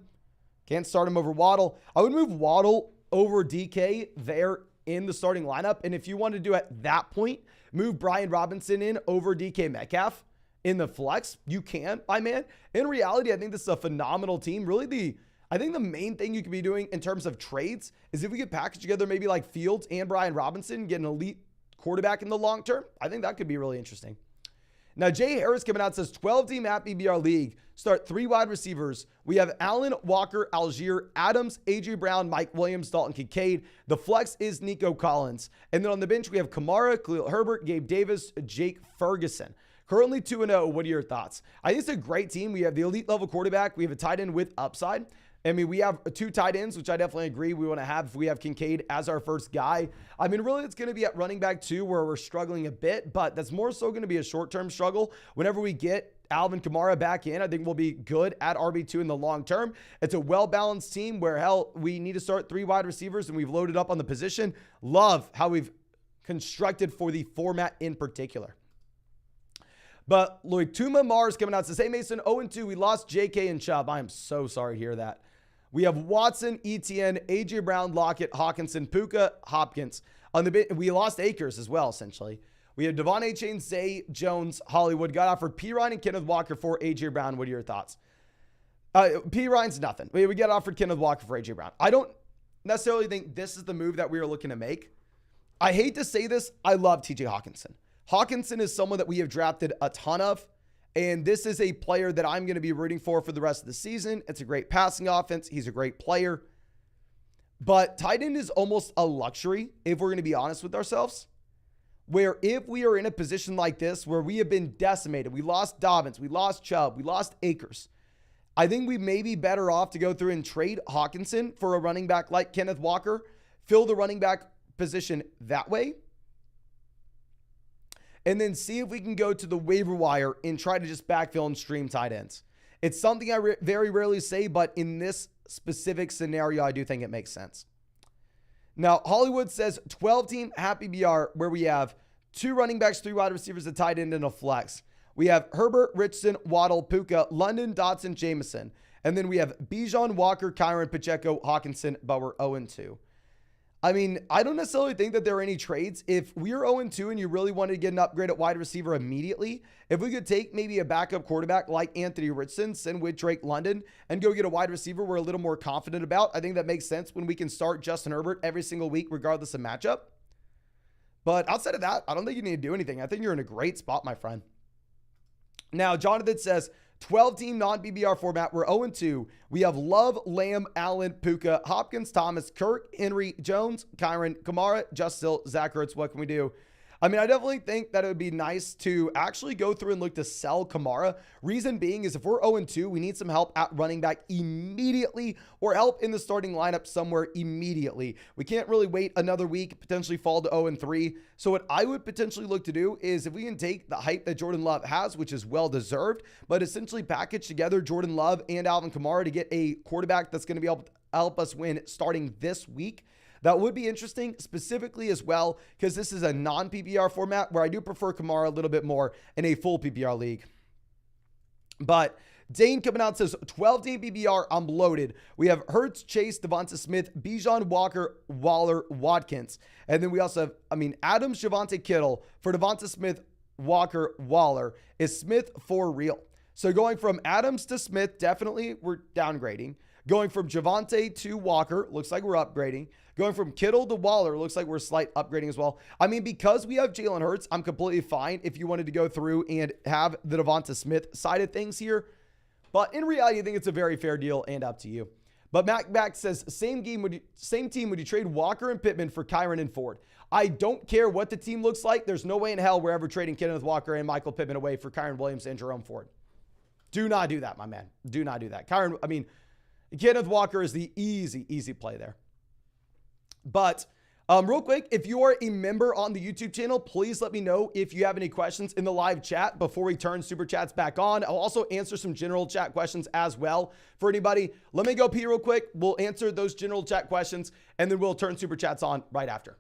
Can't start him over Waddle. I would move Waddle over DK there in the starting lineup. And if you want to do at that point, move Brian Robinson in over DK Metcalf in the flex, you can, my man. In reality, I think this is a phenomenal team. Really, I think the main thing you could be doing in terms of trades is if we could package together maybe like Fields and Brian Robinson, get an elite quarterback in the long term. I think that could be really interesting. Now, Jay Harris coming out says 12-team at BBR League. Start 3 wide receivers. We have Allen, Walker, Algier, Adams, A.J. Brown, Mike Williams, Dalton Kincaid. The flex is Nico Collins. And then on the bench, we have Kamara, Khalil Herbert, Gabe Davis, Jake Ferguson. Currently 2-0. What are your thoughts? I think it's a great team. We have the elite level quarterback. We have a tight end with upside. I mean, we have 2 tight ends, which I definitely agree we want to have if we have Kincaid as our first guy. I mean, really, it's going to be at running back 2 where we're struggling a bit, but that's more so going to be a short-term struggle. Whenever we get Alvin Kamara back in, I think we'll be good at RB2 in the long term. It's a well-balanced team where, hell, we need to start 3 wide receivers, and we've loaded up on the position. Love how we've constructed for the format in particular. But Loituma Mars coming out says, hey, Mason, 0-2. We lost JK and Chubb. I am so sorry to hear that. We have Watson, Etienne, A.J. Brown, Lockett, Hawkinson, Puka, Hopkins. On the bit, we lost Akers as well, essentially. We have Devon A. Chain, Zay, Jones, Hollywood. Got offered P. Ryan and Kenneth Walker for A.J. Brown. What are your thoughts? P. Ryan's nothing. We get offered Kenneth Walker for A.J. Brown. I don't necessarily think this is the move that we are looking to make. I hate to say this. I love T.J. Hawkinson. Hawkinson is someone that we have drafted a ton of. And this is a player that I'm going to be rooting for the rest of the season. It's a great passing offense. He's a great player. But tight end is almost a luxury, if we're going to be honest with ourselves. Where if we are in a position like this, where we have been decimated, we lost Dobbins, we lost Chubb, we lost Akers. I think we may be better off to go through and trade Hawkinson for a running back like Kenneth Walker, fill the running back position that way, and then see if we can go to the waiver wire and try to just backfill and stream tight ends. It's something I very rarely say, but in this specific scenario, I do think it makes sense. Now, Hollywood says 12-team happy BR where we have 2 running backs, 3 wide receivers, a tight end, and a flex. We have Herbert, Richardson, Waddle, Puka, London, Dotson, Jameson. And then we have Bijan, Walker, Kyron, Pacheco, Hawkinson, but we're 0-2. I mean, I don't necessarily think that there are any trades. If we are 0-2 and you really wanted to get an upgrade at wide receiver immediately, if we could take maybe a backup quarterback like Anthony Richardson, send with Drake London, and go get a wide receiver we're a little more confident about, I think that makes sense when we can start Justin Herbert every single week, regardless of matchup. But outside of that, I don't think you need to do anything. I think you're in a great spot, my friend. Now, Jonathan says, 12-team non-BBR format. We're 0-2. We have Love, Lamb, Allen, Puka, Hopkins, Thomas, Kirk, Henry, Jones, Kyron, Kamara, Just Hill, Zach Ertz. What can we do? I mean, I definitely think that it would be nice to actually go through and look to sell Kamara. Reason being is if we're 0-2, we need some help at running back immediately or help in the starting lineup somewhere immediately. We can't really wait another week, potentially fall to 0-3. So what I would potentially look to do is if we can take the hype that Jordan Love has, which is well-deserved, but essentially package together Jordan Love and Alvin Kamara to get a quarterback that's going to be able to help us win starting this week. That would be interesting specifically as well because this is a non-PPR format where I do prefer Kamara a little bit more in a full PPR league. But Dane coming out says 12-team PPR, I'm loaded. We have Hurts, Chase, Devonta Smith, Bijan, Walker, Waller, Watkins. And then we also have, Adams, Javonte Kittle for Devonta Smith, Walker, Waller. Is Smith for real? So going from Adams to Smith, definitely we're downgrading. Going from Javonte to Walker, looks like we're upgrading. Going from Kittle to Waller, looks like we're slight upgrading as well. I mean, because we have Jalen Hurts, I'm completely fine if you wanted to go through and have the Devonta Smith side of things here. But in reality, I think it's a very fair deal and up to you. But Mac says, same team, would you trade Walker and Pittman for Kyron and Ford? I don't care what the team looks like. There's no way in hell we're ever trading Kenneth Walker and Michael Pittman away for Kyron Williams and Jerome Ford. Do not do that, my man. Do not do that. Kenneth Walker is the easy play there. But real quick, if you are a member on the YouTube channel, please let me know if you have any questions in the live chat before we turn Super Chats back on. I'll also answer some general chat questions as well for anybody. Let me go pee real quick. We'll answer those general chat questions, and then we'll turn Super Chats on right after.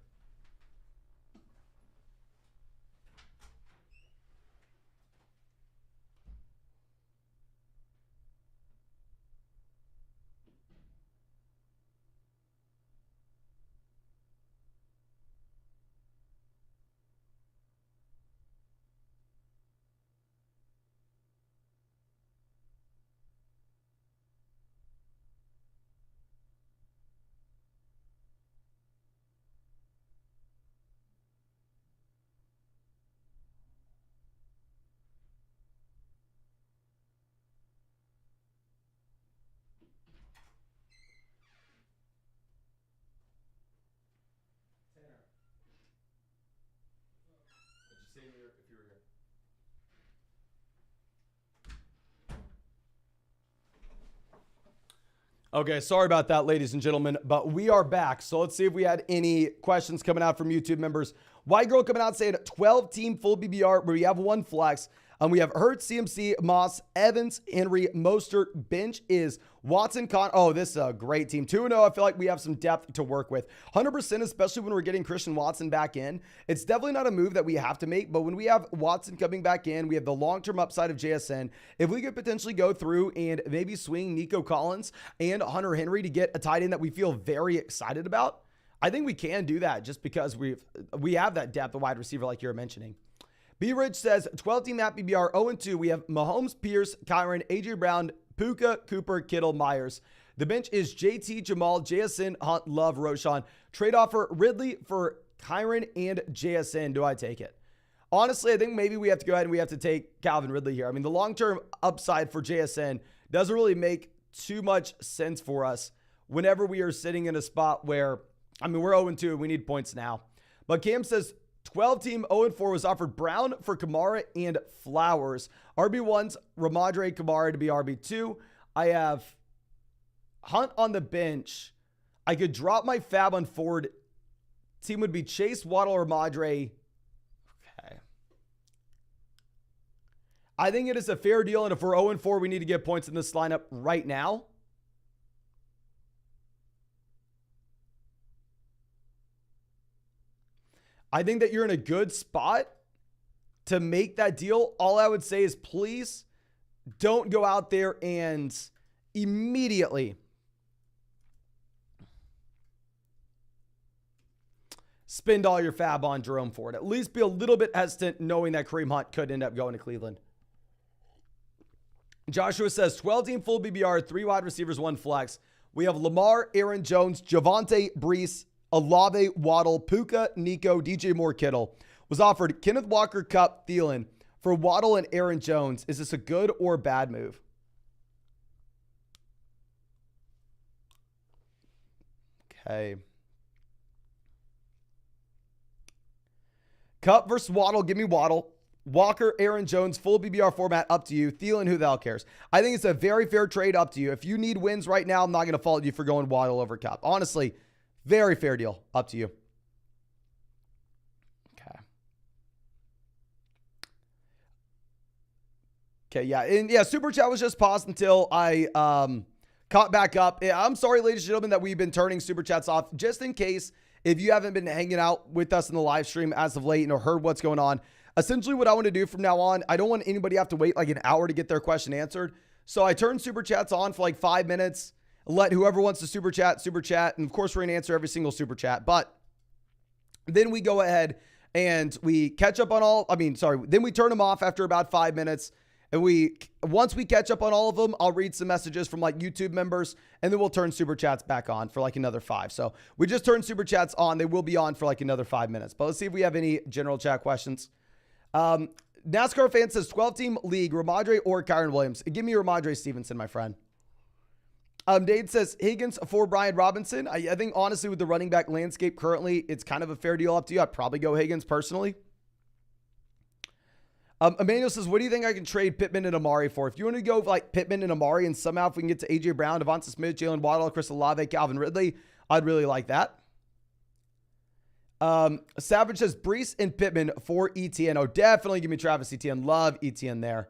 Okay, sorry about that, ladies and gentlemen, but we are back. So let's see if we had any questions coming out from YouTube members. White Girl coming out saying 12-team full BBR where we have one flex. We have Hurts, CMC, Moss, Evans, Henry, Mostert. Bench is Watson, Oh, this is a great team. 2-0. I feel like we have some depth to work with. 100%, especially when we're getting Christian Watson back in. It's definitely not a move that we have to make, but when we have Watson coming back in, we have the long-term upside of JSN. If we could potentially go through and maybe swing Nico Collins and Hunter Henry to get a tight end that we feel very excited about, I think we can do that just because we have that depth of wide receiver like you're mentioning. B. Rich says, 12-team at BBR, 0-2. We have Mahomes, Pierce, Kyron, A.J. Brown, Puka, Cooper, Kittle, Myers. The bench is JT, Jamal, JSN, Hunt, Love, Roshan. Trade offer Ridley for Kyron and JSN. Do I take it? Honestly, I think maybe we have to go ahead and we have to take Calvin Ridley here. I mean, the long-term upside for JSN doesn't really make too much sense for us whenever we are sitting in a spot where, we're 0-2 and we need points now. But Cam says, 12-team 0-4 was offered Brown for Kamara and Flowers. RB1's Ramondre Kamara to be RB2. I have Hunt on the bench. I could drop my fab on Ford. Team would be Chase, Waddle, or Ramondre. Okay. I think it is a fair deal, and if we're 0-4, we need to get points in this lineup right now. I think that you're in a good spot to make that deal. All I would say is please don't go out there and immediately spend all your fab on Jerome Ford. At least be a little bit hesitant knowing that Kareem Hunt could end up going to Cleveland. Joshua says 12-team full BBR, 3 wide receivers, 1 flex. We have Lamar, Aaron Jones, Javonte, Brees, Olave, Waddle, Puka, Nico, DJ Moore, Kittle. Was offered Kenneth Walker, Kupp, Thielen for Waddle and Aaron Jones. Is this a good or bad move? Okay. Kupp versus Waddle. Give me Waddle. Walker, Aaron Jones, full BBR format, up to you. Thielen, who the hell cares? I think it's a very fair trade, up to you. If you need wins right now, I'm not going to fault you for going Waddle over Kupp. Honestly, very fair deal. Up to you. Okay, yeah. And yeah, Super Chat was just paused until I caught back up. I'm sorry, ladies and gentlemen, that we've been turning Super Chats off. Just in case, if you haven't been hanging out with us in the live stream as of late and heard what's going on, essentially what I want to do from now on, I don't want anybody to have to wait like an hour to get their question answered. So I turn Super Chats on for like 5 minutes. Let whoever wants to super chat. And of course, we're going to answer every single super chat. But then we go ahead and we catch up on then we turn them off after about 5 minutes. And once we catch up on all of them, I'll read some messages from like YouTube members, and then we'll turn super chats back on for like another 5. So we just turned super chats on. They will be on for like another 5 minutes. But let's see if we have any general chat questions. NASCAR fan says 12-team league, Ramondre or Kyron Williams. Give me Ramondre Stevenson, my friend. Dade says Higgins for Brian Robinson. I think honestly with the running back landscape currently, it's kind of a fair deal up to you. I'd probably go Higgins personally. Emmanuel says, what do you think I can trade Pittman and Amari for? If you want to go like Pittman and Amari and somehow if we can get to A.J. Brown, Devonta Smith, Jalen Waddle, Chris Olave, Calvin Ridley, I'd really like that. Savage says Brees and Pittman for ETN. Oh, definitely give me Travis Etienne. Love ETN there.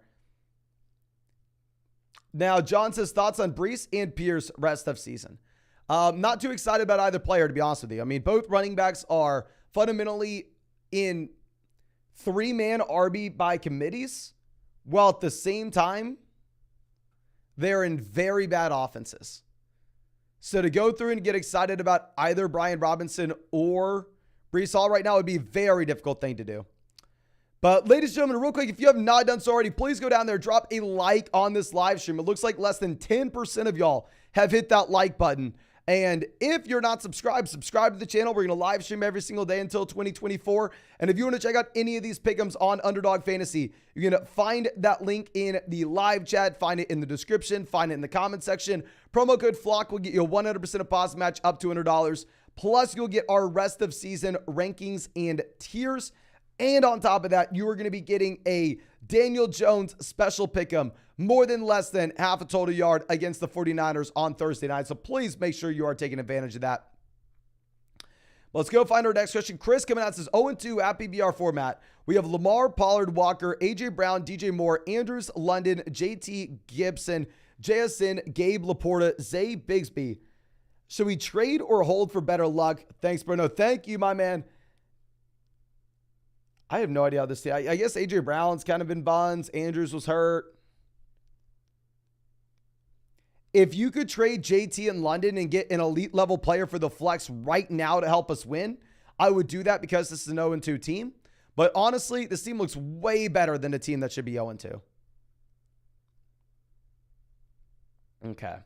Now, John says thoughts on Brees and Pierce rest of season. Not too excited about either player, to be honest with you. I mean, both running backs are fundamentally in 3-man RB by committees, while at the same time, they're in very bad offenses. So to go through and get excited about either Brian Robinson or Brees Hall right now would be a very difficult thing to do. But ladies and gentlemen, real quick, if you have not done so already, please go down there, drop a like on this live stream. It looks like less than 10% of y'all have hit that like button. And if you're not subscribed, subscribe to the channel. We're going to live stream every single day until 2024. And if you want to check out any of these pick'ems on Underdog Fantasy, you're going to find that link in the live chat, find it in the description, find it in the comment section. Promo code FLOCK will get you a 100% deposit match up to $200. Plus, you'll get our rest of season rankings and tiers. And on top of that, you are going to be getting a Daniel Jones special pick'em, more than less than half a total yard against the 49ers on Thursday night. So please make sure you are taking advantage of that. Let's go find our next question. Chris coming out says 0-2 at PBR format. We have Lamar, Pollard, Walker, A.J. Brown, DJ Moore, Andrews, London, JT, Gibson, JSN, Gabe Laporta, Zay Bigsby. Should we trade or hold for better luck? Thanks, Bruno. Thank you, my man. I have no idea how this team. I guess A.J. Brown's kind of been buns. Andrews was hurt. If you could trade JT in London and get an elite level player for the flex right now to help us win, I would do that because this is an 0-2 team. But honestly, this team looks way better than a team that should be 0-2. Okay.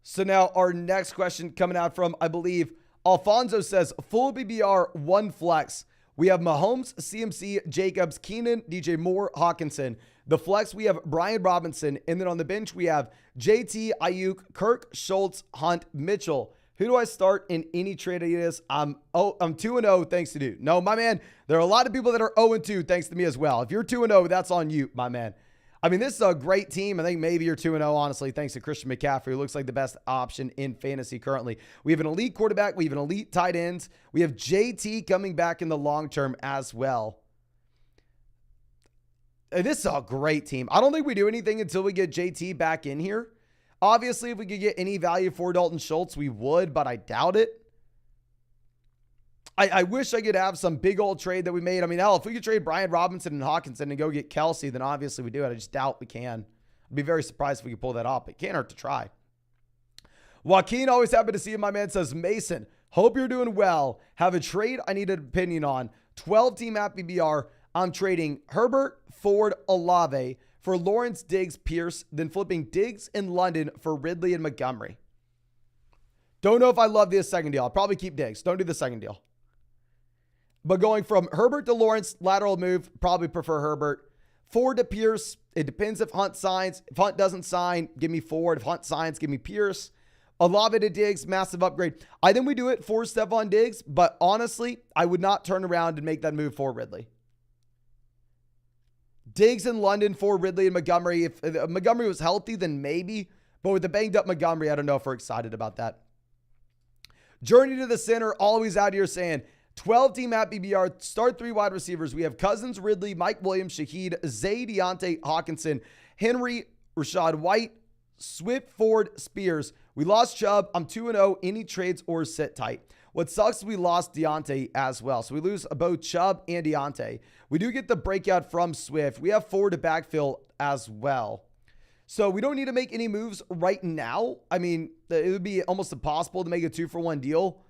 So now our next question coming out from, I believe, Alfonso says, full BBR, 1 flex. We have Mahomes, CMC, Jacobs, Keenan, DJ Moore, Hawkinson. The flex, we have Brian Robinson. And then on the bench, we have JT, Ayuk, Kirk, Schultz, Hunt, Mitchell. Who do I start in any trade ideas? I'm 2-0 thanks to you. No, my man, there are a lot of people that are 0-2 thanks to me as well. If you're 2-0, that's on you, my man. I mean, this is a great team. I think maybe you're 2-0, honestly, thanks to Christian McCaffrey, who looks like the best option in fantasy currently. We have an elite quarterback. We have an elite tight ends. We have JT coming back in the long term as well. This is a great team. I don't think we do anything until we get JT back in here. Obviously, if we could get any value for Dalton Schultz, we would, but I doubt it. I wish I could have some big old trade that we made. I mean, hell, if we could trade Brian Robinson and Hawkinson and go get Kelsey, then obviously we do it. I just doubt we can. I'd be very surprised if we could pull that off. It can't hurt to try. Joaquin, always happy to see you, my man, says, Mason, hope you're doing well. Have a trade I need an opinion on. 12-team at BBR. I'm trading Herbert, Ford, Olave for Lawrence, Diggs, Pierce, then flipping Diggs in London for Ridley and Montgomery. Don't know if I love this second deal. I'll probably keep Diggs. Don't do the second deal. But going from Herbert to Lawrence, lateral move, probably prefer Herbert. Ford to Pierce, it depends if Hunt signs. If Hunt doesn't sign, give me Ford. If Hunt signs, give me Pierce. Olave to Diggs, massive upgrade. I think we do it for Stephon Diggs, but honestly, I would not turn around and make that move for Ridley. Diggs in London for Ridley and Montgomery. If Montgomery was healthy, then maybe. But with the banged up Montgomery, I don't know if we're excited about that. Journey to the center, always out here saying, 12-team at BBR, start 3 wide receivers. We have Cousins, Ridley, Mike Williams, Shaheed, Zay, Deontay, Hawkinson, Henry, Rashad White, Swift, Ford, Spears. We lost Chubb. I'm 2-0. Any trades or sit tight. What sucks is we lost Deontay as well. So we lose both Chubb and Deontay. We do get the breakout from Swift. We have Ford to backfill as well. So we don't need to make any moves right now. I mean, it would be almost impossible to make a 2-for-1 deal.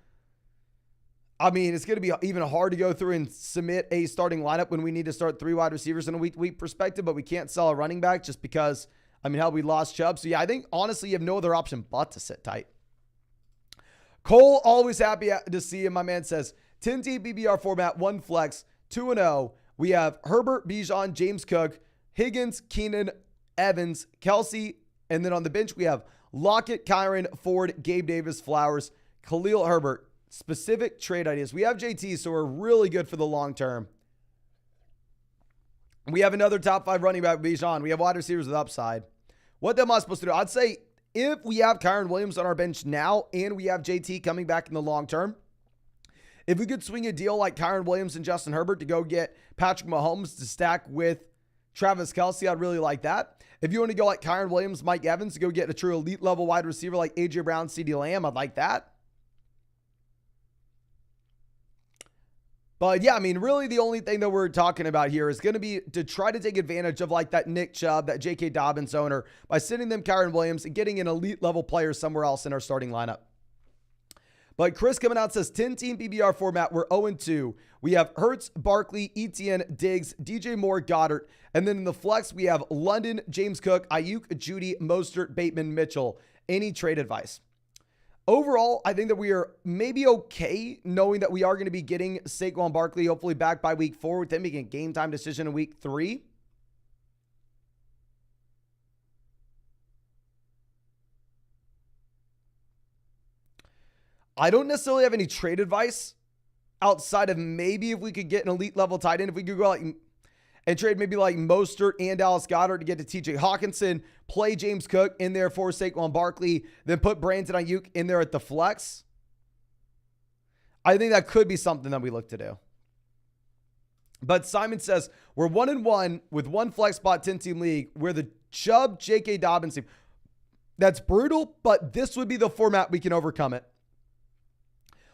I mean, it's going to be even hard to go through and submit a starting lineup when we need to start 3 wide receivers in a week perspective, but we can't sell a running back just because, I mean, hell, we lost Chubb. So yeah, I think honestly, you have no other option but to sit tight. Cole, always happy to see him. My man says, 10-team BBR format, 1 flex, 2-0. We have Herbert, Bijan, James Cook, Higgins, Keenan, Evans, Kelsey, and then on the bench, we have Lockett, Kyron, Ford, Gabe Davis, Flowers, Khalil Herbert. Specific trade ideas. We have JT, so we're really good for the long term. We have another top 5 running back, Bijan. We have wide receivers with upside. What am I supposed to do? I'd say if we have Kyron Williams on our bench now and we have JT coming back in the long term, if we could swing a deal like Kyron Williams and Justin Herbert to go get Patrick Mahomes to stack with Travis Kelce, I'd really like that. If you want to go like Kyron Williams, Mike Evans to go get a true elite level wide receiver like A.J. Brown, CeeDee Lamb, I'd like that. But yeah, I mean, really the only thing that we're talking about here is going to be to try to take advantage of like that Nick Chubb, that J.K. Dobbins owner by sending them Kyron Williams and getting an elite level player somewhere else in our starting lineup. But Chris coming out says 10-team PBR format, we're 0-2. We have Hurts, Barkley, Etienne, Diggs, DJ Moore, Goddard. And then in the flex, we have London, James Cook, Ayuk, Judy, Mostert, Bateman, Mitchell. Any trade advice? Overall, I think that we are maybe okay knowing that we are going to be getting Saquon Barkley hopefully back by week 4 with them making a game time decision in week 3. I don't necessarily have any trade advice outside of maybe if we could get an elite level tight end, if we could go like and trade maybe like Mostert and Dallas Goedert to get to TJ Hawkinson, play James Cook in there for Saquon Barkley, then put Brandon Ayuk in there at the flex. I think that could be something that we look to do. But Simon says, we're 1-1 with one flex spot 10-team league. We're the Chubb, J.K. Dobbins team. That's brutal, but this would be the format we can overcome it.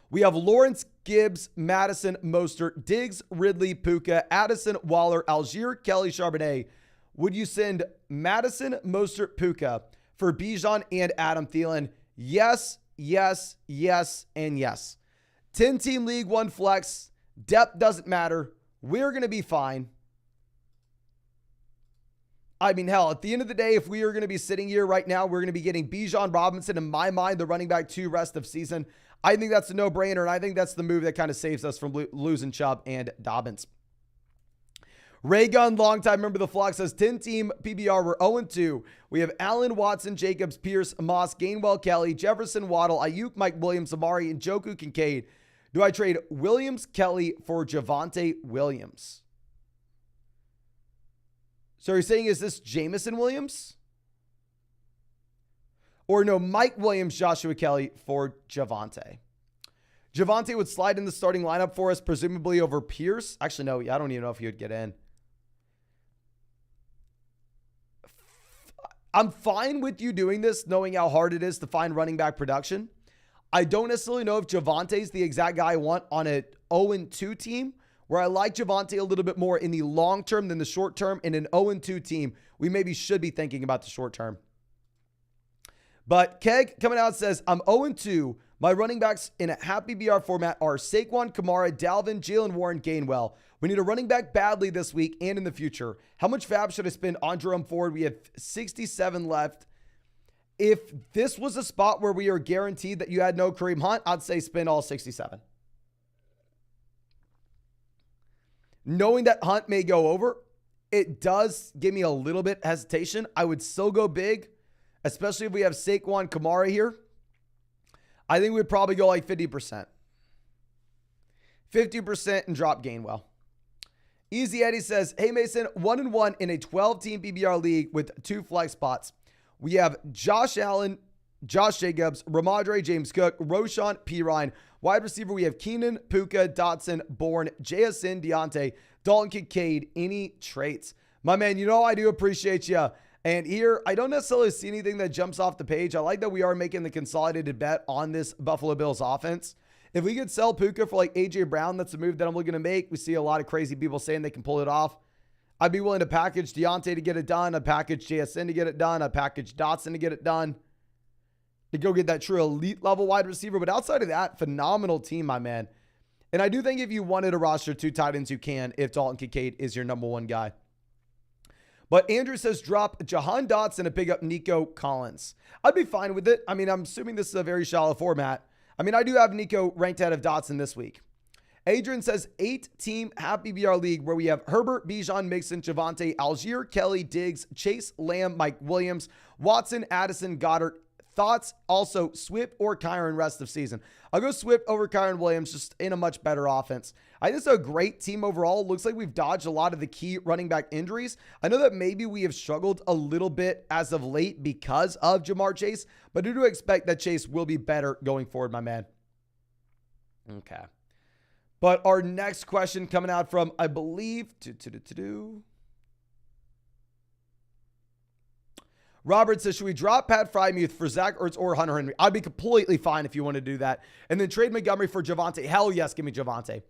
We have Lawrence, Gibbs, Madison, Mostert, Diggs, Ridley, Puka, Addison, Waller, Algier, Kelly, Charbonnet. Would you send Madison, Mostert, Puka for Bijan and Adam Thielen? Yes, yes, yes, and yes. 10-team league, one flex. Depth doesn't matter. We're going to be fine. I mean, hell, at the end of the day, if we are going to be sitting here right now, we're going to be getting Bijan Robinson, in my mind, the running back 2 rest of season. I think that's a no-brainer, and I think that's the move that kind of saves us from losing Chubb and Dobbins. Ray Gunn, longtime member of the flock, says 10-team PBR, we're 0-2. We have Allen, Watson, Jacobs, Pierce, Moss, Gainwell, Kelly, Jefferson, Waddle, Ayuk, Mike Williams, Amari, and Njoku, Kincaid. Do I trade Williams, Kelly for Javonte Williams? So you're saying, is this Jamison Williams? Or no, Mike Williams, Joshua Kelly for Javonte. Javonte would slide in the starting lineup for us, presumably over Pierce. Actually, no, I don't even know if he would get in. I'm fine with you doing this, knowing how hard it is to find running back production. I don't necessarily know if Javonte's the exact guy I want on a 0-2 team, where I like Javonte a little bit more in the long term than the short term. In an 0-2 team, we maybe should be thinking about the short term. But Keg coming out says, I'm 0-2. My running backs in a happy BR format are Saquon, Kamara, Dalvin, Jalen Warren, Gainwell. We need a running back badly this week and in the future. How much fab should I spend on Jerome Ford? We have 67 left. If this was a spot where we are guaranteed that you had no Kareem Hunt, I'd say spend all 67. Knowing that Hunt may go over, it does give me a little bit hesitation. I would still go big, especially if we have Saquon, Kamara here. I think we'd probably go like 50%. 50% and drop Gainwell. Easy Eddie says, hey Mason, 1-1 in a 12-team PBR league with 2 flex spots. We have Josh Allen, Josh Jacobs, Ramadre, James Cook, Roshan, Pirine. Wide receiver, we have Keenan, Puka, Dotson, Bourne, JSN, Deontay, Dalton Kincaid. Any traits? My man, you know I do appreciate you. And here, I don't necessarily see anything that jumps off the page. I like that we are making the consolidated bet on this Buffalo Bills offense. If we could sell Puka for like A.J. Brown, that's a move that I'm looking to make. We see a lot of crazy people saying they can pull it off. I'd be willing to package Deontay to get it done. I'd package JSN to get it done. I'd package Dotson to get it done. To go get that true elite level wide receiver. But outside of that, phenomenal team, my man. And I do think if you wanted to roster 2 tight ends, you can if Dalton Kincaid is your number 1 guy. But Andrew says drop Jahan Dotson and pick up Nico Collins. I'd be fine with it. I mean, I'm assuming this is a very shallow format. I mean, I do have Nico ranked ahead of Dotson this week. Adrian says 8-team Happy BR League where we have Herbert, Bijan, Mixon, Javonte, Algier, Kelly, Diggs, Chase, Lamb, Mike Williams, Watson, Addison, Goddard, Thoughts? Also, Swift or Kyron rest of season? I'll go Swift over Kyron Williams, just in a much better offense. I think it's a great team overall. Looks like we've dodged a lot of the key running back injuries. I know that maybe we have struggled a little bit as of late because of Jamar Chase, but I do expect that Chase will be better going forward, my man. Okay. But our next question coming out from, I believe, Robert says, should we drop Pat Frymuth for Zach Ertz or Hunter Henry? I'd be completely fine if you want to do that. And then trade Montgomery for Javonte. Hell yes, give me Javonte.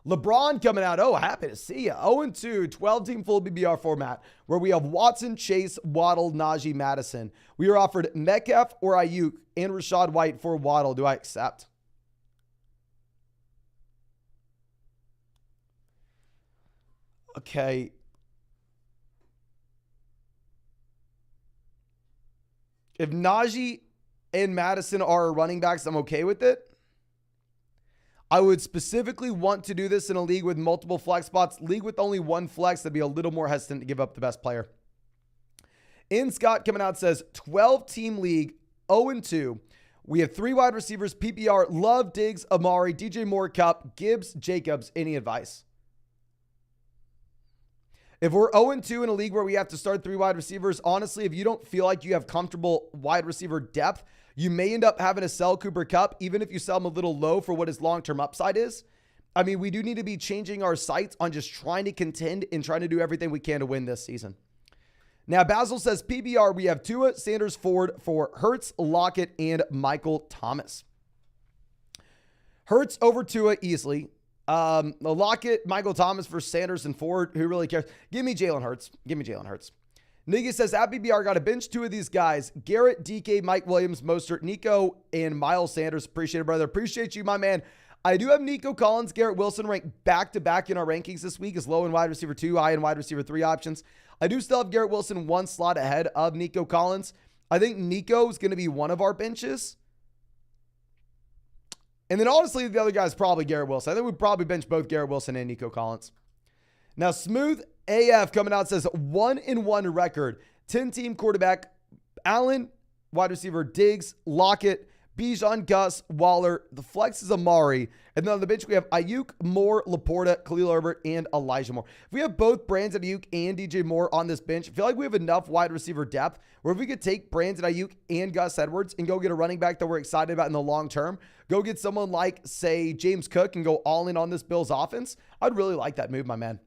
LeBron coming out. Oh, happy to see you. 0-2, 12-team full BBR format where we have Watson, Chase, Waddle, Najee, Madison. We are offered Metcalf or Ayuk and Rashad White for Waddle. Do I accept? Okay. If Najee and Madison are running backs, I'm okay with it. I would specifically want to do this in a league with multiple flex spots. League with only one flex, that'd be a little more hesitant to give up the best player. In Scott coming out says, 12-team league, 0-2. We have 3 wide receivers, PPR, Love, Diggs, Amari, DJ Moore, Cup, Gibbs, Jacobs. Any advice? If we're 0-2 in a league where we have to start 3 wide receivers, honestly, if you don't feel like you have comfortable wide receiver depth, you may end up having to sell Cooper Kupp, even if you sell him a little low for what his long-term upside is. I mean, we do need to be changing our sights on just trying to contend and trying to do everything we can to win this season. Now, Basil says, PBR, we have Tua, Sanders, Ford for Hurts, Lockett, and Michael Thomas. Hurts over Tua easily. Lockett, Michael Thomas for Sanders and Ford. Who really cares? Give me Jalen Hurts. Give me Jalen Hurts. Nigga says, at BBR, got to bench 2 of these guys. Garrett, DK, Mike Williams, Mostert, Nico, and Miles Sanders. Appreciate it, brother. Appreciate you, my man. I do have Nico Collins, Garrett Wilson ranked back-to-back in our rankings this week as low in wide receiver 2, high in wide receiver 3 options. I do still have Garrett Wilson 1 slot ahead of Nico Collins. I think Nico is going to be one of our benches. And then honestly, the other guy is probably Garrett Wilson. I think we'd probably bench both Garrett Wilson and Nico Collins. Now, Smooth AF coming out says 1-1 record. 10-team quarterback. Allen, wide receiver Diggs, Lockett, Bijan, Gus, Waller. The flex is Amari. And then on the bench, we have Ayuk, Moore, Laporta, Khalil Herbert, and Elijah Moore. If we have both Brandon Ayuk and DJ Moore on this bench, I feel like we have enough wide receiver depth where if we could take Brandon Ayuk and Gus Edwards and go get a running back that we're excited about in the long term, go get someone like, say, James Cook and go all in on this Bills offense, I'd really like that move, my man.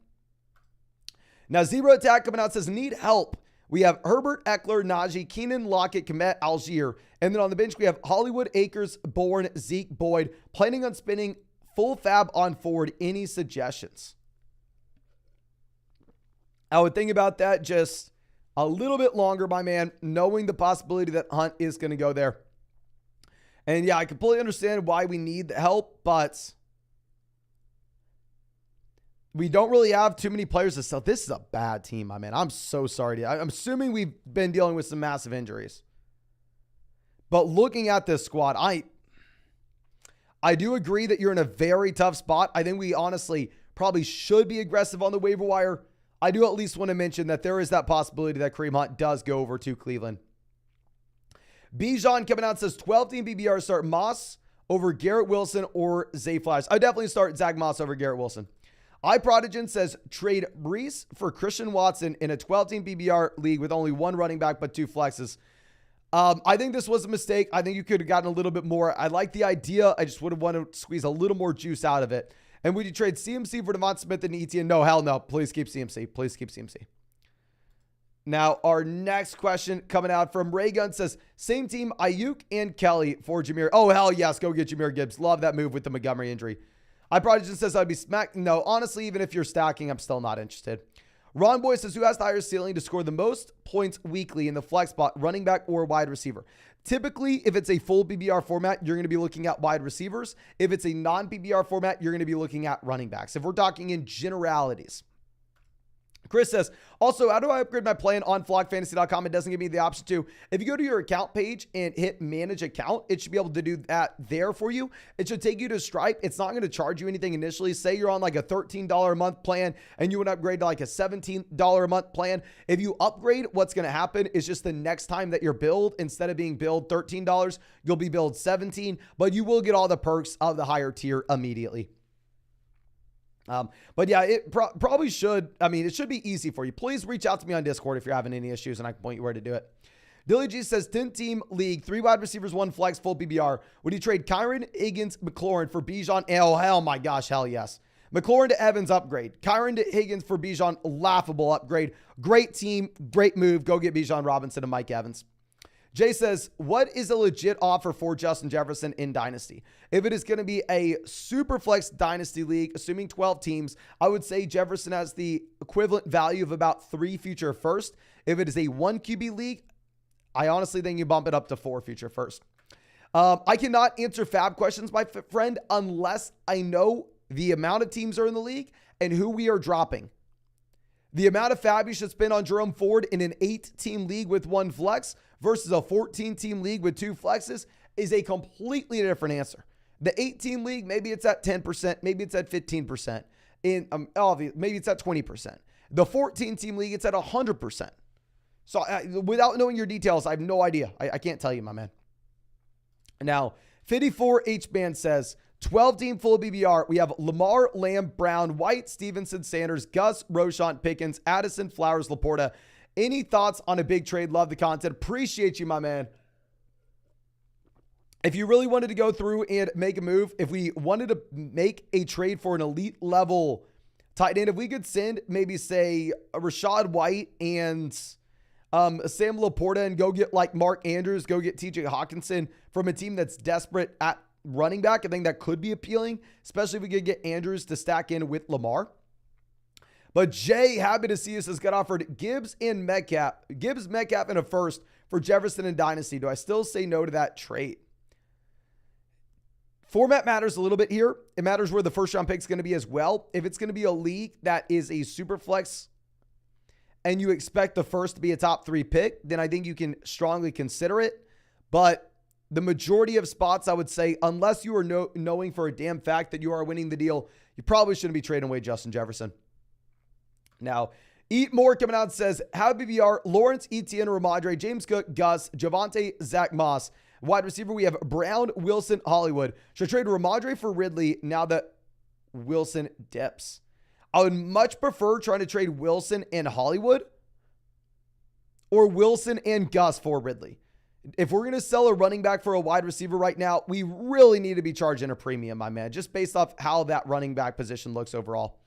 Now, Zero Attack coming out says, need help. We have Herbert, Eckler, Najee, Keenan, Lockett, Komet, Algier. And then on the bench, we have Hollywood, Akers, Bourne, Zeke, Boyd. Planning on spending full fab on Ford. Any suggestions? I would think about that just a little bit longer, my man, knowing the possibility that Hunt is going to go there. And yeah, I completely understand why we need the help, but we don't really have too many players to sell. This is a bad team, my man. I'm so sorry. I'm assuming we've been dealing with some massive injuries. But looking at this squad, I do agree that you're in a very tough spot. I think we honestly probably should be aggressive on the waiver wire. I do at least want to mention that there is that possibility that Kareem Hunt does go over to Cleveland. Bijan coming out says 12-team BBR start Moss over Garrett Wilson or Zay Flowers. I definitely start Zach Moss over Garrett Wilson. iProdigen says trade Brees for Christian Watson in a 12-team BBR league with only 1 running back but 2 flexes. I think this was a mistake. I think you could have gotten a little bit more. I like the idea. I just would have wanted to squeeze a little more juice out of it. And would you trade CMC for Devonta Smith and Etienne? No, hell no. Please keep CMC. Please keep CMC. Now, our next question coming out from Ray Gunn says, same team, Ayuk and Kelly for Jameer. Oh, hell yes. Go get Jameer Gibbs. Love that move with the Montgomery injury. iProdigen says I'd be smacked. No, honestly, even if you're stacking, I'm still not interested. Ron Boy says, who has the higher ceiling to score the most points weekly in the flex spot, running back or wide receiver? Typically, if it's a full PBR format, you're going to be looking at wide receivers. If it's a non-PBR format, you're going to be looking at running backs. If we're talking in generalities, Chris says, also, how do I upgrade my plan on flockfantasy.com? It doesn't give me the option to. If you go to your account page and hit manage account, it should be able to do that there for you. It should take you to Stripe. It's not going to charge you anything initially. Say you're on like a $13 a month plan and you would upgrade to like a $17 a month plan. If you upgrade, what's going to happen is just the next time that you're billed, instead of being billed $13, you'll be billed $17, but you will get all the perks of the higher tier immediately. But yeah, it probably should. I mean, it should be easy for you. Please reach out to me on Discord if you're having any issues and I can point you where to do it. Dilly G says 10-team league, 3 wide receivers, 1 flex, full PBR. Would you trade Kyron, Higgins, McLaurin for Bijan? Oh, hell my gosh. Hell yes. McLaurin to Evans upgrade. Kyron to Higgins for Bijan, laughable upgrade. Great team. Great move. Go get Bijan Robinson and Mike Evans. Jay says, what is a legit offer for Justin Jefferson in Dynasty? If it is going to be a super flex Dynasty league, assuming 12 teams, I would say Jefferson has the equivalent value of about 3 future first. If it is a 1 QB league, I honestly think you bump it up to 4 future first. I cannot answer fab questions, my friend, unless I know the amount of teams are in the league and who we are dropping. The amount of fab you should spend on Jerome Ford in an 8-team league with 1 flex versus a 14-team league with 2 flexes is a completely different answer. The 8-team league, maybe it's at 10%, maybe it's at 15%. Maybe it's at 20%. The 14-team league, it's at 100%. So without knowing your details, I have no idea. I can't tell you, my man. Now, 54H-Band says, 12-team full BBR. We have Lamar, Lamb, Brown, White, Stevenson, Sanders, Gus, Roschon, Pickens, Addison, Flowers, Laporta. Any thoughts on a big trade? Love the content. Appreciate you, my man. If you really wanted to go through and make a move, if we wanted to make a trade for an elite level tight end, if we could send maybe say a Rashad White and Sam Laporta and go get like Mark Andrews, go get TJ Hawkinson from a team that's desperate at running back, I think that could be appealing, especially if we could get Andrews to stack in with Lamar. But Jay, happy to see us, has got offered Gibbs, Metcalf, and a first for Jefferson and Dynasty. Do I still say no to that trade? Format matters a little bit here. It matters where the first round pick is going to be as well. If it's going to be a league that is a super flex and you expect the first to be a top 3 pick, then I think you can strongly consider it. But the majority of spots, I would say, unless you are knowing for a damn fact that you are winning the deal, you probably shouldn't be trading away Justin Jefferson. Now, Eat More coming out and says, how BBR, Lawrence, Etienne, Ramondre, James Cook, Gus, Javonte, Zach Moss. Wide receiver, we have Brown, Wilson, Hollywood. Should I trade Ramondre for Ridley now that Wilson dips? I would much prefer trying to trade Wilson and Hollywood or Wilson and Gus for Ridley. If we're going to sell a running back for a wide receiver right now, we really need to be charging a premium, my man, just based off how that running back position looks overall.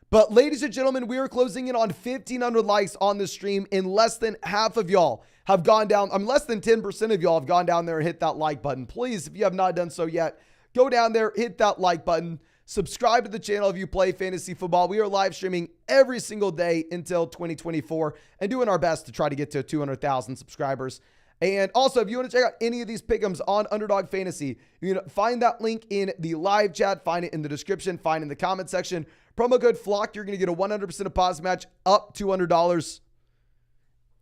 But ladies and gentlemen, we are closing in on 1,500 likes on the stream, and less than half of y'all have gone down. Less than 10% of y'all have gone down there and hit that like button. Please, if you have not done so yet, go down there, hit that like button, subscribe to the channel if you play fantasy football. We are live streaming every single day until 2024 and doing our best to try to get to 200,000 subscribers. And also, if you want to check out any of these pick'ems on Underdog Fantasy, you can find that link in the live chat, find it in the description, find it in the comment section. Promo code FLOCK, you're going to get a 100% deposit match up to $200.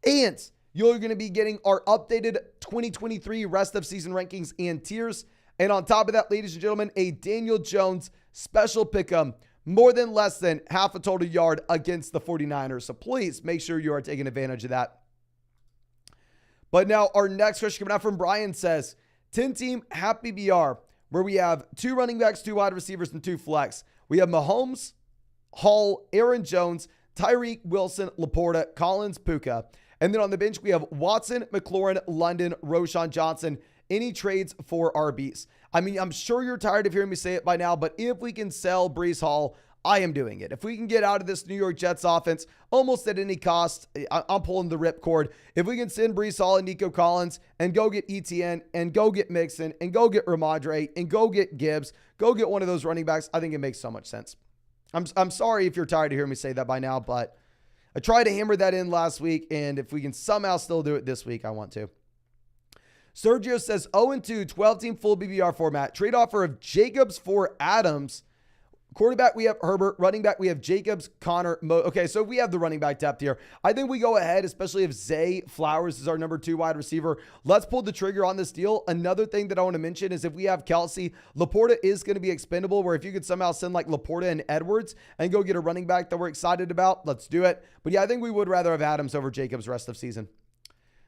And you're going to be getting our updated 2023 rest of season rankings and tiers. And on top of that, ladies and gentlemen, a Daniel Jones special pick'em, more than less than half a total yard against the 49ers. So please make sure you are taking advantage of that. But now our next question coming out from Brian says, 10-team happy BR, where we have 2 running backs, 2 wide receivers, and 2 flex. We have Mahomes, Hall, Aaron Jones, Tyreek, Wilson, Laporta, Collins, Puka. And then on the bench, we have Watson, McLaurin, London, Roschon Johnson. Any trades for RBs? I mean, I'm sure you're tired of hearing me say it by now, but if we can sell Breece Hall, I am doing it. If we can get out of this New York Jets offense almost at any cost, I'm pulling the ripcord. If we can send Breece Hall and Nico Collins and go get Etienne and go get Mixon and go get Ramondre and go get Gibbs, go get one of those running backs, I think it makes so much sense. I'm sorry if you're tired of hearing me say that by now, but I tried to hammer that in last week, and if we can somehow still do it this week, I want to. Sergio says 0-2, 12-team full BBR format. Trade offer of Jacobs for Adams. Quarterback, we have Herbert. Running back, we have Jacobs, Connor, Okay, so we have the running back depth here. I think we go ahead, especially if Zay Flowers is our number 2 wide receiver. Let's pull the trigger on this deal. Another thing that I want to mention is if we have Kelsey, Laporta is going to be expendable, where if you could somehow send like Laporta and Edwards and go get a running back that we're excited about, let's do it. But yeah, I think we would rather have Adams over Jacobs rest of season.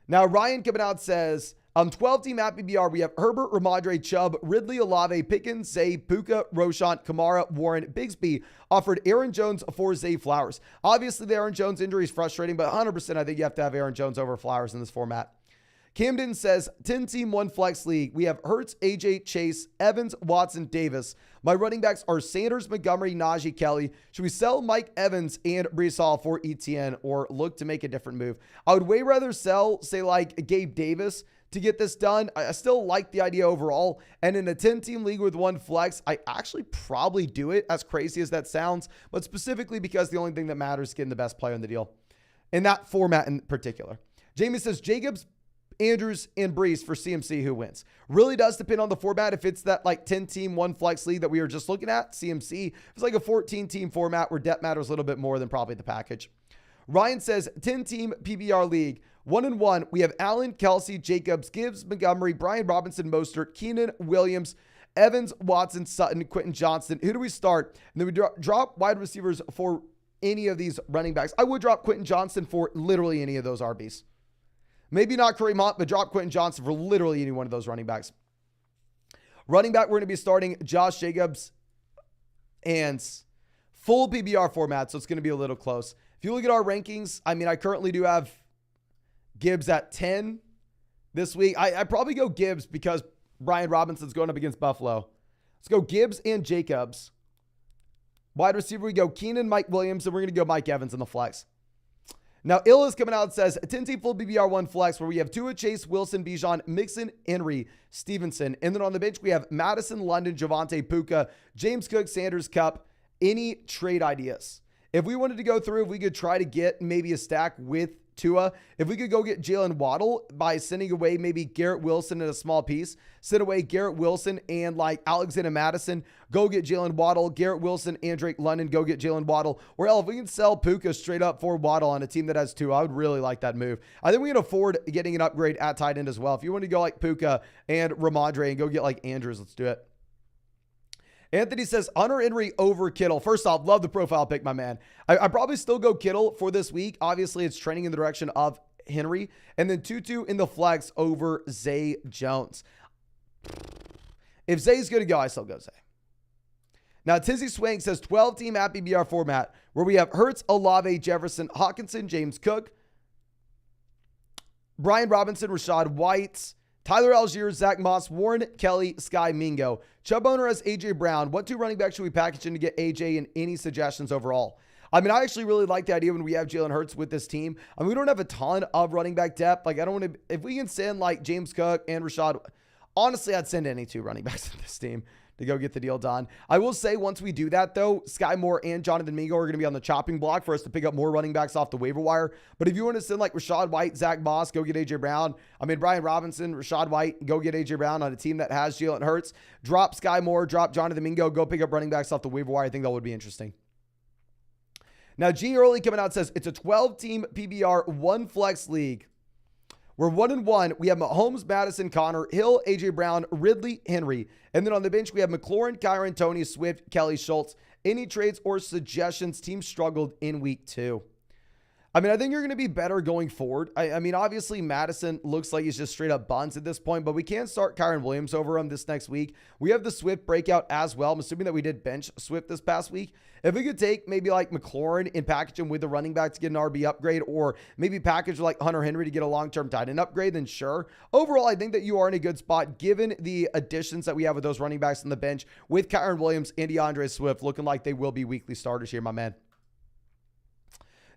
Now, Ryan coming out says, 12-team at PBR, we have Herbert, Ramondre, Chubb, Ridley, Olave, Pickens, Zay, Puka, Roschon, Kamara, Warren, Bigsby offered Aaron Jones for Zay Flowers. Obviously, the Aaron Jones injury is frustrating, but 100% I think you have to have Aaron Jones over Flowers in this format. Camden says, 10-team, 1 flex league. We have Hurts, AJ, Chase, Evans, Watson, Davis. My running backs are Sanders, Montgomery, Najee, Kelly. Should we sell Mike Evans and Breece Hall for ETN or look to make a different move? I would way rather sell, say, like Gabe Davis to get this done. I still like the idea overall. And in a 10-team league with 1 flex, I actually probably do it, as crazy as that sounds, but specifically because the only thing that matters is getting the best player in the deal. In that format in particular. Jamie says, Jacobs, Andrews, and Breece for CMC, who wins? Really does depend on the format. If it's that like 10-team, 1 flex league that we were just looking at, CMC. If it's like a 14-team format where depth matters a little bit more than probably the package. Ryan says, 10-team PBR league. 1-1, we have Allen, Kelsey, Jacobs, Gibbs, Montgomery, Brian Robinson, Mostert, Keenan, Williams, Evans, Watson, Sutton, Quentin Johnston. Who do we start? And then we drop wide receivers for any of these running backs. I would drop Quentin Johnston for literally any of those RBs. Maybe not Kareem Hunt, but drop Quentin Johnston for literally any one of those running backs. Running back, we're going to be starting Josh Jacobs and full PBR format, so it's going to be a little close. If you look at our rankings, I mean, I currently do have Gibbs at 10 this week. I probably go Gibbs because Brian Robinson's going up against Buffalo. Let's go Gibbs and Jacobs. Wide receiver, we go Keenan, Mike Williams, and we're going to go Mike Evans in the flex. Now, Ill is coming out and says, 10-team full BBR 1 flex where we have Tua, Chase, Wilson, Bijan, Mixon, Henry, Stevenson. And then on the bench, we have Madison, London, Javonte, Puka, James Cook, Sanders, Cup. Any trade ideas? If we wanted to go through, if we could try to get maybe a stack with Tua, if we could go get Jalen Waddle by sending away maybe Garrett Wilson in a small piece, send away Garrett Wilson and like Alexander Madison, go get Jalen Waddle, Garrett Wilson and Drake London, go get Jalen Waddle. Or hell, if we can sell Puka straight up for Waddle on a team that has Tua, I would really like that move. I think we can afford getting an upgrade at tight end as well. If you want to go like Puka and Ramondre and go get like Andrews, let's do it. Anthony says, Hunter Henry over Kittle. First off, love the profile pick, my man. I probably still go Kittle for this week. Obviously, it's trending in the direction of Henry. And then Tutu in the flex over Zay Jones. If Zay's going to go, I still go Zay. Now, Tizzy Swank says 12-team at BBR format where we have Hurts, Olave, Jefferson, Hawkinson, James Cook, Brian Robinson, Rashad White, Tyler Algier, Zach Moss, Warren, Kelly, Sky, Mingo. Chubb owner has A.J. Brown. What 2 running backs should we package in to get A.J. and any suggestions overall? I mean, I actually really like the idea when we have Jalen Hurts with this team. I mean, we don't have a ton of running back depth. Like, I don't want to, if we can send like James Cook and Rashad, honestly, I'd send any 2 running backs in this team to go get the deal done. I will say once we do that though, Sky Moore and Jonathan Mingo are going to be on the chopping block for us to pick up more running backs off the waiver wire. But if you want to send like Rashad White, Zach Moss, go get A.J. Brown. I mean, Brian Robinson, Rashad White, go get A.J. Brown on a team that has Jalen Hurts. Drop Sky Moore, drop Jonathan Mingo, go pick up running backs off the waiver wire. I think that would be interesting. Now, G Early coming out says it's a 12-team PBR 1 flex league. We're 1-1. We have Mahomes, Madison, Connor, Hill, A.J. Brown, Ridley, Henry. And then on the bench, we have McLaurin, Kyron, Tony, Swift, Kelly, Schultz. Any trades or suggestions? Team struggled in week 2. I mean, I think you're going to be better going forward. I mean, obviously, Madison looks like he's just straight up buns at this point, but we can start Kyron Williams over him this next week. We have the Swift breakout as well. I'm assuming that we did bench Swift this past week. If we could take maybe like McLaurin and package him with the running back to get an RB upgrade, or maybe package like Hunter Henry to get a long-term tight end upgrade, then sure. Overall, I think that you are in a good spot given the additions that we have with those running backs on the bench with Kyron Williams and DeAndre Swift looking like they will be weekly starters here, my man.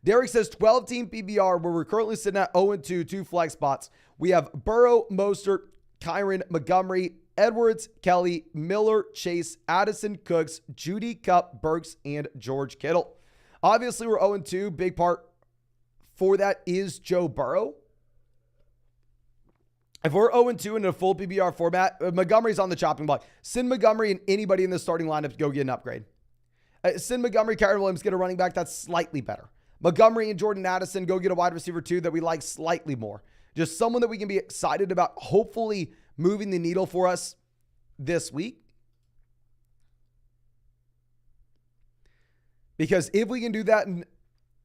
Derek says 12-team PBR where we're currently sitting at 0-2, 2 flex spots. We have Burrow, Mostert, Kyron, Montgomery, Edwards, Kelly, Miller, Chase, Addison, Cooks, Judy, Cup, Burks, and George Kittle. Obviously, we're 0-2. Big part for that is Joe Burrow. If we're 0-2 in a full PBR format, Montgomery's on the chopping block. Send Montgomery and anybody in the starting lineup to go get an upgrade. Send Montgomery, Kyron Williams, get a running back that's slightly better. Montgomery and Jordan Addison, go get a wide receiver too that we like slightly more. Just someone that we can be excited about, hopefully moving the needle for us this week. Because if we can do that and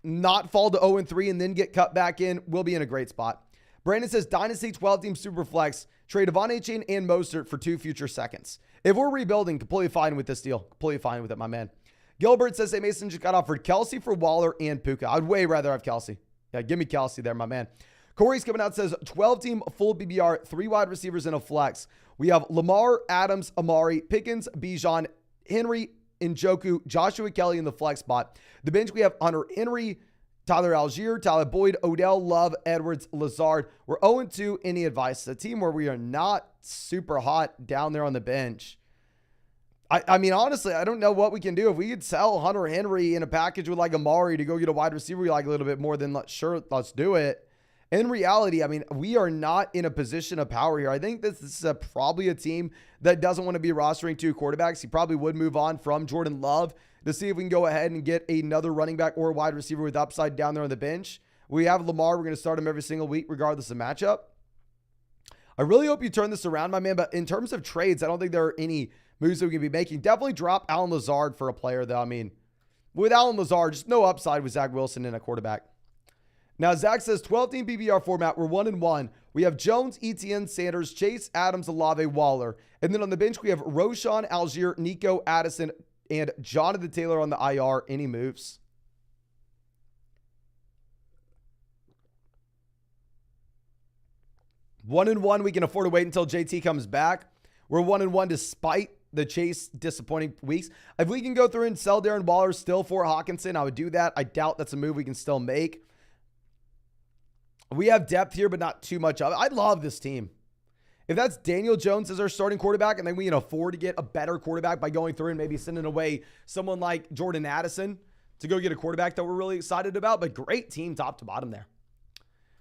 not fall to 0-3 and then get cut back in, we'll be in a great spot. Brandon says, Dynasty 12-team Superflex, trade Devon Achane and Mostert for 2 future seconds. If we're rebuilding, completely fine with this deal. Completely fine with it, my man. Gilbert says, hey, Mason just got offered Kelsey for Waller and Puka. I'd way rather have Kelsey. Yeah, give me Kelsey there, my man. Corey's coming out, says 12-team full BBR, 3 wide receivers and a flex. We have Lamar, Adams, Amari, Pickens, Bijan, Henry, Njoku, Joshua Kelly in the flex spot. The bench, we have Hunter Henry, Tyler Algier, Tyler Boyd, Odell, Love, Edwards, Lazard. We're 0-2. Any advice? It's a team where we are not super hot down there on the bench. I mean, honestly, I don't know what we can do. If we could sell Hunter Henry in a package with like Amari to go get a wide receiver we like a little bit more, then let's do it. In reality, I mean, we are not in a position of power here. I think this is probably a team that doesn't want to be rostering 2 quarterbacks. He probably would move on from Jordan Love to see if we can go ahead and get another running back or a wide receiver with upside down there on the bench. We have Lamar. We're going to start him every single week, regardless of matchup. I really hope you turn this around, my man. But in terms of trades, I don't think there are any moves that we can be making. Definitely drop Allen Lazard for a player, though. I mean, with Allen Lazard, just no upside with Zach Wilson in a quarterback. Now, Zach says 12-team BBR format. We're 1-1. We have Jones, Etienne, Sanders, Chase, Adams, Olave, Waller. And then on the bench, we have Roshan, Algier, Nico, Addison, and Jonathan Taylor on the IR. Any moves? One and one, we can afford to wait until JT comes back. We're 1-1 despite the Chase disappointing weeks. If we can go through and sell Darren Waller still for Hawkinson, I would do that. I doubt that's a move we can still make. We have depth here, but not too much of it. I love this team. If that's Daniel Jones as our starting quarterback, and then we can afford to get a better quarterback by going through and maybe sending away someone like Jordan Addison to go get a quarterback that we're really excited about, but great team top to bottom there.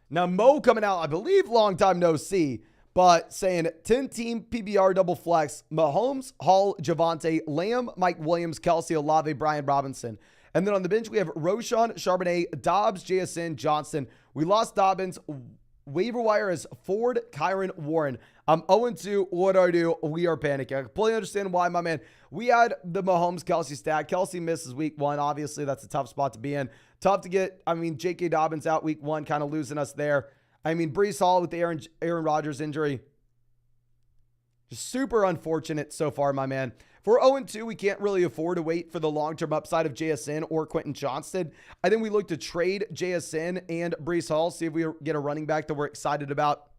Now, Mo coming out, I believe, long time no see, but saying 10-team PBR double flex, Mahomes, Hall, Javonte, Lamb, Mike Williams, Kelsey, Olave, Brian Robinson. And then on the bench, we have Roshan, Charbonnet, Dobbs, JSN, Johnson. We lost Dobbins. Waiver wire is Ford, Kyron, Warren. I'm 0-2. What do I do? We are panicking. I completely understand why, my man. We had the Mahomes Kelsey stack. Kelsey misses week 1. Obviously, that's a tough spot to be in. Tough to get, J.K. Dobbins out week 1, kind of losing us there. Breece Hall with the Aaron Rodgers injury. Just super unfortunate so far, my man. If we're 0-2, we can't really afford to wait for the long-term upside of JSN or Quentin Johnston. I think we look to trade JSN and Breece Hall, see if we get a running back that we're excited about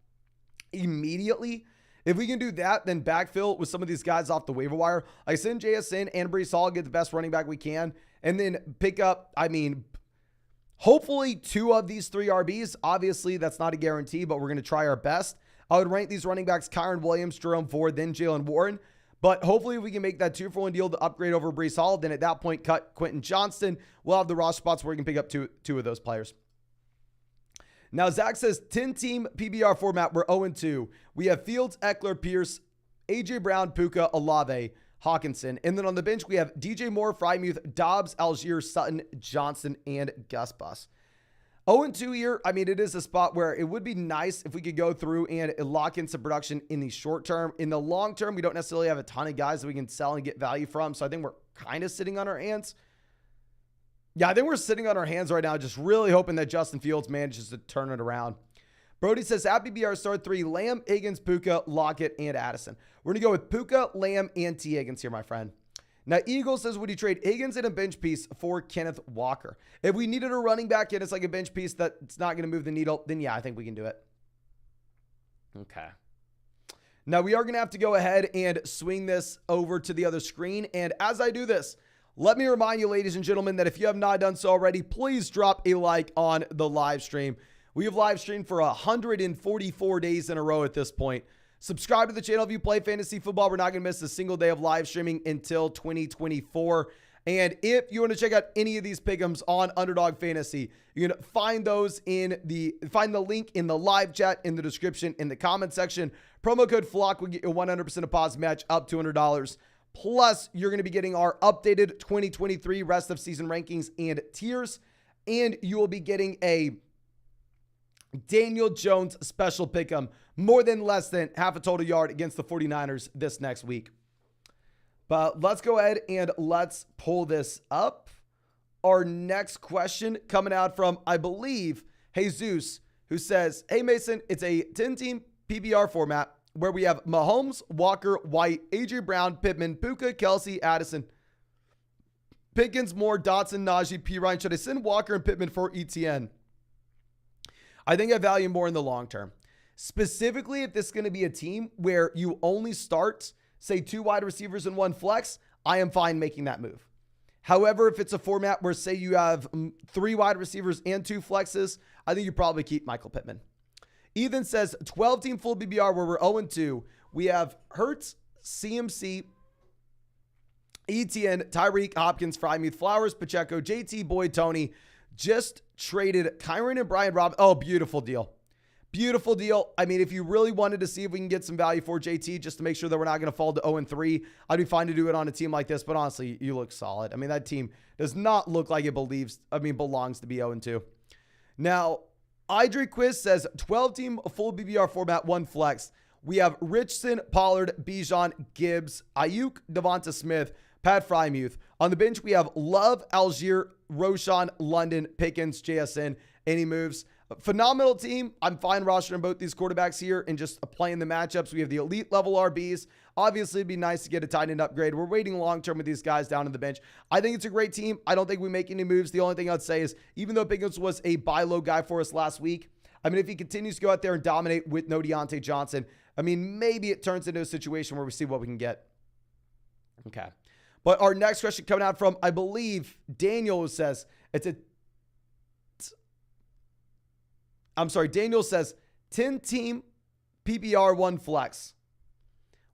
immediately. If we can do that, then backfill with some of these guys off the waiver wire. I send JSN and Breece Hall, get the best running back we can, and then pick up, hopefully 2 of these 3 RBs. Obviously, that's not a guarantee, but we're going to try our best. I would rank these running backs Kyron Williams, Jerome Ford, then Jalen Warren. But hopefully we can make that 2-for-1 deal to upgrade over Breece Hall. Then at that point, cut Quentin Johnston. We'll have the roster spots where we can pick up two of those players. Now, Zach says 10-team PBR format. We're 0-2. We have Fields, Eckler, Pierce, A.J. Brown, Puka, Olave, Hawkinson. And then on the bench, we have DJ Moore, Frymuth, Dobbs, Algier, Sutton, Johnson, and Gus Bus. 0-2 here. It is a spot where it would be nice if we could go through and lock in some production in the short term. In the long term, we don't necessarily have a ton of guys that we can sell and get value from. So I think we're kind of sitting on our hands. Yeah, I think we're sitting on our hands right now, just really hoping that Justin Fields manages to turn it around. Brody says, at BBR start 3, Lamb, Higgins, Puka, Lockett, and Addison. We're going to go with Puka, Lamb, and T. Higgins here, my friend. Now, Eagle says, would you trade Higgins in a bench piece for Kenneth Walker? If we needed a running back and it's like a bench piece that's not going to move the needle, then yeah, I think we can do it. Okay. Now, we are going to have to go ahead and swing this over to the other screen. And as I do this, let me remind you, ladies and gentlemen, that if you have not done so already, please drop a like on the live stream. We have live streamed for 144 days in a row at this point. Subscribe to the channel if you play fantasy football. We're not going to miss a single day of live streaming until 2024. And if you want to check out any of these pick'ems on Underdog Fantasy, you can find those find the link in the live chat, in the description, in the comment section. Promo code FLOCK will get you 100% deposit match up to $200. Plus, you're going to be getting our updated 2023 rest of season rankings and tiers. And you will be getting a Daniel Jones special pick'em, more than less than half a total yard against the 49ers this next week. But let's go ahead and let's pull this up. Our next question coming out from, I believe, Jesus, who says, hey, Mason, it's a 10-team PPR format where we have Mahomes, Walker, White, A.J. Brown, Pittman, Puka, Kelsey, Addison, Pickens, Moore, Dotson, Najee, P. Ryan. Should I send Walker and Pittman for ETN? I think I value more in the long term. Specifically, if this is going to be a team where you only start, say, 2 wide receivers and 1 flex, I am fine making that move. However, if it's a format where, say, you have 3 wide receivers and 2 flexes, I think you probably keep Michael Pittman. Ethan says 12-team full BBR where we're 0-2. We have Hurts, CMC, ETN, Tyreek, Hopkins, Freiermuth, Flowers, Pacheco, JT, Boyd, Tony. Just traded Kyron and Brian Robinson. Oh, beautiful deal. Beautiful deal. I mean, if you really wanted to see if we can get some value for JT just to make sure that we're not going to fall to 0-3, I'd be fine to do it on a team like this. But honestly, you look solid. I mean, that team does not look like it belongs to be 0-2. Now, Idri Quiz says 12-team full BBR format, 1 flex. We have Richardson, Pollard, Bijan, Gibbs, Ayuk, Devonta Smith, Pat Freiermuth. On the bench, we have Love, Algier, Roshan, London, Pickens, JSN. Any moves? Phenomenal team. I'm fine rostering both these quarterbacks here and just playing the matchups. We have the elite level RBs. Obviously, it'd be nice to get a tight end upgrade. We're waiting long-term with these guys down on the bench. I think it's a great team. I don't think we make any moves. The only thing I'd say is, even though Pickens was a buy low guy for us last week, I mean, if he continues to go out there and dominate with no Deontay Johnson, I mean, maybe it turns into a situation where we see what we can get. Okay. But our next question coming out from, I believe, Daniel says, Daniel says 10-team PPR 1 flex.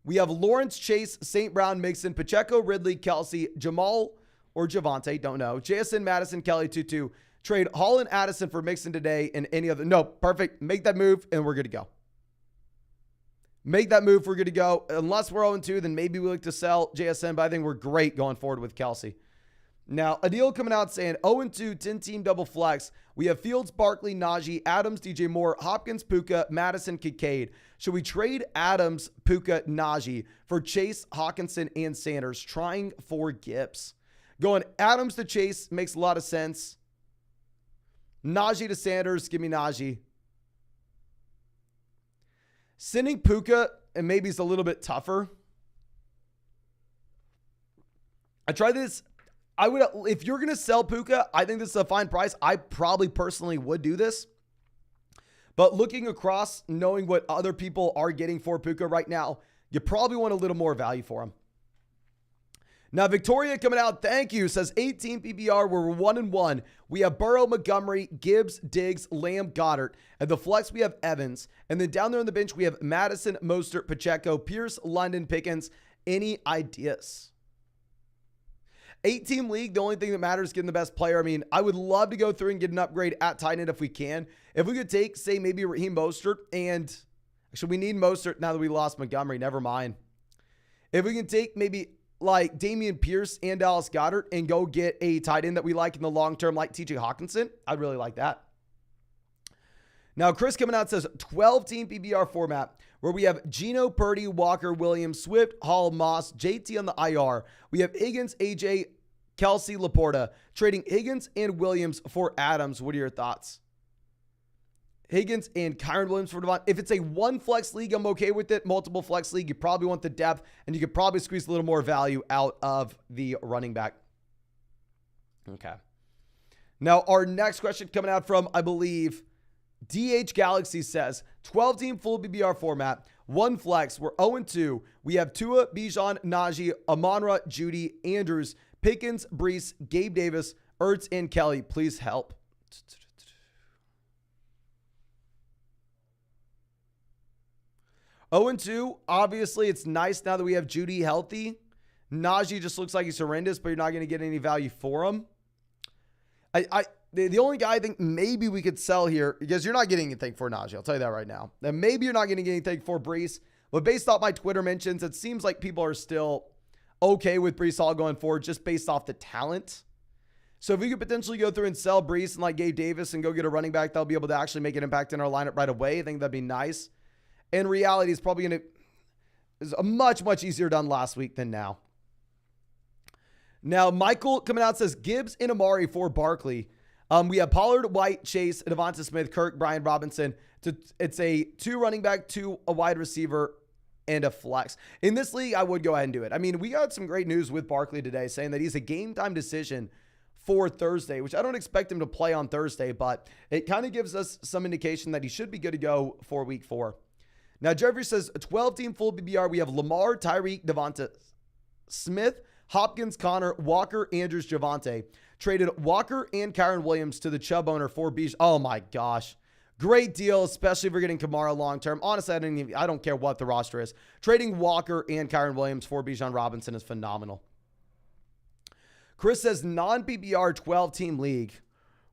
We have Lawrence, Chase, St. Brown, Mixon, Pacheco, Ridley, Kelsey, Jamal or Javante, don't know. JSN, Madison, Kelly, Tutu. Trade Hall and Addison for Mixon today and any other. No, perfect. Make that move and we're good to go. Make that move, we're good to go. Unless we're 0-2, then maybe we look to sell JSN, but I think we're great going forward with Kelsey. Now, Adil coming out saying 0-2, 10-team double flex. We have Fields, Barkley, Najee, Adams, DJ Moore, Hopkins, Puka, Madison, Kincaid. Should we trade Adams, Puka, Najee for Chase, Hawkinson, and Sanders? Trying for Gibbs. Going Adams to Chase makes a lot of sense. Najee to Sanders, give me Najee. Sending Puka, and maybe it's a little bit tougher. I tried this. If you're going to sell Puka, I think this is a fine price. I probably personally would do this. But looking across, knowing what other people are getting for Puka right now, you probably want a little more value for him. Now, Victoria coming out, thank you, says 18 PPR, where we're 1-1. We have Burrow, Montgomery, Gibbs, Diggs, Lamb, Goddard. And the flex, we have Evans. And then down there on the bench, we have Madison, Mostert, Pacheco, Pierce, London, Pickens. Any ideas? 8-team league, the only thing that matters is getting the best player. I mean, I would love to go through and get an upgrade at tight end if we can. If we could take, say, maybe Raheem Mostert, and actually we need Mostert now that we lost Montgomery. Never mind. If we can take maybe like Damian Pierce and Dallas Goedert and go get a tight end that we like in the long term, like TJ Hawkinson, I'd really like that. Now, Chris coming out says 12-team PPR format where we have Geno, Purdy, Walker, Williams, Swift, Hall, Moss, JT on the IR. We have Higgins, AJ, Kelsey, Laporta. Trading Higgins and Williams for Adams. What are your thoughts? Higgins and Kyron Williams for Devon. If it's a 1 flex league, I'm okay with it. Multiple flex league, you probably want the depth, and you could probably squeeze a little more value out of the running back. Okay. Now, our next question coming out from, I believe, DH Galaxy says, 12-team full BBR format, 1 flex. We're 0-2. We have Tua, Bijan, Najee, Amon-Ra, Judy, Andrews, Pickens, Brees, Gabe Davis, Ertz, and Kelly. Please help. 0-2, obviously, it's nice now that we have Judy healthy. Najee just looks like he's horrendous, but you're not going to get any value for him. The only guy I think maybe we could sell here, because you're not getting anything for Najee, I'll tell you that right now. And maybe you're not going to get anything for Brees, but based off my Twitter mentions, it seems like people are still okay with Breece Hall going forward just based off the talent. So if we could potentially go through and sell Breece and like Gabe Davis and go get a running back that'll be able to actually make an impact in our lineup right away, I think that'd be nice. In reality, it's probably going to is a much easier done last week than now. Now, Michael coming out says Gibbs and Amari for Barkley. We have Pollard, White, Chase, Devonta Smith, Kirk, Brian Robinson. It's a 2 running back, 2 a wide receiver, and a flex. In this league, I would go ahead and do it. I mean, we got some great news with Barkley today saying that he's a game time decision for Thursday, which I don't expect him to play on Thursday, but it kind of gives us some indication that he should be good to go for week 4. Now, Jeffrey says, a 12-team full PPR. We have Lamar, Tyreek, Devonta Smith, Hopkins, Connor, Walker, Andrews, Javonte. Traded Walker and Kyron Williams to the Chubb owner for Bijan. Oh, my gosh. Great deal, especially if we're getting Kamara long-term. Honestly, I don't care what the roster is. Trading Walker and Kyron Williams for Bijan Robinson is phenomenal. Chris says, non-PPR 12-team league.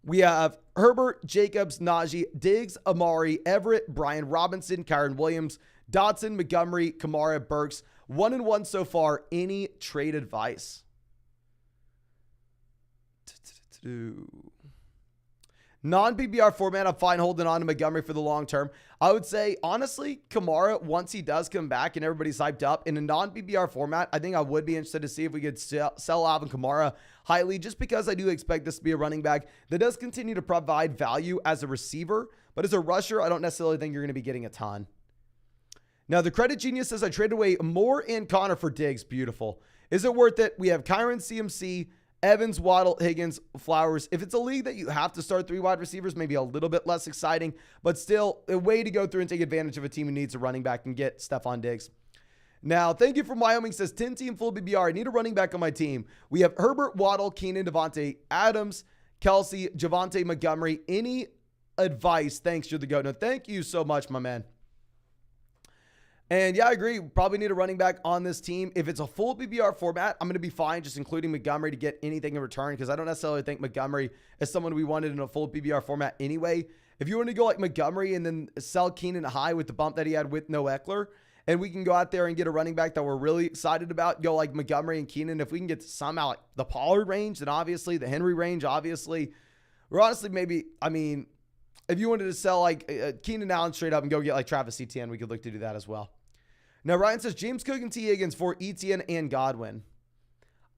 We have Herbert, Jacobs, Najee, Diggs, Amari, Everett, Brian Robinson, Kyron Williams, Dotson, Montgomery, Kamara, Burks. 1-1 so far. Any trade advice? Non-PPR format, I'm fine holding on to Montgomery for the long term. I would say, honestly, Kamara, once he does come back and everybody's hyped up, in a non-PPR format, I think I would be interested to see if we could sell Alvin Kamara highly, just because I do expect this to be a running back that does continue to provide value as a receiver, but as a rusher, I don't necessarily think you're going to be getting a ton. Now, the Credit Genius says, I traded away Moore and Connor for Diggs. Beautiful. Is it worth it? We have Kyron, CMC, Evans, Waddle, Higgins, Flowers. If it's a league that you have to start 3 wide receivers, maybe a little bit less exciting, but still a way to go through and take advantage of a team who needs a running back and get Stephon Diggs. Now, thank you from Wyoming says 10-team full BBR. I need a running back on my team. We have Herbert, Waddle, Keenan, Devontae, Adams, Kelsey, Javonte, Montgomery. Any advice? Thanks, you're the GOAT. No, thank you so much, my man. And yeah, I agree. Probably need a running back on this team. If it's a full PPR format, I'm going to be fine just including Montgomery to get anything in return, because I don't necessarily think Montgomery is someone we wanted in a full PPR format anyway. If you want to go like Montgomery and then sell Keenan high with the bump that he had with no Eckler, and we can go out there and get a running back that we're really excited about, go like Montgomery and Keenan. If we can get somehow like the Pollard range, then obviously the Henry range, obviously. Or honestly, maybe, I mean, if you wanted to sell like Keenan Allen straight up and go get like Travis Etienne, we could look to do that as well. Now, Ryan says, James Cook and T. Higgins for Etienne and Godwin.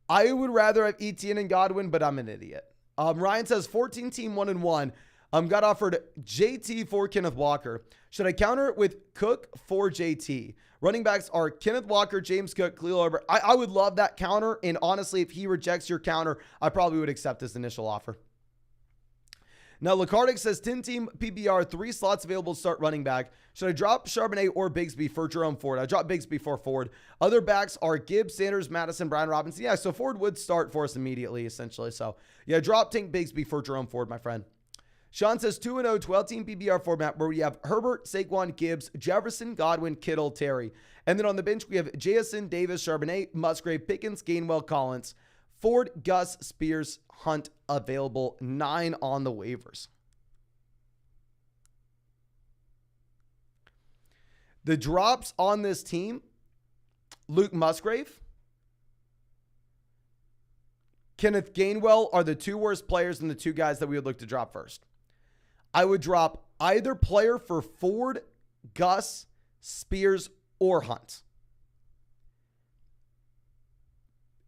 I would rather have Etienne and Godwin, but I'm an idiot. Ryan says, 14-team 1-1. Got offered JT for Kenneth Walker. Should I counter it with Cook for JT? Running backs are Kenneth Walker, James Cook, Khalil Herbert. I would love that counter, and honestly, if he rejects your counter, I probably would accept this initial offer. Now, Lacardic says 10-team PPR, 3 slots available to start running back. Should I drop Charbonnet or Bigsby for Jerome Ford? I dropped Bigsby for Ford. Other backs are Gibbs, Sanders, Madison, Brian Robinson. Yeah, so Ford would start for us immediately, essentially. So, yeah, drop Tank Bigsby for Jerome Ford, my friend. Sean says 2-0, 12-team PPR format where we have Herbert, Saquon, Gibbs, Jefferson, Godwin, Kittle, Terry. And then on the bench, we have Jason, Davis, Charbonnet, Musgrave, Pickens, Gainwell, Collins, Ford, Gus, Spears, Hunt available. 9 on the waivers. The drops on this team, Luke Musgrave, Kenneth Gainwell are the 2 worst players and the 2 guys that we would look to drop first. I would drop either player for Ford, Gus, Spears, or Hunt.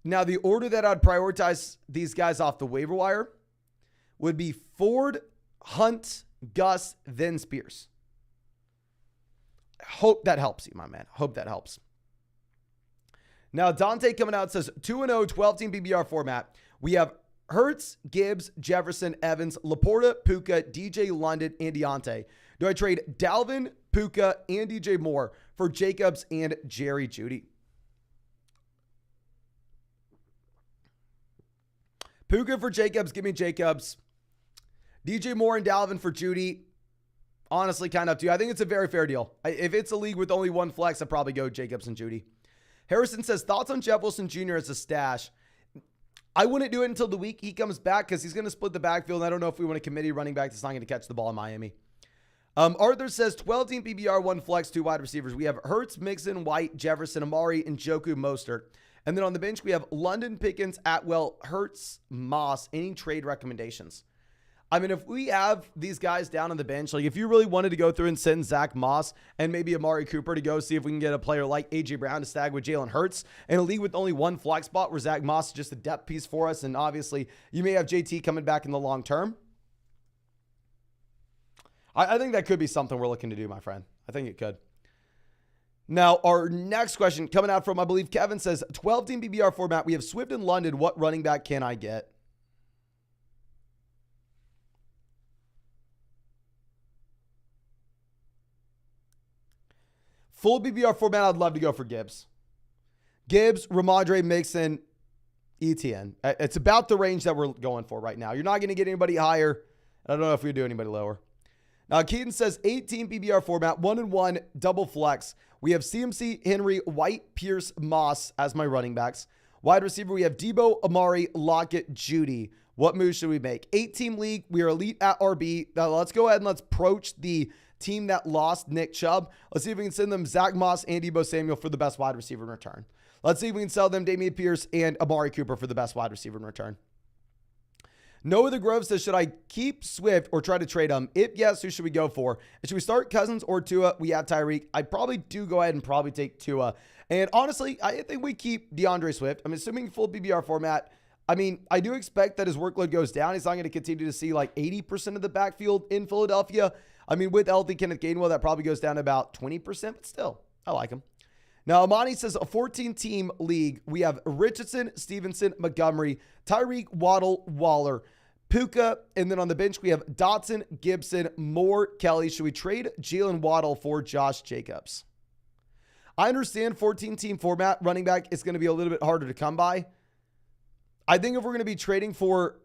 Now, the order that I'd prioritize these guys off the waiver wire would be Ford, Hunt, Gus, then Spears. Hope that helps you, my man. Hope that helps. Now, Dante coming out says 2-0, 12-team PPR format. We have Hurts, Gibbs, Jefferson, Evans, Laporta, Puka, DJ London, and Deontay. Do I trade Dalvin, Puka, and DJ Moore for Jacobs and Jerry Jeudy? Puka for Jacobs, give me Jacobs. DJ Moore and Dalvin for Jeudy. Honestly, kind of up to you. I think it's a very fair deal. If it's a league with only 1 flex, I'd probably go Jacobs and Jeudy. Harrison says, thoughts on Jeff Wilson Jr. as a stash? I wouldn't do it until the week he comes back because he's going to split the backfield. And I don't know if we want a committee running back that's not going to catch the ball in Miami. Arthur says 12-team PBR, 1 flex, 2 wide receivers. We have Hurts, Mixon, White, Jefferson, Amari, and Njoku, Mostert. And then on the bench, we have London, Pickens, Atwell, Hurts, Moss. Any trade recommendations? I mean, if we have these guys down on the bench, like if you really wanted to go through and send Zach Moss and maybe Amari Cooper to go see if we can get a player like A.J. Brown to stag with Jalen Hurts in a league with only one flex spot where Zach Moss is just a depth piece for us, and obviously you may have JT coming back in the long term. I think that could be something we're looking to do, my friend. I think it could. Now, our next question coming out from, I believe, Kevin says, 12-team PPR format. We have Swift and London. What running back can I get? Full PPR format, I'd love to go for Gibbs. Gibbs, Ramondre, Mixon, ETN. It's about the range that we're going for right now. You're not going to get anybody higher. I don't know if we do anybody lower. Now, Keaton says 18 PPR format, 1-1, double flex. We have CMC, Henry, White, Pierce, Moss as my running backs. Wide receiver, we have Debo, Amari, Lockett, Judy. What moves should we make? 8-team league. We are elite at RB. Now, let's go ahead and let's approach the team that lost Nick Chubb. Let's see if we can send them Zach Moss and Debo Samuel for the best wide receiver in return. Let's see if we can sell them Dameon Pierce and Amari Cooper for the best wide receiver in return. Noah the Grove says, should I keep Swift or try to trade him? If yes, who should we go for? Should we start Cousins or Tua? We have Tyreek. I probably do go ahead and probably take Tua. And honestly, I think we keep DeAndre Swift. I'm assuming full PPR format. I mean, I do expect that his workload goes down. He's not going to continue to see like 80% of the backfield in Philadelphia. I mean, with healthy Kenneth Gainwell, that probably goes down to about 20%, but still, I like him. Now, Amani says a 14-team league. We have Richardson, Stevenson, Montgomery, Tyreek, Waddle, Waller, Puka, and then on the bench, we have Dotson, Gibson, Moore, Kelly. Should we trade Jalen Waddle for Josh Jacobs? I understand 14-team format running back is going to be a little bit harder to come by. I think if we're going to be trading for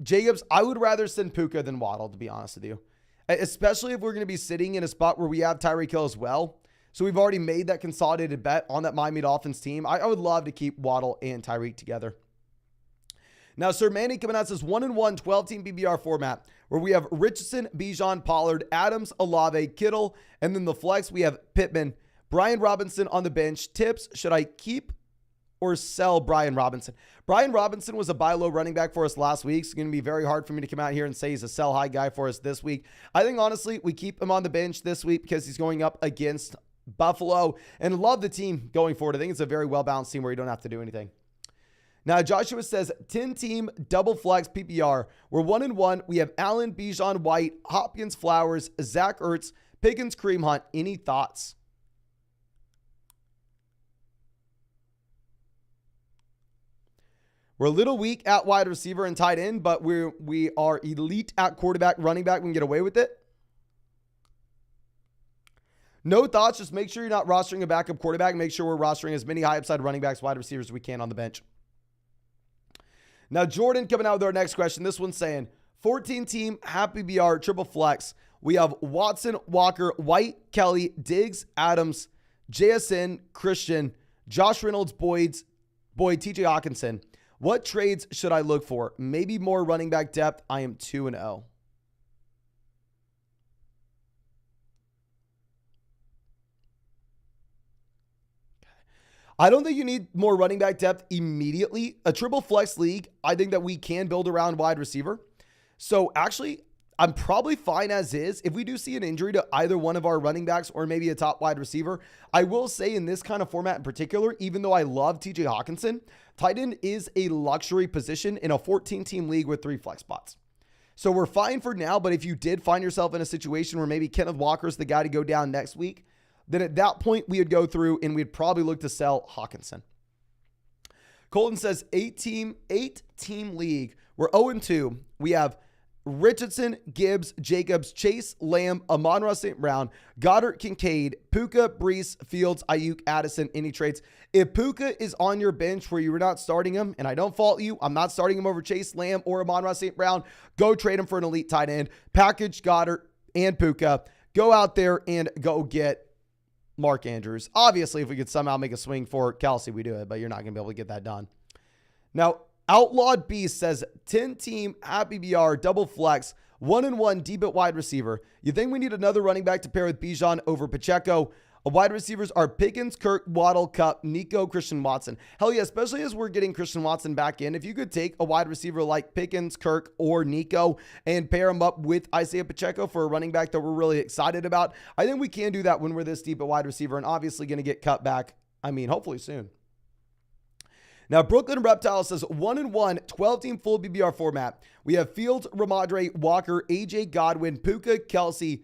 Jacobs, I would rather send Puka than Waddle, to be honest with you. Especially if we're going to be sitting in a spot where we have Tyreek Hill as well. So we've already made that consolidated bet on that Miami Dolphins team. I would love to keep Waddle and Tyreek together. Now, Sir Manny coming out says 1-1, 12-team PPR format where we have Richardson, Bijan, Pollard, Adams, Olave, Kittle, and then the flex we have Pittman, Brian Robinson on the bench. Tips, should I keep or sell Brian Robinson? Brian Robinson was a buy low running back for us last week. It's going to be very hard for me to come out here and say he's a sell high guy for us this week. I think, honestly, we keep him on the bench this week because he's going up against Buffalo and love the team going forward. I think it's a very well-balanced team where you don't have to do anything. Now, Joshua says 10-team double flex PPR. We're 1-1. We have Allen, Bijan, White, Hopkins, Flowers, Zach Ertz, Pickens, Kareem Hunt. Any thoughts? We're a little weak at wide receiver and tight end, but we are elite at quarterback, running back. We can get away with it. No thoughts. Just make sure you're not rostering a backup quarterback. Make sure we're rostering as many high upside running backs, wide receivers as we can on the bench. Now, Jordan coming out with our next question. This one's saying 14-team happy BR triple flex. We have Watson, Walker, White, Kelly, Diggs, Adams, JSN, Christian, Josh Reynolds, Boyd, TJ Hawkinson. What trades should I look for? Maybe more running back depth. I am 2-0. I don't think you need more running back depth immediately. A triple flex league, I think that we can build around wide receiver. So actually, I'm probably fine as is. If we do see an injury to either one of our running backs or maybe a top wide receiver, I will say in this kind of format in particular, even though I love TJ Hawkinson, tight end is a luxury position in a 14-team league with 3 flex spots. So we're fine for now, but if you did find yourself in a situation where maybe Kenneth Walker's the guy to go down next week, then at that point we would go through and we'd probably look to sell Hawkinson. Colton says 8-team league. We're 0-2. We have Richardson, Gibbs, Jacobs, Chase, Lamb, Amon-Ra St. Brown, Goddard, Kincaid, Puka, Brees, Fields, Ayuk, Addison. Any trades? If Puka is on your bench where you're not starting him, and I don't fault you, I'm not starting him over Chase, Lamb, or Amon-Ra St. Brown, go trade him for an elite tight end. Package Goddard and Puka. Go out there and go get Mark Andrews. Obviously, if we could somehow make a swing for Kelsey, we do it, but you're not going to be able to get that done. Now, Outlawed Beast says 10-team happy BR double flex 1-1 deep at wide receiver. You think we need another running back to pair with Bijan over Pacheco? Wide receivers are Pickens, Kirk, Waddle, Kupp, Nico, Christian Watson. Hell yeah, especially as we're getting Christian Watson back in. If you could take a wide receiver like Pickens, Kirk, or Nico and pair him up with Isaiah Pacheco for a running back that we're really excited about, I think we can do that when we're this deep at wide receiver and obviously going to get cut back, hopefully soon. Now, Brooklyn Reptile says 1-1, 12-team full BBR format. We have Fields, Ramadre, Walker, AJ Godwin, Puka, Kelsey,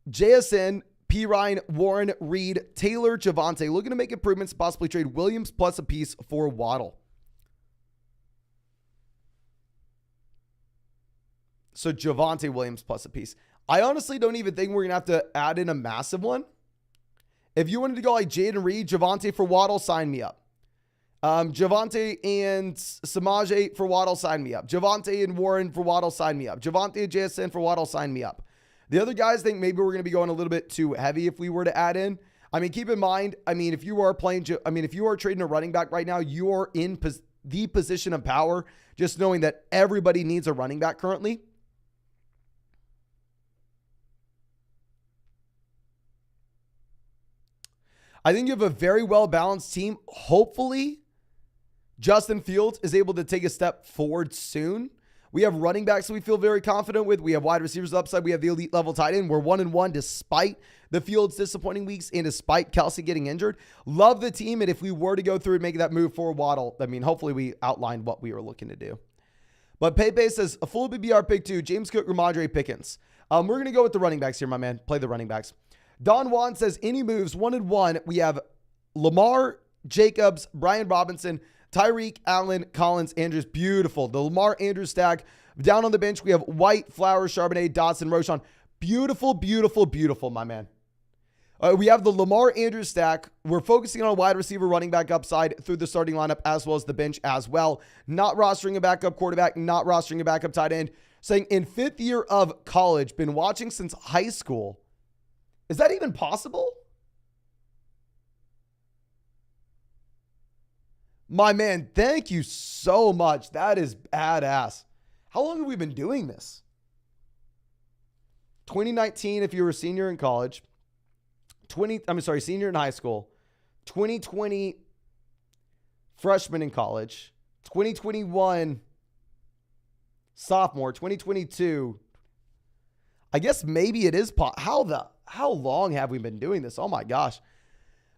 JSN, P. Ryan, Warren, Reed, Taylor, Javonte. Looking to make improvements, possibly trade Williams plus a piece for Waddle. So Javonte Williams plus a piece. I honestly don't even think we're going to have to add in a massive one. If you wanted to go like Jaden Reed, Javonte for Waddle, sign me up. Javonte and Samaje for Waddle, sign me up. Javonte and Warren for Waddle, sign me up. Javonte and JSN for Waddle, sign me up. The other guys think maybe we're going to be going a little bit too heavy if we were to add in. Keep in mind, if you are if you are trading a running back right now, you are in the position of power, just knowing that everybody needs a running back currently. I think you have a very well-balanced team. Hopefully, Justin Fields is able to take a step forward soon. We have running backs that we feel very confident with. We have wide receivers upside. We have the elite level tight end. We're 1-1 despite the Fields' disappointing weeks and despite Kelsey getting injured. Love the team. And if we were to go through and make that move for Waddle, hopefully we outlined what we were looking to do. But Pepe says a full BBR pick 2, James Cook, Ramadre, Pickens. We're going to go with the running backs here, my man. Play the running backs. Don Juan says any moves 1-1. We have Lamar, Jacobs, Brian Robinson, Tyreek, Allen, Collins, Andrews. Beautiful. The Lamar Andrews stack. Down on the bench, we have White, Flowers, Charbonnet, Dotson, Roschon. Beautiful, beautiful, beautiful, my man. We have the Lamar Andrews stack. We're focusing on wide receiver, running back upside through the starting lineup as well as the bench as well. Not rostering a backup quarterback, not rostering a backup tight end. Saying in 5th year of college, been watching since high school. Is that even possible? My man, thank you so much. That is badass. How long have we been doing this? 2019, if you were a senior in college. Senior in high school. 2020, freshman in college. 2021, sophomore. 2022. I guess maybe it is. How long have we been doing this? Oh my gosh.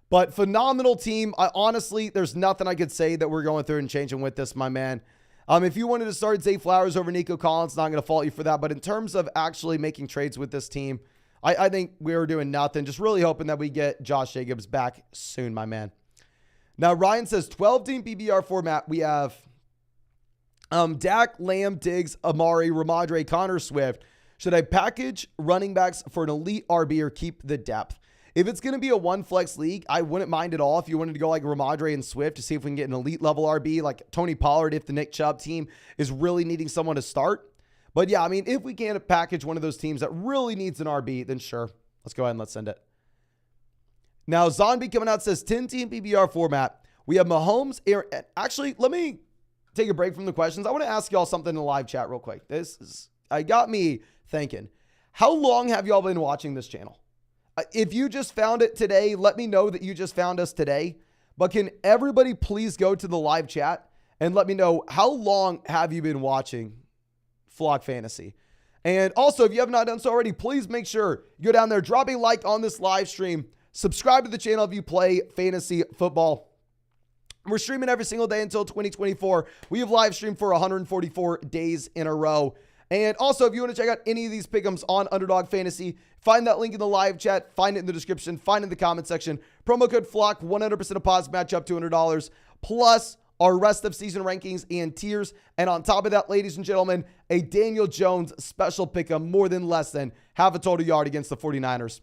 But phenomenal team. Honestly, there's nothing I could say that we're going through and changing with this, my man. If you wanted to start Zay Flowers over Nico Collins, not going to fault you for that. But in terms of actually making trades with this team, I think we were doing nothing. Just really hoping that we get Josh Jacobs back soon, my man. Now, Ryan says 12-team PPR format. We have Dak, Lamb, Diggs, Amari, Ramadre, Connor Swift. Should I package running backs for an elite RB or keep the depth? If it's going to be a one flex league, I wouldn't mind at all if you wanted to go like Ramadre and Swift to see if we can get an elite level RB like Tony Pollard if the Nick Chubb team is really needing someone to start. But yeah, if we can package one of those teams that really needs an RB, then sure. Let's go ahead and let's send it. Now, Zombie coming out says 10-team PPR format. We have Mahomes, Aaron. Actually, let me take a break from the questions. I want to ask y'all something in the live chat real quick. I got me thinking. How long have y'all been watching this channel? If you just found it today, let me know that you just found us today. But can everybody please go to the live chat and let me know how long have you been watching Flock Fantasy? And also, if you have not done so already, please make sure you go down there, drop a like on this live stream, subscribe to the channel if you play fantasy football. We're streaming every single day until 2024. We have live streamed for 144 days in a row. And also, if you want to check out any of these pick'ems on Underdog Fantasy, find that link in the live chat, find it in the description, find it in the comment section. Promo code FLOCK, 100% of pods match up $200, plus our rest of season rankings and tiers. And on top of that, ladies and gentlemen, a Daniel Jones special pick'em, more than less than half a total yard against the 49ers.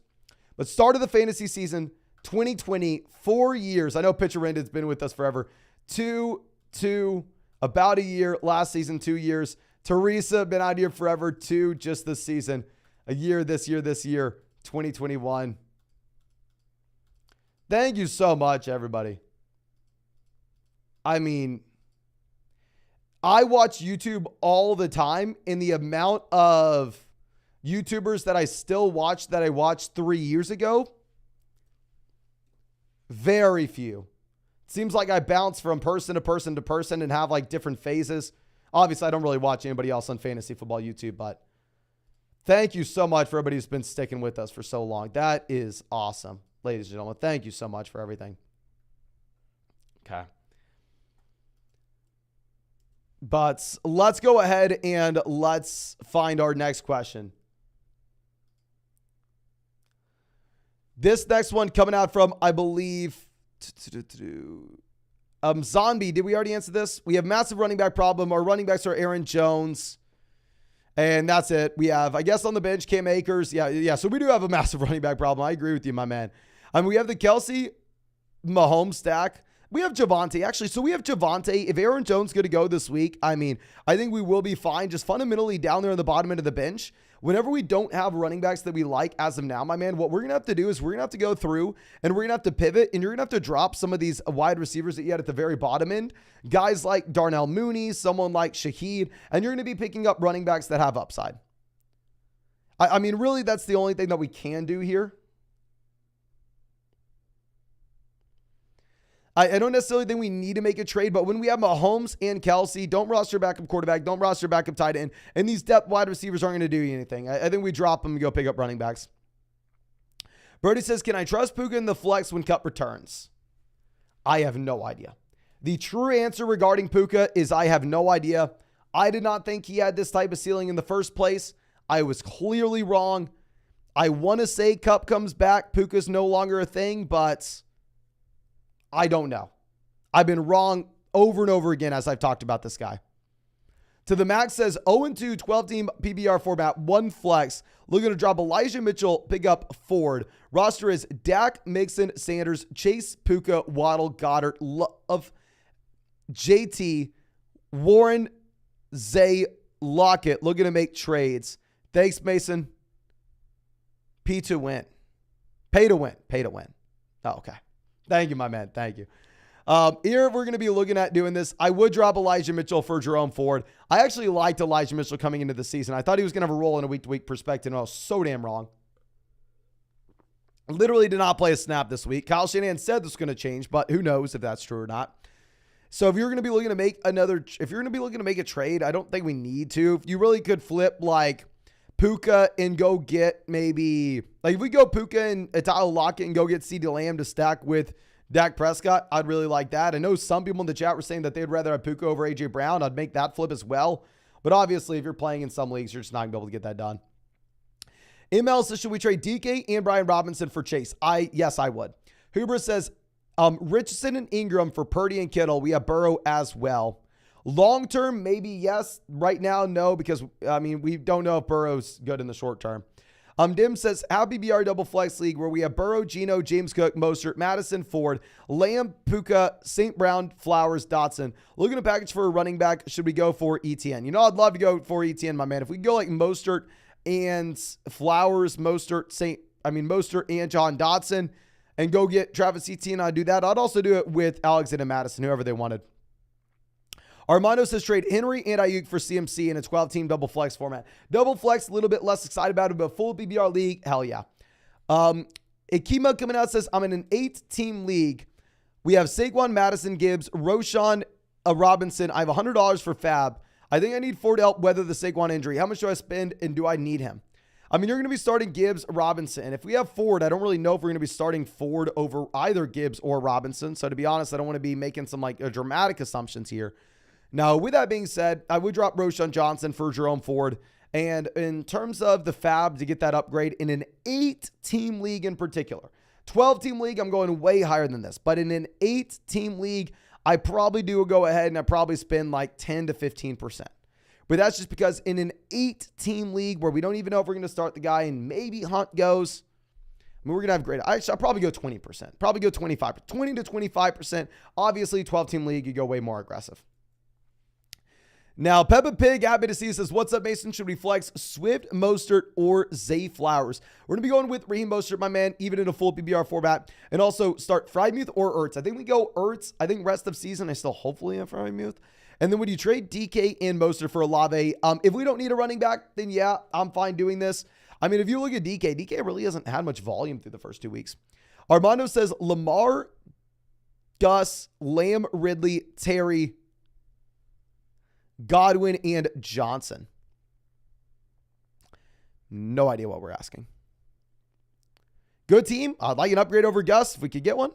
But start of the fantasy season, 2020, 4 years. I know Pitcher Rendon's been with us forever. About a year. Last season, 2 years. Teresa, been out here forever. 2 just this season. A year, this year, 2021. Thank you so much, everybody. I watch YouTube all the time, and the amount of YouTubers that I still watch that I watched 3 years ago? Very few. Seems like I bounce from person to person to person and have like different phases. Obviously, I don't really watch anybody else on fantasy football YouTube, but thank you so much for everybody who's been sticking with us for so long. That is awesome. Ladies and gentlemen, thank you so much for everything. Okay. But let's go ahead and let's find our next question. This next one coming out from, I believe, Zombie. Did we already answer this? We have massive running back problem. Our running backs are Aaron Jones. And that's it. We have, I guess, on the bench, Cam Akers. Yeah. So we do have a massive running back problem. I agree with you, my man. We have the Kelsey Mahomes stack. We have Javonte, actually. So we have Javonte. If Aaron Jones is going to go this week, I think we will be fine. Just fundamentally down there on the bottom end of the bench. Whenever we don't have running backs that we like as of now, my man, what we're going to have to do is we're going to have to go through and we're going to have to pivot, and you're going to have to drop some of these wide receivers that you had at the very bottom end. Guys like Darnell Mooney, someone like Shaheed, and you're going to be picking up running backs that have upside. I mean, really, that's the only thing that we can do here. I don't necessarily think we need to make a trade, but when we have Mahomes and Kelsey, don't roster backup quarterback, don't roster backup tight end, and these depth wide receivers aren't going to do anything. I think we drop them and go pick up running backs. Brody says, can I trust Puka in the flex when Cup returns? I have no idea. The true answer regarding Puka is I have no idea. I did not think he had this type of ceiling in the first place. I was clearly wrong. I want to say Cup comes back, Puka's no longer a thing, but I don't know. I've been wrong over and over again as I've talked about this guy. To the Max says 0-2, 12-team PBR format, 1 flex. Looking to drop Elijah Mitchell, pick up Ford. Roster is Dak, Mixon, Sanders, Chase, Puka, Waddle, Goddard, Love, JT, Warren, Zay, Lockett. Looking to make trades. Thanks, Mason. P to win. Pay to win. Pay to win. Oh, okay. Thank you, my man. Thank you. Here, we're going to be looking at doing this. I would drop Elijah Mitchell for Jerome Ford. I actually liked Elijah Mitchell coming into the season. I thought he was going to have a role in a week-to-week perspective, and I was so damn wrong. Literally did not play a snap this week. Kyle Shanahan said this was going to change, but who knows if that's true or not. So if you're going to be looking to make a trade, I don't think we need to. You really could flip like Puka and go get maybe, like if we go Puka and Tyler Lockett and go get CeeDee Lamb to stack with Dak Prescott, I'd really like that. I know some people in the chat were saying that they'd rather have Puka over AJ Brown. I'd make that flip as well. But obviously, if you're playing in some leagues, you're just not going to be able to get that done. ML says, should we trade DK and Brian Robinson for Chase? Yes, I would. Huber says, Richardson and Ingram for Purdy and Kittle. We have Burrow as well. Long term, maybe yes. Right now, no, because, we don't know if Burrow's good in the short term. Dim says, have BBR double flex league where we have Burrow, Geno, James Cook, Mostert, Madison, Ford, Lamb, Puka, St. Brown, Flowers, Dotson. Looking to package for a running back. Should we go for ETN? I'd love to go for ETN, my man. If we go like Mostert and Flowers, Mostert and John Dotson and go get Travis Etienne, I'd do that. I'd also do it with Alexander Madison, whoever they wanted. Armando says trade Henry and Ayuk for CMC in a 12-team double flex format. Double flex, a little bit less excited about it, but full BBR league, hell yeah. Ikema coming out says, I'm in an 8-team league. We have Saquon, Madison, Gibbs, Roshan, Robinson. I have $100 for Fab. I think I need Ford to help weather the Saquon injury. How much do I spend, and do I need him? You're going to be starting Gibbs, Robinson. If we have Ford, I don't really know if we're going to be starting Ford over either Gibbs or Robinson. So to be honest, I don't want to be making some dramatic assumptions here. Now, with that being said, I would drop Roschon Johnson for Jerome Ford. And in terms of the Fab to get that upgrade in an 8-team league in particular, 12-team league, I'm going way higher than this. But in an 8-team league, I probably do go ahead and I probably spend like 10 to 15%. But that's just because in an 8-team league where we don't even know if we're going to start the guy and maybe Hunt goes, we're going to have great. I'll probably go 20%, probably go 25%, 20 to 25%. Obviously, 12-team league, you go way more aggressive. Now, Peppa Pig, happy to see you, says, what's up, Mason? Should we flex Swift, Mostert, or Zay Flowers? We're going to be going with Raheem Mostert, my man, even in a full PBR format. And also start Freiermuth or Ertz. I think we go Ertz. I think rest of season, I still hopefully have Freiermuth. And then would you trade DK and Mostert for Olave? If we don't need a running back, then yeah, I'm fine doing this. I mean, if you look at DK really hasn't had much volume through the first 2 weeks. Armando says Lamar, Gus, Lamb, Ridley, Terry, Godwin, and Johnson. No idea what we're asking. Good team. I'd like an upgrade over Gus if we could get one.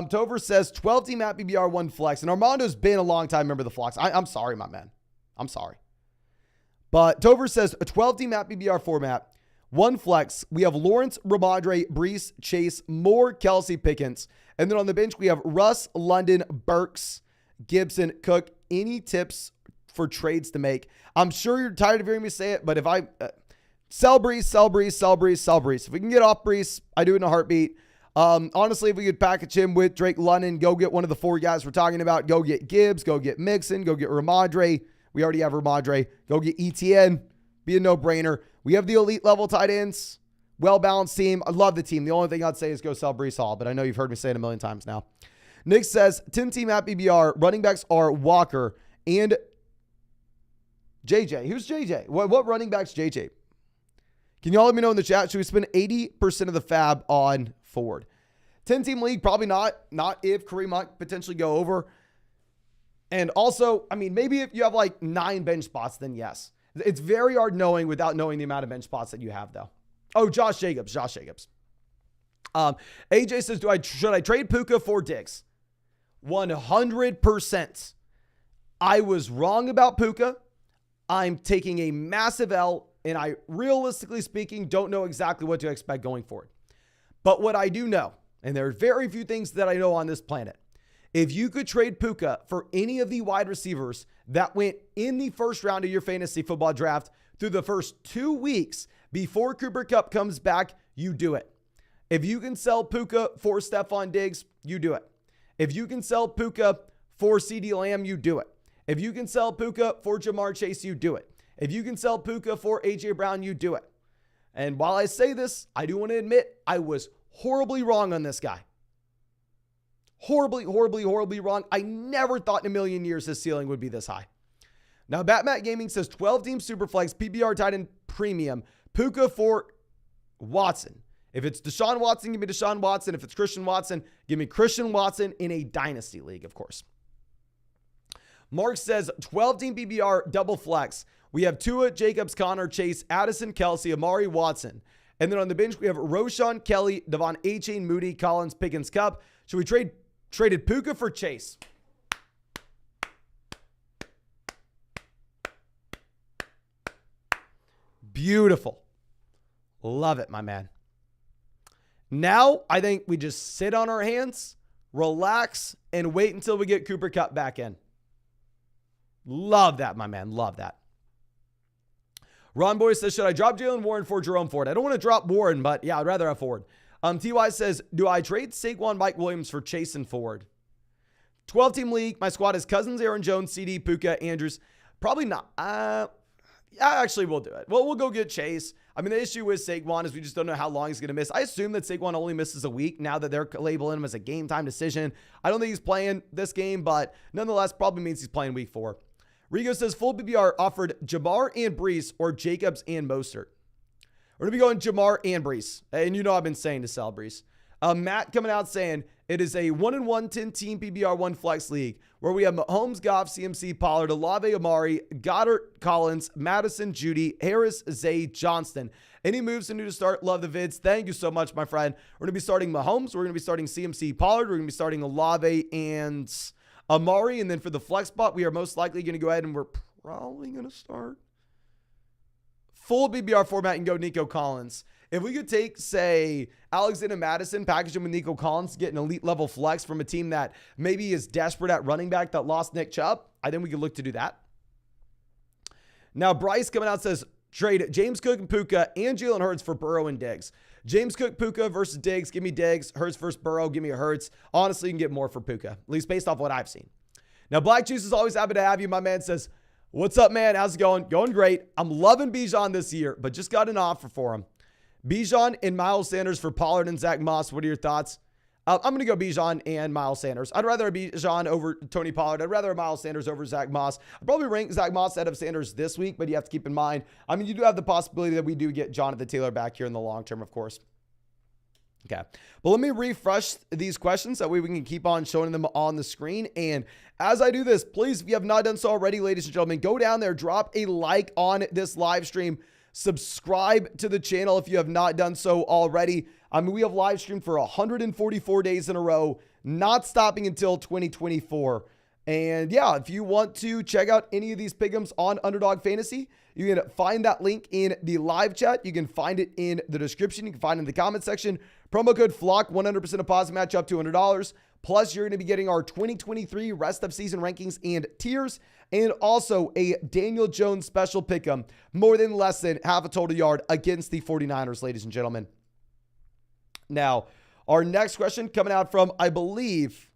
Tover says 12-team at BBR, 1 flex. And Armando's been a long time member of the flex. I'm sorry, my man. I'm sorry. But Tover says a 12-team at BBR format, 1 flex. We have Lawrence, Ramondre, Brees, Chase, Moore, Kelsey, Pickens. And then on the bench, we have Russ, London, Burks, Gibson, Cook. Any tips for trades to make? I'm sure you're tired of hearing me say it, but if I sell Brees, sell Brees, sell Brees, sell Brees. If we can get off Brees, I do it in a heartbeat. Honestly, if we could package him with Drake London, go get one of the 4 guys we're talking about. Go get Gibbs, go get Mixon, go get Ramondre. We already have Ramondre. Go get ETN. Be a no-brainer. We have the elite level tight ends. Well-balanced team. I love the team. The only thing I'd say is go sell Brees Hall, but I know you've heard me say it a million times now. Nick says, 10-team at BBR. Running backs are Walker and JJ. Who's JJ? What running back's JJ? Can y'all let me know in the chat? Should we spend 80% of the fab on Ford? 10-team league, probably not. Not if Kareem might potentially go over. And also, I mean, maybe if you have like 9 bench spots, then yes. It's very hard knowing without knowing the amount of bench spots that you have, though. Oh, Josh Jacobs. AJ says, should I trade Puka for Diggs? 100%. I was wrong about Puka. I'm taking a massive L, and I, realistically speaking, don't know exactly what to expect going forward. But what I do know, and there are very few things that I know on this planet, if you could trade Puka for any of the wide receivers that went in the first round of your fantasy football draft through the first 2 weeks before Cooper Kupp comes back, you do it. If you can sell Puka for Stephon Diggs, you do it. If you can sell Puka for CeeDee Lamb, you do it. If you can sell Puka for Jamar Chase, you do it. If you can sell Puka for A.J. Brown, you do it. And while I say this, I do want to admit I was horribly wrong on this guy. Horribly wrong. I never thought in a million years his ceiling would be this high. Now, Batmat Gaming says 12-team Superflex, PPR tight end premium, Puka for Watson. If it's Deshaun Watson, give me Deshaun Watson. If it's Christian Watson, give me Christian Watson in a dynasty league, of course. Mark says 12-team PPR double flex. We have Tua, Jacobs, Connor, Chase, Addison, Kelsey, Amari, Watson. And then on the bench, we have Roshan, Kelly, Devon A-Chain, Moody, Collins, Pickens, Cup. Should we traded Puka for Chase? Beautiful. Love it, my man. Now, I think we just sit on our hands, relax, and wait until we get Cooper Kupp back in. Love that, my man. Love that. Ron Boy says, should I drop Jalen Warren for Jerome Ford? I don't want to drop Warren, but yeah, I'd rather have Ford. TY says, do I trade Saquon, Mike Williams for Chase and Ford? 12-team league. My squad is Cousins, Aaron Jones, CD, Puka, Andrews. Probably not. Actually, we'll do it. Well, we'll go get Chase. I mean, the issue with Saquon is we just don't know how long he's going to miss. I assume that Saquon only misses a week now that they're labeling him as a game time decision. I don't think he's playing this game, but nonetheless, probably means he's playing week 4. Rigo says full BBR offered Jamar and Brees or Jacobs and Mostert. We're going to be going Jamar and Brees. And you know I've been saying to sell Brees. Matt coming out saying it is a 1-1 10-team PBR 1 flex league where we have Mahomes, Goff, CMC, Pollard, Olave, Amari, Goddard, Collins, Madison, Judy, Harris, Zay, Johnston. Any moves to new to start? Love the vids. Thank you so much, my friend. We're going to be starting Mahomes. We're going to be starting CMC, Pollard. We're going to be starting Olave and Amari. And then for the flex spot, we are most likely going to go ahead and we're probably going to start full BBR format and go Nico Collins. If we could take, say, Alexander Madison, package him with Nico Collins, get an elite level flex from a team that maybe is desperate at running back that lost Nick Chubb, I think we could look to do that. Now, Bryce coming out says, trade James Cook and Puka and Jalen Hurts for Burrow and Diggs. James Cook, Puka versus Diggs. Give me Diggs. Hurts versus Burrow. Give me a Hurts. Honestly, you can get more for Puka, at least based off what I've seen. Now, Black Juice is always happy to have you. My man says, what's up, man? How's it going? Going great. I'm loving Bijan this year, but just got an offer for him. Bijan and Miles Sanders for Pollard and Zach Moss. What are your thoughts? I'm going to go Bijan and Miles Sanders. I'd rather Bijan over Tony Pollard. I'd rather Miles Sanders over Zach Moss. I'd probably rank Zach Moss ahead of Sanders this week, but you have to keep in mind, I mean, you do have the possibility that we do get Jonathan Taylor back here in the long term, of course. Okay, but let me refresh these questions. That way we can keep on showing them on the screen. And as I do this, please, if you have not done so already, ladies and gentlemen, go down there, drop a like on this live stream, subscribe to the channel if you have not done so already. I mean, we have live streamed for 144 days in a row, not stopping until 2024. And yeah, if you want to check out any of these pick'ems on Underdog Fantasy, you can find that link in the live chat. You can find it in the description. You can find it in the comment section. Promo code FLOCK, 100% deposit match up to $200. Plus, you're going to be getting our 2023 rest of season rankings and tiers, and also a Daniel Jones special pick'em, more than less than half a total yard against the 49ers, ladies and gentlemen. Now, our next question coming out from, I believe,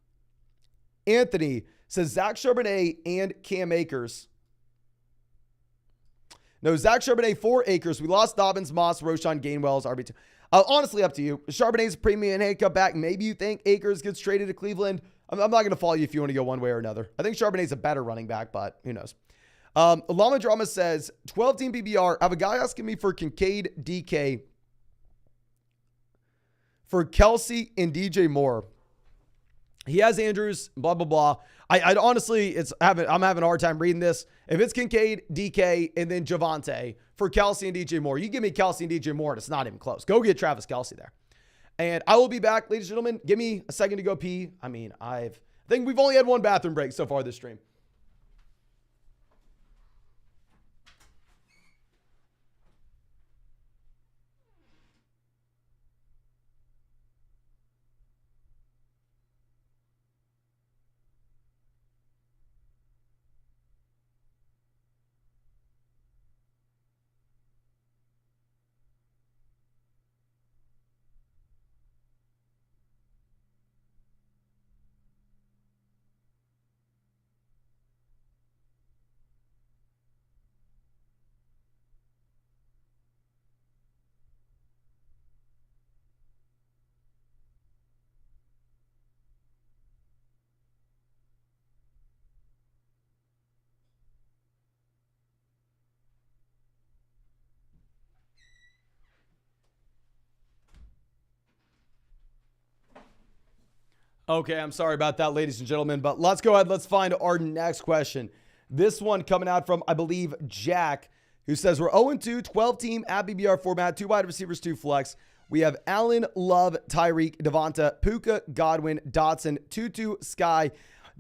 Anthony, says Zach Charbonnet and Cam Akers. No, Zach Charbonnet, 4 Akers. We lost Dobbins, Moss, Roschon, Gainwell's RB2. Honestly, up to you. Charbonnet's a premium handcuff back. Maybe you think Akers gets traded to Cleveland. I'm not going to follow you if you want to go one way or another. I think Charbonnet's a better running back, but who knows? Llama Drama says, 12-team PPR. I have a guy asking me for Kincaid, DK, for Kelsey and DJ Moore. He has Andrews, blah, blah, blah. I'd honestly, I'm having a hard time reading this. If it's Kincaid, DK, and then Javonte for Kelsey and DJ Moore, you give me Kelsey and DJ Moore, and it's not even close. Go get Travis Kelsey there. And I will be back, ladies and gentlemen. Give me a second to go pee. I mean, I think we've only had one bathroom break so far this stream. Okay, I'm sorry about that, ladies and gentlemen, but let's go ahead. Let's find our next question. This one coming out from, I believe, Jack, who says, we're 0-2, 12-team at BBR format, 2 wide receivers, 2 flex. We have Allen, Love, Tyreek, Devonta, Puka, Godwin, Dotson, Tutu, Sky,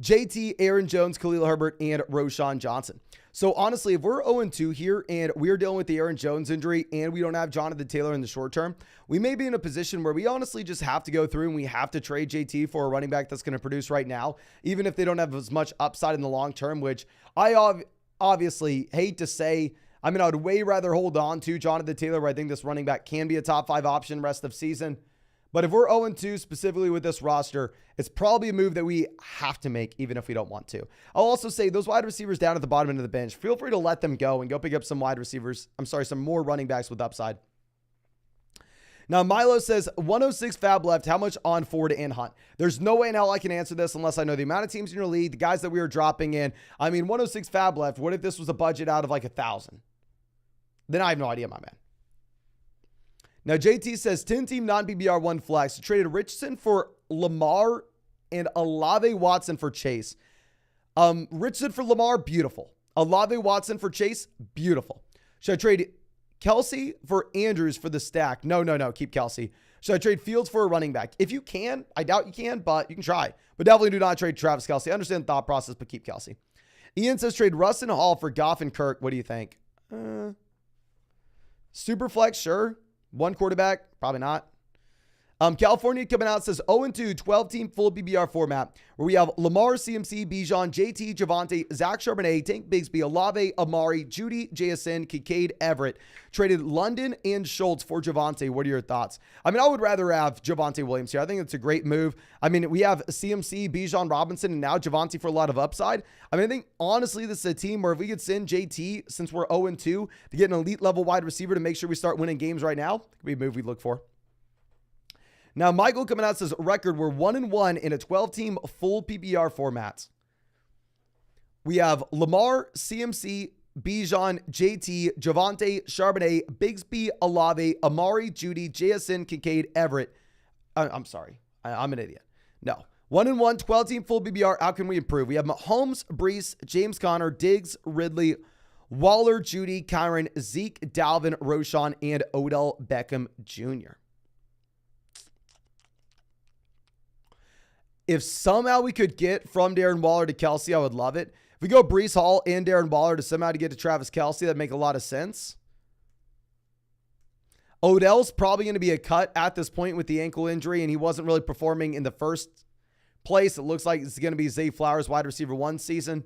JT, Aaron Jones, Khalil Herbert, and Roschon Johnson. So honestly, if we're 0-2 here and we're dealing with the Aaron Jones injury and we don't have Jonathan Taylor in the short term, we may be in a position where we honestly just have to go through and we have to trade JT for a running back that's going to produce right now, even if they don't have as much upside in the long term, which I obviously hate to say. I mean, I would way rather hold on to Jonathan Taylor, where I think this running back can be a top 5 option rest of season. But if we're 0-2 specifically with this roster, it's probably a move that we have to make, even if we don't want to. I'll also say those wide receivers down at the bottom end of the bench, feel free to let them go and go pick up some wide receivers. Some more running backs with upside. Now, Milo says 106 fab left. How much on Ford and Hunt? There's no way in hell I can answer this unless I know the amount of teams in your league, the guys that we are dropping in. I mean, 106 fab left. What if this was a budget out of like 1,000? Then I have no idea, my man. Now, JT says 10-team non-PBR 1 flex. Traded Richardson for Lamar and Olave Watson for Chase. Richardson for Lamar, beautiful. Olave Watson for Chase, beautiful. Should I trade Kelsey for Andrews for the stack? No. Keep Kelsey. Should I trade Fields for a running back? If you can, I doubt you can, but you can try. But definitely do not trade Travis Kelsey. I understand the thought process, but keep Kelsey. Ian says trade Russ and Hall for Goff and Kirk. What do you think? Super flex, sure. 1 quarterback, probably not. California coming out says 0-2, 12-team full PBR format, where we have Lamar, CMC, Bijan, JT, Javonte, Zach Charbonnet, Tank Bigsby, Olave, Amari, Judy, JSN, Kincaid, Everett. Traded London and Schultz for Javonte. What are your thoughts? I mean, I would rather have Javonte Williams here. I think it's a great move. I mean, we have CMC, Bijan Robinson, and now Javonte for a lot of upside. I mean, I think, honestly, this is a team where if we could send JT, since we're 0-2, to get an elite level wide receiver to make sure we start winning games right now, it could be a move we look for. Now, Michael coming out says, record, we're 1-1 in a 12-team full PPR formats. We have Lamar, CMC, Bijan, JT, Javonte, Charbonnet, Bigsby, Olave, Amari, Judy, JSN, Kincaid, Everett. I'm sorry. I'm an idiot. No. 1-1, 12-team full PPR. How can we improve? We have Mahomes, Brees, James Conner, Diggs, Ridley, Waller, Judy, Kyron, Zeke, Dalvin, Roshan, and Odell Beckham Jr. If somehow we could get from Darren Waller to Kelsey, I would love it. If we go Brees Hall and Darren Waller to somehow to get to Travis Kelsey, that'd make a lot of sense. Odell's probably going to be a cut at this point with the ankle injury, and he wasn't really performing in the first place. It looks like it's going to be Zay Flowers, wide receiver 1 season.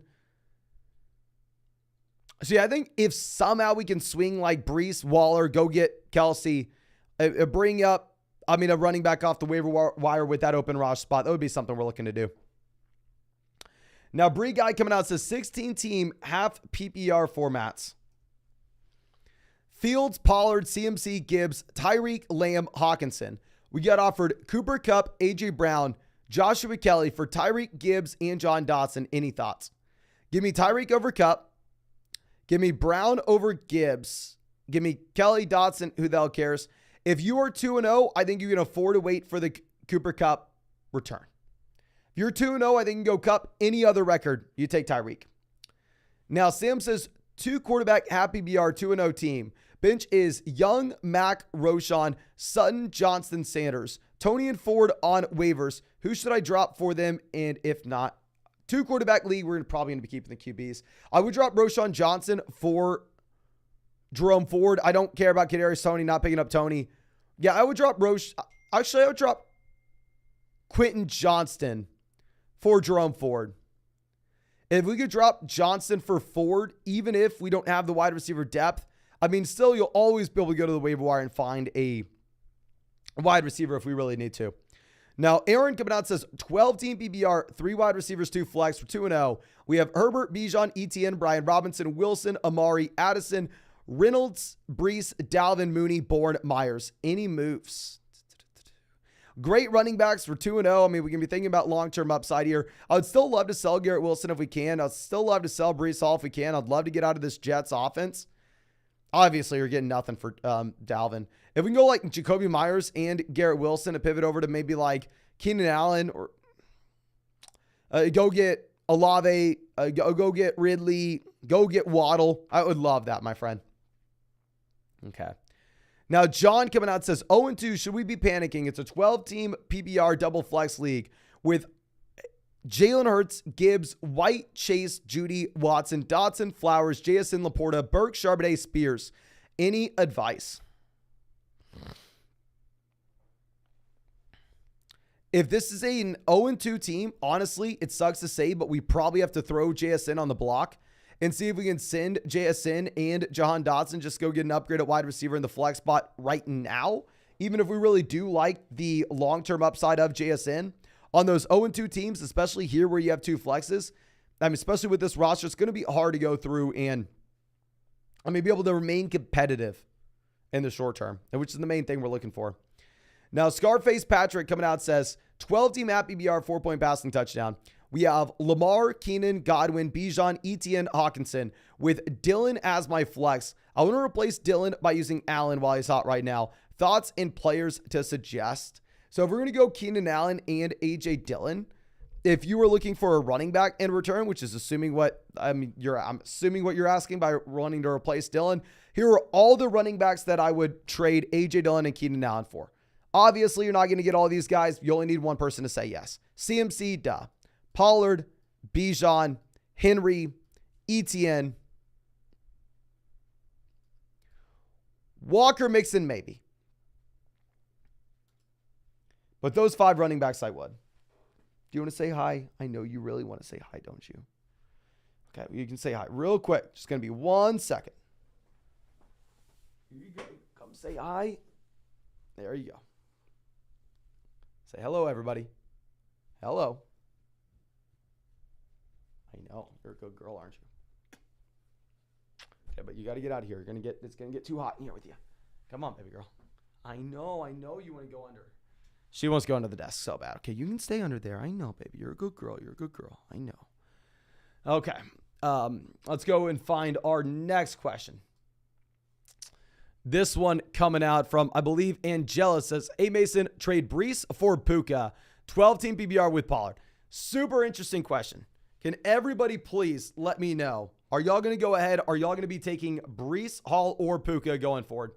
So yeah, I think if somehow we can swing like Brees, Waller, go get Kelsey, bring up, a running back off the waiver wire with that open roster spot, that would be something we're looking to do. Now, Bree Guy coming out says 16-team half PPR formats. Fields, Pollard, CMC, Gibbs, Tyreek, Lamb, Hawkinson. We got offered Cooper Kupp, A.J. Brown, Joshua Kelly for Tyreek, Gibbs, and John Dotson. Any thoughts? Give me Tyreek over Kupp. Give me Brown over Gibbs. Give me Kelly, Dotson, who the hell cares? If you are 2-0, I think you can afford to wait for the Cooper Kupp return. If you're 2-0, I think you can go Kupp. Any other record, you take Tyreek. Now, Sam says 2 quarterback happy BR 2-0 team. Bench is Young, Mack, Roshan, Sutton, Johnston, Sanders. Tony and Ford on waivers. Who should I drop for them? And if not, 2 quarterback league, we're probably going to be keeping the QBs. I would drop Roshan Johnson for Jerome Ford. I don't care about Kadarius Toney not picking up Tony. Yeah, I would drop Actually, I would drop Quentin Johnston for Jerome Ford. If we could drop Johnson for Ford, even if we don't have the wide receiver depth, still you'll always be able to go to the waiver wire and find a wide receiver if we really need to. Now, Aaron coming out says 12-team PPR, 3 wide receivers, 2 flex for 2-0. We have Herbert, Bijan, Etienne, Brian Robinson, Wilson, Amari, Addison, Reynolds, Brees, Dalvin, Mooney, Bourne, Myers. Any moves? Great running backs for 2-0. We can be thinking about long-term upside here. I would still love to sell Garrett Wilson if we can. I'd still love to sell Brees Hall if we can. I'd love to get out of this Jets offense. Obviously, you're getting nothing for Dalvin. If we can go like Jacoby Myers and Garrett Wilson to pivot over to maybe like Keenan Allen or go get Olave, go get Ridley, go get Waddle. I would love that, my friend. Okay. Now, John coming out says 0-2. Should we be panicking? It's a 12-team PPR double flex league with Jalen Hurts, Gibbs, White, Chase, Judy, Watson, Dotson, Flowers, JSN, Laporta, Burke, Charbonnet, Spears. Any advice? If this is an 0-2 team, honestly, it sucks to say, but we probably have to throw JSN on the block and see if we can send JSN and Jahan Dotson just go get an upgrade at wide receiver in the flex spot right now. Even if we really do like the long-term upside of JSN on those 0-2 teams, especially here where you have 2 flexes, especially with this roster, it's going to be hard to go through and be able to remain competitive in the short term, which is the main thing we're looking for. Now, Scarface Patrick coming out says 12-team at PBR 4-point passing touchdown. We have Lamar, Keenan, Godwin, Bijan, Etienne, Hawkinson with Dylan as my flex. I want to replace Dylan by using Allen while he's hot right now. Thoughts and players to suggest? So if we're going to go Keenan Allen and A.J. Dillon, if you were looking for a running back in return, which is assuming what, I'm assuming what you're asking by wanting to replace Dillon, here are all the running backs that I would trade A.J. Dillon and Keenan Allen for. Obviously, you're not going to get all these guys. You only need one person to say yes. CMC, duh. Pollard, Bijan, Henry, Etienne, Walker, Mixon, maybe. But those 5 running backs, I would. Do you want to say hi? I know you really want to say hi, don't you? Okay, you can say hi real quick. Just going to be 1 second. Here you go. Come say hi. There you go. Say hello, everybody. Hello. I know. You're a good girl, aren't you? Okay, but you got to get out of here. It's going to get too hot in here with you. Come on, baby girl. I know you want to go under. She wants to go under the desk so bad. Okay, you can stay under there. I know, baby. You're a good girl. You're a good girl. I know. Okay. Let's go and find our next question. This one coming out from, I believe, Angela says, hey, Mason, trade Brees for Puka. 12-team PBR with Pollard. Super interesting question. Can everybody please let me know? Are y'all going to go ahead? Are y'all going to be taking Brees, Hall, or Puka going forward?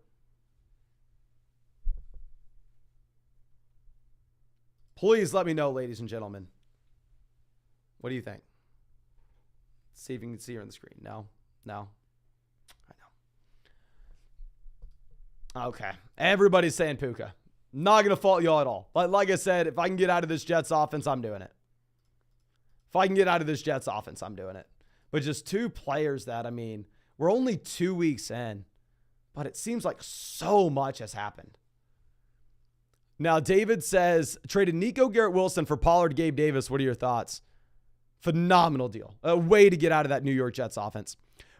Please let me know, ladies and gentlemen. What do you think? Let's see if you can see her on the screen. No? No? I know. Okay. Everybody's saying Puka. Not going to fault y'all at all. But like I said, if I can get out of this Jets offense, I'm doing it. If I can get out of this Jets offense, I'm doing it. But just two players that, I mean, we're only 2 weeks in, but it seems like so much has happened. Now, David says, traded Nico Garrett Wilson for Pollard, Gabe Davis. What are your thoughts? Phenomenal deal. A way to get out of that New York Jets offense.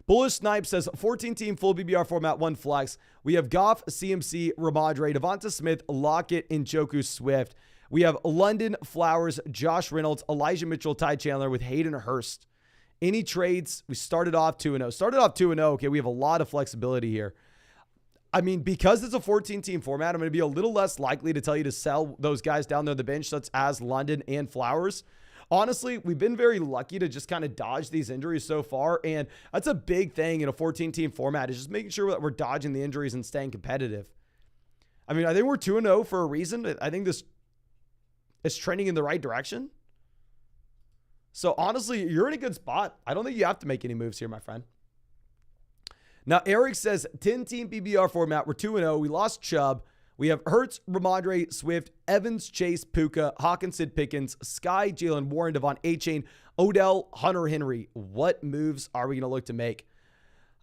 Bullish Snipe says, 14-team full BBR format, 1 flex. We have Goff, CMC, Ramondre, Devonta Smith, Lockett, Njoku, Swift. We have London, Flowers, Josh Reynolds, Elijah Mitchell, Ty Chandler with Hayden Hurst. Any trades? We started off 2-0. Started off 2-0. Okay, we have a lot of flexibility here. I mean, because it's a 14-team format, I'm going to be a little less likely to tell you to sell those guys down there on the bench, such as London and Flowers. Honestly, we've been very lucky to just kind of dodge these injuries so far, and that's a big thing in a 14-team format, is just making sure that we're dodging the injuries and staying competitive. I mean, I think we're 2-0 for a reason. I think this is trending in the right direction. So honestly, you're in a good spot. I don't think you have to make any moves here, my friend. Now, Eric says 10-team PBR format. We're 2-0. We lost Chubb. We have Hurts, Ramondre, Swift, Evans, Chase, Puka, Hawkinson, Pickens, Sky, Jalen Warren, Devon A-Chain, Odell, Hunter Henry. What moves are we going to look to make?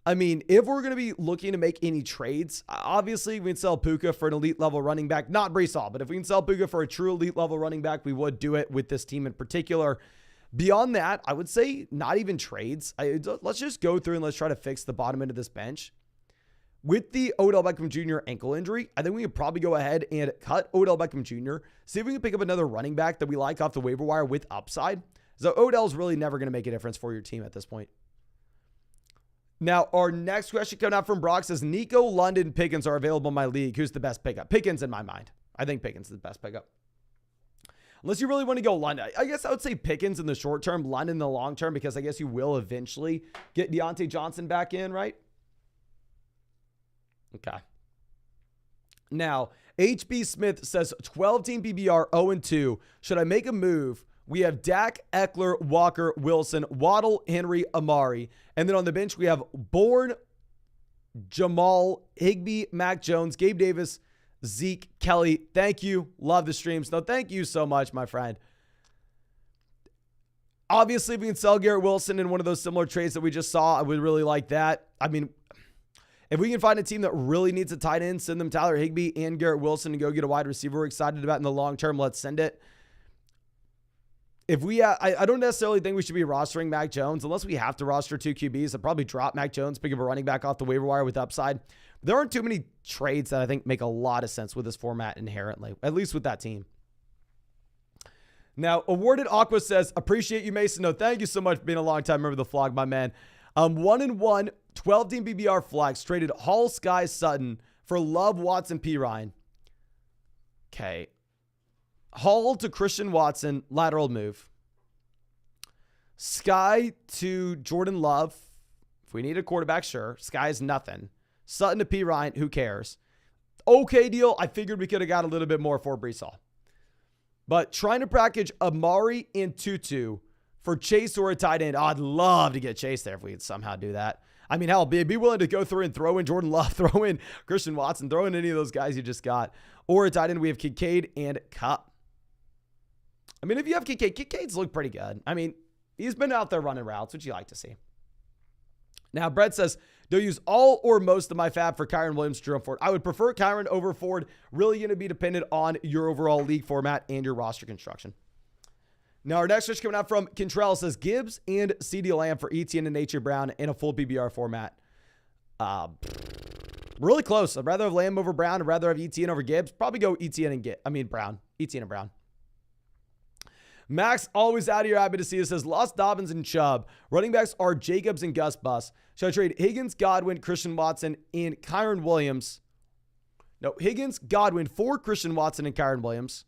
I mean, if we're going to be looking to make any trades, obviously we can sell Puka for an elite level running back. Not Brees Hall, but if we can sell Puka for a true elite level running back, we would do it with this team in particular. Beyond that, I would say not even trades. Let's just go through and let's try to fix the bottom end of this bench. With the Odell Beckham Jr. ankle injury, I think we could probably go ahead and cut Odell Beckham Jr., see if we can pick up another running back that we like off the waiver wire with upside. So Odell's really never going to make a difference for your team at this point. Now, our next question coming out from Brock says, Nico, London, Pickens are available in my league. Who's the best pickup? Pickens in my mind. I think Pickens is the best pickup. Unless you really want to go London. I guess I would say Pickens in the short term, London in the long term, because I guess you will eventually get Deontay Johnson back in, right? Okay. Now, HB Smith says 12-team PBR 0-2. Should I make a move? We have Dak, Eckler, Walker, Wilson, Waddle, Henry, Amari. And then on the bench, we have Bourne, Jamal, Higbee, Mac Jones, Gabe Davis, Zeke, Kelly. Thank you. Love the streams. No, thank you so much, my friend. Obviously, if we can sell Garrett Wilson in one of those similar trades that we just saw, I would really like that. I mean, if we can find a team that really needs a tight end, send them Tyler Higbee and Garrett Wilson and go get a wide receiver we're excited about in the long term, let's send it. If we, I don't necessarily think we should be rostering Mac Jones unless we have to roster 2 QBs. I'd probably drop Mac Jones, pick up a running back off the waiver wire with upside. There aren't too many trades that I think make a lot of sense with this format inherently, at least with that team. Now, Awarded Aqua says, appreciate you, Mason. No, thank you so much for being a long-time member of the vlog, my man. 1-1, 12-team BBR flex, traded Hall, Sky, Sutton for Love, Watson, P. Ryan. Okay. Hall to Christian Watson, lateral move. Sky to Jordan Love. If we need a quarterback, sure. Sky's nothing. Sutton to P. Ryan, who cares? Okay deal. I figured we could have got a little bit more for Brees Hall. But trying to package Amari and Tutu for Chase or a tight end. Oh, I'd love to get Chase there if we could somehow do that. I mean, hell, be willing to go through and throw in Jordan Love, throw in Christian Watson, throw in any of those guys you just got. Or a tight end, we have Kincaid and Cup. I mean, if you have Kincaid's look pretty good. I mean, he's been out there running routes, which you like to see. Now, Brett says, do you use all or most of my fab for Kyron Williams, Jerome Ford? I would prefer Kyron over Ford. Really going to be dependent on your overall league format and your roster construction. Now, our next question coming out from Contrell says, Gibbs and CeeDee Lamb for ETN and Nature Brown in a full PBR format. Really close. I'd rather have Lamb over Brown. I'd rather have Etienne over Gibbs. Probably go Etienne and Brown. Etienne and Brown. Max, always out of your happy to see us, says lost Dobbins and Chubb. Running backs are Jacobs and Gus Bus. Should I trade Higgins, Godwin, Christian Watson, and Kyron Williams? No, Higgins, Godwin for Christian Watson and Kyron Williams.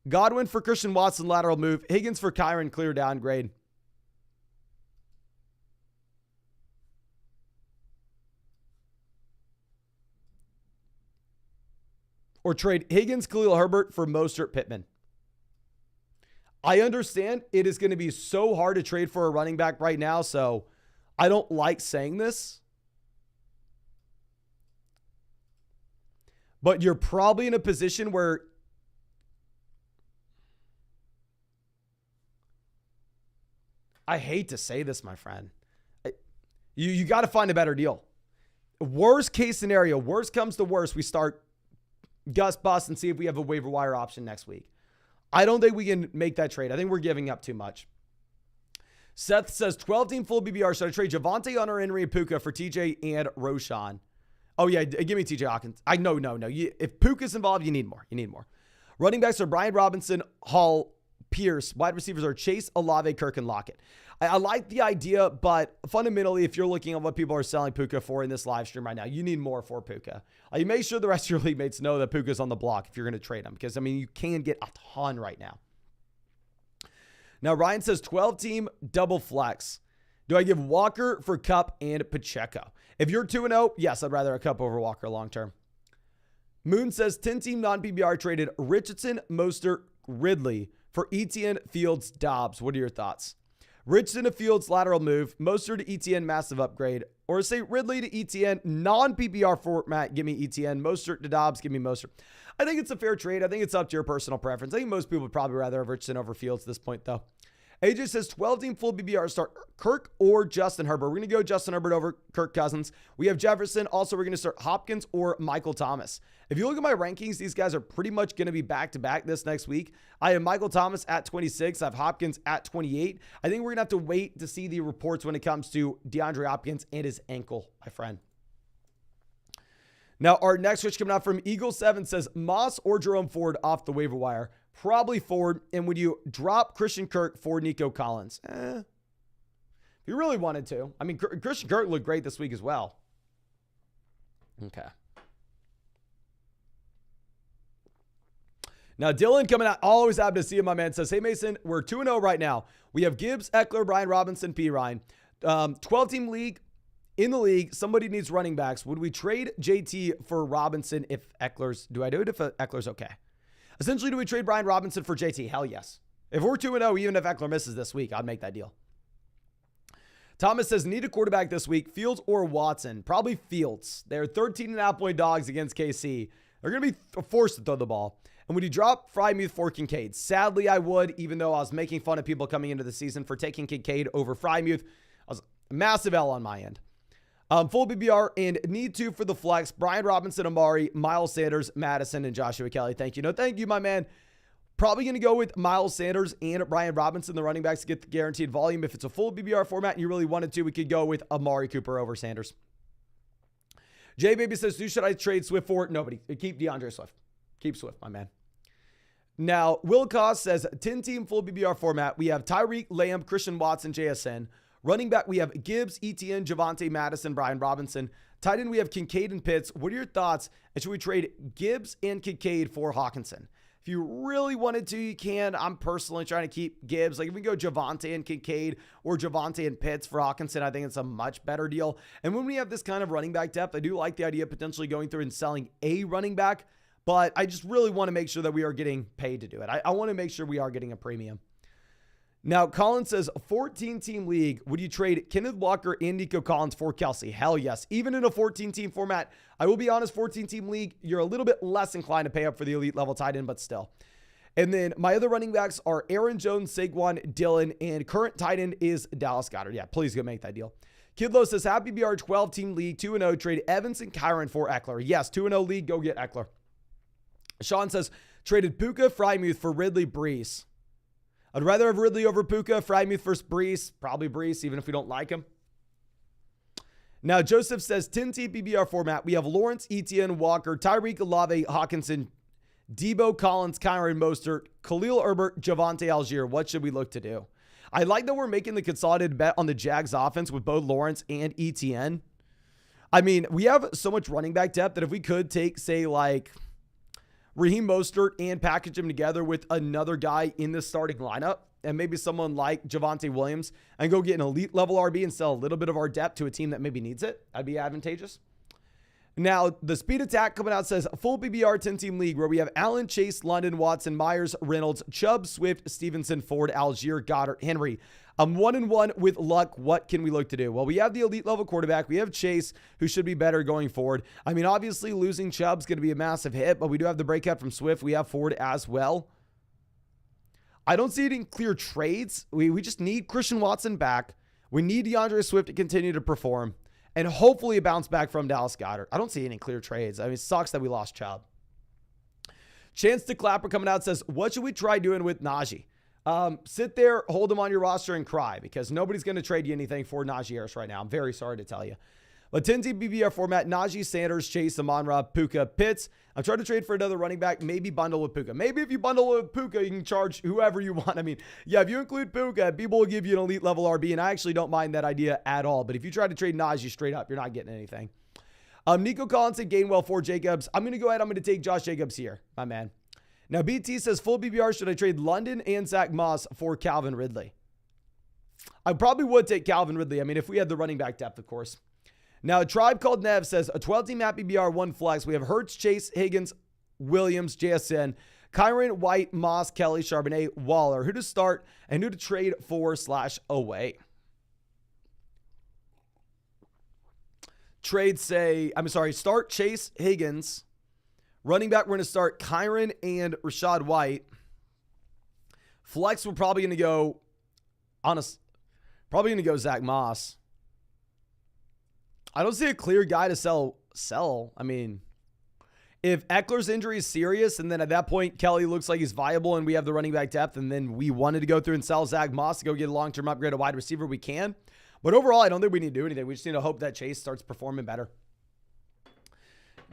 Godwin for Christian Watson, lateral move. Higgins for Kyron, clear downgrade. Or trade Higgins, Khalil Herbert for Mostert, Pittman. I understand it is going to be so hard to trade for a running back right now, so I don't like saying this. But you're probably in a position where I hate to say this, my friend. You got to find a better deal. Worst case scenario, worst comes to worst, we start Gus Bus and see if we have a waiver wire option next week. I don't think we can make that trade. I think we're giving up too much. Seth says 12-team full BBR. Should I trade Javonte, Hunter, Henry, and Puka for TJ and Roshan? Oh, yeah. Give me TJ Hawkins. No. If Puka's involved, you need more. Running backs are Brian Robinson, Hall, Pierce. Wide receivers are Chase, Olave, Kirk, and Lockett. I like the idea, but fundamentally, if you're looking at what people are selling Puka for in this live stream right now, you need more for Puka. You make sure the rest of your league mates know that Puka's on the block if you're going to trade him, because, you can get a ton right now. Now, Ryan says 12-team double flex. Do I give Walker for Kupp and Pacheco? If you're 2-0, yes, I'd rather a Kupp over Walker long-term. Moon says 10-team non-PBR traded Richardson, Mostert, Ridley for Etienne, Fields, Dobbs. What are your thoughts? Richardson to Fields, lateral move. Mostert to Etienne, massive upgrade. Or say Ridley to Etienne, non-PPR format, give me Etienne. Mostert to Dobbs, give me Mostert. I think it's a fair trade. I think it's up to your personal preference. I think most people would probably rather have Richardson over Fields at this point, though. AJ says 12-team full BBR start Kirk or Justin Herbert. We're going to go Justin Herbert over Kirk Cousins. We have Jefferson. Also, we're going to start Hopkins or Michael Thomas. If you look at my rankings, these guys are pretty much going to be back-to-back this next week. I have Michael Thomas at 26. I have Hopkins at 28. I think we're going to have to wait to see the reports when it comes to DeAndre Hopkins and his ankle, my friend. Now, our next switch coming out from Eagle7 says Moss or Jerome Ford off the waiver wire. Probably Ford. And would you drop Christian Kirk for Nico Collins? If you really wanted to. Christian Kirk looked great this week as well. Okay. Now, Dylan coming out, always happy to see him, my man, says, hey, Mason, we're 2-0 right now. We have Gibbs, Eckler, Brian Robinson, P. Ryan. 12-team league. In the league, somebody needs running backs. Would we trade JT for Robinson if Eckler's... Do I do it if Eckler's okay? Essentially, do we trade Brian Robinson for JT? Hell yes. If we're 2-0, even if Eckler misses this week, I'd make that deal. Thomas says, need a quarterback this week. Fields or Watson? Probably Fields. They're 13.5-point dogs against KC. They're going to be forced to throw the ball. And would you drop Freiermuth for Kincaid? Sadly, I would, even though I was making fun of people coming into the season for taking Kincaid over Freiermuth. I was a massive L on my end. Full BBR and need to for the flex. Brian Robinson, Amari, Miles Sanders, Madison, and Joshua Kelly. Thank you. No, thank you, my man. Probably going to go with Miles Sanders and Brian Robinson, the running backs, to get the guaranteed volume. If it's a full BBR format and you really wanted to, we could go with Amari Cooper over Sanders. J Baby says, who should I trade Swift for? Nobody. Keep DeAndre Swift. Keep Swift, my man. Now, Will Cost says 10-team full BBR format. We have Tyreek, Lamb, Christian Watson, JSN. Running back, we have Gibbs, Etienne, Javonte, Madison, Brian Robinson. Tight end, we have Kincaid and Pitts. What are your thoughts? And should we trade Gibbs and Kincaid for Hawkinson? If you really wanted to, you can. I'm personally trying to keep Gibbs. Like, if we go Javonte and Kincaid or Javonte and Pitts for Hawkinson, I think it's a much better deal. And when we have this kind of running back depth, I do like the idea of potentially going through and selling a running back. But I just really want to make sure that we are getting paid to do it. I want to make sure we are getting a premium. Now, Colin says, 14-team league, would you trade Kenneth Walker and Nico Collins for Kelsey? Hell yes. Even in a 14-team format, I will be honest, 14-team league, you're a little bit less inclined to pay up for the elite level tight end, but still. And then my other running backs are Aaron Jones, Saquon, Dylan, and current tight end is Dallas Goedert. Yeah, please go make that deal. Kidlo says, happy BR 12-team league, 2-0, trade Evans and Kyron for Eckler. Yes, 2-0 league, go get Eckler. Sean says, traded Puka, Freiermuth for Ridley, Brees. I'd rather have Ridley over Puka, Freiermuth versus Brees. Probably Brees, even if we don't like him. Now, Joseph says, 10-team PBR format. We have Lawrence, Etienne, Walker, Tyreek, Olave, Hawkinson, Debo, Collins, Kyron Mostert, Khalil Herbert, Javonte Algier. What should we look to do? I like that we're making the consolidated bet on the Jags offense with both Lawrence and Etienne. I mean, we have so much running back depth that if we could take, say, like Raheem Mostert and package him together with another guy in the starting lineup, and maybe someone like Javonte Williams, and go get an elite level RB and sell a little bit of our depth to a team that maybe needs it, that'd be advantageous. Now, the speed attack coming out says full PBR 10-team league where we have Allen, Chase, London, Watson, Myers, Reynolds, Chubb, Swift, Stevenson, Ford, Algier, Goddard, Henry. I'm 1-1 with luck. What can we look to do? Well, we have the elite level quarterback. We have Chase, who should be better going forward. I mean, obviously losing Chubb's going to be a massive hit, but we do have the breakout from Swift. We have Ford as well. I don't see it in clear trades. We just need Christian Watson back. We need DeAndre Swift to continue to perform and hopefully a bounce back from Dallas Goedert. I don't see any clear trades. I mean, it sucks that we lost Chubb. Chance to Clapper coming out says, what should we try doing with Najee? Sit there, hold him on your roster and cry because nobody's going to trade you anything for Najee Harris right now. I'm very sorry to tell you. But 10-team BBR format, Najee, Sanders, Chase, Amon-Ra, Puka, Pitts. I'm trying to trade for another running back, maybe bundle with Puka. Maybe if you bundle with Puka, you can charge whoever you want. I mean, yeah, if you include Puka, people will give you an elite level RB, and I actually don't mind that idea at all. But if you try to trade Najee straight up, you're not getting anything. Nico Collins and Gainwell for Jacobs. I'm going to go ahead. I'm going to take Josh Jacobs here, my man. Now, BT says, full BBR, should I trade London and Zach Moss for Calvin Ridley? I probably would take Calvin Ridley. I mean, if we had the running back depth, of course. Now, a tribe called Nev says, a 12-team map BBR, 1 flex. We have Hurts, Chase, Higgins, Williams, JSN, Kyron, White, Moss, Kelly, Charbonnet, Waller. Who to start and who to trade for/away. Start Chase, Higgins. Running back, we're going to start Kyron and Rashad White. Flex, we're probably going to go, Zach Moss. I don't see a clear guy to sell. I mean, if Eckler's injury is serious, and then at that point, Kelly looks like he's viable and we have the running back depth, and then we wanted to go through and sell Zach Moss to go get a long-term upgrade at wide receiver, we can. But overall, I don't think we need to do anything. We just need to hope that Chase starts performing better.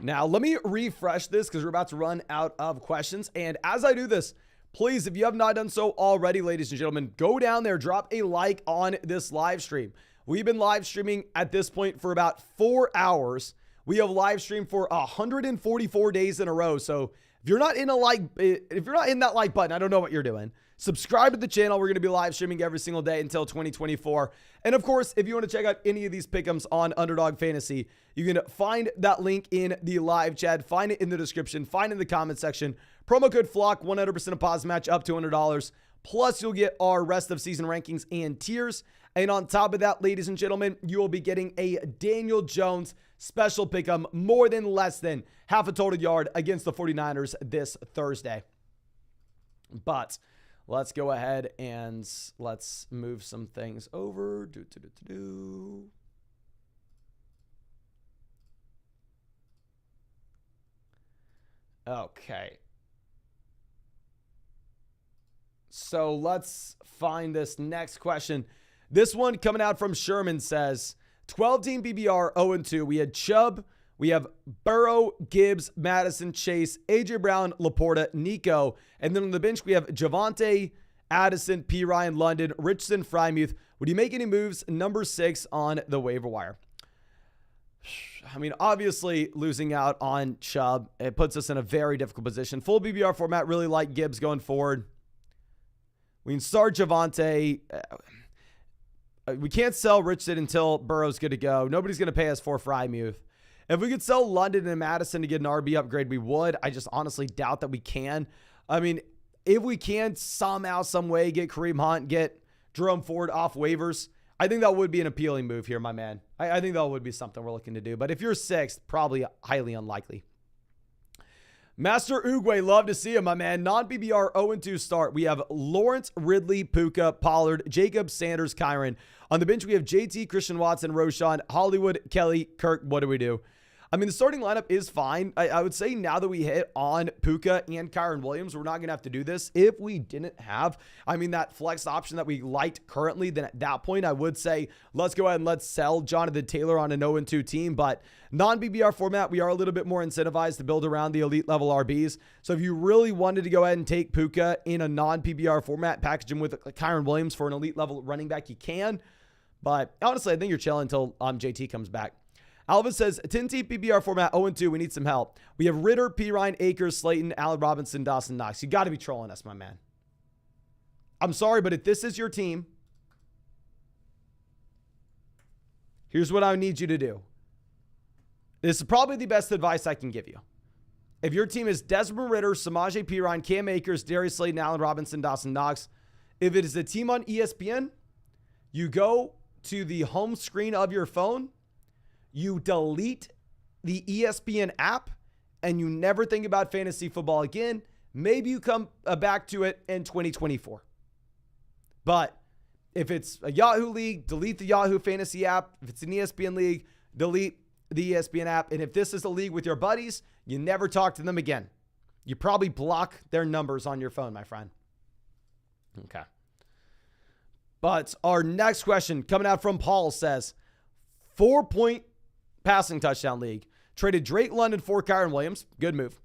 Now, let me refresh this because we're about to run out of questions. And as I do this, please, if you have not done so already, ladies and gentlemen, go down there, drop a like on this live stream. We've been live streaming at this point for about 4 hours. We have live streamed for 144 days in a row. So if you're not in that like button, I don't know what you're doing. Subscribe to the channel. We're going to be live streaming every single day until 2024. And of course, if you want to check out any of these pick'ems on Underdog Fantasy, you can find that link in the live chat, find it in the description, find it in the comment section. Promo code FLOCK, 100% deposit match up to $100. Plus, you'll get our rest of season rankings and tiers. And on top of that, ladies and gentlemen, you will be getting a Daniel Jones special pick'em, more than less than half a total yard against the 49ers this Thursday. But let's go ahead and let's move some things over. Okay. So let's find this next question. This one coming out from Sherman says, 12-team PBR 0-2. We had Chubb. We have Burrow, Gibbs, Madison, Chase, A.J. Brown, Laporta, Nico. And then on the bench, we have Javonte, Addison, P. Ryan, London, Richardson, Frymuth. Would you make any moves? Number 6 on the waiver wire. I mean, obviously, losing out on Chubb, it puts us in a very difficult position. Full BBR format, really like Gibbs going forward. We can start Javonte. We can't sell Richardson until Burrow's good to go. Nobody's going to pay us for Frymuth. If we could sell London and Madison to get an RB upgrade, we would. I just honestly doubt that we can. I mean, if we can somehow, some way get Kareem Hunt, get Jerome Ford off waivers, I think that would be an appealing move here, my man. I think that would be something we're looking to do. But if you're 6th, probably highly unlikely. Master Uguay, love to see him, my man. Non-PBR 0-2 start. We have Lawrence, Ridley, Puka, Pollard, Jacobs, Sanders, Kyron. On the bench, we have JT, Christian Watson, Roshan, Hollywood, Kelly, Kirk. What do we do? I mean, the starting lineup is fine. I would say now that we hit on Puka and Kyron Williams, we're not going to have to do this. If we didn't have, that flex option that we liked currently, then at that point, I would say, let's go ahead and let's sell Jonathan Taylor on an 0-2 team. But non-BBR format, we are a little bit more incentivized to build around the elite level RBs. So if you really wanted to go ahead and take Puka in a non-PBR format, package him with Kyron Williams for an elite level running back, you can. But honestly, I think you're chilling until JT comes back. Alvin says, 10-team PBR format, 0-2, we need some help. We have Ritter, P. Ryan, Akers, Slayton, Allen Robinson, Dawson Knox. You got to be trolling us, my man. I'm sorry, but if this is your team, here's what I need you to do. This is probably the best advice I can give you. If your team is Desmond Ritter, Samaje P. Ryan, Cam Akers, Darius Slayton, Allen Robinson, Dawson Knox, if it is a team on ESPN, you go to the home screen of your phone, you delete the ESPN app, and you never think about fantasy football again. Maybe you come back to it in 2024. But if it's a Yahoo league, delete the Yahoo fantasy app. If it's an ESPN league, delete the ESPN app. And if this is a league with your buddies, you never talk to them again. You probably block their numbers on your phone, my friend. Okay. But our next question coming out from Paul says, 4-point passing touchdown league. Traded Drake London for Kyron Williams. Good move.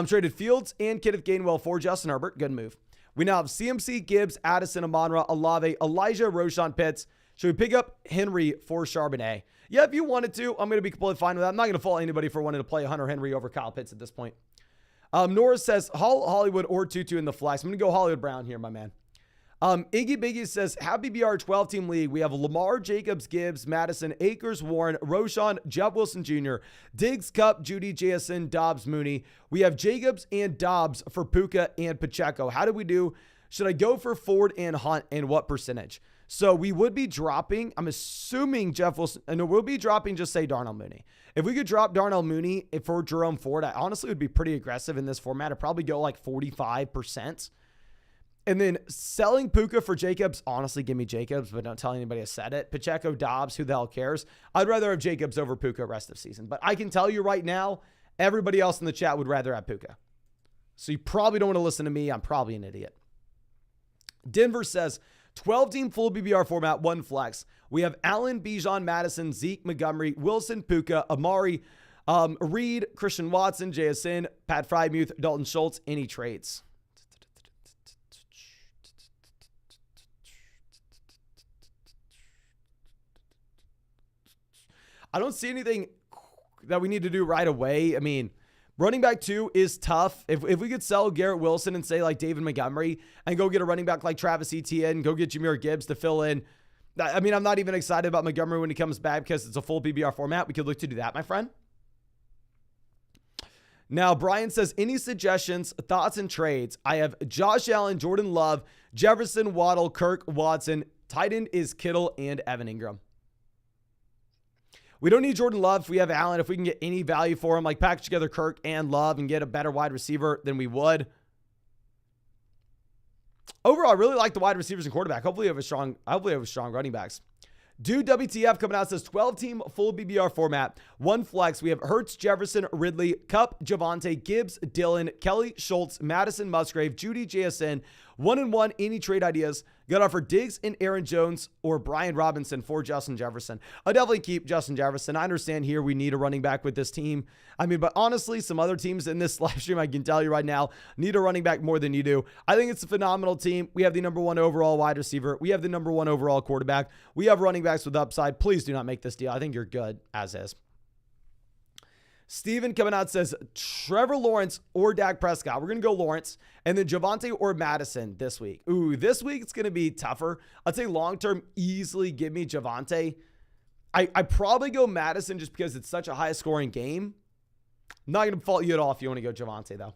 Traded Fields and Kenneth Gainwell for Justin Herbert. Good move. We now have CMC, Gibbs, Addison, Amon-Ra, Olave, Elijah, Roshan Pitts. Should we pick up Henry for Charbonnet? Yeah, if you wanted to, I'm going to be completely fine with that. I'm not going to fault anybody for wanting to play Hunter Henry over Kyle Pitts at this point. Norris says, Hollywood or Tutu in the flex. I'm going to go Hollywood Brown here, my man. Iggy Biggie says, have BBR 12-team league. We have Lamar, Jacobs, Gibbs, Madison, Akers, Warren, Roshan, Jeff Wilson Jr., Diggs, Cup, Judy, JSN, Dobbs, Mooney. We have Jacobs and Dobbs for Puka and Pacheco. How do we do? Should I go for Ford and Hunt, and what percentage? So we would be dropping, I'm assuming Jeff Wilson, and we'll be dropping, just say Darnell Mooney. If we could drop Darnell Mooney for Jerome Ford, I honestly would be pretty aggressive in this format. I'd probably go like 45%. And then selling Puka for Jacobs, honestly, give me Jacobs, but don't tell anybody I said it. Pacheco, Dobbs, who the hell cares? I'd rather have Jacobs over Puka rest of season. But I can tell you right now, everybody else in the chat would rather have Puka. So you probably don't want to listen to me. I'm probably an idiot. Denver says, 12-team full BBR format, 1 flex. We have Allen, Bijan, Madison, Zeke, Montgomery, Wilson, Puka, Amari, Reed, Christian Watson, JSN, Pat Frymuth, Dalton Schultz. Any trades? I don't see anything that we need to do right away. I mean, running back 2 is tough. If we could sell Garrett Wilson and say like David Montgomery and go get a running back like Travis Etienne, go get Jahmyr Gibbs to fill in. I mean, I'm not even excited about Montgomery when he comes back because it's a full PBR format. We could look to do that, my friend. Now, Brian says, any suggestions, thoughts, and trades? I have Josh Allen, Jordan Love, Jefferson, Waddle, Kirk, Watson. Tight end is Kittle and Evan Ingram. We don't need Jordan Love if we have Allen. If we can get any value for him, like package together Kirk and Love and get a better wide receiver than we would. Overall, I really like the wide receivers and quarterback. Hopefully we have strong running backs. Dude WTF coming out says 12-team full BBR format, 1 flex. We have Hurts, Jefferson, Ridley, Cup, Javonte, Gibbs, Dillon, Kelly, Schultz, Madison, Musgrave, Judy, JSN. 1-1, any trade ideas? Got offer Diggs and Aaron Jones or Brian Robinson for Justin Jefferson. I'll definitely keep Justin Jefferson. I understand here we need a running back with this team. I mean, but honestly, some other teams in this live stream, I can tell you right now, need a running back more than you do. I think it's a phenomenal team. We have the number 1 overall wide receiver. We have the number 1 overall quarterback. We have running backs with upside. Please do not make this deal. I think you're good as is. Steven coming out says Trevor Lawrence or Dak Prescott. We're going to go Lawrence. And then Javonte or Madison this week. Ooh, this week it's going to be tougher. I'd say long-term, easily give me Javonte. I probably go Madison just because it's such a high-scoring game. I'm not going to fault you at all if you want to go Javonte, though.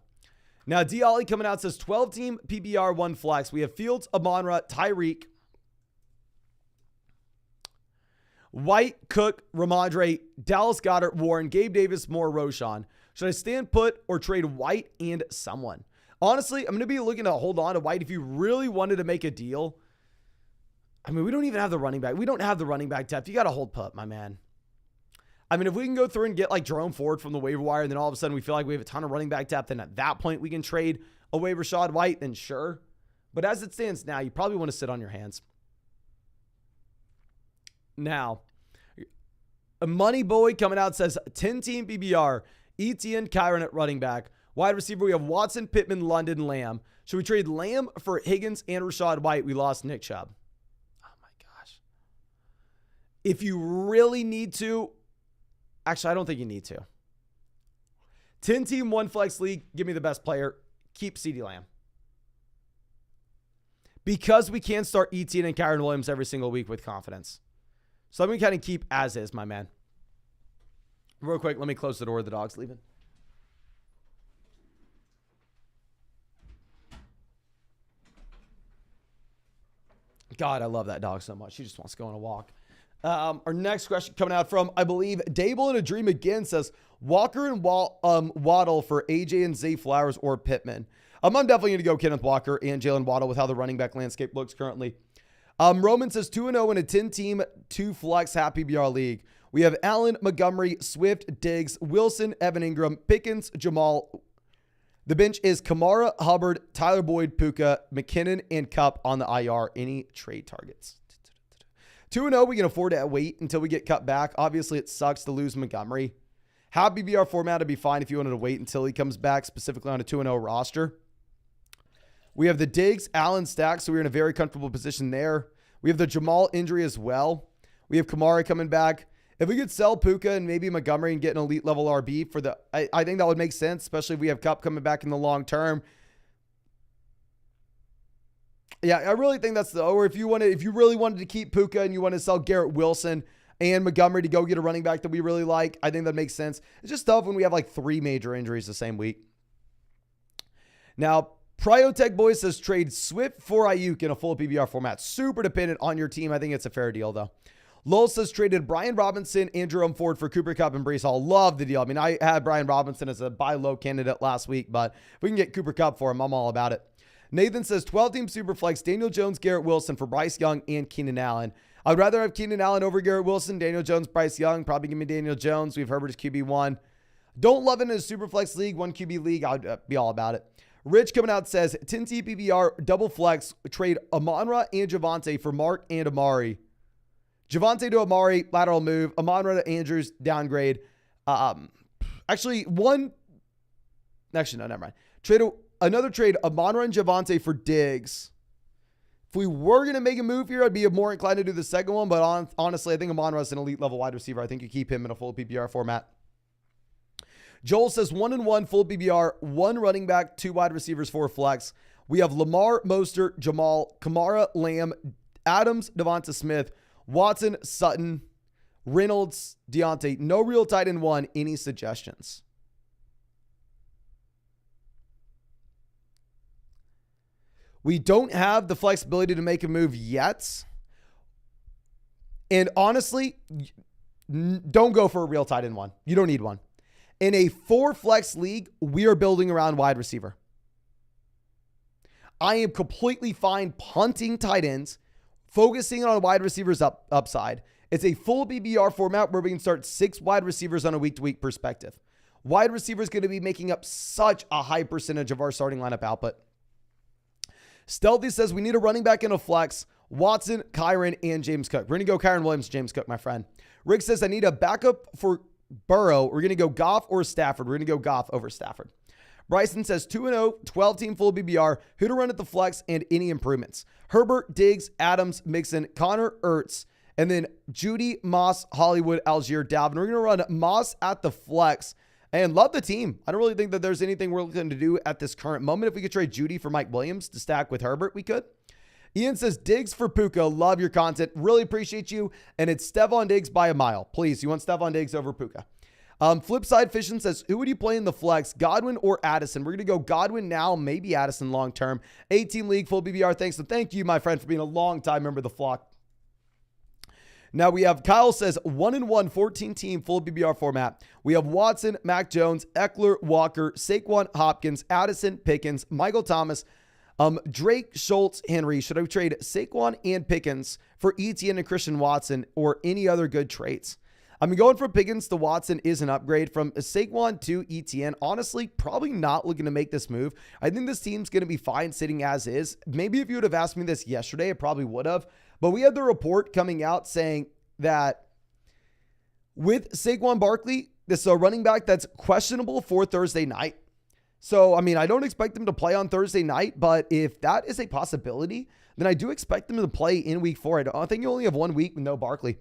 Now, D. Ollie coming out says 12-team PBR 1 flex. We have Fields, Amon-Ra, Tyreek, White, Cook, Ramondre, Dallas Goedert, Warren, Gabe Davis, Moore, Roshan. Should I stand put or trade White and someone? Honestly, I'm going to be looking to hold on to White if you really wanted to make a deal. I mean, we don't even have the running back. We don't have the running back depth. You got to hold put, my man. I mean, if we can go through and get like Jerome Ford from the waiver wire, and then all of a sudden we feel like we have a ton of running back depth, and at that point we can trade away Rachaad White, then sure. But as it stands now, you probably want to sit on your hands. Now, a money boy coming out says 10-team PBR, Etienne, Kyron at running back. Wide receiver, we have Watson, Pittman, London, Lamb. Should we trade Lamb for Higgins and Rachaad White? We lost Nick Chubb. Oh my gosh. If you really need to, actually, I don't think you need to. 10-team, 1-flex league, give me the best player. Keep CeeDee Lamb. Because we can't start Etienne and Kyron Williams every single week with confidence. So I'm going to kind of keep as is, my man. Real quick, let me close the door. The dog's leaving. God, I love that dog so much. She just wants to go on a walk. Our next question coming out from, I believe, Dable in a Dream again says, Walker and Waddle for AJ and Zay Flowers or Pittman. I'm definitely going to go Kenneth Walker and Jalen Waddle with how the running back landscape looks currently. Roman says 2-0 in a 10-team, 2-flex half PBR league. We have Allen, Montgomery, Swift, Diggs, Wilson, Evan Ingram, Pickens, Jamal. The bench is Kamara, Hubbard, Tyler Boyd, Puka, McKinnon, and Kupp on the IR. Any trade targets? 2-0, we can afford to wait until we get cut back. Obviously, it sucks to lose Montgomery. Half PBR format would be fine if you wanted to wait until he comes back, specifically on a 2-0 roster. We have the Diggs, Allen stack, so we're in a very comfortable position there. We have the Jamal injury as well. We have Kamara coming back. If we could sell Puka and maybe Montgomery and get an elite level RB for the, I think that would make sense, especially if we have Kupp coming back in the long term. Yeah, I really think that's or if you really wanted to keep Puka and you want to sell Garrett Wilson and Montgomery to go get a running back that we really like, I think that makes sense. It's just tough when we have like 3 major injuries the same week. Now, Pryotech Boys says trade Swift for Ayuk in a full PBR format. Super dependent on your team. I think it's a fair deal, though. Lowell says traded Brian Robinson and Jerome Ford for Cooper Kupp and Breece Hall. Love the deal. I mean, I had Brian Robinson as a buy low candidate last week, but if we can get Cooper Kupp for him, I'm all about it. Nathan says 12-team Superflex, Daniel Jones, Garrett Wilson for Bryce Young and Keenan Allen. I'd rather have Keenan Allen over Garrett Wilson, Daniel Jones, Bryce Young. Probably give me Daniel Jones. We've Herbert as QB1. Don't love it in a Superflex league, 1 QB league. I'd be all about it. Rich coming out says 10-team PBR, double flex, trade Amon-Ra and Javonte for Mark and Amari. Javonte to Amari, lateral move. Amon-Ra to Andrews, downgrade. No, never mind. Another trade, Amon-Ra and Javonte for Diggs. If we were going to make a move here, I'd be more inclined to do the second one, but honestly, I think Amon-Ra is an elite level wide receiver. I think you keep him in a full PPR format. Joel says 1-1 full PPR, 1 running back, 2 wide receivers, 4 flex. We have Lamar, Mostert, Jamal, Kamara, Lamb, Adams, Devonta Smith, Watson, Sutton, Reynolds, Deontay. No real tight end 1. Any suggestions? We don't have the flexibility to make a move yet. And honestly, don't go for a real tight end 1. You don't need one. In a 4-flex league, we are building around wide receiver. I am completely fine punting tight ends, focusing on wide receivers upside. It's a full BBR format where we can start 6 wide receivers on a week-to-week perspective. Wide receiver is going to be making up such a high percentage of our starting lineup output. Stealthy says we need a running back in a flex. Watson, Kyron, and James Cook. We're going to go Kyron Williams, James Cook, my friend. Rick says I need a backup for Burrow. We're going to go Goff or Stafford. We're going to go Goff over Stafford. Bryson says 2-0, 12-team full BBR. Who to run at the flex and any improvements? Herbert, Diggs, Adams, Mixon, Connor, Ertz, and then Judy, Moss, Hollywood, Algier, Dalvin. We're going to run Moss at the flex and love the team. I don't really think that there's anything we're looking to do at this current moment. If we could trade Judy for Mike Williams to stack with Herbert, we could. Ian says Diggs for Puka. Love your content. Really appreciate you. And it's Stephon Diggs by a mile. Please, you want Stephon Diggs over Puka. Flipside Fission says, who would you play in the flex, Godwin or Addison? We're going to go Godwin now, maybe Addison long term. 18 league, full BBR. Thanks. And thank you, my friend, for being a long time member of the flock. Now we have Kyle says 1-1, 14-team full BBR format. We have Watson, Mac Jones, Eckler, Walker, Saquon, Hopkins, Addison, Pickens, Michael Thomas, Drake, Schultz, Henry. Should I trade Saquon and Pickens for Etienne and Christian Watson or any other good traits? I mean, going from Pickens to Watson is an upgrade. From Saquon to ETN, honestly, probably not looking to make this move. I think this team's going to be fine sitting as is. Maybe if you would have asked me this yesterday, I probably would have. But we had the report coming out saying that with Saquon Barkley, this is a running back that's questionable for Thursday night. So, I mean, I don't expect him to play on Thursday night, but if that is a possibility, then I do expect him to play in week 4. I think you only have 1 week with no Barkley.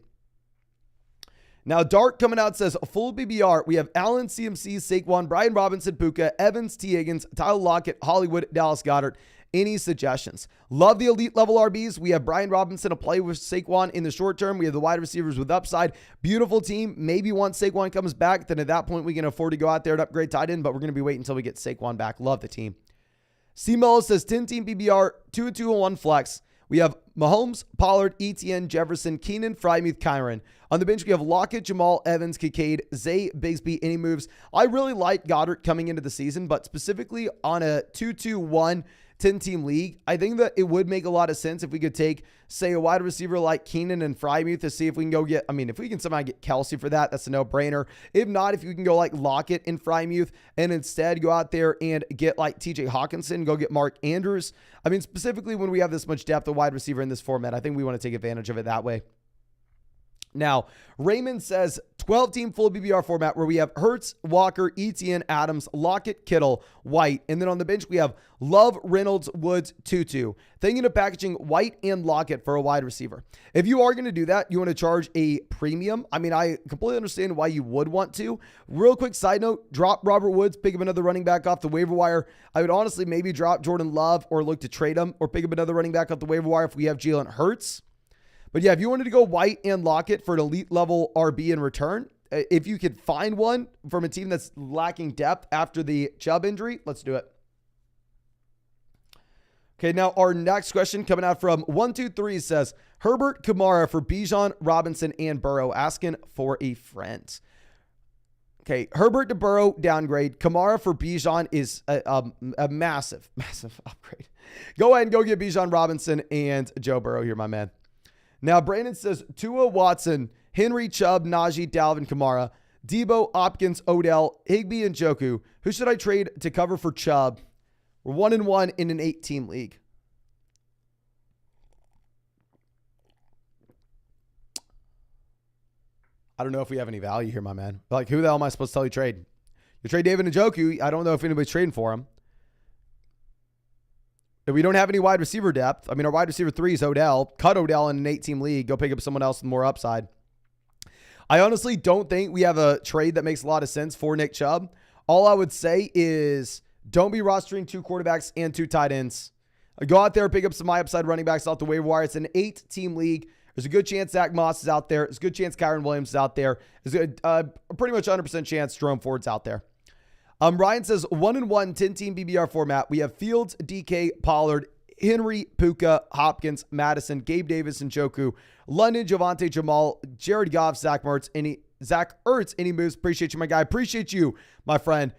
Now, Dart coming out says, full BBR, we have Allen, CMC, Saquon, Brian Robinson, Puka, Evans, T. Higgins, Tyler Lockett, Hollywood, Dallas Goedert. Any suggestions? Love the elite level RBs. We have Brian Robinson to play with Saquon in the short term. We have the wide receivers with upside. Beautiful team. Maybe once Saquon comes back, then at that point we can afford to go out there and upgrade tight end, but we're going to be waiting until we get Saquon back. Love the team. C. Mello says 10-team BBR, 2-2-1 flex. We have Mahomes, Pollard, ETN, Jefferson, Keenan, Freiermuth, Kyron. On the bench, we have Lockett, Jamal, Evans, Kincaid, Zay, Bigsby. Any moves? I really like Goddard coming into the season, but specifically on a 2-2-1 10-team league, I think that it would make a lot of sense if we could take, say, a wide receiver like Keenan and Freiermuth to see if we can go get, I mean, if we can somehow get Kelsey for that, that's a no-brainer. If not, if you can go like Lockett and Freiermuth and instead go out there and get like TJ Hawkinson, go get Mark Andrews. I mean, specifically when we have this much depth of wide receiver in this format, I think we want to take advantage of it that way. Now, Raymond says 12-team full BBR format where we have Hurts, Walker, Etienne, Adams, Lockett, Kittle, White. And then on the bench, we have Love, Reynolds, Woods, Tutu. Thinking of packaging White and Lockett for a wide receiver. If you are going to do that, you want to charge a premium. I mean, I completely understand why you would want to. Real quick side note, drop Robert Woods, pick up another running back off the waiver wire. I would honestly maybe drop Jordan Love or look to trade him or pick up another running back off the waiver wire if we have Jalen Hurts. But yeah, if you wanted to go White and Lockett for an elite level RB in return, if you could find one from a team that's lacking depth after the Chubb injury, let's do it. Okay, now our next question coming out from 123 says, Herbert Kamara for Bijan, Robinson, and Burrow, asking for a friend. Okay, Herbert to Burrow, downgrade. Kamara for Bijan is a massive, massive upgrade. Go ahead and go get Bijan Robinson and Joe Burrow here, my man. Now, Brandon says Tua, Watson, Henry, Chubb, Najee, Dalvin, Kamara, Debo, Hopkins, Odell, Higbee, and Njoku. Who should I trade to cover for Chubb? We're 1-1 in an 8-team league. I don't know if we have any value here, my man. Like, who the hell am I supposed to tell you trade? You trade David Njoku. I don't know if anybody's trading for him. If we don't have any wide receiver depth, I mean, our wide receiver 3 is Odell. Cut Odell in an 8-team league. Go pick up someone else with more upside. I honestly don't think we have a trade that makes a lot of sense for Nick Chubb. All I would say is don't be rostering 2 quarterbacks and 2 tight ends. Go out there and pick up some high upside running backs off the waiver wire. It's an 8-team league. There's a good chance Zach Moss is out there. There's a good chance Kyron Williams is out there. There's a pretty much 100% chance Jerome Ford's out there. Ryan says 1-1 10-team BBR format. We have Fields, DK, Pollard, Henry, Puka, Hopkins, Madison, Gabe Davis, and Njoku, London, Javonte, Jamal, Jared Goff, Zach Ertz. Any moves? Appreciate you, my guy. Appreciate you, my friend.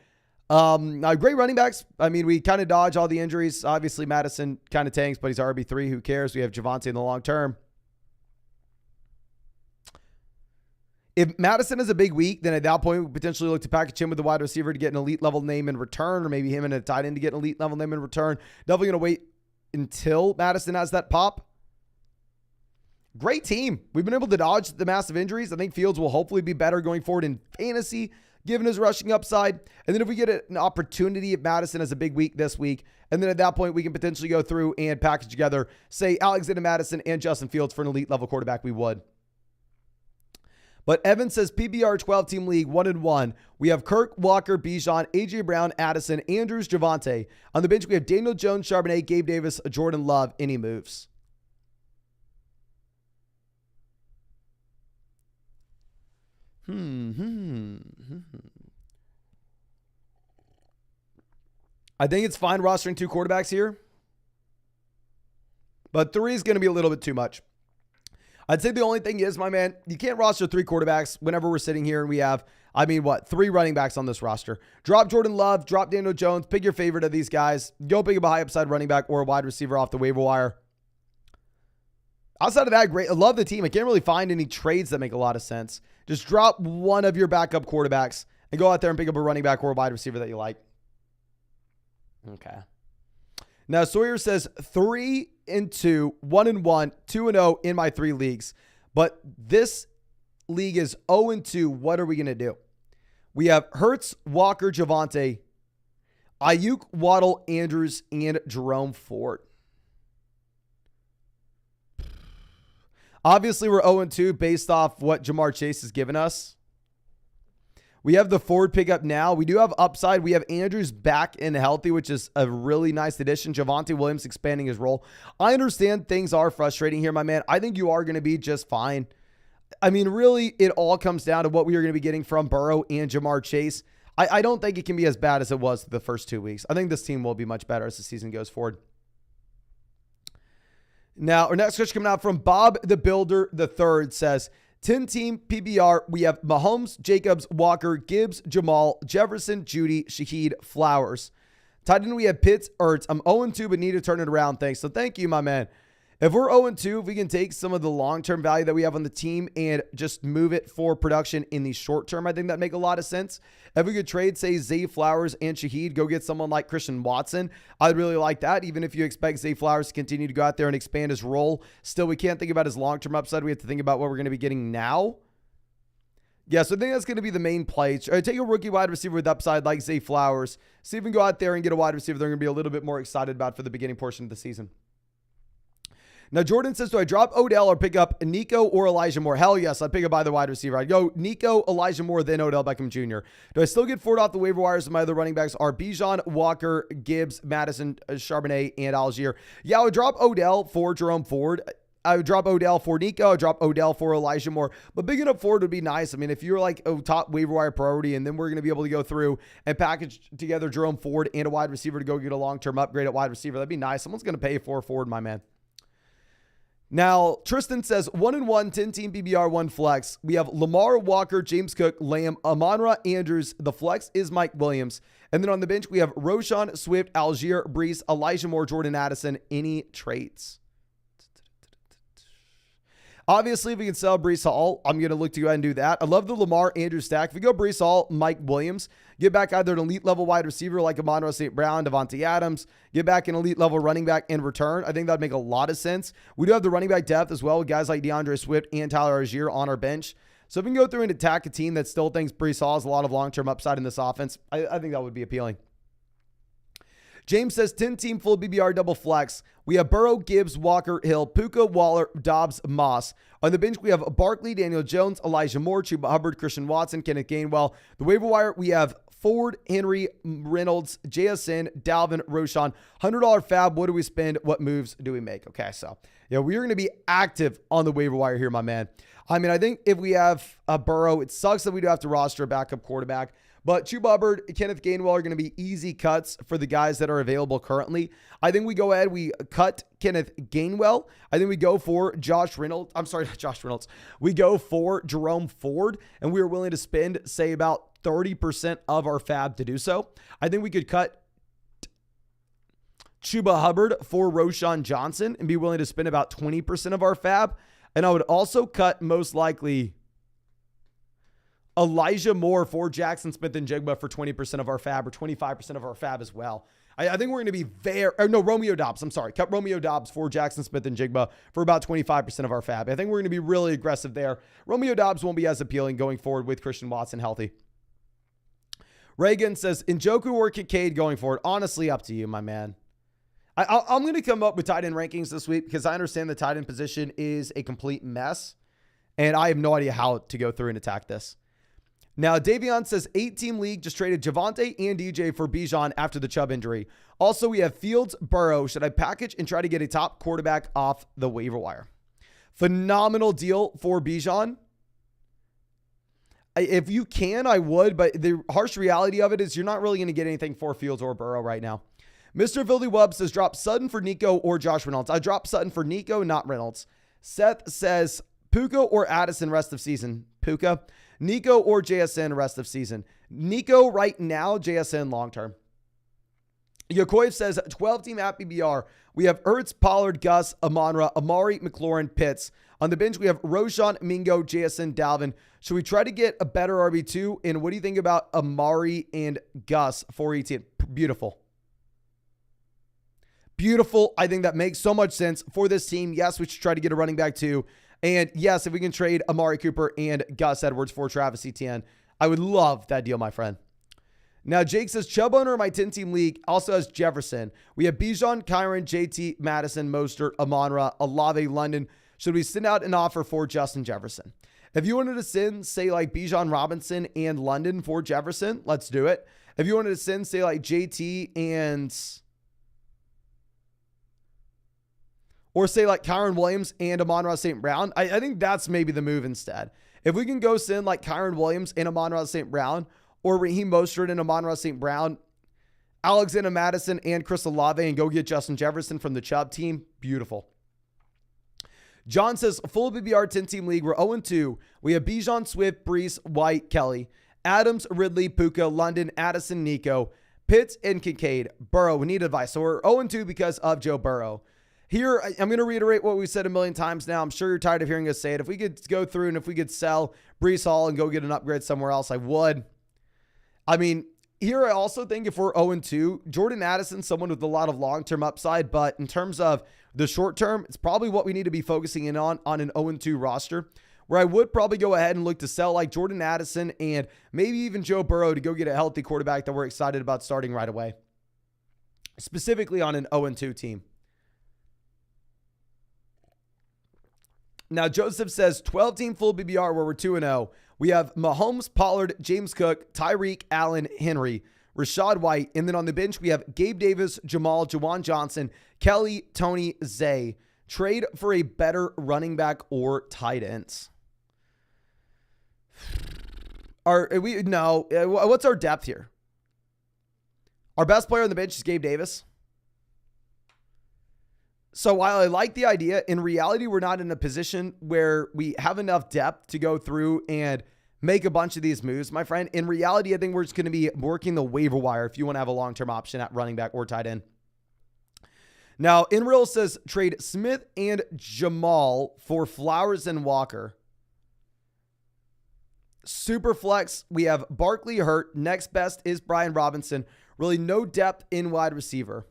Great running backs. I mean, we kind of dodge all the injuries. Obviously, Madison kind of tanks, but he's our RB3. Who cares? We have Javonte in the long term. If Madison has a big week, then at that point, we potentially look to package him with a wide receiver to get an elite level name in return, or maybe him and a tight end to get an elite level name in return. Definitely going to wait until Madison has that pop. Great team. We've been able to dodge the massive injuries. I think Fields will hopefully be better going forward in fantasy, given his rushing upside. And then if we get an opportunity, if Madison has a big week this week, and then at that point, we can potentially go through and package together, say, Alexander Madison and Justin Fields for an elite level quarterback, we would. But Evan says PBR 12-team league 1-1. We have Kirk, Walker, Bijan, AJ Brown, Addison, Andrews, Javonte. On the bench, we have Daniel Jones, Charbonnet, Gabe Davis, Jordan Love. Any moves? I think it's fine rostering 2 quarterbacks here, but 3 is going to be a little bit too much. I'd say the only thing is, my man, you can't roster 3 quarterbacks whenever we're sitting here and we have, 3 running backs on this roster. Drop Jordan Love, drop Daniel Jones, pick your favorite of these guys. Go pick up a high upside running back or a wide receiver off the waiver wire. Outside of that, great. I love the team. I can't really find any trades that make a lot of sense. Just drop one of your backup quarterbacks and go out there and pick up a running back or a wide receiver that you like. Okay. Now, Sawyer says 3-2, 1-1, 2-0 in my 3 leagues. But this league is 0-2. What are we going to do? We have Hurts, Walker, Javonte, Ayuk, Waddle, Andrews, and Jerome Ford. Obviously, we're 0-2 based off what Jamar Chase has given us. We have the Ford pickup now. We do have upside. We have Andrews back and healthy, which is a really nice addition. Javonte Williams expanding his role. I understand things are frustrating here, my man. I think you are going to be just fine. I mean, really, it all comes down to what we are going to be getting from Burrow and Jamar Chase. I don't think it can be as bad as it was the first 2 weeks. I think this team will be much better as the season goes forward. Now, our next question coming out from Bob the Builder III says, 10-team PBR, we have Mahomes, Jacobs, Walker, Gibbs, Jamal, Jefferson, Judy, Shaheed, Flowers. Tight end, we have Pitts, Ertz. I'm 0-2, but need to turn it around. Thanks. So thank you, my man. If we're 0-2, if we can take some of the long-term value that we have on the team and just move it for production in the short term, I think that'd make a lot of sense. If we could trade, say, Zay Flowers and Shaheed, go get someone like Christian Watson, I'd really like that. Even if you expect Zay Flowers to continue to go out there and expand his role, still, we can't think about his long-term upside. We have to think about what we're going to be getting now. Yeah, so I think that's going to be the main play. Take a rookie wide receiver with upside like Zay Flowers. See if we can go out there and get a wide receiver they're going to be a little bit more excited about for the beginning portion of the season. Now, Jordan says, do I drop Odell or pick up Nico or Elijah Moore? Hell yes, I'd pick up either wide receiver. I'd go Nico, Elijah Moore, then Odell Beckham Jr. Do I still get Ford off the waiver wires? My other running backs are Bijan, Walker, Gibbs, Madison, Charbonnet, and Algier. Yeah, I would drop Odell for Jerome Ford. I would drop Odell for Nico. I would drop Odell for Elijah Moore. But bigging up Ford would be nice. I mean, if you're like a top waiver wire priority, and then we're going to be able to go through and package together Jerome Ford and a wide receiver to go get a long-term upgrade at wide receiver, that'd be nice. Someone's going to pay for Ford, my man. Now, Tristan says 1-1, 10-team PBR, 1 flex. We have Lamar, Walker, James Cook, Lamb, Amon-Ra, Andrews. The flex is Mike Williams. And then on the bench, we have Roshan, Swift, Algier, Brees, Elijah Moore, Jordan Addison. Any trades? Obviously, if we can sell Brees Hall, I'm going to look to go ahead and do that. I love the Lamar Andrews stack. If we go Brees Hall, Mike Williams, get back either an elite level wide receiver like Amon-Ra St. Brown, Devontae Adams, get back an elite level running back in return. I think that'd make a lot of sense. We do have the running back depth as well with guys like DeAndre Swift and Tyler Algier on our bench. So if we can go through and attack a team that still thinks Brees Hall has a lot of long-term upside in this offense, I think that would be appealing. James says 10-team full BBR double flex. We have Burrow, Gibbs, Walker, Hill, Puka, Waller, Dobbs, Moss. On the bench, we have Barkley, Daniel Jones, Elijah Moore, Chuba Hubbard, Christian Watson, Kenneth Gainwell. The waiver wire, we have Ford, Henry, Reynolds, JSN, Dalvin, Roshan. $100 fab. What do we spend? What moves do we make? Okay, so yeah, we are going to be active on the waiver wire here, my man. I mean, I think if we have a Burrow, it sucks that we do have to roster a backup quarterback. But Chuba Hubbard, Kenneth Gainwell are going to be easy cuts for the guys that are available currently. I think we go ahead, we cut Kenneth Gainwell. I think we go for Josh Reynolds. I'm sorry, not Josh Reynolds. We go for Jerome Ford, and we are willing to spend, say, about 30% of our fab to do so. I think we could cut Chuba Hubbard for Roshan Johnson and be willing to spend about 20% of our fab. And I would also cut, most likely, Elijah Moore for Jackson Smith and Jigba for 20% of our fab or 25% of our fab as well. I think we're going to be Romeo Dobbs. I'm sorry. Cut Romeo Dobbs for Jackson Smith and Jigba for about 25% of our fab. I think we're going to be really aggressive there. Romeo Dobbs won't be as appealing going forward with Christian Watson healthy. Reagan says, Njoku or Kincaid going forward? Honestly, up to you, my man. I'm going to come up with tight end rankings this week because I understand the tight end position is a complete mess, and I have no idea how to go through and attack this. Now, Davion says 8-team league just traded Javonte and DJ for Bijan after the Chubb injury. Also, we have Fields, Burrow. Should I package and try to get a top quarterback off the waiver wire? Phenomenal deal for Bijan. If you can, I would, but the harsh reality of it is you're not really going to get anything for Fields or Burrow right now. Mr. Philly Wub says drop Sutton for Nico or Josh Reynolds. I drop Sutton for Nico, not Reynolds. Seth says Puka or Addison rest of season. Puka. Nico or JSN rest of season. Nico right now, JSN long-term. Yokoyev says 12-team app BBR. We have Ertz, Pollard, Gus, Amon-Ra, Amari, McLaurin, Pitts. On the bench, we have Roshan, Mingo, JSN, Dalvin. Should we try to get a better RB2? And what do you think about Amari and Gus for ETN? Beautiful. Beautiful. I think that makes so much sense for this team. Yes, we should try to get a running back too. And yes, if we can trade Amari Cooper and Gus Edwards for Travis Etienne, I would love that deal, my friend. Now, Jake says, Chubb owner of my 10-team league also has Jefferson. We have Bijan, Kyron, JT, Madison, Mostert, Amon-Ra, Olave, London. Should we send out an offer for Justin Jefferson? If you wanted to send, say, like Bijan Robinson and London for Jefferson, let's do it. If you wanted to send, say, like JT and... or say like Kyron Williams and Amon-Ra St. Brown, I think that's maybe the move instead. If we can go send like Kyron Williams and Amon-Ra St. Brown, or Raheem Mostert and Amon-Ra St. Brown, Alexander Madison and Chris Olave, and go get Justin Jefferson from the Chubb team, beautiful. John says, full BBR 10-team league, we're 0-2. We have Bijan, Swift, Brees, White, Kelly, Adams, Ridley, Puka, London, Addison, Nico, Pitts, and Kincaid. Burrow, we need advice. So we're 0-2 because of Joe Burrow. Here, I'm going to reiterate what we said a million times now. I'm sure you're tired of hearing us say it. If we could go through and if we could sell Brees Hall and go get an upgrade somewhere else, I would. I mean, here I also think if we're 0-2, Jordan Addison, someone with a lot of long-term upside, but in terms of the short term, it's probably what we need to be focusing in on an 0-2 roster, where I would probably go ahead and look to sell like Jordan Addison and maybe even Joe Burrow to go get a healthy quarterback that we're excited about starting right away, specifically on an 0-2 team. Now, Joseph says 12-team full BBR where we're 2-0. We have Mahomes, Pollard, James Cook, Tyreek, Allen, Henry, Rashad White. And then on the bench, we have Gabe Davis, Jamal, Jawan Johnson, Kelly, Tony, Zay. Trade for a better running back or tight ends. No. What's our depth here? Our best player on the bench is Gabe Davis. So while I like the idea, in reality, we're not in a position where we have enough depth to go through and make a bunch of these moves, my friend. In reality, I think we're just going to be working the waiver wire if you want to have a long-term option at running back or tight end. Now, InReal says trade Smith and Jamal for Flowers and Walker. Super flex. We have Barkley hurt. Next best is Brian Robinson. Really no depth in wide receiver.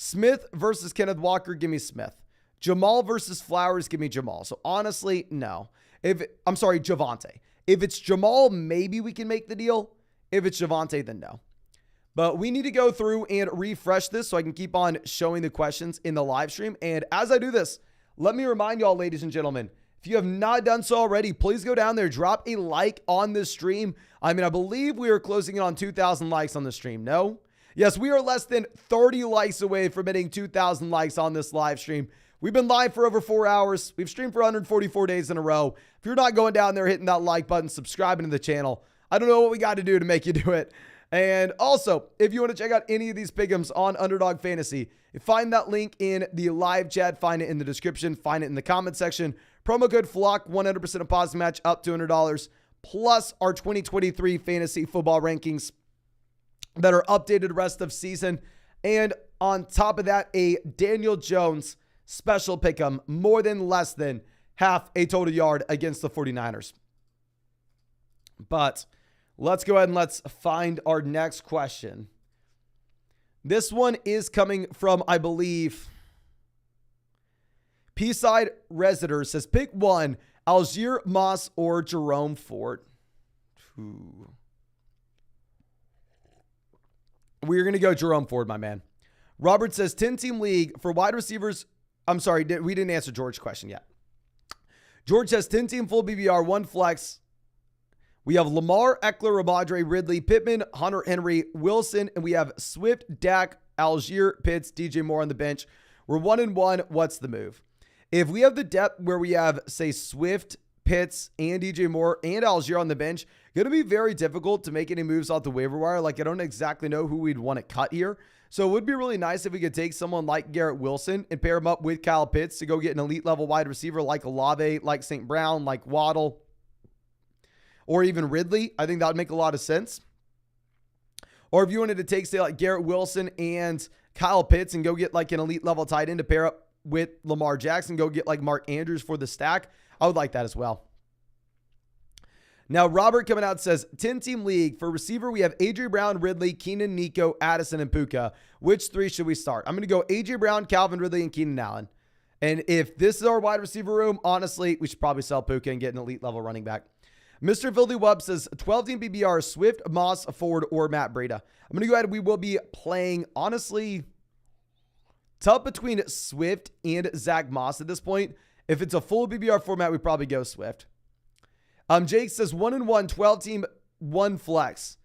Smith versus Kenneth Walker, give me Smith. Jamal versus Flowers, give me Jamal. So honestly, no. Javonte. If it's Jamal, maybe we can make the deal. If it's Javonte, then no. But we need to go through and refresh this so I can keep on showing the questions in the live stream. And as I do this, let me remind y'all, ladies and gentlemen, if you have not done so already, please go down there, drop a like on this stream. I believe we are closing in on 2,000 likes on the stream. No? Yes, we are less than 30 likes away from hitting 2,000 likes on this live stream. We've been live for over 4 hours. We've streamed for 144 days in a row. If you're not going down there, hitting that like button, subscribing to the channel, I don't know what we got to do to make you do it. And also, if you want to check out any of these pick'ems on Underdog Fantasy, you find that link in the live chat, find it in the description, find it in the comment section. Promo code FLOCK, 100% deposit match up to $100, plus our 2023 fantasy football rankings that are updated rest of season. And on top of that, a Daniel Jones special pick'em, more than less than half a total yard against the 49ers. But let's go ahead and let's find our next question. This one is coming from, I believe, P-Side Resitor says, pick one, Algier Moss or Jerome Ford. Ooh. We're going to go Jerome Ford, my man. Robert says 10-team league for wide receivers. I'm sorry, we didn't answer George's question yet. George says 10-team full BBR, one flex. We have Lamar, Eckler, Ramondre, Ridley, Pittman, Hunter Henry, Wilson, and we have Swift, Dak, Algier, Pitts, DJ Moore on the bench. We're 1-1. What's the move? If we have the depth where we have, say, Swift, Pitts, and DJ Moore and Algier on the bench, going to be very difficult to make any moves off the waiver wire. Like, I don't exactly know who we'd want to cut here. So it would be really nice if we could take someone like Garrett Wilson and pair him up with Kyle Pitts to go get an elite level wide receiver like Olave, like St. Brown, like Waddle, or even Ridley. I think that would make a lot of sense. Or if you wanted to take, say, like Garrett Wilson and Kyle Pitts and go get like an elite level tight end to pair up with Lamar Jackson. Go get like Mark Andrews for the stack. I would like that as well. Now, Robert coming out says, 10-team league. For receiver, we have A.J. Brown, Ridley, Keenan, Nico, Addison, and Puka. Which three should we start? I'm going to go A.J. Brown, Calvin Ridley, and Keenan Allen. And if this is our wide receiver room, honestly, we should probably sell Puka and get an elite level running back. Mr. Filthy Wub says, 12-team PBR, Swift, Moss, Ford, or Matt Breida. I'm going to go ahead and we will be playing, honestly, tough between Swift and Zach Moss at this point. If it's a full PBR format, we probably go Swift. Jake says 1-1, 12-team, 1 flex.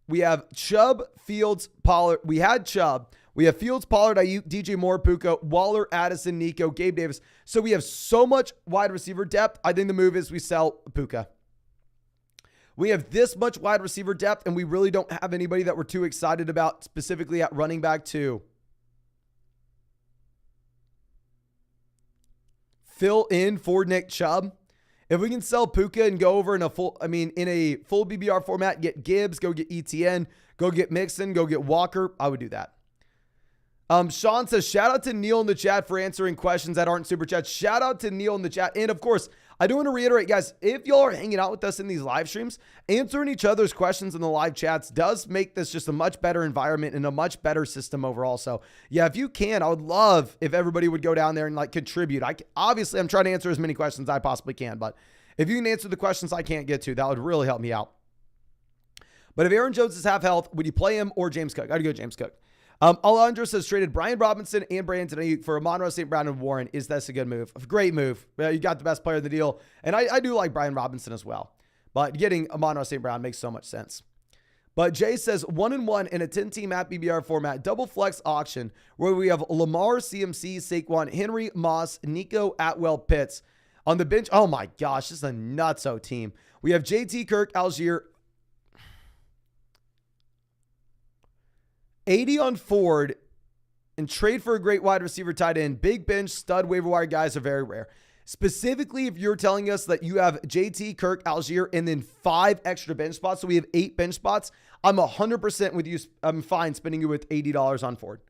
We have Chubb, Fields, Pollard. We had Chubb. We have Fields, Pollard, Ayuk, DJ Moore, Puka, Waller, Addison, Nico, Gabe Davis. So we have so much wide receiver depth. I think the move is we sell Puka. We have this much wide receiver depth, and we really don't have anybody that we're too excited about, specifically at running back 2. Fill in for Nick Chubb. If we can sell Puka and go over in a full BBR format, get Gibbs, go get ETN, go get Mixon, go get Walker, I would do that. Sean says, shout out to Neil in the chat for answering questions that aren't super chats. Shout out to Neil in the chat. And of course, I do want to reiterate, guys, if y'all are hanging out with us in these live streams, answering each other's questions in the live chats does make this just a much better environment and a much better system overall. So yeah, if you can, I would love if everybody would go down there and like contribute. Obviously I'm trying to answer as many questions as I possibly can, but if you can answer the questions I can't get to, that would really help me out. But if Aaron Jones is half health, would you play him or James Cook? I'd go James Cook. Alejandro says traded Brian Robinson and Brandon Ayuk for Amon-Ra St. Brown and Warren. Is this a good move? Great move. You got the best player of the deal. And I do like Brian Robinson as well. But getting Amon-Ra St. Brown makes so much sense. But Jay says 1-1 in a 10-team app BBR format, double flex auction, where we have Lamar, CMC, Saquon, Henry, Moss, Nico, Atwell, Pitts. On the bench, oh my gosh, this is a nutso team. We have JT, Kirk, Algier, 80 on Ford, and trade for a great wide receiver tight end. Big bench, stud, waiver wire guys are very rare. Specifically, if you're telling us that you have JT, Kirk, Algier, and then 5 extra bench spots, so we have 8 bench spots, I'm 100% with you. I'm fine spending you with $80 on Ford.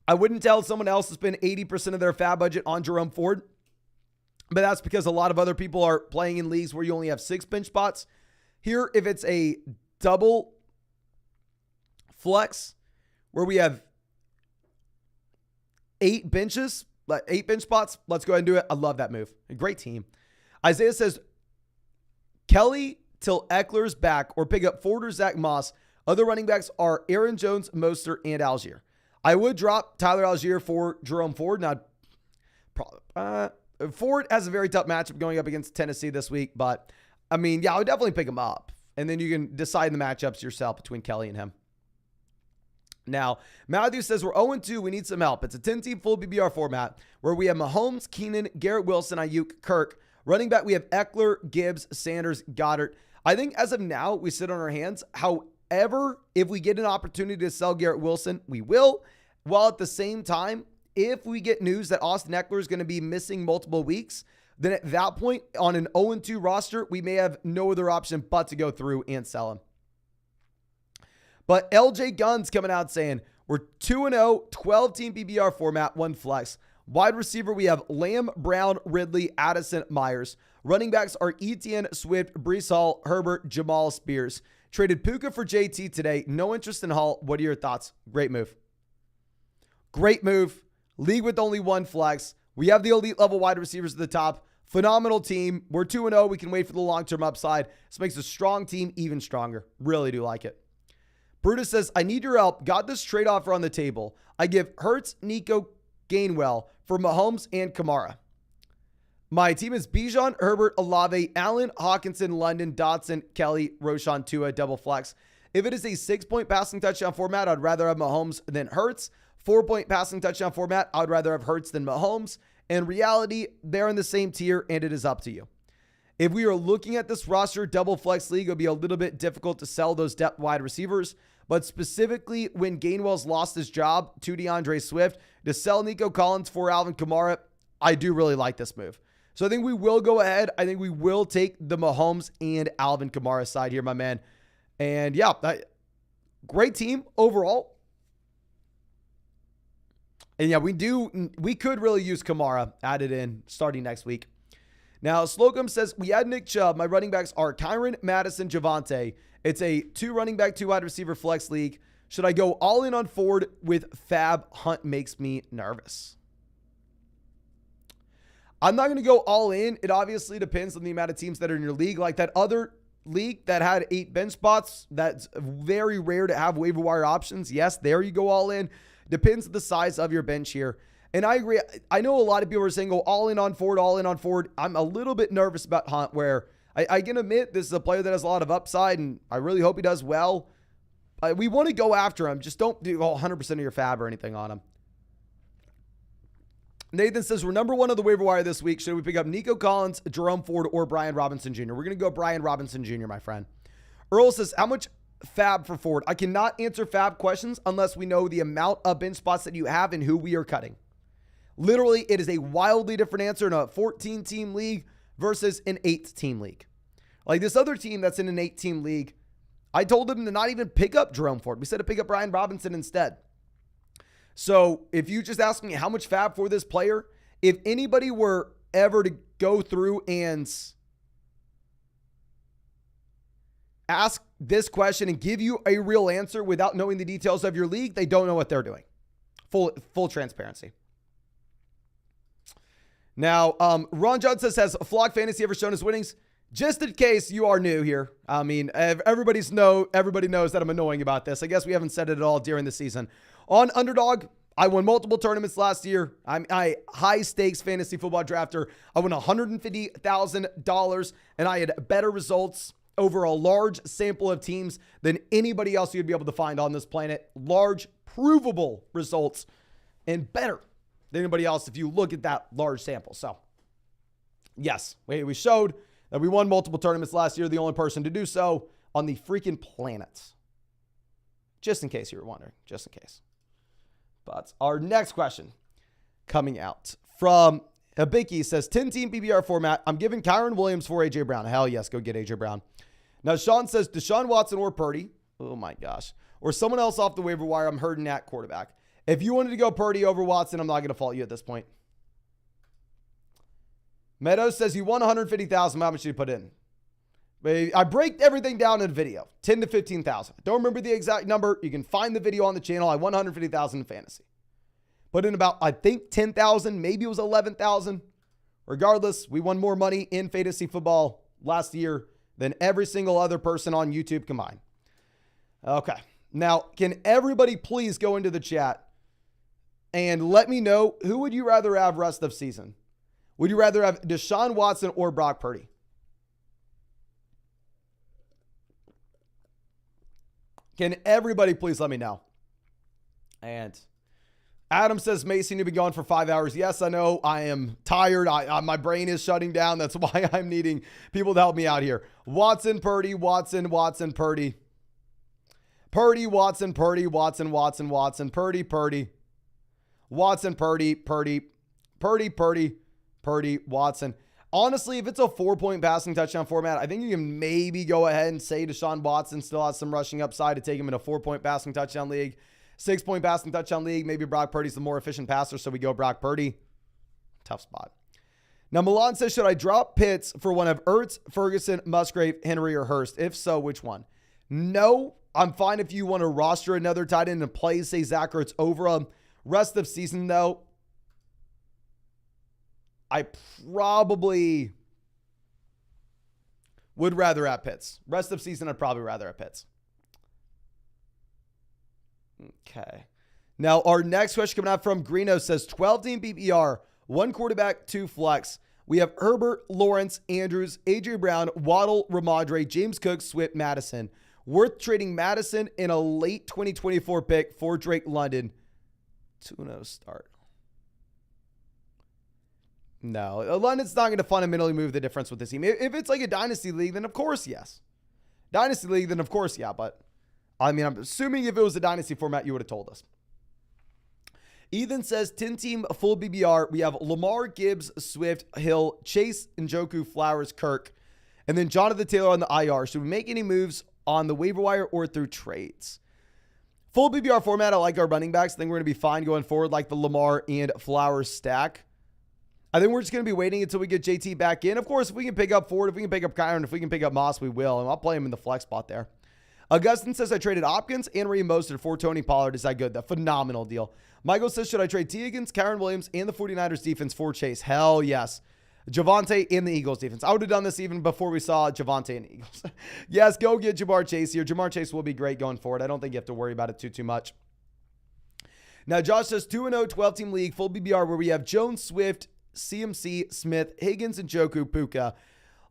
I wouldn't tell someone else to spend 80% of their fab budget on Jerome Ford, but that's because a lot of other people are playing in leagues where you only have 6 bench spots. Here, if it's a double flex where we have 8 benches, 8 bench spots, let's go ahead and do it. I love that move. A great team. Isaiah says Kelly till Eckler's back, or pick up Ford or Zach Moss. Other running backs are Aaron Jones, Mostert, and Algier. I would drop Tyler Algier for Jerome Ford. Now, Ford has a very tough matchup going up against Tennessee this week, but I mean, yeah, I would definitely pick him up. And then you can decide the matchups yourself between Kelly and him. Now, Matthew says we're 0-2. We need some help. It's a 10-team full BBR format where we have Mahomes, Keenan, Garrett Wilson, Ayuk, Kirk. Running back, we have Eckler, Gibbs, Sanders, Goddard. I think as of now, we sit on our hands. However, if we get an opportunity to sell Garrett Wilson, we will. While at the same time, if we get news that Austin Eckler is going to be missing multiple weeks, then at that point, on an 0-2 roster, we may have no other option but to go through and sell him. But LJ Gunn's coming out saying, we're 2-0, 12-team PBR format, 1 flex. Wide receiver, we have Lamb, Brown, Ridley, Addison, Myers. Running backs are Etienne, Swift, Breece Hall, Herbert, Jamal, Spears. Traded Puka for JT today. No interest in Hall. What are your thoughts? Great move. Great move. League with only 1 flex. We have the elite level wide receivers at the top. Phenomenal team. We're 2-0. We can wait for the long-term upside. This makes a strong team even stronger. Really do like it. Brutus says, I need your help. Got this trade offer on the table. I give Hurts, Nico, Gainwell for Mahomes and Kamara. My team is Bijan, Herbert, Olave, Allen, Hawkinson, London, Dotson, Kelly, Roshan, Tua, double flex. If it is a 6-point passing touchdown format, I'd rather have Mahomes than Hurts. 4-point passing touchdown format, I'd rather have Hurts than Mahomes. In reality, they're in the same tier, and it is up to you. If we are looking at this roster double flex league, it'll be a little bit difficult to sell those depth wide receivers. But specifically, when Gainwell's lost his job to DeAndre Swift, to sell Nico Collins for Alvin Kamara, I do really like this move. So I think we will go ahead. I think we will take the Mahomes and Alvin Kamara side here, my man. And yeah, great team overall. And yeah, we could really use Kamara added in starting next week. Now, Slocum says, we had Nick Chubb. My running backs are Kyron, Madison, Javonte. It's a 2 running back, 2 wide receiver flex league. Should I go all in on Ford with Fab? Hunt makes me nervous. I'm not going to go all in. It obviously depends on the amount of teams that are in your league. Like that other league that had 8 bench spots, that's very rare to have waiver wire options. Yes, there you go all in. Depends on the size of your bench here. And I agree. I know a lot of people are saying, go all in on Ford, all in on Ford. I'm a little bit nervous about Hunt, where I can admit this is a player that has a lot of upside, and I really hope he does well. We want to go after him. Just don't do 100% of your fab or anything on him. Nathan says, we're number 1 on the waiver wire this week. Should we pick up Nico Collins, Jerome Ford, or Brian Robinson Jr.? We're going to go Brian Robinson Jr., my friend. Earl says, how much fab for Ford? I cannot answer fab questions unless we know the amount of bench spots that you have and who we are cutting. Literally, it is a wildly different answer in a 14-team league versus an 8-team league. Like this other team that's in an 8-team league, I told them to not even pick up Jerome Ford. We said to pick up Brian Robinson instead. So if you just ask me how much fab for this player, if anybody were ever to go through and ask this question and give you a real answer without knowing the details of your league, they don't know what they're doing. Full transparency. Now, Ron Johnson says, Flock Fantasy ever shown his winnings? Just in case you are new here. I mean, everybody knows that I'm annoying about this. I guess we haven't said it at all during the season. On Underdog, I won multiple tournaments last year. I'm a high stakes fantasy football drafter. I won $150,000 and I had better results over a large sample of teams than anybody else you'd be able to find on this planet. Large, provable results and better than anybody else if you look at that large sample. So, yes, we showed that we won multiple tournaments last year. The only person to do so on the freaking planet. Just in case you were wondering. Just in case. But our next question coming out from Habiki says, 10-team PPR format. I'm giving Kyron Williams for A.J. Brown. Hell yes, go get A.J. Brown. Now, Sean says, Deshaun Watson or Purdy. Oh, my gosh. Or someone else off the waiver wire. I'm hurting at quarterback. If you wanted to go Purdy over Watson, I'm not going to fault you at this point. Meadows says, you won $150,000. How much did you put in? I break everything down in video. 10 to 15,000. Don't remember the exact number. You can find the video on the channel. I won $150,000 in fantasy. Put in about, I think, 10,000. Maybe it was 11,000. Regardless, we won more money in fantasy football last year than every single other person on YouTube combined. Okay. Now, can everybody please go into the chat and let me know, who would you rather have rest of season? Would you rather have Deshaun Watson or Brock Purdy? Can everybody please let me know? And Adam says, Mason, you've been gone for 5 hours. Yes, I know. I am tired. My brain is shutting down. That's why I'm needing people to help me out here. Watson, Purdy, Watson, Purdy. Purdy, Watson, Purdy, Watson, Purdy, Purdy. Watson, Purdy, Watson. Honestly, if it's a 4-point passing touchdown format, I think you can maybe go ahead and say Deshaun Watson still has some rushing upside to take him in a 4-point passing touchdown league. 6-point passing touchdown league, maybe Brock Purdy's the more efficient passer, so we go Brock Purdy. Tough spot. Now, Milan says, should I drop Pitts for one of Ertz, Ferguson, Musgrave, Henry, or Hurst? If so, which one? No, I'm fine if you want to roster another tight end and play, say, Zach Ertz over him. Rest of season, though, I probably would rather have Pitts. Rest of season, I'd probably rather have Pitts. Okay. Now, our next question coming out from Greeno says, 12-team PPR, 1 quarterback, 2 flex. We have Herbert, Lawrence, Andrews, A.J. Brown, Waddle, Ramondre, James Cook, Swift, Madison. Worth trading Madison in a late 2024 pick for Drake London. 2-0 start. No, London's not going to fundamentally move the difference with this team. If it's like a dynasty league, then of course, yes. Dynasty league, then of course, yeah. But I mean, I'm assuming if it was a dynasty format, you would have told us. Ethan says 10-team full BBR. We have Lamar, Gibbs, Swift, Hill, Chase, Njoku, Flowers, Kirk, and then Jonathan Taylor on the IR. Should we make any moves on the waiver wire or through trades? Full PPR format, I like our running backs. I think we're going to be fine going forward, like the Lamar and Flowers stack. I think we're just going to be waiting until we get JT back in. Of course, if we can pick up Ford, if we can pick up Kyron, if we can pick up Moss, we will. And I'll play him in the flex spot there. Augustin says, I traded Hopkins and Raheem Mostert for Tony Pollard. Is that good? That phenomenal deal. Michael says, should I trade T. Higgins, Kyron Williams, and the 49ers defense for Chase? Hell yes. Javonte in the Eagles defense. I would have done this even before we saw Javonte in the Eagles. Yes, go get Jamar Chase here. Jamar Chase will be great going forward. I don't think you have to worry about it too much. Now, Josh says 2-0 12-team league, full BBR, where we have Jones, Swift, CMC, Smith, Higgins, and Njoku, Puka,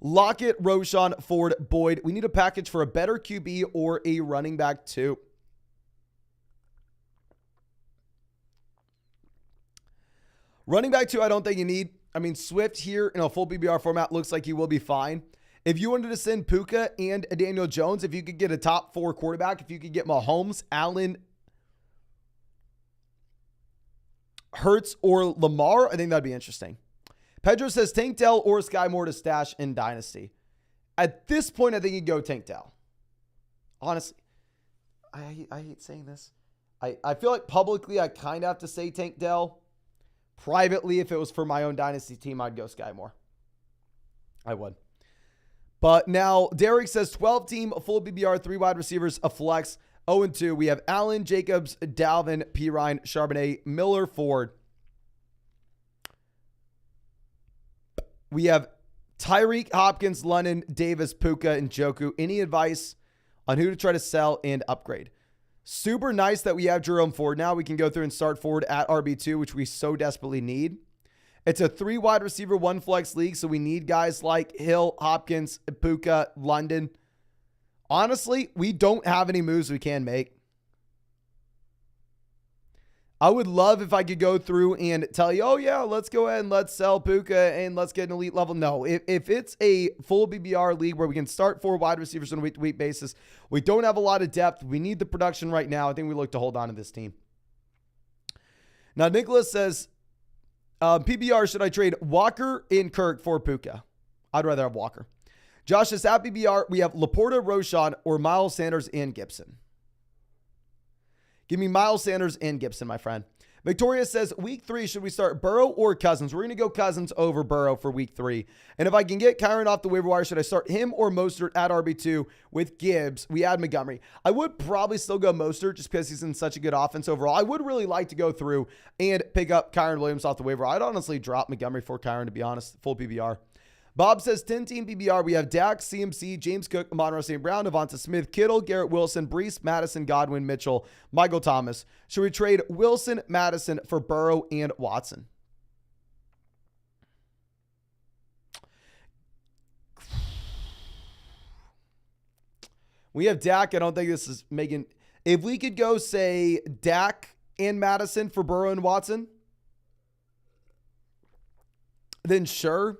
Lockett, Roshan, Ford, Boyd. We need a package for a better QB or a running back too. Running back two, I don't think you need. I mean, Swift here in a full BBR format looks like he will be fine. If you wanted to send Puka and Daniel Jones, if you could get a top 4 quarterback, if you could get Mahomes, Allen, Hurts, or Lamar, I think that'd be interesting. Pedro says Tank Dell or Sky Moore to stash in Dynasty. At this point, I think you'd go Tank Dell. Honestly, I hate saying this. I feel like publicly I kind of have to say Tank Dell. Privately, if it was for my own Dynasty team, I'd go Sky Moore. I would. But now, Derek says 12-team, full BBR, 3 wide receivers, a flex, 0-2. We have Allen, Jacobs, Dalvin, Pirine, Charbonnet, Miller, Ford. We have Tyreek, Hopkins, London, Davis, Puka, and Njoku. Any advice on who to try to sell and upgrade? Super nice that we have Jerome Ford. Now we can go through and start Ford at RB2, which we so desperately need. It's a 3 wide receiver, 1 flex league, so we need guys like Hill, Hopkins, Puka, London. Honestly, we don't have any moves we can make. I would love if I could go through and tell you, oh yeah, let's go ahead and let's sell Puka and let's get an elite level. No, if it's a full BBR league where we can start 4 wide receivers on a week-to-week basis, we don't have a lot of depth. We need the production right now. I think we look to hold on to this team. Now, Nicholas says, PBR, should I trade Walker and Kirk for Puka? I'd rather have Walker. Josh says, at PBR, we have Laporta, Roshan, or Miles Sanders and Gibson. Give me Miles Sanders and Gibson, my friend. Victoria says, week 3, should we start Burrow or Cousins? We're going to go Cousins over Burrow for week 3. And if I can get Kyron off the waiver wire, should I start him or Mostert at RB2 with Gibbs? We add Montgomery. I would probably still go Mostert just because he's in such a good offense overall. I would really like to go through and pick up Kyron Williams off the waiver. I'd honestly drop Montgomery for Kyron, to be honest, full PBR. Bob says 10-team PBR. We have Dak, CMC, James Cook, Amon-Ra St. Brown, Devonta Smith, Kittle, Garrett Wilson, Breece, Madison, Godwin, Mitchell, Michael Thomas. Should we trade Wilson, Madison for Burrow and Watson? We have Dak. I don't think this is making... If we could go, say, Dak and Madison for Burrow and Watson, then sure.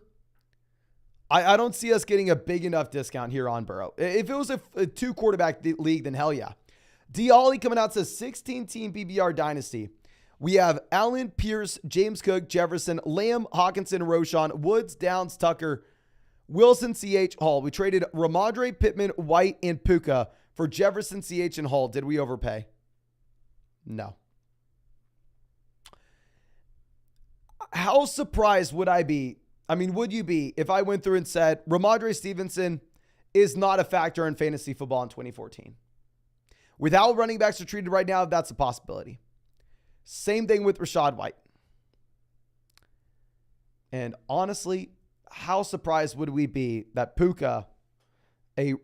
I don't see us getting a big enough discount here on Burrow. If it was a 2-quarterback league, then hell yeah. D. Ollie coming out says 16-team PBR Dynasty. We have Allen, Pierce, James Cook, Jefferson, Lamb, Hawkinson, Roshan, Woods, Downs, Tucker, Wilson, CH, Hall. We traded Ramondre, Pittman, White, and Puka for Jefferson, CH, and Hall. Did we overpay? No. How surprised would I be? I mean, would you be if I went through and said Ramondre Stevenson is not a factor in fantasy football in 2014? With how running backs are treated right now, that's a possibility. Same thing with Rachaad White. And honestly, how surprised would we be that Puka, a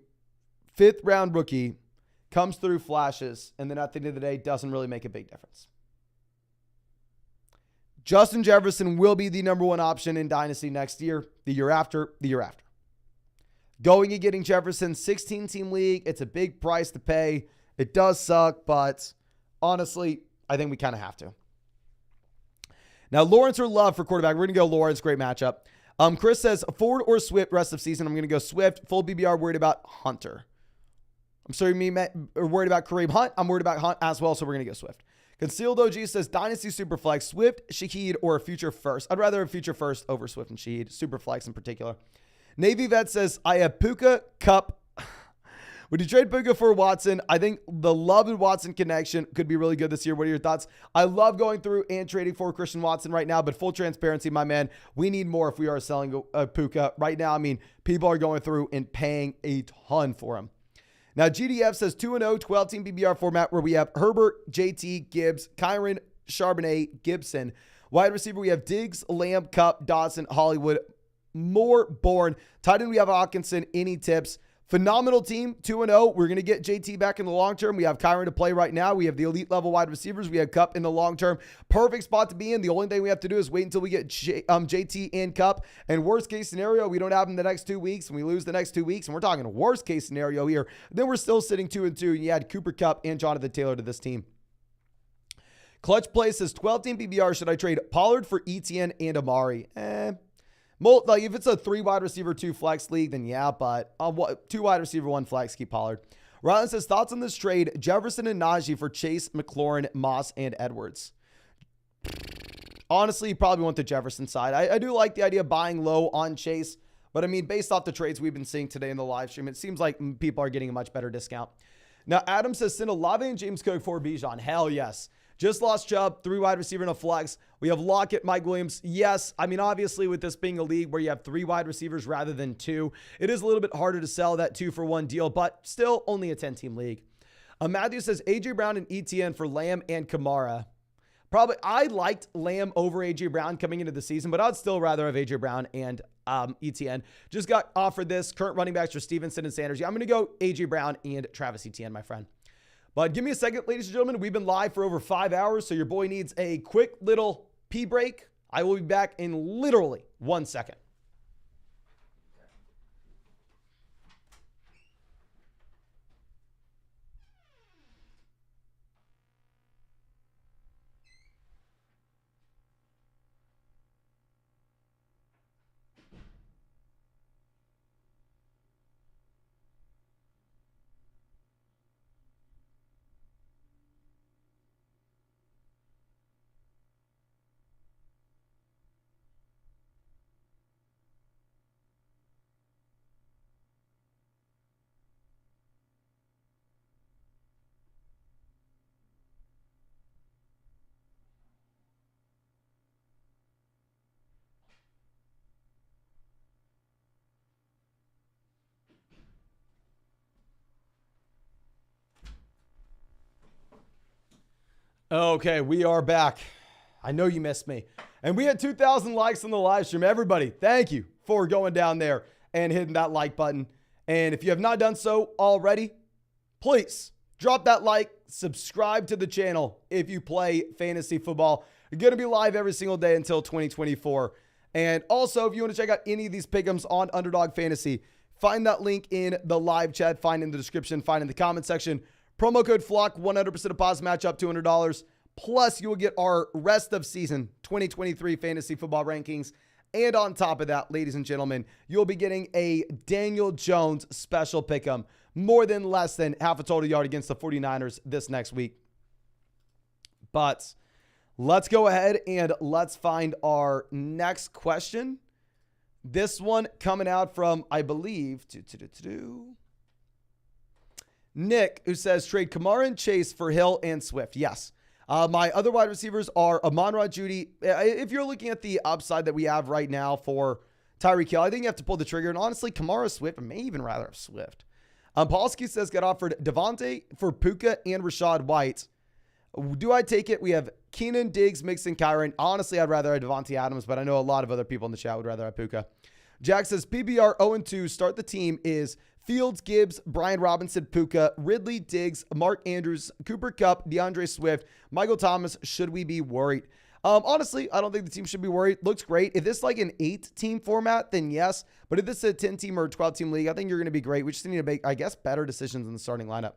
5th-round rookie, comes through, flashes, and then at the end of the day doesn't really make a big difference? Justin Jefferson will be the number 1 option in Dynasty next year, the year after, the year after. Going and getting Jefferson, 16-team league, it's a big price to pay. It does suck, but honestly, I think we kind of have to. Now, Lawrence or Love for quarterback. We're going to go Lawrence. Great matchup. Chris says Ford or Swift rest of season. I'm going to go Swift. Full BBR, worried about Hunter. I'm sorry, worried about Kareem Hunt. I'm worried about Hunt as well, so we're going to go Swift. Concealed OG says Dynasty Superflex, Swift, Shaheed, or a future first. I'd rather a future first over Swift and Shaheed, Superflex in particular. Navy Vet says, I have Puka, Cup, Would you trade Puka for Watson? I think the Love and Watson connection could be really good this year. What are your thoughts? I love going through and trading for Christian Watson right now, but full transparency, my man, we need more if we are selling Puka. Right now, I mean, people are going through and paying a ton for him. Now, GDF says 2-0, 12-team PPR format where we have Herbert, JT, Gibbs, Kyron, Charbonnet, Gibson. Wide receiver, we have Diggs, Lamb, Cup, Dawson, Hollywood, Moore, Bourne. Tight end, we have Hawkinson. Any tips? Phenomenal team, 2-0. We're going to get JT back in the long term. We have Kyron to play right now. We have the elite level wide receivers. We have Cup in the long term. Perfect spot to be in. The only thing we have to do is wait until we get JT and Cup. And worst case scenario, we don't have him the next 2 weeks and we lose the next 2 weeks. And we're talking worst case scenario here. Then we're still sitting 2-2. And you add Cooper Cup and Jonathan Taylor to this team. Clutch Play says 12-team PPR. Should I trade Pollard for Etienne and Amari? Like if it's a 3 wide receiver, 2 flex league, then yeah, but 2 wide receiver, 1 flex, keep Pollard. Rylan says, thoughts on this trade, Jefferson and Najee for Chase, McLaurin, Moss, and Edwards. Honestly, you probably want the Jefferson side. I do like the idea of buying low on Chase, but I mean, based off the trades we've been seeing today in the live stream, it seems like people are getting a much better discount. Now, Adam says, send Olave and James Cook for Bijan. Hell yes. Just lost Chubb, 3 wide receiver and a flex. We have Lockett, Mike Williams. Yes, I mean, obviously with this being a league where you have 3 wide receivers rather than 2, it is a little bit harder to sell that 2-for-1 deal, but still only a 10-team league. Matthew says A.J. Brown and ETN for Lamb and Kamara. Probably, I liked Lamb over A.J. Brown coming into the season, but I'd still rather have A.J. Brown and ETN. Just got offered this. Current running backs for Stevenson and Sanders. Yeah, I'm going to go A.J. Brown and Travis Etienne, my friend. But give me a second, ladies and gentlemen. We've been live for over 5 hours, so your boy needs a quick little pee break. I will be back in literally 1 second. Okay, we are back. I know you missed me. And we had 2,000 likes on the live stream. Everybody, thank you for going down there and hitting that like button. And if you have not done so already, please drop that like, subscribe to the channel if you play fantasy football. You're going to be live every single day until 2024. And also, if you want to check out any of these pick'ems on Underdog Fantasy, find that link in the live chat, find in the description, find in the comment section. Promo code FLOCK, 100% deposit match up $200. Plus, you will get our rest of season 2023 fantasy football rankings. And on top of that, ladies and gentlemen, you'll be getting a Daniel Jones special pick'em. More than less than half a total yard against the 49ers this next week. But let's go ahead and let's find our next question. This one coming out from, I believe, Nick, who says, trade Kamara and Chase for Hill and Swift. Yes. My other wide receivers are Amon-Ra, Judy. If you're looking at the upside that we have right now for Tyreek Hill, I think you have to pull the trigger. And honestly, Kamara, Swift, I may even rather have Swift. Paulski says, got offered Devontae for Puka and Rashad White. Do I take it? We have Keenan, Diggs, Mixon, Kyron. Honestly, I'd rather have Devontae Adams, but I know a lot of other people in the chat would rather have Puka. Jack says, PBR 0-2, start the team is Fields, Gibbs, Brian Robinson, Puka, Ridley, Diggs, Mark Andrews, Cooper Kupp, DeAndre Swift, Michael Thomas. Should we be worried? Honestly, I don't think the team should be worried. Looks great. If this is like an 8-team format, then yes. But if this is a 10-team or a 12-team league, I think you're going to be great. We just need to make, I guess, better decisions in the starting lineup.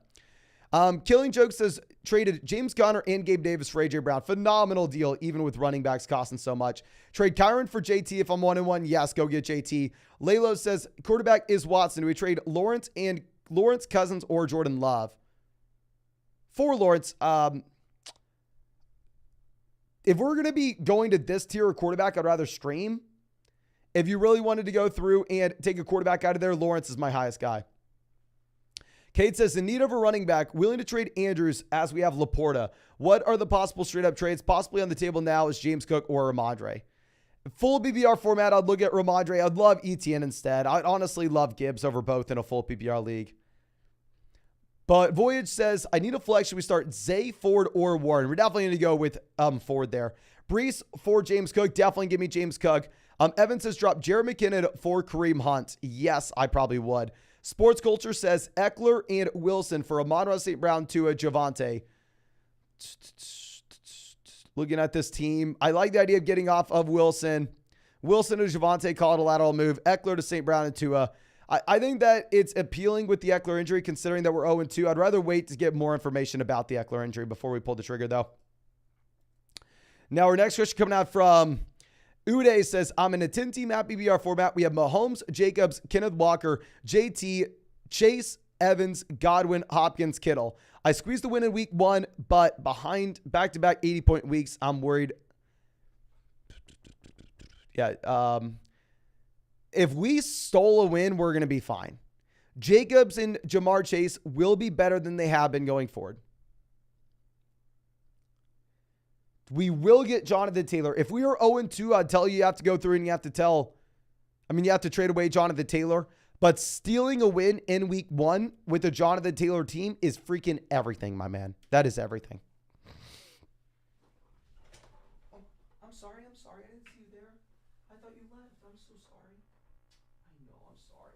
Killing Joke says, traded James Conner and Gabe Davis for A.J. Brown. Phenomenal deal, even with running backs costing so much. Trade Kyron for JT if I'm 1-1. Yes, go get JT. Laylo says, quarterback is Watson. Do we trade Lawrence, Cousins, or Jordan Love? For Lawrence, if we're going to be going to this tier of quarterback, I'd rather stream. If you really wanted to go through and take a quarterback out of there, Lawrence is my highest guy. Kate says, in need of a running back, willing to trade Andrews as we have Laporta. What are the possible straight-up trades possibly on the table now is James Cook or Ramondre? Full BBR format, I'd look at Ramondre. I'd love ETN instead. I'd honestly love Gibbs over both in a full PPR league. But Voyage says, I need a flex. Should we start Zay, Ford, or Warren? We're definitely going to go with Ford there. Brees for James Cook. Definitely give me James Cook. Evans says, drop Jared McKinnon for Kareem Hunt. Yes, I probably would. Sports Culture says, Eckler and Wilson for Amon-Ra St. Brown to a Javonte. Looking at this team, I like the idea of getting off of Wilson. Wilson to Javonte, call it a lateral move. Eckler to St. Brown and Tua. I think that it's appealing with the Eckler injury, considering that we're 0-2. I'd rather wait to get more information about the Eckler injury before we pull the trigger, though. Now, our next question coming out from Uday says, I'm in a 10-team at BBR format. We have Mahomes, Jacobs, Kenneth Walker, JT, Chase, Evans, Godwin, Hopkins, Kittle. I squeezed the win in week 1, but behind back-to-back 80-point weeks, I'm worried. Yeah, if we stole a win, we're going to be fine. Jacobs and Jamar Chase will be better than they have been going forward. We will get Jonathan Taylor. If we are 0-2, I'd tell you have to go through and you have to trade away Jonathan Taylor. But stealing a win in week 1 with a Jonathan Taylor team is freaking everything, my man. That is everything. Oh, I'm sorry. I didn't see you there. I thought you left. I'm so sorry. I know, I'm sorry.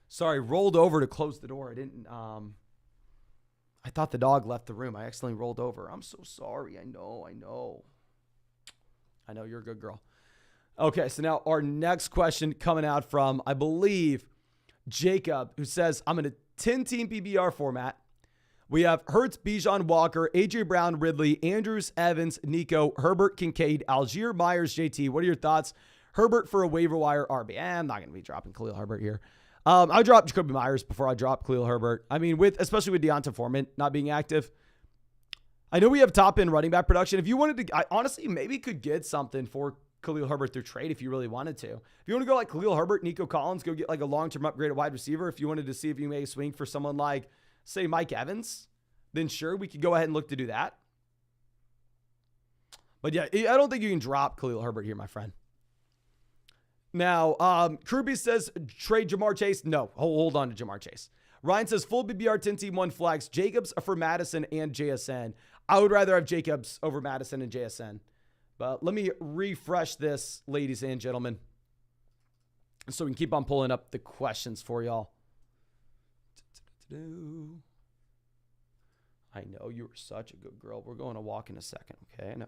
Sorry, rolled over to close the door. I didn't, I thought the dog left the room. I accidentally rolled over. I'm so sorry. I know. I know you're a good girl. Okay, so now our next question coming out from, I believe, Jacob, who says, I'm in a 10-team PBR format. We have Hurts, Bijan, Walker, A.J. Brown, Ridley, Andrews, Evans, Nico, Herbert, Kincaid, Algier, Myers, JT. What are your thoughts? Herbert for a waiver wire RB. I'm not going to be dropping Khalil Herbert here. I dropped Jacoby Myers before I dropped Khalil Herbert. I mean, especially with Deonta Foreman not being active. I know we have top-end running back production. If you wanted to, I honestly maybe could get something for Khalil Herbert through trade if you really wanted to. If you want to go like Khalil Herbert, Nico Collins, go get like a long-term upgrade at wide receiver. If you wanted to see if you may swing for someone like, say, Mike Evans, then sure, we could go ahead and look to do that. But yeah, I don't think you can drop Khalil Herbert here, my friend. Now, Kirby says, trade Jamar Chase. No, hold on to Jamar Chase. Ryan says, full BBR 10-team 1 flex. Jacobs for Madison and JSN. I would rather have Jacobs over Madison and JSN. But let me refresh this, ladies and gentlemen, so we can keep on pulling up the questions for y'all. I know you were such a good girl. We're going to walk in a second, okay? I know.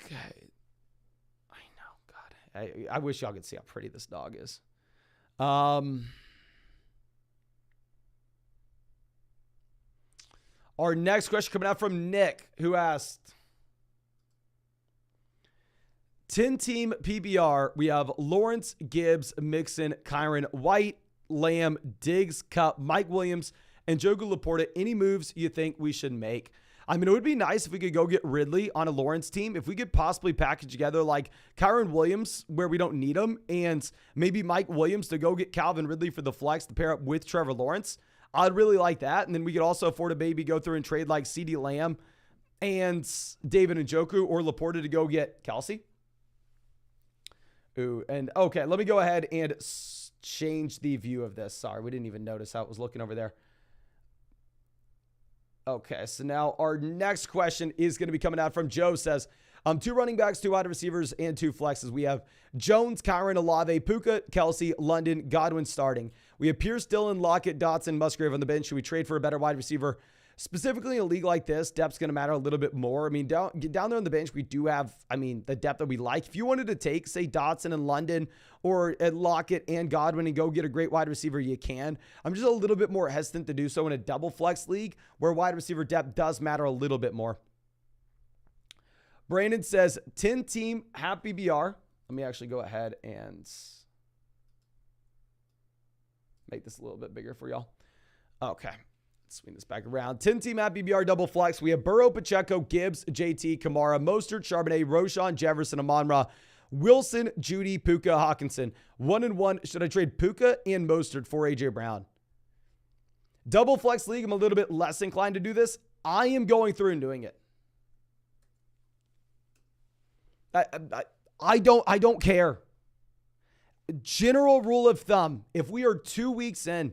Okay. I know, God. I wish y'all could see how pretty this dog is. Our next question coming out from Nick, who asked, 10-team PBR, we have Lawrence, Gibbs, Mixon, Kyron, White, Lamb, Diggs, Kupp, Mike Williams, and Jogu Laporta. Any moves you think we should make? I mean, it would be nice if we could go get Ridley on a Lawrence team. If we could possibly package together like Kyron Williams where we don't need him, and maybe Mike Williams to go get Calvin Ridley for the flex to pair up with Trevor Lawrence. I'd really like that. And then we could also afford to maybe go through and trade like CeeDee Lamb and David Njoku or Laporta to go get Kelsey. Ooh, and okay, let me go ahead and change the view of this. Sorry, we didn't even notice how it was looking over there. Okay, so now our next question is going to be coming out from Joe. Says, 2 running backs, 2 wide receivers, and 2 flexes. We have Jones, Kyron, Olave, Puka, Kelsey, London, Godwin starting. We have Pierce, Dillon, Lockett, Dotson, Musgrave on the bench. Should we trade for a better wide receiver? Specifically in a league like this, depth's going to matter a little bit more. I mean, down there on the bench, we do have, the depth that we like. If you wanted to take, say, Dotson and London or Lockett and Godwin and go get a great wide receiver, you can. I'm just a little bit more hesitant to do so in a double flex league where wide receiver depth does matter a little bit more. Brandon says, 10-team happy BR. Let me actually go ahead and make this a little bit bigger for y'all. Okay. Swing this back around. 10-team at BBR double flex. We have Burrow, Pacheco, Gibbs, JT, Kamara, Mostert, Charbonnet, Roshan, Jefferson, Amon-Ra, Wilson, Judy, Puka, Hawkinson. 1-1. Should I trade Puka and Mostert for A.J. Brown? Double flex league, I'm a little bit less inclined to do this. I am going through and doing it. I don't care. General rule of thumb, if we are 2 weeks in,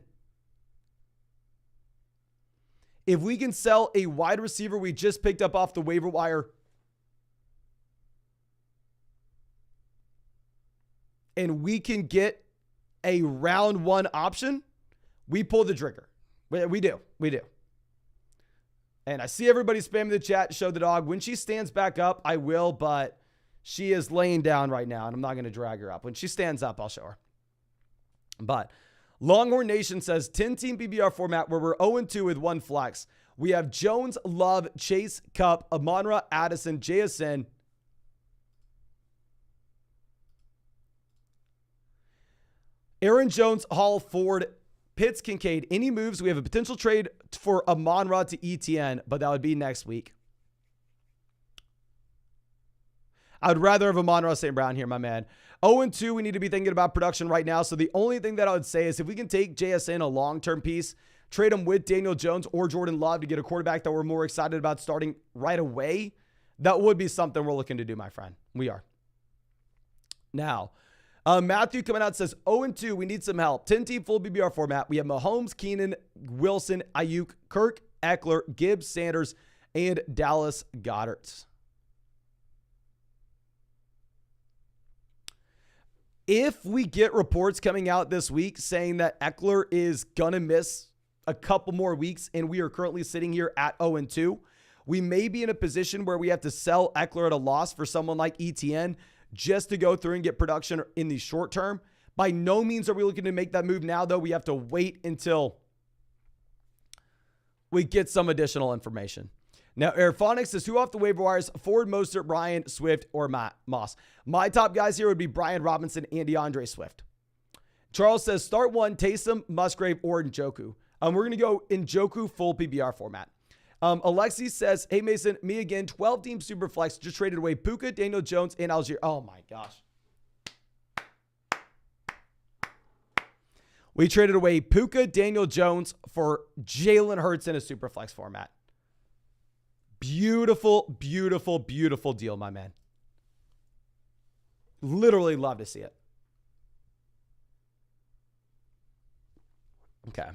if we can sell a wide receiver we just picked up off the waiver wire and we can get a round one option, we pull the trigger. We do. And I see everybody spamming the chat, show the dog. When she stands back up, I will, but she is laying down right now, and I'm not going to drag her up. When she stands up, I'll show her. But Longhorn Nation says 10-team PBR format where we're 0-2 with one flex. We have Jones, Love, Chase, Cup, Amon-Ra, Addison, JSN. Aaron Jones, Hall, Ford, Pitts, Kincaid. Any moves? We have a potential trade for Amon-Ra to ETN, but that would be next week. I would rather have Amon-Ra St. Brown here, my man. 0-2, we need to be thinking about production right now. So the only thing that I would say is if we can take JSN a long-term piece, trade him with Daniel Jones or Jordan Love to get a quarterback that we're more excited about starting right away, that would be something we're looking to do, my friend. We are. Now, Matthew coming out says 0-2, we need some help. 10-team full BBR format. We have Mahomes, Keenan, Wilson, Ayuk, Kirk, Eckler, Gibbs, Sanders, and Dallas Goedert. If we get reports coming out this week saying that Eckler is going to miss a couple more weeks and we are currently sitting here at 0-2, we may be in a position where we have to sell Eckler at a loss for someone like ETN just to go through and get production in the short term. By no means are we looking to make that move now, though. We have to wait until we get some additional information. Now, Airphonics says, who off the waiver wires? Ford, Mostert, Brian, Swift, or Moss? My top guys here would be Brian Robinson and DeAndre Swift. Charles says, start one, Taysom, Musgrave, or Njoku. We're going to go Njoku full PBR format. Alexi says, hey, Mason, me again, 12-team Superflex, just traded away Puka, Daniel Jones, and Algier. Oh, my gosh. We traded away Puka, Daniel Jones for Jalen Hurts in a Superflex format. Beautiful, beautiful, beautiful deal, my man. Literally love to see it. Okay.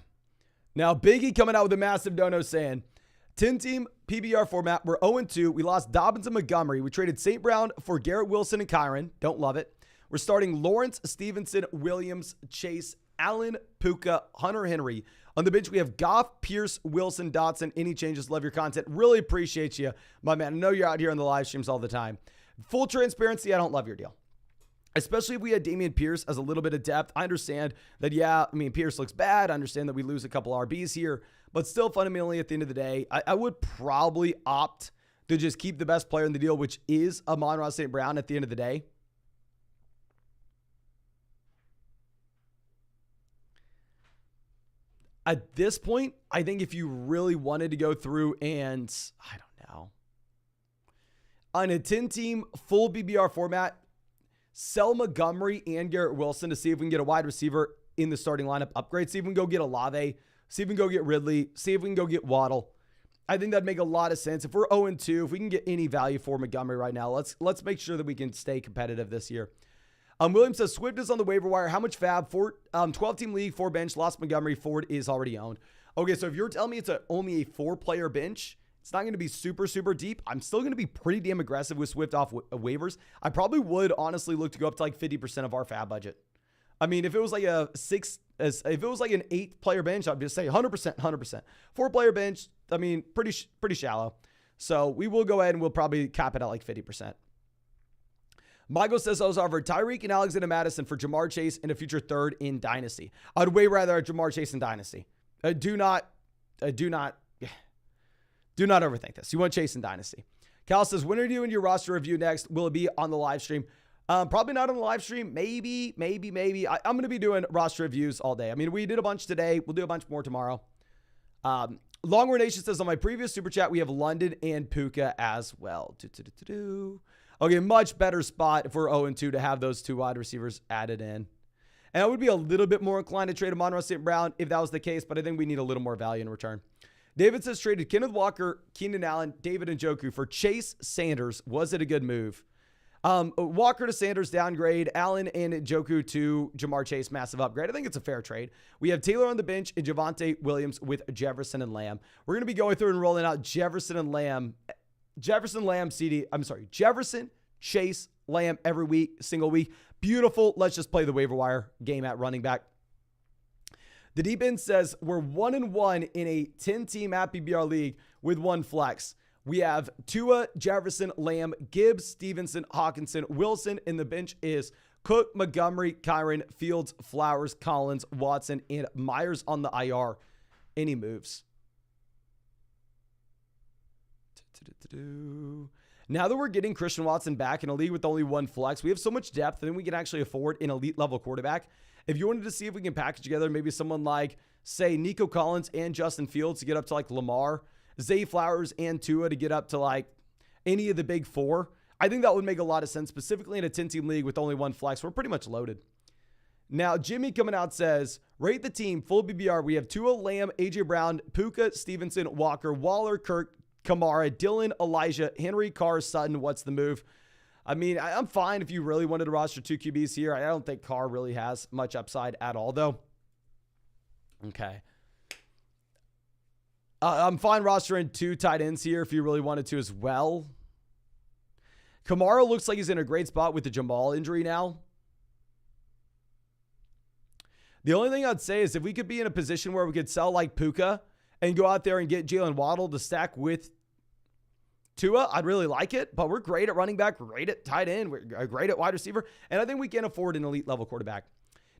Now, Biggie coming out with a massive dono saying, 10-team PBR format, we're 0-2. We lost Dobbins and Montgomery. We traded St. Brown for Garrett Wilson and Kyron. Don't love it. We're starting Lawrence, Stevenson, Williams, Chase, Allen, Puka, Hunter Henry. On the bench, we have Goff, Pierce, Wilson, Dotson. Any changes? Love your content. Really appreciate you, my man. I know you're out here on the live streams all the time. Full transparency, I don't love your deal. Especially if we had Dameon Pierce as a little bit of depth. I understand that, yeah, I mean, Pierce looks bad. I understand that we lose a couple RBs here. But still, fundamentally, at the end of the day, I would probably opt to just keep the best player in the deal, which is Amon-Ra St. Brown at the end of the day. At this point, I think if you really wanted to go through and, I don't know, on a 10-team full BBR format, sell Montgomery and Garrett Wilson to see if we can get a wide receiver in the starting lineup upgrade. See if we can go get Olave. See if we can go get Ridley. See if we can go get Waddle. I think that'd make a lot of sense. If we're 0-2, if we can get any value for Montgomery right now, let's make sure that we can stay competitive this year. William says, Swift is on the waiver wire. How much fab? 12-team league, 4 bench, lost Montgomery. Ford is already owned. Okay, so if you're telling me it's only a 4-player bench, it's not going to be super, super deep. I'm still going to be pretty damn aggressive with Swift off waivers. I probably would honestly look to go up to like 50% of our fab budget. I mean, if it was like if it was like an 8-player bench, I'd just say 100%, 100%. 4-player bench, I mean, pretty shallow. So we will go ahead and we'll probably cap it at like 50%. Michael says, I was offered Tyreek and Alexander Madison for Jamar Chase and a future third in Dynasty. I'd way rather have Jamar Chase in Dynasty. Do not overthink this. You want Chase in Dynasty. Cal says, when are you doing your roster review next? Will it be on the live stream? Probably not on the live stream. Maybe. I'm going to be doing roster reviews all day. I mean, we did a bunch today. We'll do a bunch more tomorrow. Longhorn Nation says, on my previous super chat, we have London and Puka as well. Okay, much better spot if we're 0-2 to have those 2 wide receivers added in. And I would be a little bit more inclined to trade Amon-Ra St. Brown if that was the case, but I think we need a little more value in return. David says traded Kenneth Walker, Keenan Allen, David Njoku for Chase Sanders. Was it a good move? Walker to Sanders downgrade, Allen and Njoku to Jamar Chase, massive upgrade. I think it's a fair trade. We have Taylor on the bench and Javonte Williams with Jefferson and Lamb. We're going to be going through and rolling out Jefferson, Chase, Lamb every week, single week. Beautiful. Let's just play the waiver wire game at running back. The deep end says we're 1-1 in a 10-team at PBR league with 1 flex. We have Tua, Jefferson, Lamb, Gibbs, Stevenson, Hawkinson, Wilson. And the bench is Cook, Montgomery, Kyron, Fields, Flowers, Collins, Watson, and Myers on the IR. Any moves? Now that we're getting Christian Watson back in a league with only 1 flex, we have so much depth that we can actually afford an elite level quarterback. If you wanted to see if we can package together maybe someone like, say, Nico Collins and Justin Fields to get up to like Lamar, Zay Flowers and Tua to get up to like any of the big 4, I think that would make a lot of sense, specifically in a 10-team league with only 1 flex. We're pretty much loaded. Now, Jimmy coming out says, rate the team, full BBR. We have Tua, Lamb, AJ Brown, Puka, Stevenson, Walker, Waller, Kirk, Kamara, Dylan, Elijah, Henry, Carr, Sutton. What's the move? I mean, I'm fine if you really wanted to roster 2 QBs here. I don't think Carr really has much upside at all, though. Okay. I'm fine rostering 2 tight ends here if you really wanted to as well. Kamara looks like he's in a great spot with the Jamal injury now. The only thing I'd say is if we could be in a position where we could sell like Puka and go out there and get Jalen Waddle to stack with Tua, I'd really like it. But we're great at running back, great at tight end, we're great at wide receiver, and I think we can afford an elite level quarterback.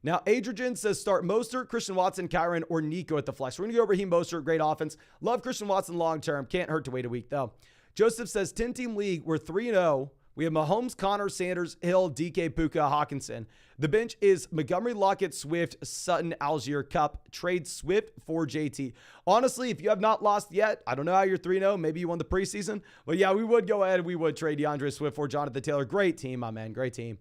Now, Adrian says start Mostert, Christian Watson, Kyron, or Nico at the flex. We're going to go Raheem Mostert, great offense. Love Christian Watson long-term. Can't hurt to wait a week, though. Joseph says 10-team league. We're 3-0. We have Mahomes, Connor, Sanders, Hill, DK, Puka, Hawkinson. The bench is Montgomery, Lockett, Swift, Sutton, Algier, Cup. Trade Swift for JT. Honestly, if you have not lost yet, I don't know how you're 3-0. Maybe you won the preseason. But yeah, we would go ahead and we would trade DeAndre Swift for Jonathan Taylor. Great team, my man. Great team.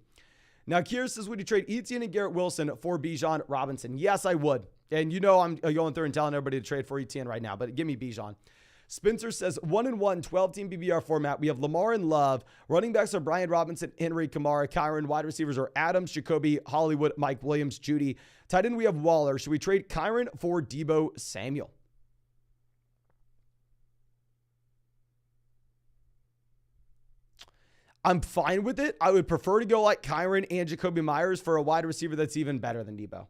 Now, Kier says, would you trade Etienne and Garrett Wilson for Bijan Robinson? Yes, I would. And you know I'm going through and telling everybody to trade for Etienne right now, but give me Bijan. Spencer says 1-1, 12-team BBR format. We have Lamar and Love. Running backs are Brian Robinson, Henry, Kamara, Kyron. Wide receivers are Adams, Jacoby, Hollywood, Mike Williams, Judy. Tight end, we have Waller. Should we trade Kyron for Deebo Samuel? I'm fine with it. I would prefer to go like Kyron and Jacoby Myers for a wide receiver that's even better than Deebo.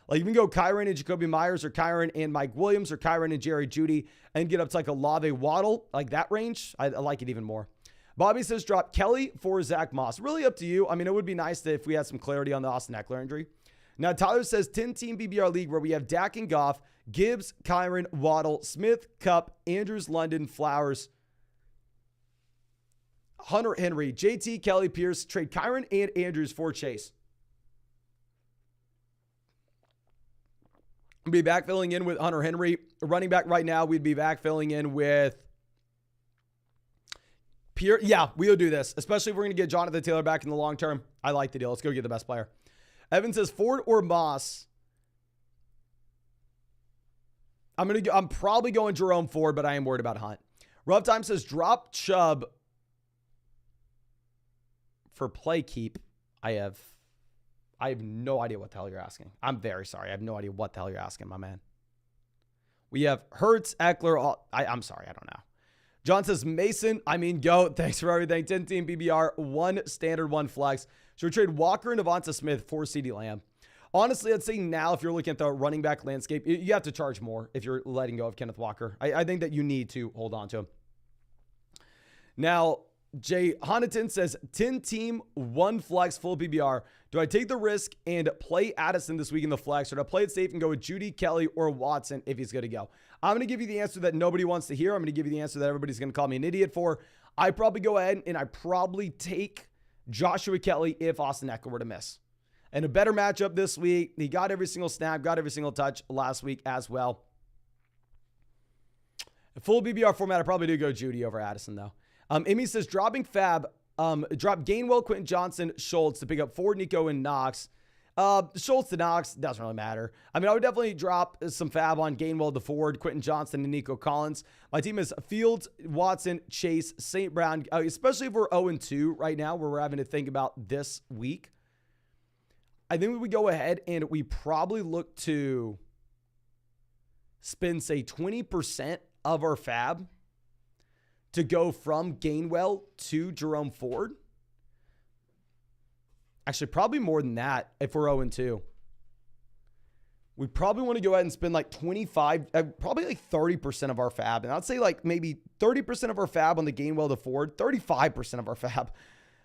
Like you can go Kyron and Jacoby Myers or Kyron and Mike Williams or Kyron and Jerry Judy and get up to like a Olave Waddle, like that range. I like it even more. Bobby says drop Kelly for Zach Moss. Really up to you. I mean, it would be nice if we had some clarity on the Austin Eckler injury. Now, Tyler says 10-team BBR league where we have Dak and Goff, Gibbs, Kyron, Waddle, Smith, Cup, Andrews, London, Flowers, Hunter Henry, JT, Kelly, Pierce. Trade Kyron and Andrews for Chase. We'd be backfilling in with Hunter Henry. Running back right now, we'd be backfilling in with Pierce. Yeah, we'll do this, especially if we're going to get Jonathan Taylor back in the long term. I like the deal. Let's go get the best player. Evan says Ford or Moss. I'm probably going Jerome Ford, but I am worried about Hunt. Rough Time says drop Chubb for play keep. I have no idea what the hell you're asking. I'm very sorry. I have no idea what the hell you're asking, my man. We have Hurts, Eckler. I'm sorry. I don't know. John says Mason. Go. Thanks for everything. 10-team BBR, 1 standard, 1 flex. Should we trade Walker and Devonta Smith for CeeDee Lamb? Honestly, I'd say now if you're looking at the running back landscape, you have to charge more if you're letting go of Kenneth Walker. I think that you need to hold on to him. Now, Jay Honiton says 10-team, 1 flex, full PBR. Do I take the risk and play Addison this week in the flex, or do I play it safe and go with Judy, Kelly, or Watson if he's going to go? I'm going to give you the answer that nobody wants to hear. I'm going to give you the answer that everybody's going to call me an idiot for. I probably go ahead and I probably take Joshua Kelly if Austin Eckler were to miss. And a better matchup this week. He got every single snap, got every single touch last week as well. Full BBR format, I probably do go Judy over Addison, though. Amy says, dropping Fab Drop Gainwell, Quentin Johnson, Schultz to pick up Ford, Nico, and Knox. Schultz to Knox doesn't really matter. I mean, I would definitely drop some fab on Gainwell to Ford, Quentin Johnson, and Nico Collins. My team is Fields, Watson, Chase, St. Brown, especially if we're 0-2 right now, where we're having to think about this week. I think we would go ahead and we probably look to spend, say, 20% of our fab to go from Gainwell to Jerome Ford. Actually, probably more than that if we're 0-2. We probably want to go ahead and spend like 25, probably like 30% of our fab. And I'd say like maybe 30% of our fab on the Gainwell to Ford, 35% of our fab.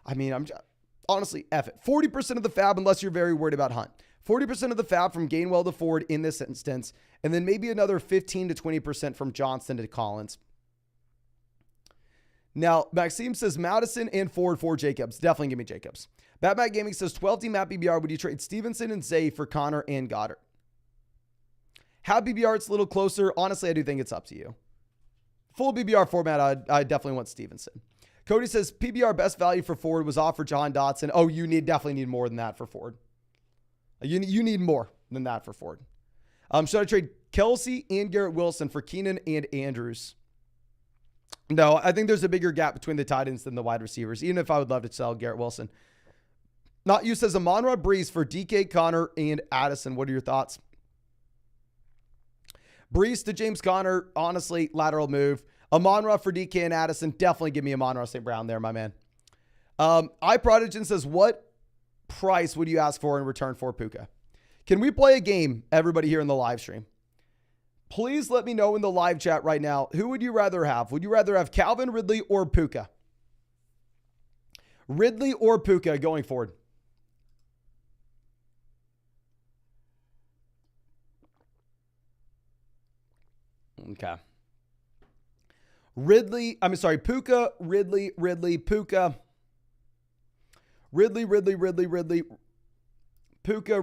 I mean, I'm just, honestly, F it. 40% of the fab, unless you're very worried about Hunt. 40% of the fab from Gainwell to Ford in this instance. And then maybe another 15 to 20% from Johnson to Collins. Now, Maxime says Madison and Ford for Jacobs. Definitely give me Jacobs. Batman Gaming says 12-team at BBR. Would you trade Stevenson and Zay for Connor and Goddard? Have BBR, it's a little closer. Honestly, I do think it's up to you. Full BBR format, I definitely want Stevenson. Cody says PBR best value for Ford was offered John Dotson. Oh, you definitely need more than that for Ford. You need more than that for Ford. Should I trade Kelsey and Garrett Wilson for Keenan and Andrews? No, I think there's a bigger gap between the tight ends than the wide receivers, even if I would love to sell Garrett Wilson. Not you says Amon-Ra Breeze for DK, Connor, and Addison. What are your thoughts? Breeze to James Conner, honestly, lateral move. Amon-Ra for DK and Addison. Definitely give me Amon-Ra St. Brown there, my man. iProdigen says, what price would you ask for in return for Puka? Can we play a game, everybody here in the live stream? Please let me know in the live chat right now, who would you rather have? Would you rather have Calvin Ridley or Puka? Ridley or Puka going forward? Okay. Puka, Ridley, Puka. Ridley, Puka, Ridley. Puka,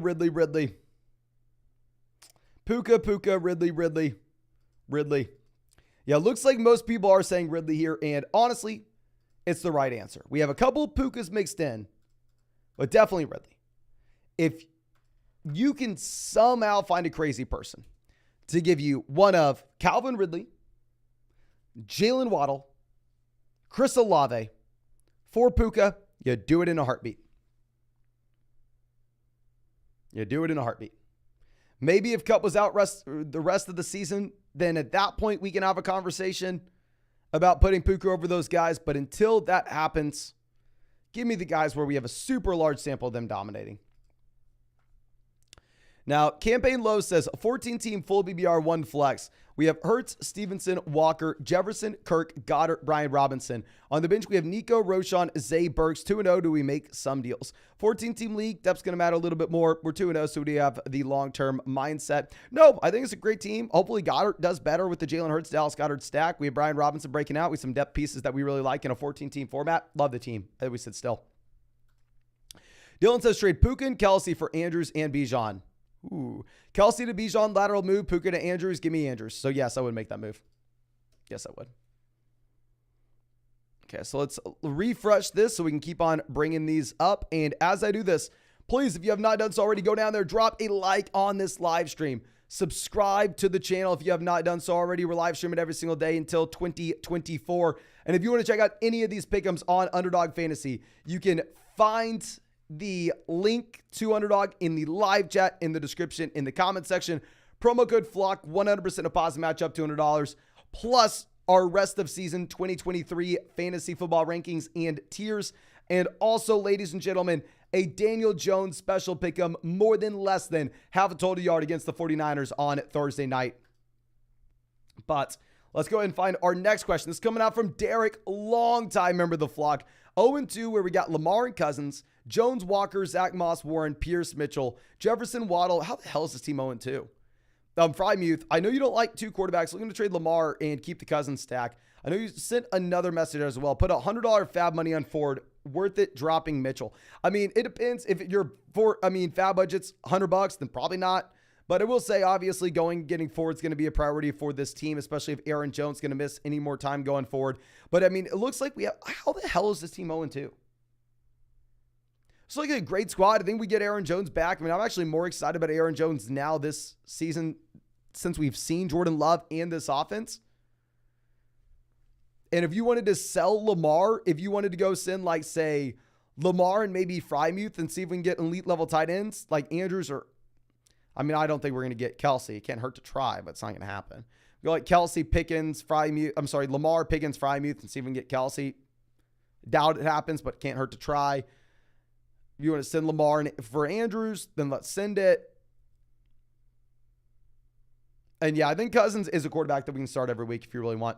Ridley. Yeah, looks like most people are saying Ridley here, and honestly, it's the right answer. We have a couple of Pukas mixed in, but definitely Ridley. If you can somehow find a crazy person to give you one of Calvin Ridley, Jalen Waddle, Chris Olave, for Puka, you do it in a heartbeat. Maybe if Kupp was out the rest of the season, then at that point we can have a conversation about putting Puka over those guys. But until that happens, give me the guys where we have a super large sample of them dominating. Now, Campaign Low says 14-team full BBR 1 flex. We have Hurts, Stevenson, Walker, Jefferson, Kirk, Goddard, Brian Robinson. On the bench, we have Nico, Roshan, Zay, Burks. 2-0. Do we make some deals? 14-team league. Depth's going to matter a little bit more. We're 2-0, so we have the long-term mindset. No, I think it's a great team. Hopefully, Goddard does better with the Jalen Hurts, Dallas Goddard stack. We have Brian Robinson breaking out with some depth pieces that we really like in a 14-team format. Love the team. We sit still. Dylan says trade Puka and Kelsey for Andrews and Bijan. Ooh. Kelsey to Bijan, lateral move. Puka to Andrews. Give me Andrews. So, yes, I would make that move. Yes, I would. Okay, so let's refresh this so we can keep on bringing these up. And as I do this, please, if you have not done so already, go down there, drop a like on this live stream. Subscribe to the channel if you have not done so already. We're live streaming every single day until 2024. And if you want to check out any of these pick'ems on Underdog Fantasy, you can find the link to Underdog in the live chat, in the description, in the comment section. Promo code FLOCK, 100% deposit match up to $200, plus our rest of season 2023 fantasy football rankings and tiers. And also, ladies and gentlemen, a Daniel Jones special pick'em, more than less than half a total yard against the 49ers on Thursday night. But let's go ahead and find our next question. This is coming out from Derek, longtime member of the flock. 0-2, where we got Lamar and Cousins, Jones, Walker, Zach Moss, Warren, Pierce, Mitchell, Jefferson, Waddle. How the hell is this team 0-2? Frymuth, I know you don't like two quarterbacks. Looking to trade Lamar and keep the Cousins stack. I know you sent another message as well. Put $100 fab money on Ford. Worth it dropping Mitchell. I mean, it depends. If your fab budget's $100, then probably not. But I will say, obviously, getting forward is going to be a priority for this team, especially if Aaron Jones is going to miss any more time going forward. But, I mean, it looks like how the hell is this team 0-2? It's like a great squad. I think we get Aaron Jones back. I mean, I'm actually more excited about Aaron Jones now this season since we've seen Jordan Love and this offense. And if you wanted to sell Lamar, if you wanted to go send, like, say, Lamar and maybe Frymuth and see if we can get elite level tight ends like Andrews or, I mean, I don't think we're going to get Kelsey. It can't hurt to try, but it's not going to happen. Go like Kelsey, Pickens, Lamar, Pickens, Frymuth, and see if we can get Kelsey. Doubt it happens, but can't hurt to try. If you want to send Lamar for Andrews, then let's send it. And yeah, I think Cousins is a quarterback that we can start every week if you really want.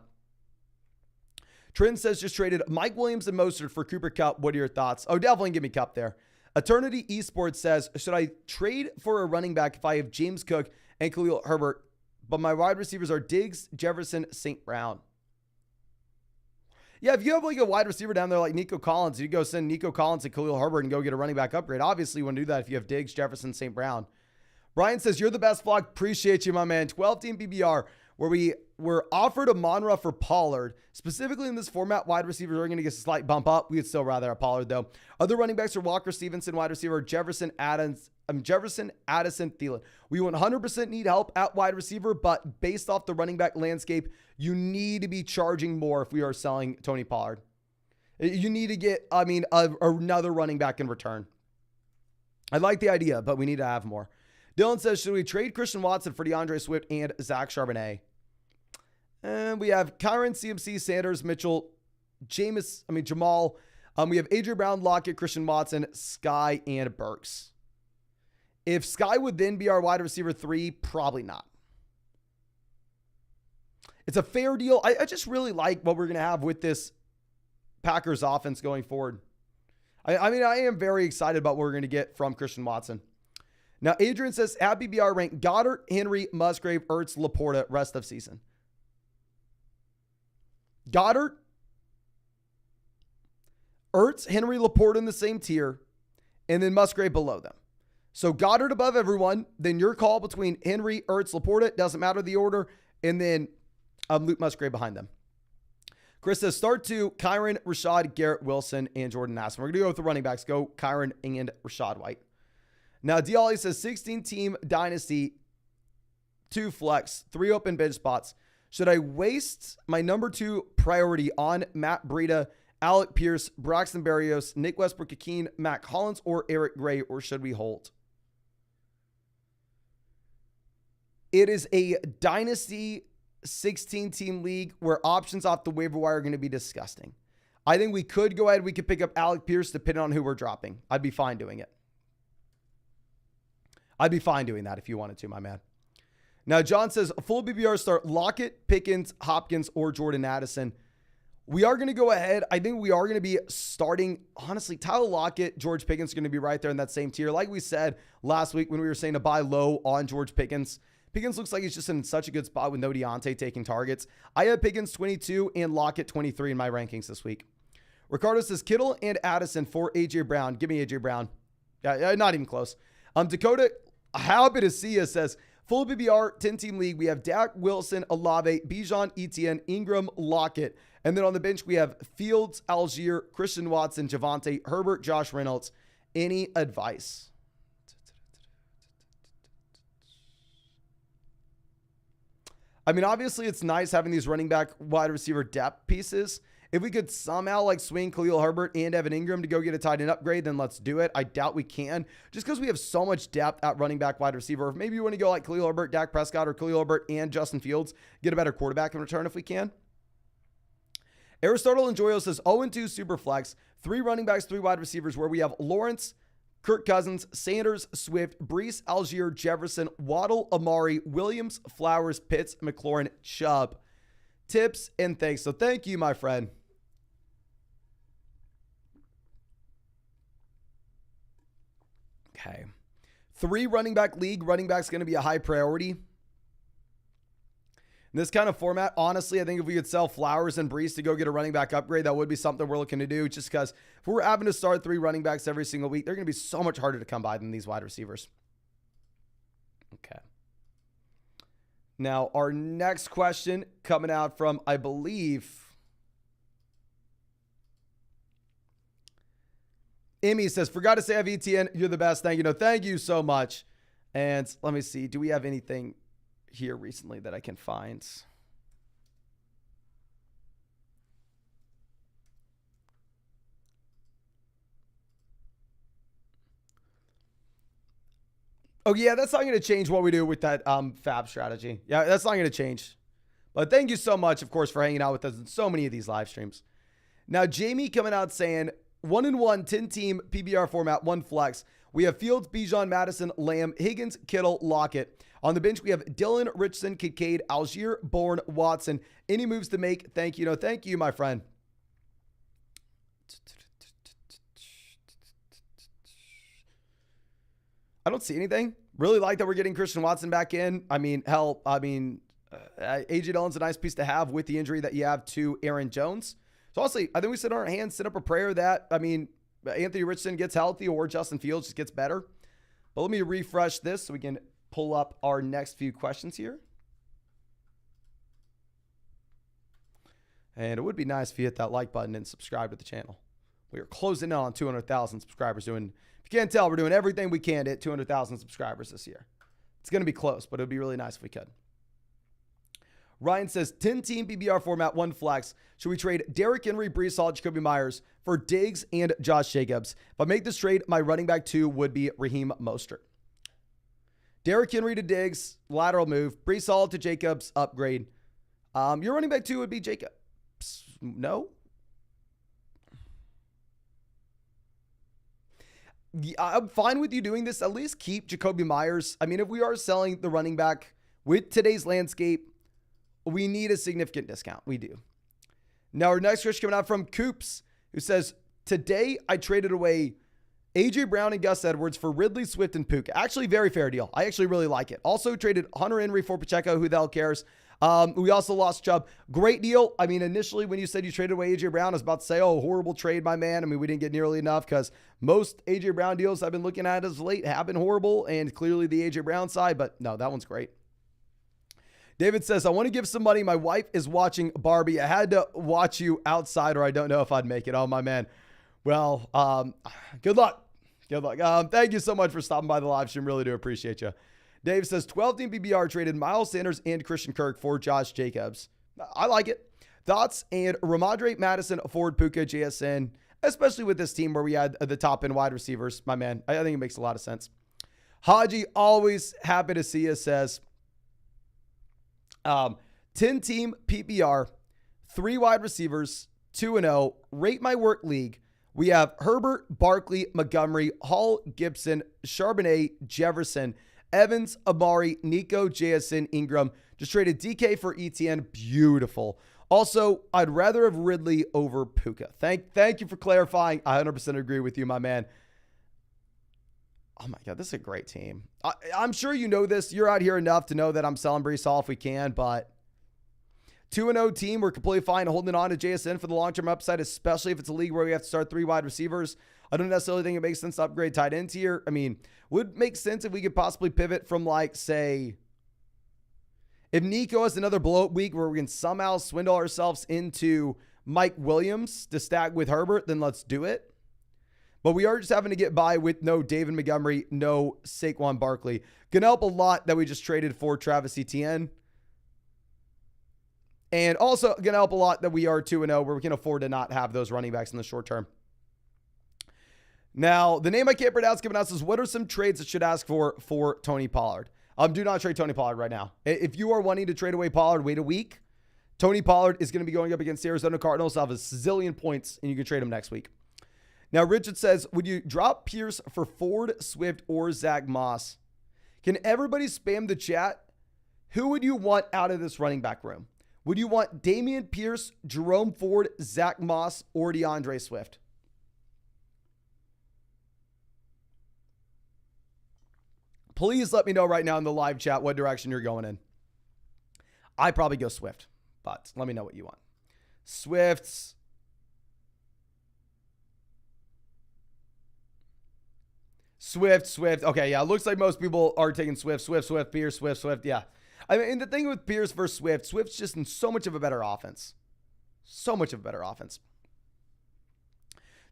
Trent says just traded Mike Williams and Mostert for Cooper Kupp. What are your thoughts? Oh, definitely give me Kupp there. Eternity Esports says, should I trade for a running back if I have James Cook and Khalil Herbert, but my wide receivers are Diggs, Jefferson, St. Brown? Yeah, if you have like a wide receiver down there like Nico Collins, you go send Nico Collins and Khalil Herbert and go get a running back upgrade. Obviously, you want to do that if you have Diggs, Jefferson, St. Brown. Brian says, you're the best vlog. Appreciate you, my man. 12-team PBR, where we were offered a Monra for Pollard. Specifically in this format, wide receivers are going to get a slight bump up. We would still rather have Pollard, though. Other running backs are Walker Stevenson, wide receiver, Jefferson, Addison, Thielen. We 100% need help at wide receiver, but based off the running back landscape, you need to be charging more if we are selling Tony Pollard. You need to get, another running back in return. I like the idea, but we need to have more. Dylan says, should we trade Christian Watson for DeAndre Swift and Zach Charbonnet? And we have Kyron, CMC, Sanders, Mitchell, Jamal. We have AJ Brown, Lockett, Christian Watson, Sky, and Burks. If Sky would then be our wide receiver 3, probably not. It's a fair deal. I just really like what we're going to have with this Packers offense going forward. I am very excited about what we're going to get from Christian Watson. Now, Adrian says, at BBR rank Goddard, Henry, Musgrave, Ertz, Laporta, rest of season. Goddard, Ertz, Henry, Laporta in the same tier, and then Musgrave below them. So Goddard above everyone, then your call between Henry, Ertz, Laporta, doesn't matter the order, and then Luke Musgrave behind them. Chris says, start 2, Kyron, Rashad, Garrett Wilson, and Jordan Addison. We're going to go with the running backs. Go Kyron and Rashad White. Now, D-Ollie says 16-team dynasty, 2 flex, 3 open bench spots. Should I waste my number 2 priority on Matt Breida, Alec Pierce, Braxton Berrios, Nick Westbrook-Akeen, Mac Hollins, or Eric Gray, or should we hold? It is a dynasty 16-team league where options off the waiver wire are going to be disgusting. I think we could go ahead. We could pick up Alec Pierce depending on who we're dropping. I'd be fine doing it. I'd be fine doing that if you wanted to, my man. Now, John says, a full BBR start Lockett, Pickens, Hopkins, or Jordan Addison. We are going to go ahead. I think we are going to be starting, honestly, Tyler Lockett, George Pickens are going to be right there in that same tier. Like we said last week when we were saying to buy low on George Pickens. Pickens looks like he's just in such a good spot with no Deontay taking targets. I have Pickens 22 and Lockett 23 in my rankings this week. Ricardo says Kittle and Addison for A.J. Brown. Give me A.J. Brown. Yeah, not even close. Dakota, happy to see you, says, full BBR 10-team league. We have Dak, Wilson, Olave, Bijan, Etienne, Ingram, Lockett. And then on the bench, we have Fields, Algier, Christian Watson, Javonte, Herbert, Josh Reynolds. Any advice? I mean, obviously, it's nice having these running back wide receiver depth pieces. If we could somehow like swing Khalil Herbert and Evan Ingram to go get a tight end upgrade, then let's do it. I doubt we can, just because we have so much depth at running back wide receiver. If maybe you want to go like Khalil Herbert, Dak Prescott, or Khalil Herbert and Justin Fields, get a better quarterback in return if we can. Aristotle Enjoyo says 0-2 super flex, 3 running backs, 3 wide receivers, where we have Lawrence, Kirk Cousins, Sanders, Swift, Brees, Algier, Jefferson, Waddle, Amari, Williams, Flowers, Pitts, McLaurin, Chubb. Tips and thanks. So thank you, my friend. Okay. 3 running back league. Running back's going to be a high priority. In this kind of format, honestly, I think if we could sell Flowers and Brees to go get a running back upgrade, that would be something we're looking to do, just because if we're having to start 3 running backs every single week, they're going to be so much harder to come by than these wide receivers. Okay. Now, our next question coming out from, I believe, Emmy says, forgot to say I have ETN. You're the best. Thank you. No, thank you so much. And let me see. Do we have anything here recently that I can find? Oh, yeah, that's not going to change what we do with that fab strategy. Yeah, that's not going to change. But thank you so much, of course, for hanging out with us in so many of these live streams. Now, Jamie coming out saying, 1-1, 10-team PBR format, 1 flex. We have Fields, Bijan, Madison, Lamb, Higgins, Kittle, Lockett. On the bench, we have Dylan, Richardson, Kincaid, Algier, Bourne, Watson. Any moves to make? Thank you. No, thank you, my friend. I don't see anything. Really like that we're getting Christian Watson back in. I mean, hell, A.J. Dillon's a nice piece to have with the injury that you have to Aaron Jones. So honestly, I think we sit on our hands, sit up a prayer that, Anthony Richardson gets healthy or Justin Fields just gets better. But let me refresh this so we can pull up our next few questions here. And it would be nice if you hit that like button and subscribe to the channel. We are closing in on 200,000 subscribers. If you can't tell, we're doing everything we can to hit 200,000 subscribers this year. It's going to be close, but it would be really nice if we could. Ryan says, 10-team PBR format, 1 flex. Should we trade Derrick Henry, Breece Hall, Jacoby Myers for Diggs and Josh Jacobs? If I make this trade, my running back 2 would be Raheem Mostert. Derrick Henry to Diggs, lateral move. Breece Hall to Jacobs, upgrade. Your running back 2 would be Jacobs. No? I'm fine with you doing this. At least keep Jacoby Myers. If we are selling the running back with today's landscape, we need a significant discount. We do. Now, our next question coming out from Coops, who says, today I traded away A.J. Brown and Gus Edwards for Ridley, Swift, and Puka. Actually, very fair deal. I actually really like it. Also traded Hunter Henry for Pacheco. Who the hell cares? We also lost Chubb. Great deal. Initially when you said you traded away A.J. Brown, I was about to say, oh, horrible trade, my man. We didn't get nearly enough because most A.J. Brown deals I've been looking at as late have been horrible, and clearly the A.J. Brown side, but no, that one's great. David says, I want to give some money. My wife is watching Barbie. I had to watch you outside or I don't know if I'd make it. Oh, my man. Well, good luck. Good luck. Thank you so much for stopping by the live stream. Really do appreciate you. Dave says, 12-team PBR traded Miles Sanders and Christian Kirk for Josh Jacobs. I like it. Thoughts? And Ramondre, Madison, Ford, Puka, JSN, especially with this team where we had the top end wide receivers. My man, I think it makes a lot of sense. Haji, always happy to see you, says, 10-team PPR, 3 wide receivers, 2-0, rate my work league. We have Herbert, Barkley, Montgomery, Hall, Gibson, Charbonnet, Jefferson, Evans, Amari, Nico, JSN, Ingram. Just traded DK for ETN. Beautiful. Also, I'd rather have Ridley over Puka. Thank you for clarifying. I 100% agree with you, my man. Oh my God, this is a great team. I'm sure you know this. You're out here enough to know that I'm selling Breece Hall if we can, but 2-0 team, we're completely fine holding on to JSN for the long-term upside, especially if it's a league where we have to start 3 wide receivers. I don't necessarily think it makes sense to upgrade tight ends here. Would make sense if we could possibly pivot from say, if Nico has another blowout week where we can somehow swindle ourselves into Mike Williams to stack with Herbert, then let's do it. But we are just having to get by with no David Montgomery, no Saquon Barkley. Gonna help a lot that we just traded for Travis Etienne. And also gonna help a lot that we are 2-0 where we can afford to not have those running backs in the short term. Now, the name I can't pronounce giving us is, what are some trades that should ask for Tony Pollard? Do not trade Tony Pollard right now. If you are wanting to trade away Pollard, wait a week. Tony Pollard is going to be going up against the Arizona Cardinals. He'll have a zillion points, and you can trade him next week. Now, Richard says, would you drop Pierce for Ford, Swift, or Zach Moss? Can everybody spam the chat? Who would you want out of this running back room? Would you want Damian Pierce, Jerome Ford, Zach Moss, or DeAndre Swift? Please let me know right now in the live chat what direction you're going in. I'd probably go Swift, but let me know what you want. Swift. Okay, yeah, it looks like most people are taking Swift, Pierce, Swift. Yeah. I mean, and the thing with Pierce versus Swift's just in so much of a better offense. So much of a better offense.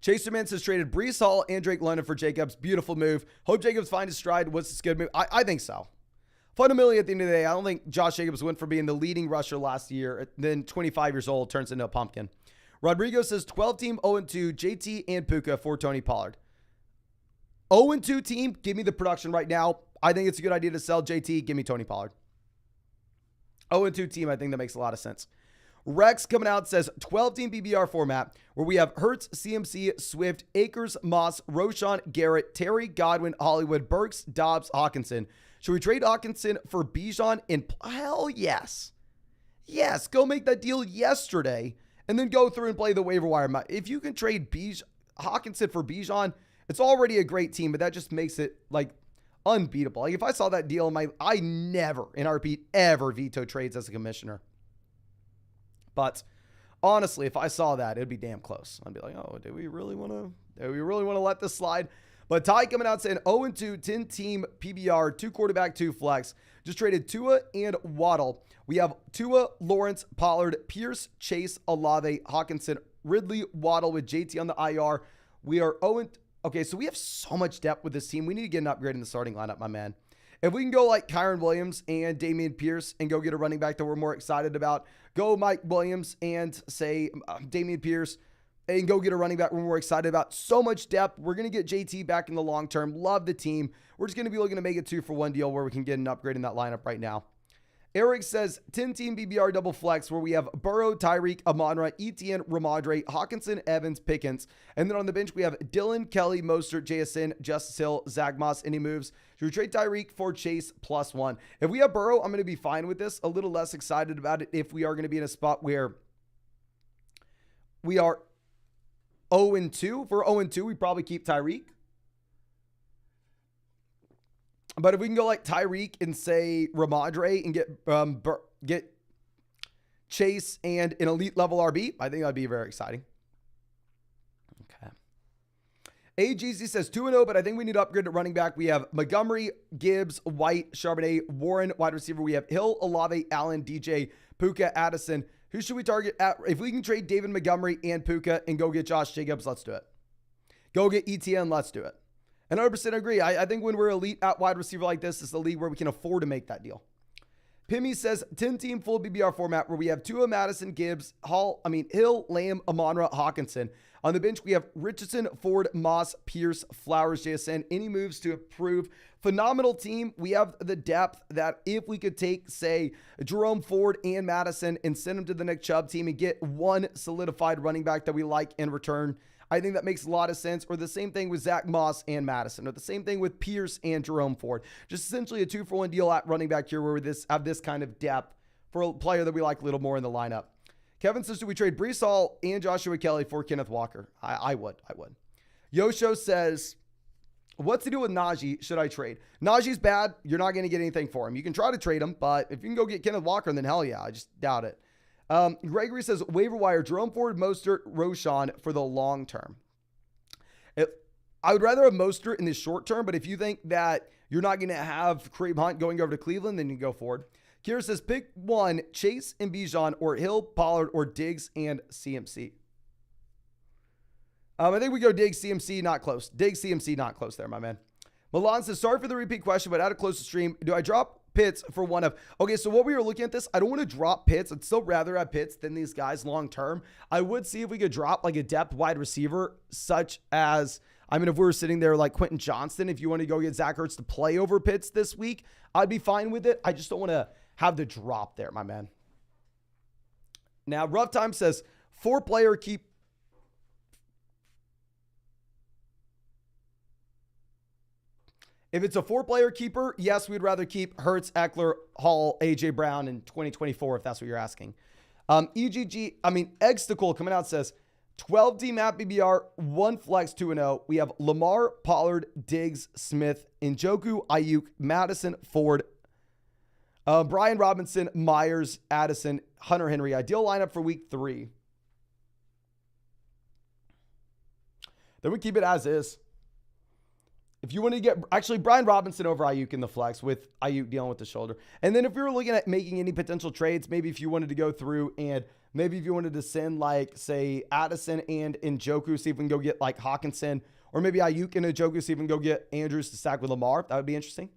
Chaserman says traded Breece Hall and Drake London for Jacobs. Beautiful move. Hope Jacobs finds his stride. What's this good move? I think so. Fundamentally, at the end of the day, I don't think Josh Jacobs went from being the leading rusher last year, then 25 years old, turns into a pumpkin. Rodrigo says 12-team 0-2, JT and Puka for Tony Pollard. 0-2 team, give me the production right now. I think it's a good idea to sell JT. Give me Tony Pollard. 0-2 team, I think that makes a lot of sense. Rex coming out says 12-team PBR format where we have Hurts, CMC, Swift, Akers, Moss, Roshan, Garrett, Terry, Godwin, Hollywood, Burks, Dobbs, Hawkinson. Should we trade Hawkinson for Bijan? And hell yes. Yes, go make that deal yesterday and then go through and play the waiver wire. If you can trade Hawkinson for Bijan, it's already a great team, but that just makes it like unbeatable. Like if I saw that deal, I never, and I repeat, ever veto trades as a commissioner. But honestly, if I saw that, it'd be damn close. I'd be like, oh, do we really want to let this slide? But Ty coming out saying 0-2, 10-team PBR, 2 quarterback, 2 flex. Just traded Tua and Waddle. We have Tua, Lawrence, Pollard, Pierce, Chase, Olave, Hawkinson, Ridley, Waddle with JT on the IR. We are 0. Okay, so we have so much depth with this team. We need to get an upgrade in the starting lineup, my man. If we can go like Kyron Williams and Damian Pierce and go get a running back that we're more excited about, go Mike Williams and say Damian Pierce and go get a running back we're more excited about. So much depth. We're going to get JT back in the long term. Love the team. We're just going to be looking to make a 2-for-1 deal where we can get an upgrade in that lineup right now. Eric says 10-team BBR double flex where we have Burrow, Tyreek, Amon-Ra, Etienne, Ramondre, Hawkinson, Evans, Pickens. And then on the bench, we have Dylan, Kelly, Mostert, JSN, Justice Hill, Zach Moss. Any moves? Should we trade Tyreek for Chase +1? If we have Burrow, I'm going to be fine with this. A little less excited about it if we are going to be in a spot where we are 0-2. If we're 0-2, we probably keep Tyreek. But if we can go like Tyreek and say Ramondre and get Chase and an elite level RB, I think that'd be very exciting. Okay. AGZ says 2-0, but I think we need to upgrade at running back. We have Montgomery, Gibbs, White, Charbonnet, Warren, wide receiver. We have Hill, Olave, Allen, DJ, Puka, Addison. Who should we target at? If we can trade David Montgomery and Puka and go get Josh Jacobs, let's do it. Go get ETN, let's do it. And 100% agree. I think when we're elite at wide receiver like this, it's the league where we can afford to make that deal. Pimmy says 10-team full BBR format where we have Tua, Madison, Gibbs, Hill, Lamb, Amon-Ra, Hawkinson. On the bench, we have Richardson, Ford, Moss, Pierce, Flowers, JSN. Any moves to improve? Phenomenal team. We have the depth that if we could take, say, Jerome Ford and Madison and send them to the Nick Chubb team and get one solidified running back that we like in return, I think that makes a lot of sense. Or the same thing with Zach Moss and Madison, or the same thing with Pierce and Jerome Ford. Just essentially a 2-for-1 deal at running back here where we have this kind of depth for a player that we like a little more in the lineup. Kevin says, do we trade Breece Hall and Joshua Kelly for Kenneth Walker? I would. Yosho says, what's the deal with Najee? Should I trade? Najee's bad. You're not going to get anything for him. You can try to trade him, but if you can go get Kenneth Walker, then hell yeah, I just doubt it. Gregory says, waiver wire, Jerome Ford, Mostert, Roshan for the long term. I would rather have Mostert in the short term, but if you think that you're not going to have Kareem Hunt going over to Cleveland, then you go Ford. Kira says, pick one, Chase and Bijan, or Hill, Pollard, or Diggs and CMC. I think we go Diggs, CMC, not close. Diggs, CMC, not close there, my man. Milan says, sorry for the repeat question, but at a closer stream, do I drop Pitts for one of? Okay, so what we were looking at this, I don't want to drop Pitts. I'd still rather have Pitts than these guys long term. I would see if we could drop like a depth wide receiver, such as, if we were sitting there like Quentin Johnston, if you want to go get Zach Ertz to play over Pitts this week, I'd be fine with it. I just don't want to have the drop there, my man. Now, Rough Time says, 4-player keep. If it's a 4-player keeper, yes, we'd rather keep Hurts, Eckler, Hall, A.J. Brown in 2024, if that's what you're asking. Eggsticle coming out says, 12-team app BBR, 1 flex, 2-0. We have Lamar, Pollard, Diggs, Smith, Njoku, Ayuk, Madison, Ford, Brian Robinson, Myers, Addison, Hunter Henry. Ideal lineup for week 3. Then we keep it as is. If you want to get, actually, Brian Robinson over Ayuk in the flex with Ayuk dealing with the shoulder. And then if you're looking at making any potential trades, maybe if you wanted to go through and maybe if you wanted to send like, say, Addison and Njoku, see if we can go get like Hawkinson, or maybe Ayuk and Njoku, see if we can go get Andrews to stack with Lamar. That would be interesting.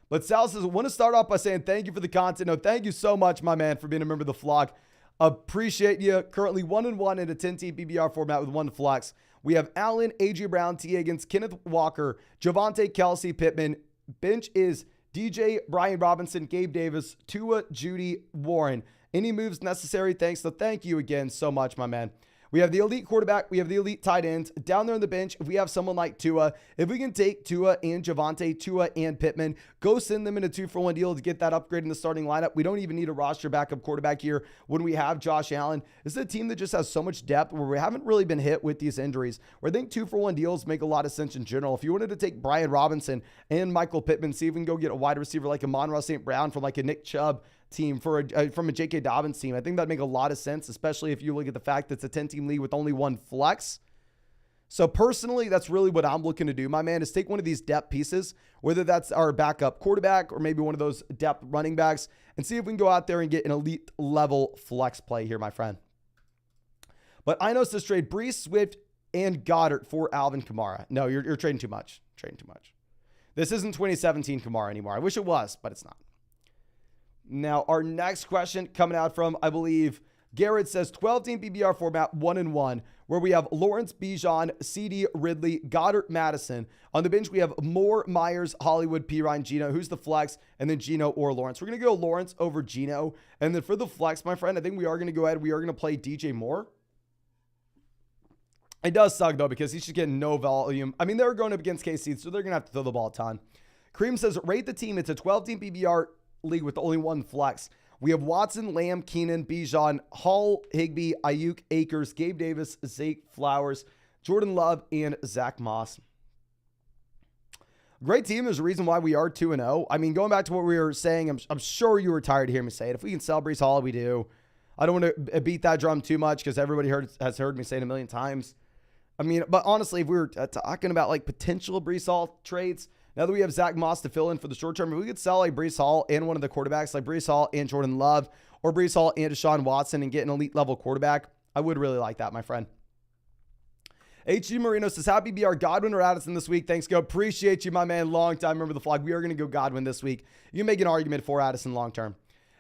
But Sal says, I want to start off by saying thank you for the content. No, thank you so much, my man, for being a member of the flock. Appreciate you. Currently 1-1 in a 10-team PBR format with one flex. We have Allen, A.J. Brown, T. Higgins, Kenneth Walker, Javonte, Kelsey, Pittman. Bench is DJ, Brian Robinson, Gabe Davis, Tua, Judy, Warren. Any moves necessary? Thanks. So thank you again so much, my man. We have the elite quarterback. We have the elite tight ends. Down there on the bench, if we have someone like Tua, if we can take Tua and Javonte, Tua and Pittman, go send them in a 2-for-1 deal to get that upgrade in the starting lineup. We don't even need a roster backup quarterback here when we have Josh Allen. This is a team that just has so much depth where we haven't really been hit with these injuries, where I think 2-for-1 deals make a lot of sense in general. If you wanted to take Brian Robinson and Michael Pittman, see if we can go get a wide receiver like a Monroe St. Brown from like a Nick Chubb team from a J.K. Dobbins team. I think that'd make a lot of sense, especially if you look at the fact that it's a 10-team league with only one flex. So personally, that's really what I'm looking to do, my man, is take one of these depth pieces, whether that's our backup quarterback or maybe one of those depth running backs, and see if we can go out there and get an elite level flex play here, my friend. But I know says trade Brees, Swift, and Goddard for Alvin Kamara. No, you're trading too much. Trading too much. This isn't 2017 Kamara anymore. I wish it was, but it's not. Now, our next question coming out from, I believe, Garrett says 12-team PBR format 1-1, where we have Lawrence, Bijan, CD, Ridley, Goddard, Madison. On the bench, we have Moore, Myers, Hollywood, Pirine, Gino. Who's the flex? And then Gino or Lawrence. We're going to go Lawrence over Gino. And then for the flex, my friend, I think we are going to go ahead. We are going to play DJ Moore. It does suck, though, because he's just getting no volume. I mean, they're going up against KC, so they're going to have to throw the ball a ton. Kareem says, rate the team. It's a 12-team PBR league with only one flex. We have Watson, Lamb, Keenan, Bijan, Hall, Higbee, Ayuk, Akers, Gabe Davis, Zeke Flowers, Jordan Love, and Zach Moss. Great team. There's a reason why we are 2-0. I mean, going back to what we were saying, I'm sure you were tired to hear me say it. If we can sell Brees Hall, we do. I don't want to beat that drum too much because everybody has heard me say it a million times. I mean, but honestly, if we were talking about like potential Brees Hall trades, now that we have Zach Moss to fill in for the short term, if we could sell like Brees Hall and one of the quarterbacks, like Brees Hall and Jordan Love, or Brees Hall and Deshaun Watson, and get an elite level quarterback, I would really like that, my friend. HG Marino says, happy BR Godwin or Addison this week. Thanks, go. Appreciate you, my man. Long time. Remember the flag. We are going to go Godwin this week. You can make an argument for Addison long term.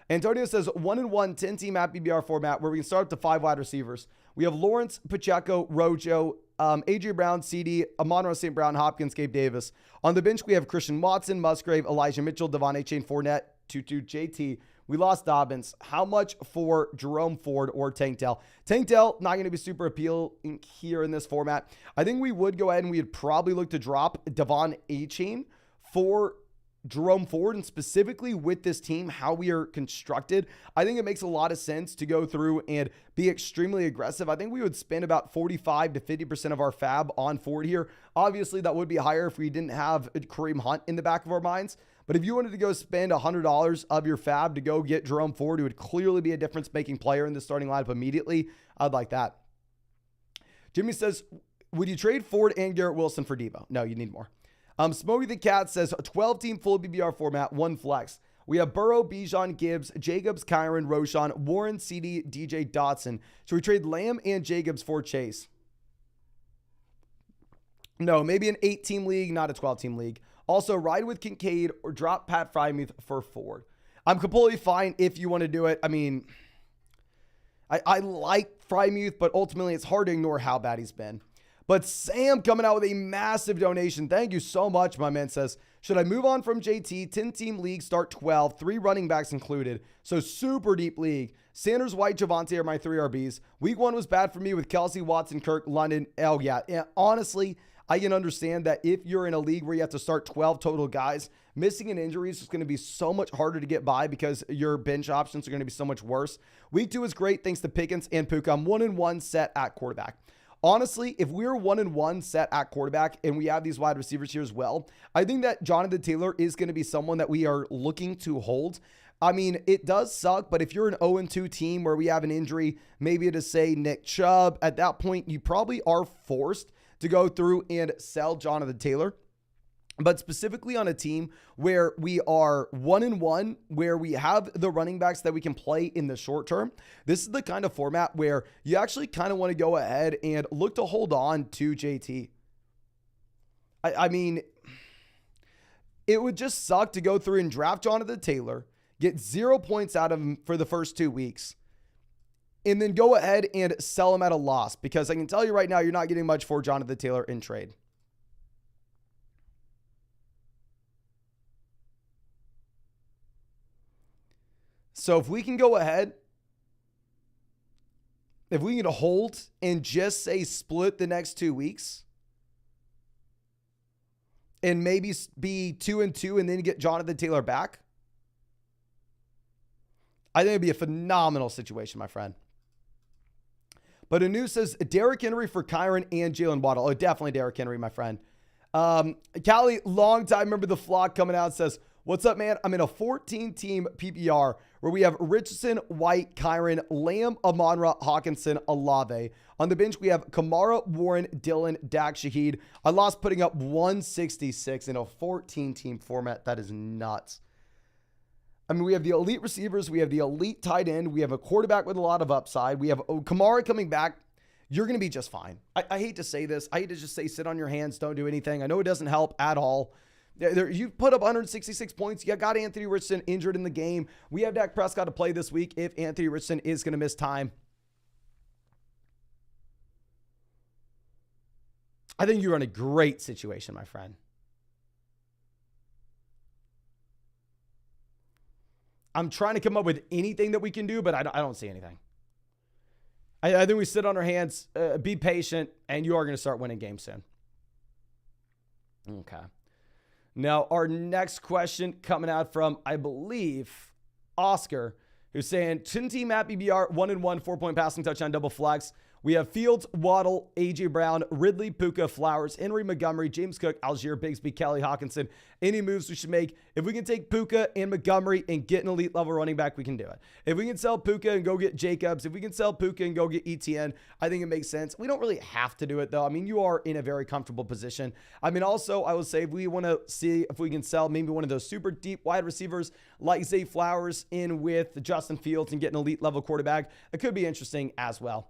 Antonio says 1-1 10-team at PBR format where we can start up to 5 wide receivers. We have Lawrence, Pacheco, Rojo, A.J. Brown, CD, Amon-Ra St. Brown, Hopkins, Gabe Davis. On the bench, we have Christian Watson, Musgrave, Elijah Mitchell, Devon Achane, Fournette, Tutu, JT. We lost Dobbins. How much for Jerome Ford or Tank Dell? Tank Dell, not going to be super appealing here in this format. I think we would go ahead and we would probably look to drop Devon Achane for Jerome Ford, and specifically with this team, how we are constructed, I think it makes a lot of sense to go through and be extremely aggressive. I think we would spend about 45 to 50% of our fab on Ford here. Obviously, that would be higher if we didn't have Kareem Hunt in the back of our minds. But if you wanted to go spend $100 of your fab to go get Jerome Ford, who would clearly be a difference-making player in the starting lineup immediately, I'd like that. Jimmy says, would you trade Ford and Garrett Wilson for Debo? No, you need more. Smokey the Cat says, a 12-team full PBR format, one flex. We have Burrow, Bijan, Gibbs, Jacobs, Kyron, Roshan, Warren, CD, DJ, Dotson. Should we trade Lamb and Jacobs for Chase? No, maybe an 8-team league, not a 12-team league. Also, ride with Kincaid or drop Pat Freiermuth for Ford. I'm completely fine if you want to do it. I mean, I like Freiermuth, but ultimately it's hard to ignore how bad he's been. But Sam coming out with a massive donation. Thank you so much, my man. Says, should I move on from JT? 10-team league, start 12, 3 running backs included. So super deep league. Sanders, White, Javonte are my 3 RBs. Week 1 was bad for me with Kelsey, Watson, Kirk, London. Oh, yeah. And honestly, I can understand that if you're in a league where you have to start 12 total guys, missing an injury is going to be so much harder to get by because your bench options are going to be so much worse. Week 2 is great thanks to Pickens and Puka. I'm 1-1 set at quarterback. Honestly, if we're 1-1 set at quarterback and we have these wide receivers here as well, I think that Jonathan Taylor is going to be someone that we are looking to hold. I mean, it does suck, but if you're an 0-2 team where we have an injury, maybe to say Nick Chubb, at that point, you probably are forced to go through and sell Jonathan Taylor. but specifically on a team where we are 1-1, where we have the running backs that we can play in the short term. This is the kind of format where you actually kind of want to go ahead and look to hold on to JT. I mean, it would just suck to go through and draft Jonathan Taylor, get 0 points out of him for the first 2 weeks, and then go ahead and sell him at a loss, because I can tell you right now, you're not getting much for Jonathan Taylor in trade. So if we can go ahead, if we can hold and just say split the next 2 weeks and maybe be 2-2 and then get Jonathan Taylor back, I think it'd be a phenomenal situation, my friend. But Anu says Derrick Henry for Kyron and Jalen Waddle. Oh, definitely Derrick Henry, my friend. Callie, long time member of the flock, coming out, says, what's up, man? I'm in a 14-team PPR where we have Richardson, White, Kyron, Lamb, Amon-Ra, Hawkinson, Olave. On the bench, we have Kamara, Warren, Dillon, Dak, Shaheed. I lost putting up 166 in a 14-team format. That is nuts. I mean, we have the elite receivers. We have the elite tight end. We have a quarterback with a lot of upside. We have Kamara coming back. You're going to be just fine. I hate to say this. I hate to just say sit on your hands, don't do anything. I know it doesn't help at all. You put up 166 points. You got Anthony Richardson injured in the game. We have Dak Prescott to play this week if Anthony Richardson is going to miss time. I think you're in a great situation, my friend. I'm trying to come up with anything that we can do, but I don't see anything. I think we sit on our hands, be patient, and you are going to start winning games soon. Okay. Now, our next question coming out from, I believe, Oscar, who's saying, 10-team at BBR, 1-1, 4-point passing touchdown, double flex. We have Fields, Waddle, A.J. Brown, Ridley, Puka, Flowers, Henry, Montgomery, James Cook, Algier, Bigsby, Kelly, Hawkinson. Any moves we should make? If we can take Puka and Montgomery and get an elite level running back, we can do it. If we can sell Puka and go get Jacobs, if we can sell Puka and go get ETN, I think it makes sense. We don't really have to do it, though. I mean, you are in a very comfortable position. I mean, also, I would say if we want to see if we can sell maybe one of those super deep wide receivers like Zay Flowers in with Justin Fields and get an elite level quarterback, it could be interesting as well.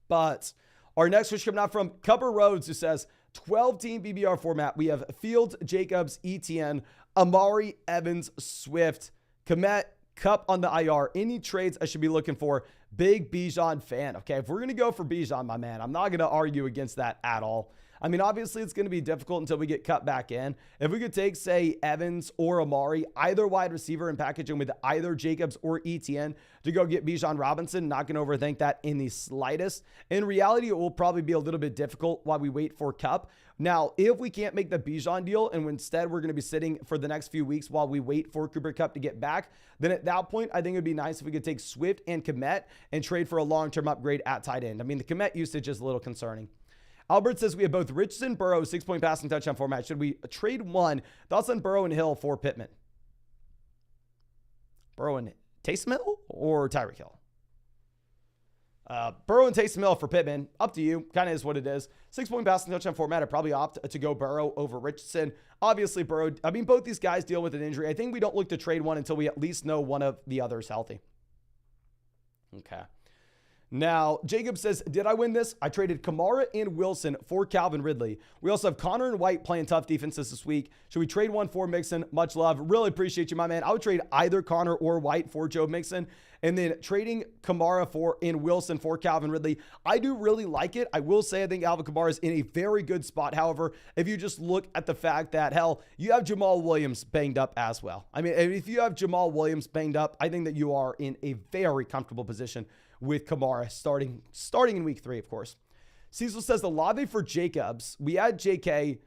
But our next question coming out from Cupper Rhodes, who says, 12-team BBR format. We have Fields, Jacobs, ETN, Amari, Evans, Swift, Komet, Cup on the IR. Any trades I should be looking for? Big Bijan fan. Okay, if we're going to go for Bijan, my man, I'm not going to argue against that at all. I mean, obviously, it's going to be difficult until we get cut back in. If we could take, say, Evans or Amari, either wide receiver, and package him with either Jacobs or ETN to go get Bijan Robinson, not going to overthink that in the slightest. In reality, it will probably be a little bit difficult while we wait for Cup. Now, if we can't make the Bijan deal and instead we're going to be sitting for the next few weeks while we wait for Cooper Kupp to get back, then at that point, I think it would be nice if we could take Swift and Komet and trade for a long-term upgrade at tight end. I mean, the Komet usage is a little concerning. Albert says we have both Richardson, Burrow, 6-point passing touchdown format. Should we trade one? Thoughts on Burrow and Hill for Pittman? Burrow and Taysom Hill or Tyreek Hill? Burrow and Taysom Hill for Pittman. Up to you. Kind of is what it is. 6-point passing touchdown format. I'd probably opt to go Burrow over Richardson. Obviously, Burrow. I mean, both these guys deal with an injury. I think we don't look to trade one until we at least know one of the others healthy. Okay. Now, Jacob says, did I win this? I traded Kamara and Wilson for Calvin Ridley. We also have Connor and White playing tough defenses this week. Should we trade one for Mixon? Much love. Really appreciate you, my man. I would trade either Connor or White for Joe Mixon. And then trading Kamara for and Wilson for Calvin Ridley. I do really like it. I will say I think Alvin Kamara is in a very good spot. However, if you just look at the fact that, hell, you have Jamal Williams banged up as well. I mean, if you have Jamal Williams banged up, I think that you are in a very comfortable position with Kamara starting in week 3, of course. Cecil says Olave for Jacobs. We had JK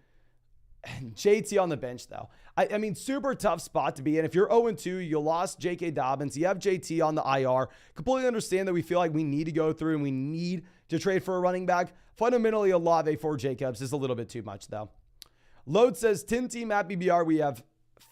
and JT on the bench, though. I mean, super tough spot to be in. If you're 0-2, you lost J.K. Dobbins. You have JT on the IR. Completely understand that we feel like we need to go through and we need to trade for a running back. Fundamentally, Olave for Jacobs is a little bit too much, though. Load says 10-team at BBR. We have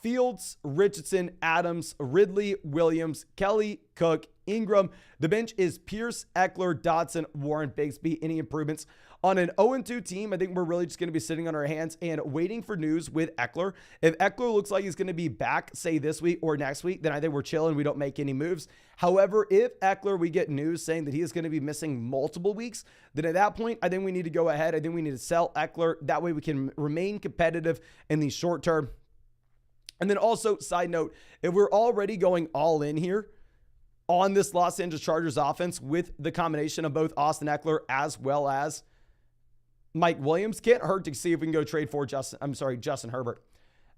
Fields, Richardson, Adams, Ridley, Williams, Kelly, Cook, Ingram. The bench is Pierce, Eckler, Dotson, Warren, Bigsby. Any improvements on an 0-2 team? I think we're really just going to be sitting on our hands and waiting for news with Eckler. If Eckler looks like he's going to be back, say this week or next week, then I think we're chilling. We don't make any moves. However, if Eckler, we get news saying that he is going to be missing multiple weeks, then at that point, I think we need to go ahead. I think we need to sell Eckler. That way we can remain competitive in the short term. And then also, side note, if we're already going all in here on this Los Angeles Chargers offense with the combination of both Austin Eckler as well as Mike Williams, can't hurt to see if we can go trade for Justin Herbert.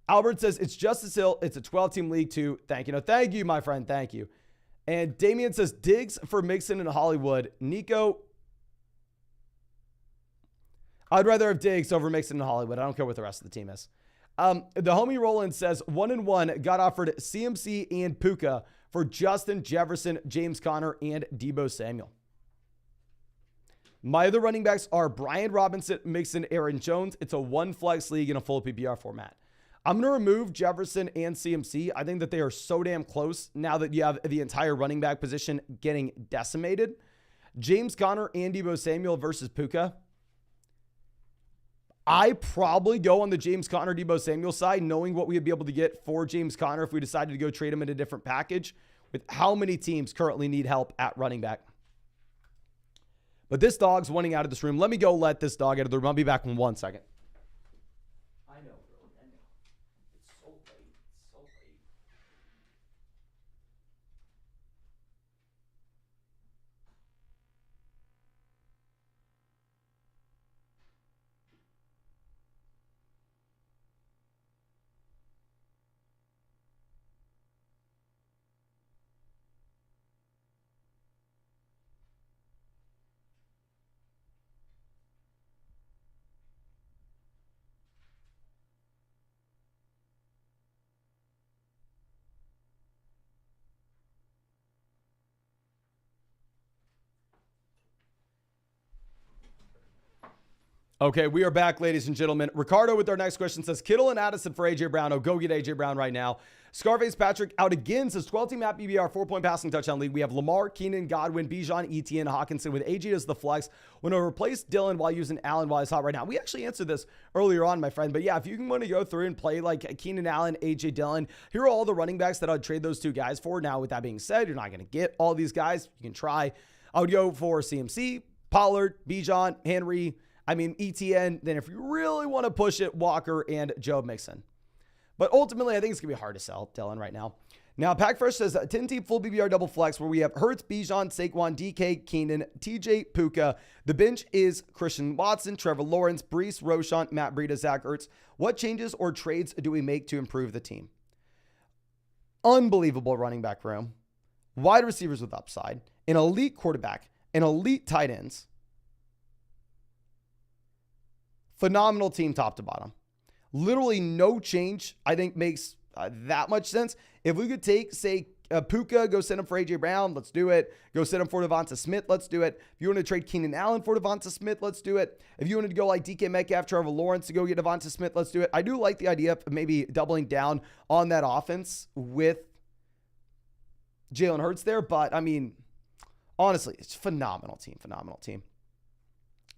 Albert says, it's Justice Hill. It's a 12-team league too. Thank you. No, thank you, my friend. Thank you. And Damian says, Diggs for Mixon in Hollywood. Nico, I'd rather have Diggs over Mixon in Hollywood. I don't care what the rest of the team is. The homie Roland says 1-1 got offered CMC and Puka for Justin Jefferson, James Conner, and Deebo Samuel. My other running backs are Brian Robinson, Mixon, Aaron Jones. It's a one flex league in a full PPR format. I'm going to remove Jefferson and CMC. I think that they are so damn close now that you have the entire running back position getting decimated. James Conner and Deebo Samuel versus Puka. I probably go on the James Conner, Deebo Samuel side, knowing what we would be able to get for James Conner if we decided to go trade him in a different package with how many teams currently need help at running back. But this dog's wanting out of this room. Let me go let this dog out of the room. I'll be back in 1 second. I know, bro. I know. It's so late. It's so late. Okay, we are back, ladies and gentlemen. Ricardo with our next question says, Kittle and Addison for A.J. Brown. Oh, go get A.J. Brown right now. Scarface Patrick out again says 12-team app BBR, 4-point passing touchdown league. We have Lamar, Keenan, Godwin, Bijan, Etienne, Hawkinson with A.J. as the flex. When I replace Dylan while using Allen while he's hot right now. We actually answered this earlier on, my friend. But yeah, if you want to go through and play like Keenan Allen, A.J. Dillon, here are all the running backs that I'd trade those two guys for. Now, with that being said, you're not going to get all these guys. You can try. I would go for CMC, Pollard, Bijan, Henry, ETN. Then if you really want to push it, Walker and Joe Mixon. But ultimately, I think it's going to be hard to sell Dylan right now. Now, Packfresh says 10-team full BBR double flex where we have Hurts, Bijan, Saquon, DK, Keenan, TJ, Puka. The bench is Christian Watson, Trevor Lawrence, Brees, Roschon, Matt Breida, Zach Ertz. What changes or trades do we make to improve the team? Unbelievable running back room. Wide receivers with upside. An elite quarterback. An elite tight ends. Phenomenal team top to bottom. Literally no change, I think, makes that much sense. If we could take, say, Puka, go send him for A.J. Brown, let's do it. Go send him for Devonta Smith, let's do it. If you want to trade Keenan Allen for Devonta Smith, let's do it. If you wanted to go like DK Metcalf, Trevor Lawrence to go get Devonta Smith, let's do it. I do like the idea of maybe doubling down on that offense with Jalen Hurts there. But, honestly, it's a phenomenal team. Phenomenal team.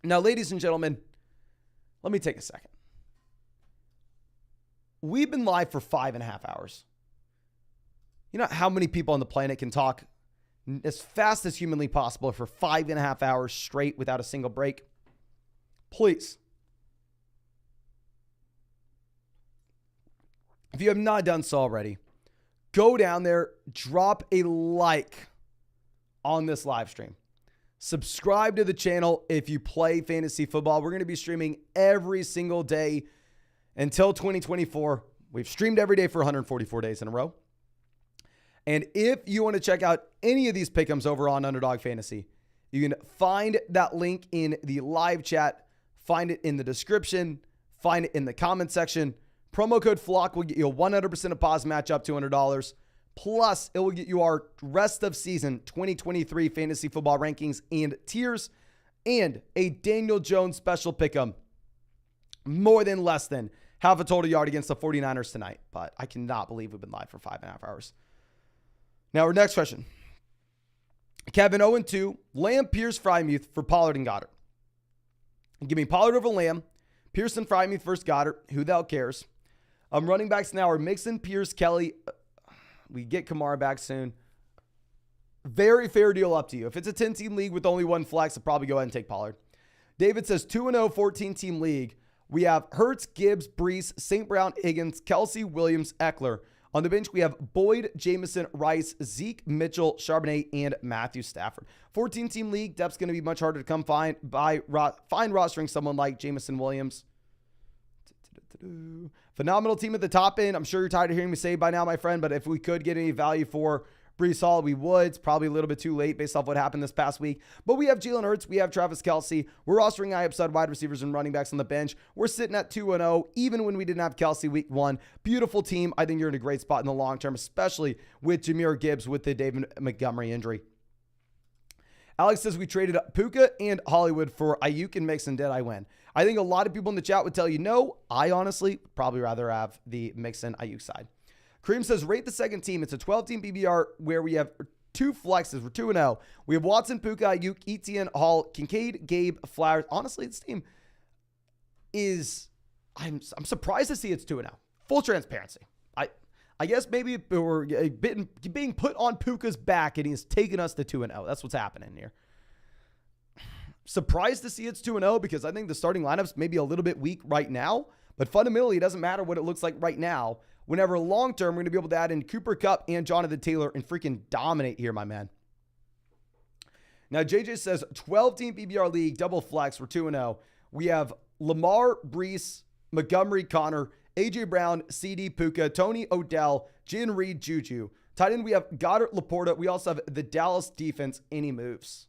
Now, ladies and gentlemen, let me take a second. We've been live for 5.5 hours. You know how many people on the planet can talk as fast as humanly possible for 5.5 hours straight without a single break? Please. If you have not done so already, go down there, drop a like on this live stream. Subscribe to the channel if you play fantasy football. We're going to be streaming every single day until 2024. We've streamed every day for 144 days in a row. And if you want to check out any of these pick'ems over on Underdog Fantasy, you can find that link in the live chat, find it in the description, find it in the comment section. Promo code FLOCK will get you a 100% of pause match up to $200. Plus, it will get you our rest of season 2023 fantasy football rankings and tiers and a Daniel Jones special pick'em. More than less than half a total yard against the 49ers tonight. But I cannot believe we've been live for 5.5 hours. Now, our next question. Kevin 0-2. Lamb, Pierce, Frymuth for Pollard and Goddard. Give me Pollard over Lamb. Pearson, Frymuth versus Goddard. Who the hell cares? Running backs now are Mixon, Pierce, Kelly. We get Kamara back soon. Very fair deal up to you. If it's a 10-team league with only one flex, I'll probably go ahead and take Pollard. David says 2-0, 14-team league. We have Hurts, Gibbs, Brees, St. Brown, Higgins, Kelsey, Williams, Eckler. On the bench, we have Boyd, Jameson, Rice, Zeke, Mitchell, Charbonnet, and Matthew Stafford. 14-team league, depth's going to be much harder to come find rostering someone like Jameson Williams. Phenomenal team at the top end. I'm sure you're tired of hearing me say by now, my friend, but if we could get any value for Brees Hall, we would. It's probably a little bit too late based off what happened this past week. But we have Jalen Hurts. We have Travis Kelce. We're rostering high upside wide receivers and running backs on the bench. We're sitting at 2-0, even when we didn't have Kelce week 1. Beautiful team. I think you're in a great spot in the long term, especially with Jahmyr Gibbs with the David Montgomery injury. Alex says we traded up Puka and Hollywood for Ayuk and Mixon. Did I win? I think a lot of people in the chat would tell you no. I honestly would probably rather have the Mixon Ayuk side. Kareem says rate the second team. It's a 12-team PBR where we have 2 flexes. We're 2-0. We have Watson, Puka, Ayuk, Etienne, Hall, Kincaid, Gabe, Flowers. Honestly, this team is, I'm surprised to see it's 2-0. Full transparency. I guess maybe we're being put on Puka's back and he's taken us to 2-0. That's what's happening here. Surprised to see it's 2-0 because I think the starting lineup's maybe a little bit weak right now, but fundamentally it doesn't matter what it looks like right now. Whenever long-term, we're going to be able to add in Cooper Kupp and Jonathan Taylor and freaking dominate here, my man. Now, JJ says 12-team PBR league, double flex. We're 2-0. We have Lamar, Brees, Montgomery, Connor, A.J. Brown, CD, Puka, Tony, Odell, Jin Reed, Juju. Tight end, we have Goddard, Laporta. We also have the Dallas defense. Any moves?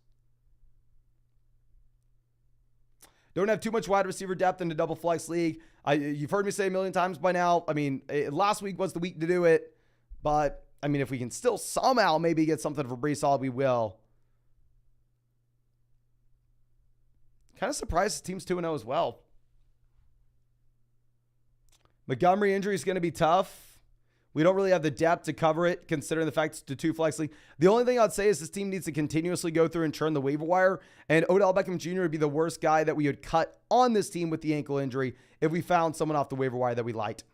Don't have too much wide receiver depth in the double flex league. You've heard me say a million times by now. I mean, last week was the week to do it. But, I mean, if we can still somehow maybe get something for Brees Hall, we will. Kind of surprised the team's 2-0 as well. Montgomery injury is going to be tough. We don't really have the depth to cover it, considering the fact it's a 2-flex league. The only thing I'd say is this team needs to continuously go through and churn the waiver wire. And Odell Beckham Jr. would be the worst guy that we would cut on this team with the ankle injury if we found someone off the waiver wire that we liked.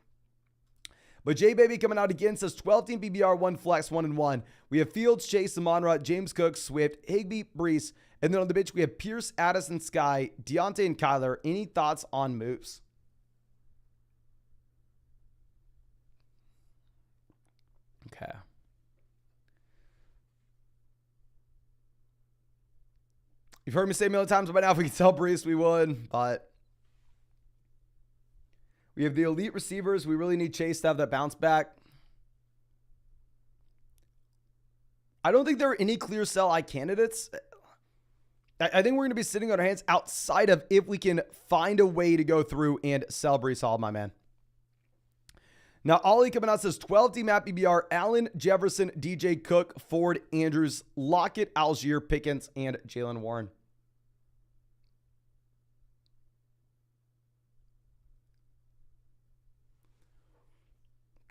But J Baby coming out again says 12-team PBR, 1 flex, 1-1. We have Fields, Chase, Amon-Ra, James Cook, Swift, Higbee, Brees. And then on the bench, we have Pierce, Addison, Sky, Deontay, and Kyler. Any thoughts on moves? Okay. You've heard me say a million times by now, if we could sell Brees, we would. But we have the elite receivers. We really need Chase to have that bounce back. I don't think there are any clear sell high candidates. I think we're going to be sitting on our hands outside of if we can find a way to go through and sell Brees Hall, my man. Now, Ollie coming out says 12-team at PBR, Allen, Jefferson, DJ Cook, Ford, Andrews, Lockett, Algier, Pickens, and Jalen Warren.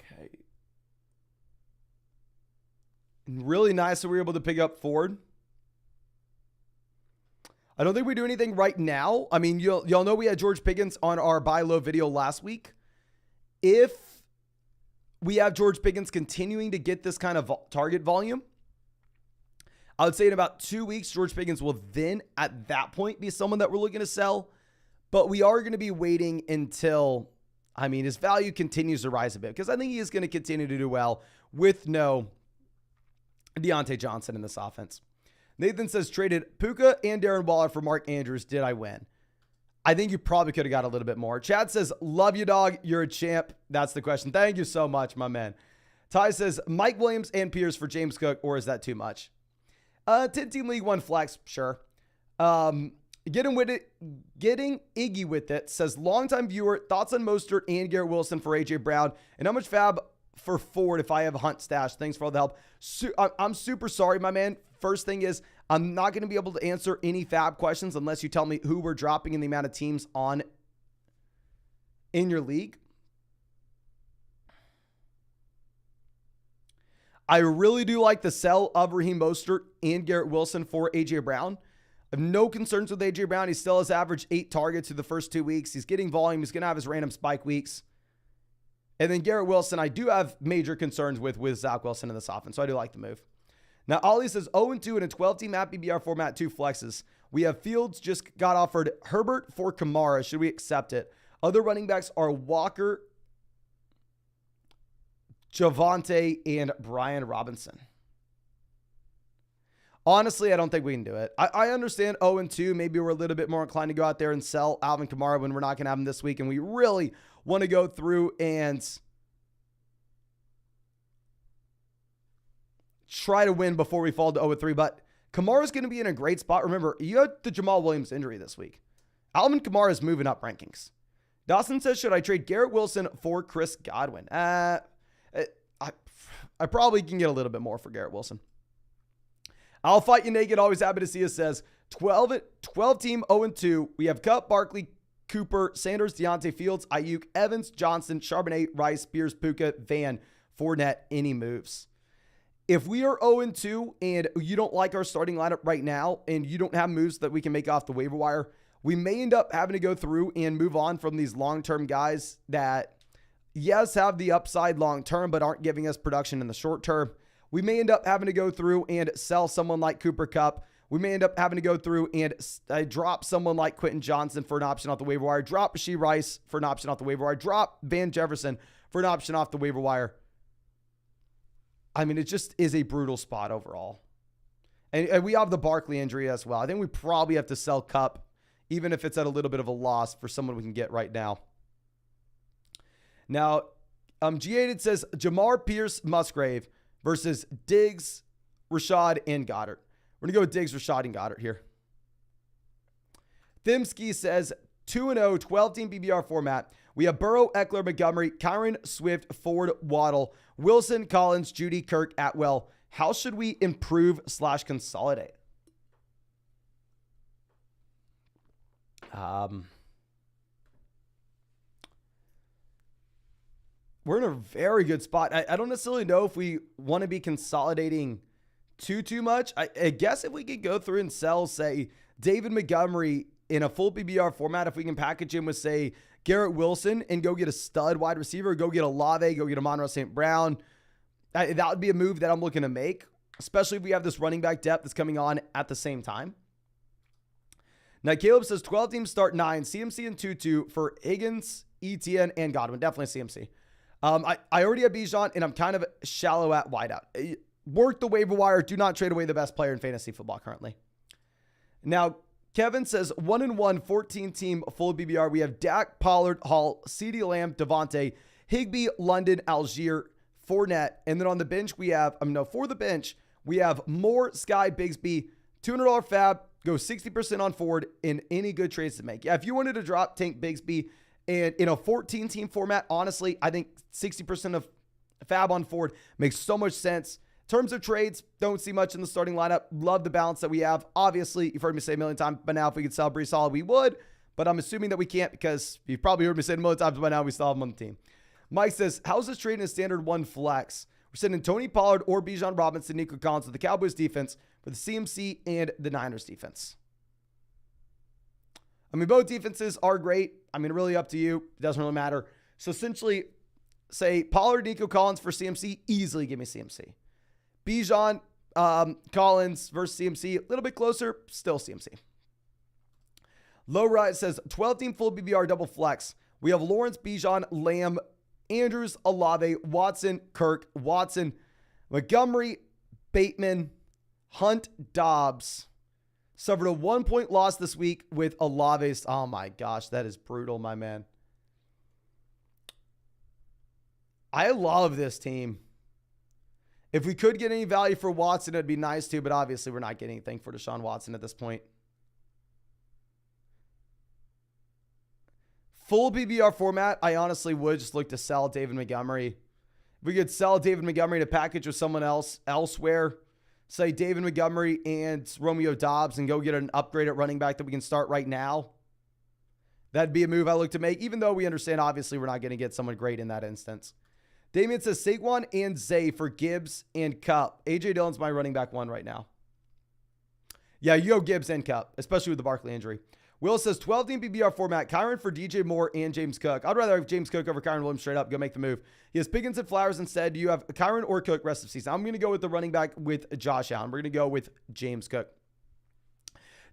Okay. Really nice that we were able to pick up Ford. I don't think we do anything right now. I mean, y'all know we had George Pickens on our buy low video last week. If we have George Pickens continuing to get this kind of target volume, I would say in about 2 weeks, George Pickens will then at that point be someone that we're looking to sell. But we are going to be waiting until, I mean, his value continues to rise a bit, because I think he is going to continue to do well with no Deontay Johnson in this offense. Nathan says traded Puka and Darren Waller for Mark Andrews. Did I win? I think you probably could have got a little bit more. Chad says, love you, dog. You're a champ. That's the question. Thank you so much, my man. Ty says, Mike Williams and Pierce for James Cook, or is that too much? 10-team league, 1 flex, sure. Getting Iggy with it says, longtime viewer, thoughts on Mostert and Garrett Wilson for A.J. Brown, and how much fab for Ford if I have a Hunt stash? Thanks for all the help. I'm super sorry, my man. First thing is, I'm not going to be able to answer any fab questions unless you tell me who we're dropping and the amount of teams on in your league. I really do like the sell of Raheem Mostert and Garrett Wilson for A.J. Brown. I have no concerns with A.J. Brown. He still has averaged 8 targets through the first 2 weeks. He's getting volume. He's going to have his random spike weeks. And then Garrett Wilson, I do have major concerns with Zach Wilson in this offense, so I do like the move. Now, Ollie says 0-2 in a 12-team at PBR format, 2 flexes. We have Fields just got offered Herbert for Kamara. Should we accept it? Other running backs are Walker, Javonte, and Brian Robinson. Honestly, I don't think we can do it. I understand 0-2. Maybe we're a little bit more inclined to go out there and sell Alvin Kamara when we're not going to have him this week, and we really want to go through and try to win before we fall to 0-3. But Kamara's going to be in a great spot. Remember, you had the Jamal Williams injury this week. Alvin Kamara is moving up rankings. Dawson says, should I trade Garrett Wilson for Chris Godwin? I probably can get a little bit more for Garrett Wilson. I'll fight you naked. Always happy to see us. Says 12 team 0-2. We have Kupp, Barkley, Cooper, Sanders, Deontay, Fields, Ayuk, Evans, Johnson, Charbonnet, Rice, Spears, Puka, Van, Fournette. Any moves? If we are 0-2 and you don't like our starting lineup right now and you don't have moves that we can make off the waiver wire, we may end up having to go through and move on from these long-term guys that, yes, have the upside long-term but aren't giving us production in the short term. We may end up having to go through and sell someone like Cooper Kupp. We may end up having to go through and drop someone like Quentin Johnson for an option off the waiver wire, drop Rashee Rice for an option off the waiver wire, drop Van Jefferson for an option off the waiver wire. I mean, it just is a brutal spot overall. And we have the Barkley injury as well. I think we probably have to sell Kupp, even if it's at a little bit of a loss for someone we can get right now. Now, G8 says Jamar Pierce Musgrave versus Diggs, Rashad, and Goddard. We're going to go with Diggs, Rashad, and Goddard here. Thimsky says 2-0, 12-team PBR format. We have Burrow, Eckler, Montgomery, Kyron, Swift, Ford, Waddle, Wilson, Collins, Judy, Kirk, Atwell. How should we improve/consolidate? We're in a very good spot. I don't necessarily know if we want to be consolidating too much. I guess if we could go through and sell, say, David Montgomery in a full PBR format, if we can package him with, say, Garrett Wilson and go get a stud wide receiver, go get a Olave, go get a Monroe St. Brown, that would be a move that I'm looking to make, especially if we have this running back depth that's coming on at the same time. Now, Caleb says 12 teams start 9, CMC and 2-2 for Higgins, Etienne, and Godwin. Definitely CMC. I already have Bijan, and I'm kind of shallow at wideout. Work the waiver wire. Do not trade away the best player in fantasy football currently. Now, Kevin says 1-1, 14-team full BBR. We have Dak, Pollard, Hall, CeeDee Lamb, Devontae, Higbee, London, Algier, Fournette. And then on the bench, we have, for the bench, we have Moore, Sky, Bigsby, $200 fab, go 60% on Ford in any good trades to make. Yeah, if you wanted to drop Tank Bigsby and in a 14-team format, honestly, I think 60% of fab on Ford makes so much sense. In terms of trades, don't see much in the starting lineup. Love the balance that we have. Obviously, you've heard me say a million times by now, if we could sell Breece Hall, we would. But I'm assuming that we can't because you've probably heard me say it a million times by now, we still have him on the team. Mike says, how's this trade in a standard 1 flex? We're sending Tony Pollard or Bijan Robinson, Nico Collins with the Cowboys defense for the CMC and the Niners defense. Both defenses are great. Really up to you. It doesn't really matter. So essentially, say Pollard, Nico Collins for CMC, easily give me CMC. Bijan, Collins versus CMC, a little bit closer, still CMC. Low Rise says 12-team full BBR double flex. We have Lawrence, Bijan, Lamb, Andrews, Olave, Watson, Kirk, Watson, Montgomery, Bateman, Hunt, Dobbs. Suffered a 1-point loss this week with Olave. Oh my gosh, that is brutal, my man. I love this team. If we could get any value for Watson, it'd be nice too, but obviously we're not getting anything for Deshaun Watson at this point. Full BBR format, I honestly would just look to sell David Montgomery. If we could sell David Montgomery to package with someone else elsewhere, say David Montgomery and Romeo Dobbs, and go get an upgraded running back that we can start right now, that'd be a move I look to make, even though we understand obviously we're not going to get someone great in that instance. Damien says Saquon and Zay for Gibbs and Cup. A.J. Dillon's my running back one right now. Yeah, you go Gibbs and Cup, especially with the Barkley injury. Will says 12-team PPR format, Kyron for DJ Moore and James Cook. I'd rather have James Cook over Kyron Williams straight up. Go make the move. He has Pickens and Flowers instead. Do you have Kyron or Cook rest of season? I'm going to go with the running back with Josh Allen. We're going to go with James Cook.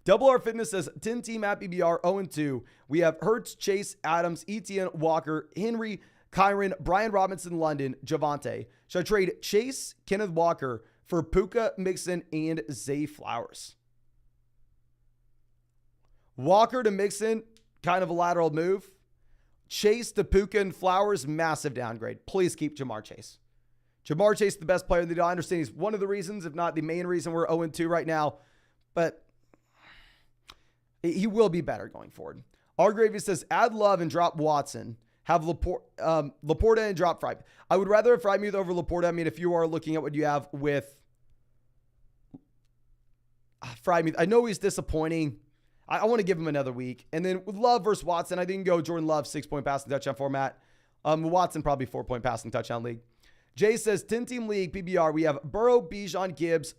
Double R Fitness says 10-team at PBR 0-2. We have Hurts, Chase, Adams, Etienne, Walker, Henry, Kyron, Brian Robinson, London, Javonte. Should I trade Chase, Kenneth Walker for Puka, Mixon, and Zay Flowers? Walker to Mixon, kind of a lateral move. Chase to Puka and Flowers, massive downgrade. Please keep Jamar Chase. Jamar Chase, the best player in the deal. I understand he's one of the reasons, if not the main reason, we're 0-2 right now. But he will be better going forward. R. Gravy says, add Love and drop Watson. Have Laporta and drop Freiermuth. I would rather have Freiermuth over Laporta. I mean, if you are looking at what you have with Freiermuth, I know he's disappointing. I want to give him another week. And then with Love versus Watson, I think you can go Jordan Love, 6-point passing touchdown format. Watson, probably 4-point passing touchdown league. Jay says, 10-team league, PBR. We have Burrow, Bijan, Gibbs,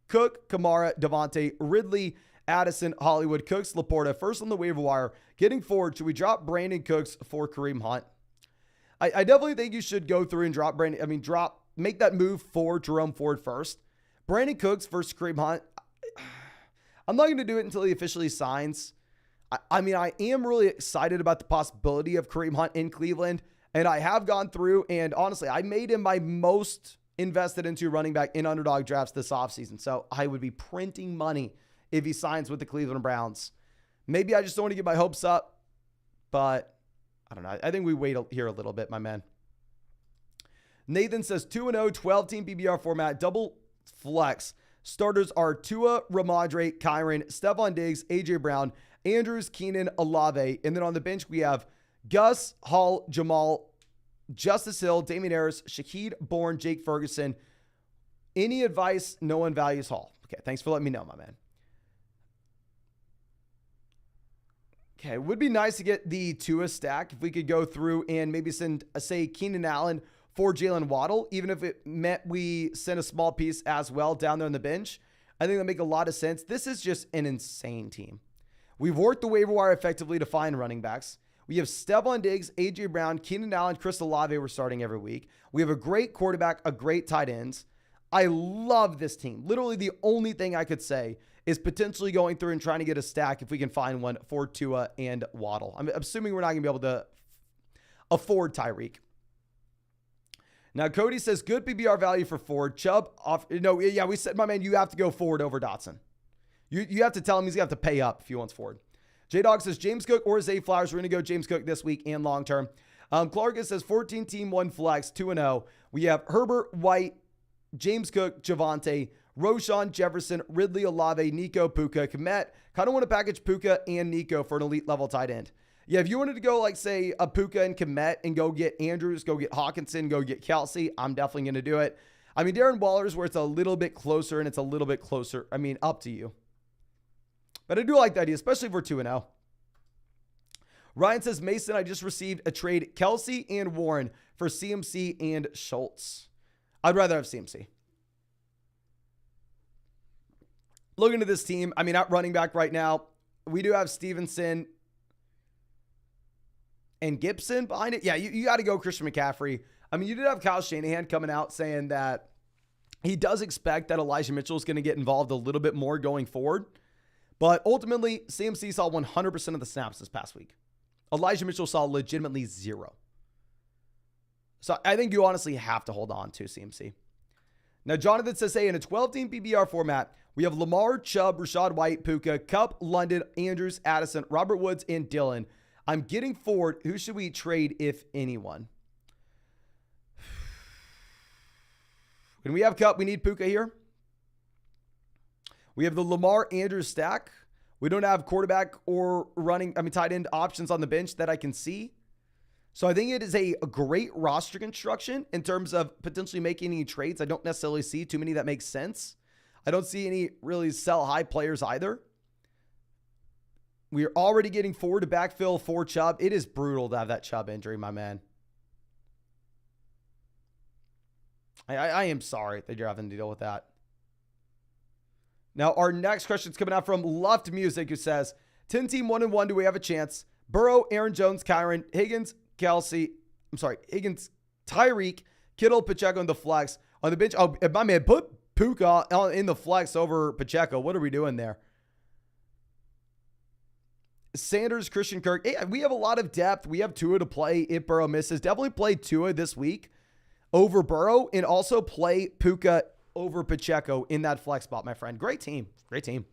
Cook, Kamara, Devontae, Ridley, Addison, Hollywood, Cooks, Laporta. First on the waiver wire. Getting forward, should we drop Brandon Cooks for Kareem Hunt? I definitely think you should go through and drop make that move for Jerome Ford first. Brandon Cooks versus Kareem Hunt. I'm not going to do it until he officially signs. I am really excited about the possibility of Kareem Hunt in Cleveland. And I have gone through, and honestly, I made him my most invested into running back in underdog drafts this offseason. So I would be printing money if he signs with the Cleveland Browns. Maybe I just don't want to get my hopes up, but I don't know. I think we wait here a little bit, my man. Nathan says 2-0, 12-team PBR format, double flex. Starters are Tua, Ramondre, Kyron, Stephon Diggs, A.J. Brown, Andrews, Keenan, Olave. And then on the bench, we have Gus, Hall, Jamal, Justice Hill, Damian Harris, Shaquille Bourne, Jake Ferguson. Any advice? No one values Hall. Okay, thanks for letting me know, my man. Okay, it would be nice to get the Tua stack if we could go through and maybe send, say, Keenan Allen for Jalen Waddle, even if it meant we send a small piece as well down there on the bench. I think that make a lot of sense. This is just an insane team. We've worked the waiver wire effectively to find running backs. We have Stephon Diggs, A.J. Brown, Keenan Allen, Chris Olave we're starting every week. We have a great quarterback, a great tight ends. I love this team. Literally the only thing I could say is potentially going through and trying to get a stack if we can find one for Tua and Waddle. I'm assuming we're not going to be able to afford Tyreek. Now, Cody says, good PBR value for Ford. Chubb, off. No, yeah, we said, my man, you have to go Ford over Dotson. You have to tell him he's going to have to pay up if he wants Ford. J-Dog says, James Cook or Zay Flowers. We're going to go James Cook this week and long term. Clark says, 14-team, 1 flex, 2-0. We have Herbert, White, James Cook, Javonte, Roshan, Jefferson, Ridley, Olave, Nico, Puka, Kmet. Kind of want to package Puka and Nico for an elite level tight end. Yeah, if you wanted to go like, say, a Puka and Kmet and go get Andrews, go get Hawkinson, go get Kelsey, I'm definitely going to do it. I mean, Darren Waller's where it's a little bit closer and it's a little bit closer. I mean, up to you. But I do like the idea, especially if we're 2-0. Ryan says, Mason, I just received a trade Kelsey and Warren for CMC and Schultz. I'd rather have CMC. Looking at this team, I mean, at running back right now, we do have Stevenson and Gibson behind it. Yeah, you got to go Christian McCaffrey. I mean, you did have Kyle Shanahan coming out saying that he does expect that Elijah Mitchell is going to get involved a little bit more going forward. But ultimately, CMC saw 100% of the snaps this past week. Elijah Mitchell saw legitimately 0. So I think you honestly have to hold on to CMC. Now, Jonathan says, hey, in a 12-team PBR format, we have Lamar, Chubb, Rashad White, Puka, Kupp, London, Andrews, Addison, Robert Woods, and Dillon. I'm getting forward. Who should we trade, if anyone? When we have Kupp, we need Puka here. We have the Lamar Andrews stack. We don't have quarterback or tight end options on the bench that I can see. So I think it is a great roster construction in terms of potentially making any trades. I don't necessarily see too many that make sense. I don't see any really sell high players either. We are already getting forward to backfill for Chubb. It is brutal to have that Chubb injury, my man. I am sorry that you're having to deal with that. Now, our next question is coming out from Luft Music, who says, 10 team 1-1, do we have a chance? Burrow, Aaron Jones, Kyron, Higgins, Tyreek, Kittle, Pacheco in the flex. On the bench, oh, my man, put Puka in the flex over Pacheco. What are we doing there? Sanders, Christian Kirk. Hey, we have a lot of depth. We have Tua to play if Burrow misses. Definitely play Tua this week over Burrow, and also play Puka over Pacheco in that flex spot, my friend. Great team. Great team.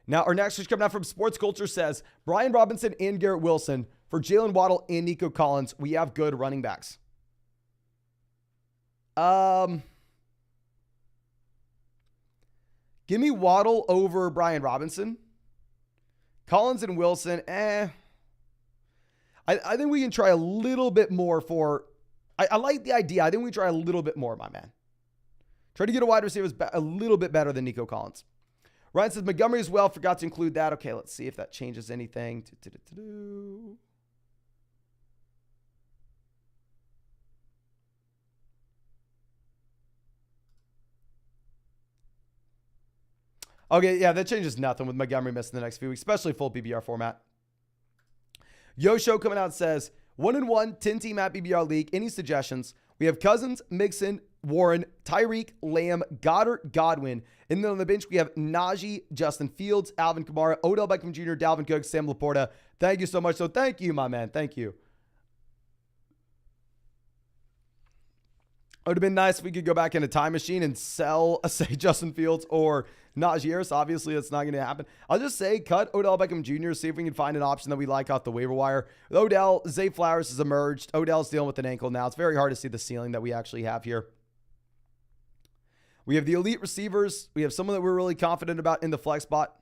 Now, our next is coming out from Sports Culture says, Brian Robinson and Garrett Wilson for Jalen Waddle and Nico Collins. We have good running backs. Give me Waddle over Brian Robinson. Collins and Wilson, I think we can try a little bit more for... I like the idea. I think we try a little bit more, my man. Try to get a wide receiver a little bit better than Nico Collins. Ryan says Montgomery as well. Forgot to include that. Okay, let's see if that changes anything. Okay, yeah, that changes nothing with Montgomery missing the next few weeks, especially full PBR format. Yosho coming out says, 1-1, 10-team at PBR league. Any suggestions? We have Cousins, Mixon, Warren, Tyreek, Lamb, Goddard, Godwin. And then on the bench, we have Najee, Justin Fields, Alvin Kamara, Odell Beckham Jr., Dalvin Cook, Sam Laporta. Thank you so much. So thank you, my man. Thank you. It would have been nice if we could go back in a time machine and sell, say, Justin Fields or Najee Harris. Obviously, that's not going to happen. I'll just say cut Odell Beckham Jr., see if we can find an option that we like off the waiver wire. With Odell, Zay Flowers has emerged. Odell's dealing with an ankle now. It's very hard to see the ceiling that we actually have here. We have the elite receivers. We have someone that we're really confident about in the flex spot.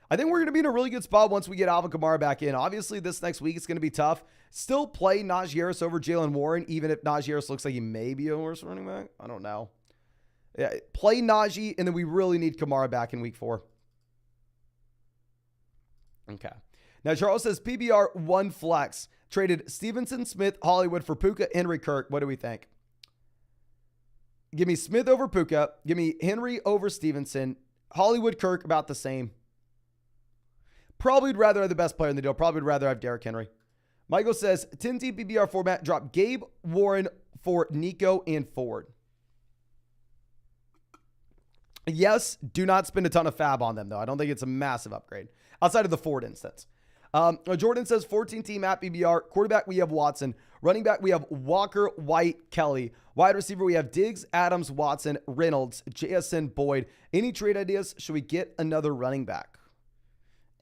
I think we're going to be in a really good spot once we get Alvin Kamara back in. Obviously, this next week it's going to be tough. Still play Najee Harris over Jalen Warren, even if Najee Harris looks like he may be a worse running back. I don't know. Yeah, play Najee, and then we really need Kamara back in week 4. Okay. Now, Charles says PBR 1 flex. Traded Stevenson, Smith, Hollywood for Puka, Henry, Kirk. What do we think? Give me Smith over Puka. Give me Henry over Stevenson. Hollywood, Kirk, about the same. Probably would rather have the best player in the deal. Probably would rather have Derrick Henry. Michael says, 10-team PBR format, drop Gabe, Warren for Nico and Ford. Yes, do not spend a ton of fab on them, though. I don't think it's a massive upgrade. Outside of the Ford instance. Jordan says, 14-team at PBR. Quarterback, we have Watson. Running back, we have Walker, White, Kelly. Wide receiver, we have Diggs, Adams, Watson, Reynolds, JSN, Boyd. Any trade ideas? Should we get another running back?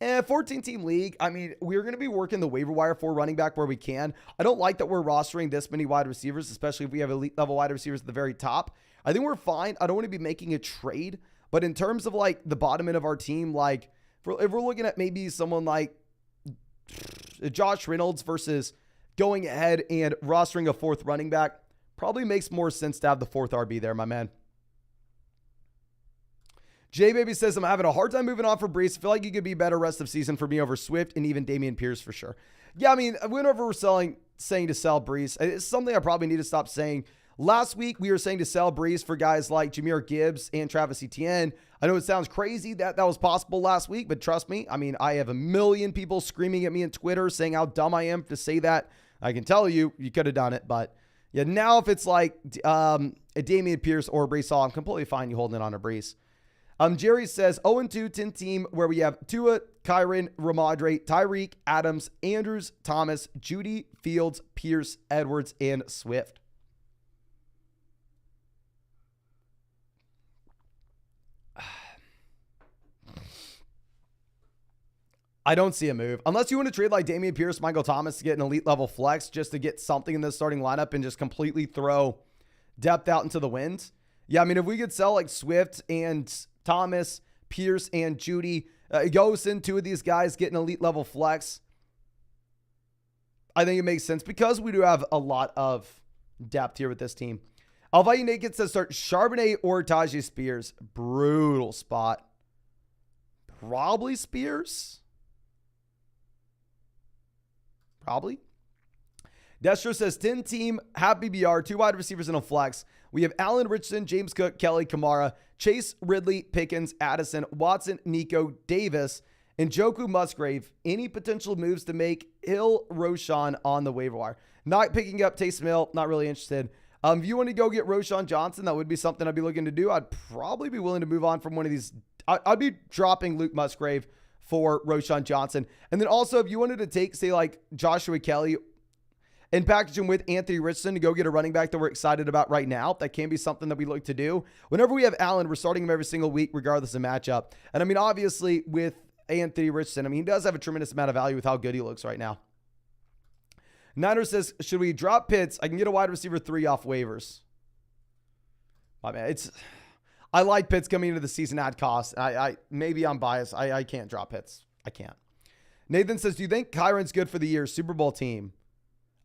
14-team league. I mean, we're going to be working the waiver wire for running back where we can. I don't like that we're rostering this many wide receivers, especially if we have elite level wide receivers at the very top. I think we're fine. I don't want to be making a trade, but in terms of like the bottom end of our team, like if we're looking at maybe someone like Josh Reynolds versus going ahead and rostering a 4th running back, probably makes more sense to have the 4th RB there, my man. J Baby says, I'm having a hard time moving on for Brees. I feel like he could be better rest of season for me over Swift and even Dameon Pierce for sure. Yeah, I mean, whenever we're saying to sell Brees, it's something I probably need to stop saying. Last week, we were saying to sell Brees for guys like Jahmyr Gibbs and Travis Etienne. I know it sounds crazy that was possible last week, but trust me, I mean, I have a million people screaming at me on Twitter saying how dumb I am to say that. I can tell you, you could have done it, but yeah, now if it's like a Dameon Pierce or Brees Hall, I'm completely fine you holding it on a Brees. Jerry says 0-2, 10-team where we have Tua, Kyron, Ramadre, Tyreek, Adams, Andrews, Thomas, Judy, Fields, Pierce, Edwards, and Swift. I don't see a move. Unless you want to trade like Dameon Pierce, Michael Thomas to get an elite level flex just to get something in the starting lineup and just completely throw depth out into the wind. Yeah, I mean, if we could sell like Swift and Thomas, Pierce, and Judy, Gosen, 2 of these guys get an elite level flex, I think it makes sense because we do have a lot of depth here with this team. Alvaya Naked says start Charbonnet or Tajay Spears. Brutal spot. Probably Spears. Probably. Destro says 10 team, half BBR, 2 wide receivers in a flex. We have Allen Richardson, James Cook, Kelly, Kamara, Chase, Ridley, Pickens, Addison, Watson, Nico, Davis, and Njoku, Musgrave. Any potential moves to make Hill, Roschon on the waiver wire? Not picking up Taysom Hill, not really interested. If you want to go get Roschon Johnson, that would be something I'd be looking to do. I'd probably be willing to move on from one of these. I'd be dropping Luke Musgrave for Roschon Johnson. And then also, if you wanted to take, say, like Joshua Kelly and package him with Anthony Richardson to go get a running back that we're excited about right now, that can be something that we look to do. Whenever we have Allen, we're starting him every single week, regardless of matchup. And I mean, obviously, with Anthony Richardson, I mean, he does have a tremendous amount of value with how good he looks right now. Niner says, should we drop Pitts? I can get a wide receiver 3 off waivers. My man, I like Pitts coming into the season at cost. Maybe I'm biased. I can't drop Pitts. I can't. Nathan says, do you think Kyron's good for the year? Super Bowl team.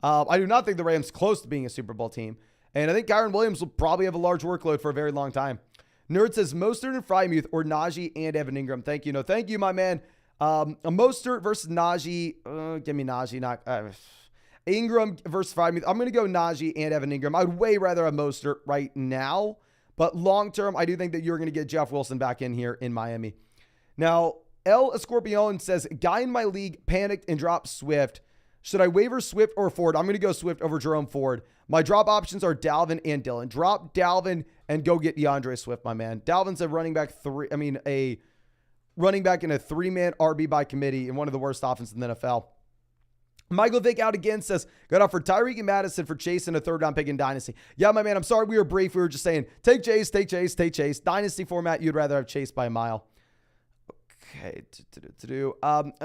I do not think the Rams close to being a Super Bowl team. And I think Kyron Williams will probably have a large workload for a very long time. Nerd says Mostert and Freiermuth or Najee and Evan Ingram. Thank you. No, thank you, my man. A Mostert versus Najee. Give me Najee. Ingram versus Freiermuth. I'm going to go Najee and Evan Ingram. I'd way rather have Mostert right now. But long term, I do think that you're going to get Jeff Wilson back in here in Miami. Now, El Escorpion says, guy in my league panicked and dropped Swift. Should I waiver Swift or Ford? I'm going to go Swift over Jerome Ford. My drop options are Dalvin and Dillon. Drop Dalvin and go get DeAndre Swift, my man. Dalvin's a running back a running back in a 3-man RB by committee in one of the worst offenses in the NFL. Michael Vick out again says, got off for Tyreek and Madison for Chase and a 3rd-round pick in Dynasty. Yeah, my man, I'm sorry we were brief. We were just saying, take Chase, take Chase, take Chase. Dynasty format, you'd rather have Chase by a mile. Okay,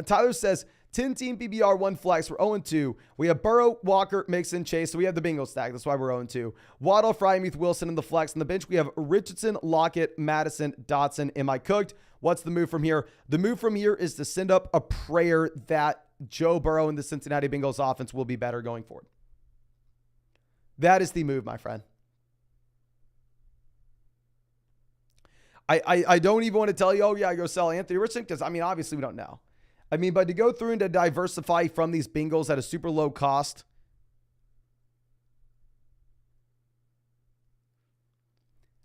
Tyler says, 10-team PBR, 1 flex. We're 0-2. We have Burrow, Walker, Mixon, Chase. So we have the bingo stack. That's why we're 0-2. Waddle, Freiermuth, Wilson in the flex. On the bench, we have Richardson, Lockett, Madison, Dotson. Am I cooked? What's the move from here? The move from here is to send up a prayer that Joe Burrow and the Cincinnati Bengals offense will be better going forward. That is the move, my friend. I don't even want to tell you, oh, yeah, I go sell Anthony Richardson, because, I mean, obviously we don't know. I mean, but to go through and to diversify from these Bengals at a super low cost,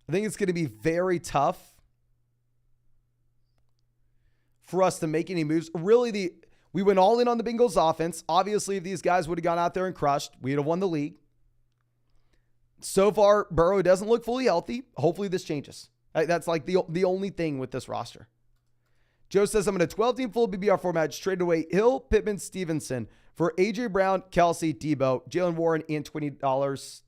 I think it's going to be very tough for us to make any moves. Really, we went all in on the Bengals offense. Obviously, if these guys would have gone out there and crushed, we'd have won the league. So far, Burrow doesn't look fully healthy. Hopefully this changes. That's like the only thing with this roster. Joe says, I'm in a 12-team full BBR format. Just traded away Hill, Pittman, Stevenson for A.J. Brown, Kelsey, Debo, Jalen Warren, and $20.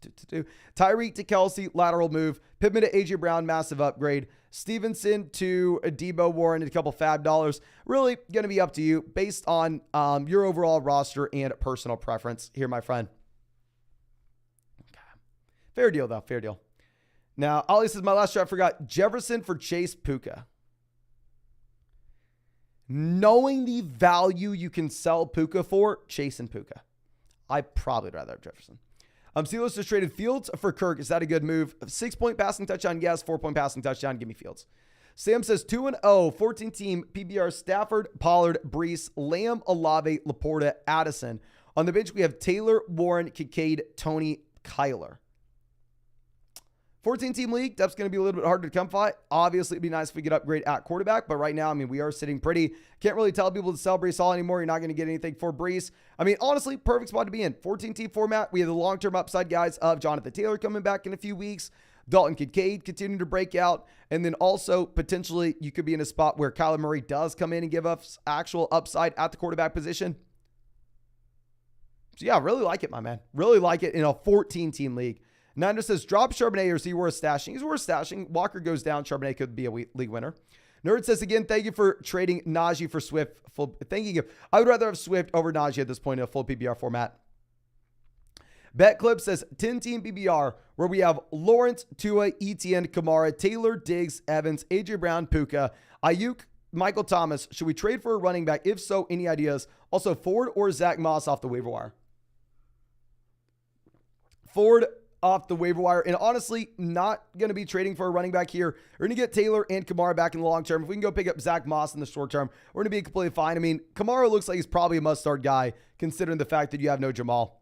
Tyreek to Kelsey, lateral move. Pittman to A.J. Brown, massive upgrade. Stevenson to Debo, Warren, and a couple fab dollars. Really going to be up to you based on your overall roster and personal preference here, my friend. Okay. Fair deal, though. Fair deal. Now, Ollie says, my last draft forgot Jefferson for Chase Puka. Knowing the value you can sell Puka for, Chase and Puka. I'd probably rather have Jefferson. Steelers just traded Fields for Kirk. Is that a good move? 6-point passing touchdown, yes. 4-point passing touchdown, give me Fields. Sam says 2-0, 14-team PBR, Stafford, Pollard, Brees, Lamb, Olave, Laporta, Addison. On the bench, we have Taylor, Warren, Kincaid, Tony, Kyler. 14-team league, that's going to be a little bit harder to come by. Obviously, it'd be nice if we could upgrade at quarterback, but right now, I mean, we are sitting pretty. Can't really tell people to sell Brees Hall anymore. You're not going to get anything for Brees. I mean, honestly, perfect spot to be in. 14-team format. We have the long-term upside guys of Jonathan Taylor coming back in a few weeks. Dalton Kincaid continuing to break out. And then also, potentially, you could be in a spot where Kyler Murray does come in and give us actual upside at the quarterback position. So, yeah, really like it, my man. Really like it in a 14-team league. Niner says, drop Charbonnet or is he worth stashing? He's worth stashing. Walker goes down. Charbonnet could be a league winner. Nerd says, again, thank you for trading Najee for Swift. I would rather have Swift over Najee at this point in a full PBR format. BetClip says, 10-team PBR, where we have Lawrence, Tua, Etienne, Kamara, Taylor, Diggs, Evans, A.J. Brown, Puka, Ayuk, Michael Thomas. Should we trade for a running back? If so, any ideas? Also, Ford or Zach Moss off the waiver wire? Ford off the waiver wire. And honestly, not going to be trading for a running back here. We're going to get Taylor and Kamara back in the long term. If we can go pick up Zach Moss in the short term, we're going to be completely fine. I mean, Kamara looks like he's probably a must-start guy, considering the fact that you have no Jamal.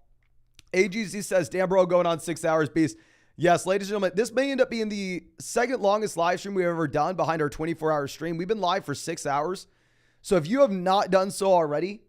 AGZ says, damn, bro, going on 6 hours, beast. Yes, ladies and gentlemen, this may end up being the second longest live stream we've ever done behind our 24-hour stream. We've been live for 6 hours. So if you have not done so already,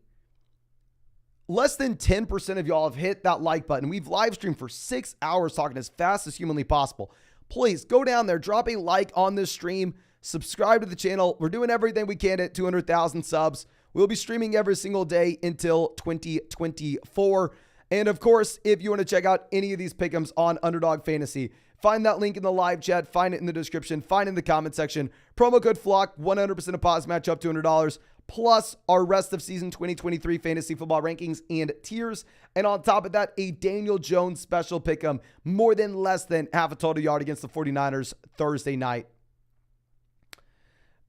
less than 10% of y'all have hit that like button. We've live streamed for 6 hours talking as fast as humanly possible. Please go down there, drop a like on this stream, subscribe to the channel. We're doing everything we can at 200,000 subs. We'll be streaming every single day until 2024. And of course, if you want to check out any of these pick'ems on Underdog Fantasy, find that link in the live chat, find it in the description, find it in the comment section. Promo code FLOCK, 100% deposit match up $200, plus our rest of season 2023 fantasy football rankings and tiers. And on top of that, a Daniel Jones special pick'em, more than less than half a total yard against the 49ers Thursday night.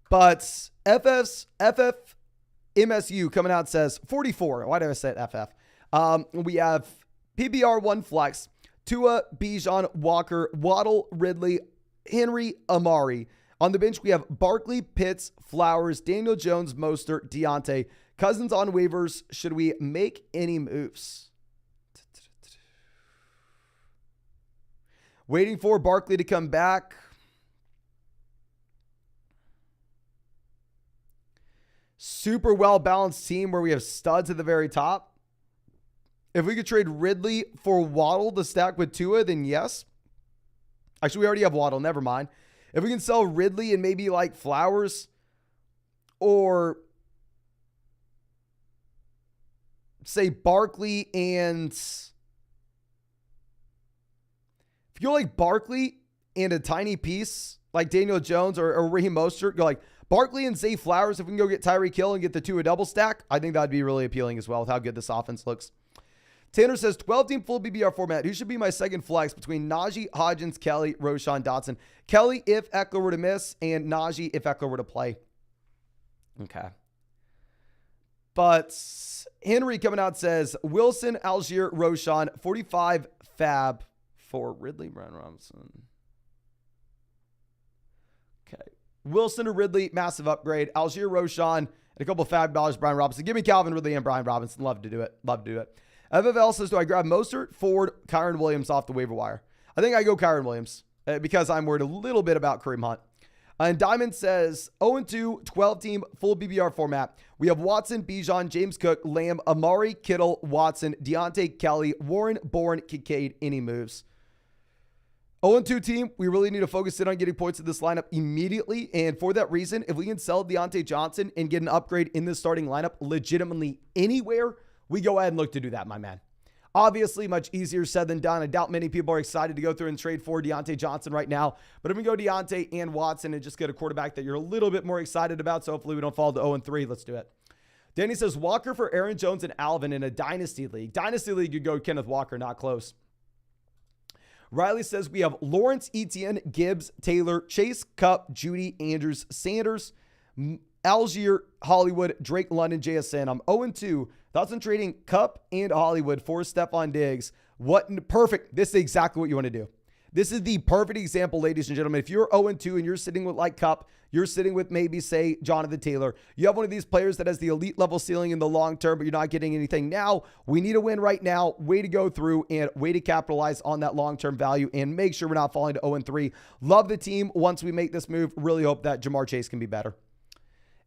But FF MSU coming out says 44. Why did I say FF? We have PBR 1 flex, Tua, Bijan, Walker, Waddle, Ridley, Henry, Amari. On the bench, we have Barkley, Pitts, Flowers, Daniel Jones, Mostert, Deontay. Cousins on waivers. Should we make any moves? Waiting for Barkley to come back. Super well-balanced team where we have studs at the very top. If we could trade Ridley for Waddle to stack with Tua, then yes. Actually, we already have Waddle. Never mind. If we can sell Ridley and maybe like Flowers or say Barkley and if you like Barkley and a tiny piece like Daniel Jones or Raheem Mostert, go like Barkley and Zay Flowers. If we can go get Tyreek Hill and get the Tua double stack, I think that'd be really appealing as well with how good this offense looks. Tanner says, 12-team full BBR format. Who should be my second flex between Najee, Hodgins, Kelly, Roshan, Dotson? Kelly if Eckler were to miss, and Najee if Eckler were to play. Okay. But Henry coming out says, Wilson, Algier, Roshan, 45 fab for Ridley, Brian Robinson. Okay. Wilson to Ridley, massive upgrade. Algier, Roshan, and a couple of fab dollars, Brian Robinson. Give me Calvin Ridley and Brian Robinson. Love to do it. Love to do it. FFL says, do I grab Mostert, Ford, Kyron Williams off the waiver wire? I think I go Kyron Williams because I'm worried a little bit about Kareem Hunt. And Diamond says, 0-2, 12-team, full BBR format. We have Watson, Bijan, James Cook, Lamb, Amari, Kittle, Watson, Deontay, Kelly, Warren, Bourne, Kincaid. Any moves? 0-2 team, we really need to focus in on getting points in this lineup immediately. And for that reason, if we can sell Deontay Johnson and get an upgrade in this starting lineup legitimately anywhere, we go ahead and look to do that, my man. Obviously, much easier said than done. I doubt many people are excited to go through and trade for Deontay Johnson right now. But if we go Deontay and Watson and just get a quarterback that you're a little bit more excited about, so hopefully we don't fall to 0-3, let's do it. Danny says, Walker for Aaron Jones and Alvin in a Dynasty League. Dynasty League, you go Kenneth Walker, not close. Riley says, we have Lawrence, Etienne, Gibbs, Taylor, Chase, Cup, Judy, Andrews, Sanders, Algier, Hollywood, Drake, London, JSN. I'm 0-2. Thoughts on trading Cup and Hollywood for Stephon Diggs? Perfect. This is exactly what you want to do. This is the perfect example, ladies and gentlemen. If you're 0-2 and you're sitting with like Cup, you're sitting with maybe, say, Jonathan Taylor. You have one of these players that has the elite level ceiling in the long term, but you're not getting anything now. We need a win right now. Way to go through and way to capitalize on that long-term value and make sure we're not falling to 0-3. Love the team. Once we make this move, really hope that Jamar Chase can be better.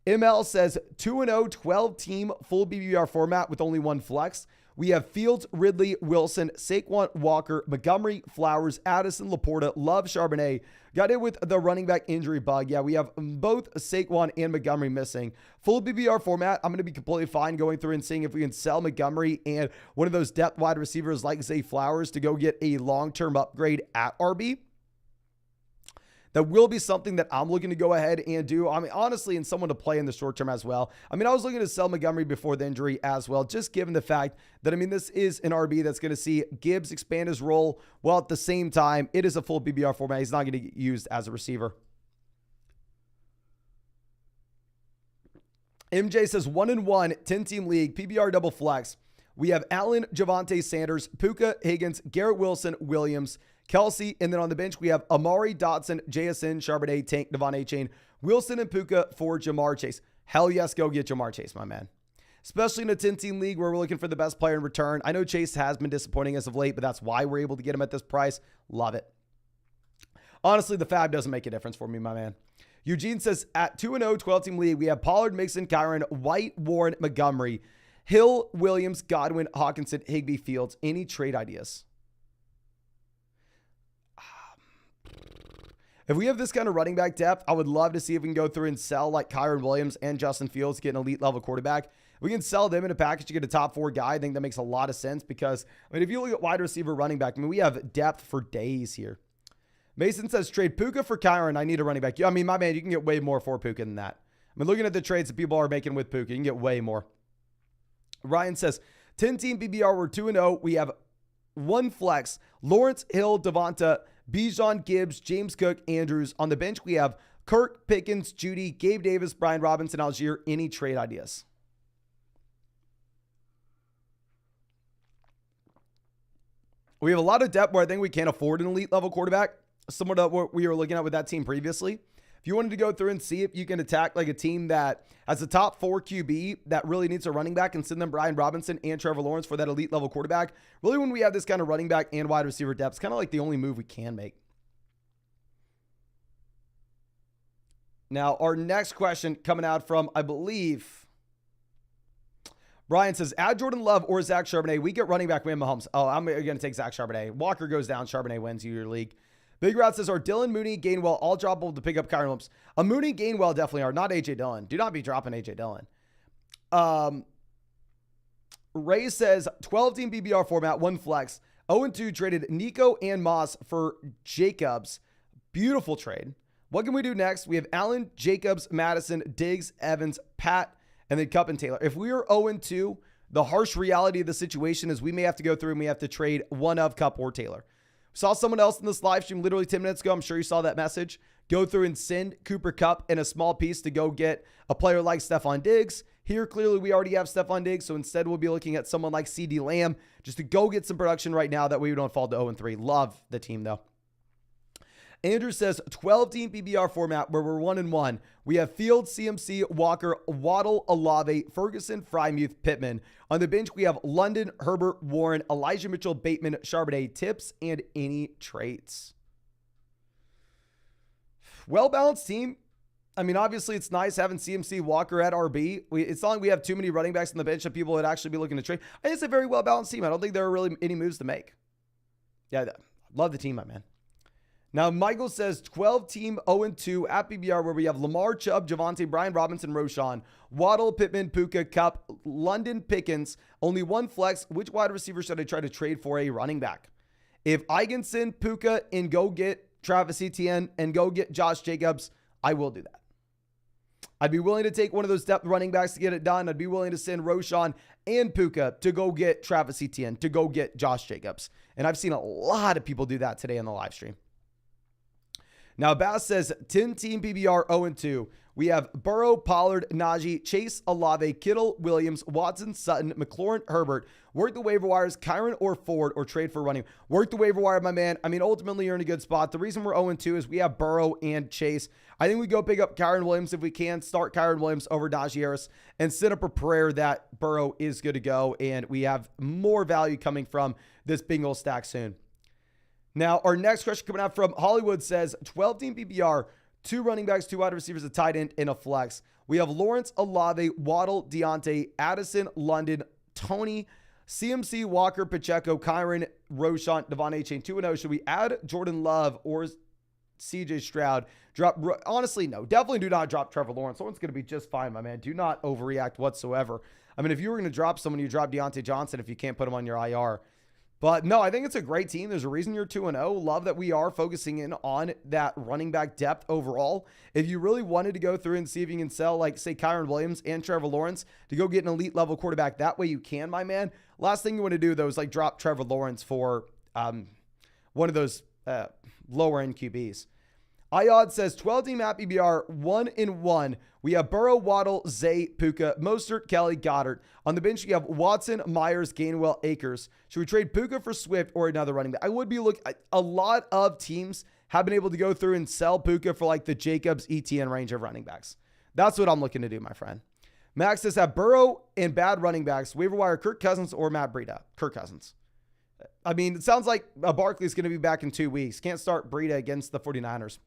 ML says 2-0, 12-team, full BBR format with only one flex. We have Fields, Ridley, Wilson, Saquon, Walker, Montgomery, Flowers, Addison, Laporta, Love, Charbonnet. Got it with the running back injury bug. Yeah, we have both Saquon and Montgomery missing. Full BBR format, I'm going to be completely fine going through and seeing if we can sell Montgomery and one of those depth wide receivers like Zay Flowers to go get a long-term upgrade at RB. That will be something that I'm looking to go ahead and do. I mean, honestly, and someone to play in the short term as well. I mean, I was looking to sell Montgomery before the injury as well, just given the fact that, I mean, this is an RB that's going to see Gibbs expand his role, while at the same time, it is a full BBR format. He's not going to get used as a receiver. MJ says 1-1, 10-team league, PBR double flex. We have Allen, Javonte Sanders, Puka, Higgins, Garrett Wilson, Williams, Kelsey, and then on the bench, we have Amari, Dotson, JSN, Charbonnet, Tank, Devon Achane, Wilson, and Puka for Jamar Chase. Hell yes, go get Jamar Chase, my man. especially in a 10-team league where we're looking for the best player in return. I know Chase has been disappointing as of late, but that's why we're able to get him at this price. Love it. Honestly, the fab doesn't make a difference for me, my man. Eugene says, at 2-0, 12-team league, we have Pollard, Mixon, Kyron, White, Warren, Montgomery, Hill, Williams, Godwin, Hawkinson, Higbee, Fields. Any trade ideas? If we have this kind of running back depth, I would love to see if we can go through and sell like Kyron Williams and Justin Fields, get an elite level quarterback. If we can sell them in a package to get a top 4 guy, I think that makes a lot of sense because, I mean, if you look at wide receiver, running back, I mean, we have depth for days here. Mason says, trade Puka for Kyron. I need a running back. I mean, my man, you can get way more for Puka than that. I mean, looking at the trades that people are making with Puka, you can get way more. Ryan says, 10-team PBR, we're 2-0. We have 1 flex. Lawrence, Hill, Devonta, Bijan, Gibbs, James Cook, Andrews. On the bench, we have Kirk, Pickens, Judy, Gabe Davis, Brian Robinson, Algier. Any trade ideas? We have a lot of depth where I think we can't afford an elite level quarterback, similar to what we were looking at with that team previously. If you wanted to go through and see if you can attack like a team that has a top 4 QB that really needs a running back and send them Brian Robinson and Trevor Lawrence for that elite level quarterback, really when we have this kind of running back and wide receiver depth, it's kind of like the only move we can make. Now, our next question coming out from, I believe, Brian says, add Jordan Love or Zach Charbonnet. We get running back, we have Mahomes. Oh, I'm going to take Zach Charbonnet. Walker goes down, Charbonnet wins your league. Big Rat says, are Dylan, Mooney, Gainwell all droppable to pick up Kyron Williams? Mooney, Gainwell definitely are, not A.J. Dillon. Do not be dropping A.J. Dillon. Ray says, 12-team PBR format, 1 flex. 0-2 traded Nico and Moss for Jacobs. Beautiful trade. What can we do next? We have Allen, Jacobs, Madison, Diggs, Evans, Pat, and then Cup and Taylor. If we are 0-2, the harsh reality of the situation is we may have to go through and we have to trade one of Cup or Taylor. Saw someone else in this live stream literally 10 minutes ago. I'm sure you saw that message. Go through and send Cooper Kupp in a small piece to go get a player like Stephon Diggs. Here, clearly, we already have Stephon Diggs, so instead we'll be looking at someone like CeeDee Lamb just to go get some production right now. That way we don't fall to 0-3. Love the team, though. Andrew says, 12-team PBR format where we're 1-1. We have Fields, CMC, Walker, Waddle, Olave, Ferguson, Frymuth, Pittman. On the bench, we have London, Herbert, Warren, Elijah Mitchell, Bateman, Charbonnet, Tips, and any traits. Well-balanced team. I mean, obviously, it's nice having CMC, Walker at RB. It's not like we have too many running backs on the bench that people would actually be looking to trade. I think it's a very well-balanced team. I don't think there are really any moves to make. Yeah, love the team, my man. Now, Michael says 12-team 0-2 at PBR where we have Lamar, Chubb, Javonte, Brian Robinson, Roshan, Waddle, Pittman, Puka, Kupp, London, Pickens. Only 1 flex. Which wide receiver should I try to trade for a running back? If I can send Puka and go get Travis Etienne and go get Josh Jacobs, I will do that. I'd be willing to take one of those depth running backs to get it done. I'd be willing to send Roshan and Puka to go get Travis Etienne, to go get Josh Jacobs. And I've seen a lot of people do that today in the live stream. Now, Bass says 10-team PBR 0-2. We have Burrow, Pollard, Najee, Chase, Olave, Kittle, Williams, Watson, Sutton, McLaurin, Herbert. Work the waiver wires, Kyron or Ford, or trade for running. Work the waiver wire, my man. I mean, ultimately, you're in a good spot. The reason we're 0-2 is we have Burrow and Chase. I think we go pick up Kyron Williams if we can. Start Kyron Williams over Najee Harris and set up a prayer that Burrow is good to go. And we have more value coming from this Bengals stack soon. Now, our next question coming out from Hollywood says, 12-team PPR, 2 running backs, 2 wide receivers, a tight end, and a flex. We have Lawrence, Olave, Waddle, Deontay, Addison, London, Tony, CMC, Walker, Pacheco, Kyron, Roshan, Devon A. Chain, 2-0. Should we add Jordan Love or CJ Stroud? Honestly, no. Definitely do not drop Trevor Lawrence. Lawrence going to be just fine, my man. Do not overreact whatsoever. I mean, if you were going to drop someone, you drop Deontay Johnson if you can't put him on your IR. But no, I think it's a great team. There's a reason you're 2-0. Love that we are focusing in on that running back depth overall. If you really wanted to go through and see if you can sell, like, say, Kyron Williams and Trevor Lawrence to go get an elite level quarterback, that way you can, my man. Last thing you want to do, though, is like drop Trevor Lawrence for one of those lower end QBs. Iod says 12-team at PBR 1-1. We have Burrow, Waddle, Zay, Puka, Mostert, Kelly, Goddard. On the bench, you have Watson, Myers, Gainwell, Akers. Should we trade Puka for Swift or another running back? I would be looking. A lot of teams have been able to go through and sell Puka for like the Jacobs, ETN range of running backs. That's what I'm looking to do, my friend. Max says have Burrow and bad running backs. Waiver wire Kirk Cousins or Matt Breida. Kirk Cousins. I mean, it sounds like Barkley's going to be back in 2 weeks. Can't start Breida against the 49ers.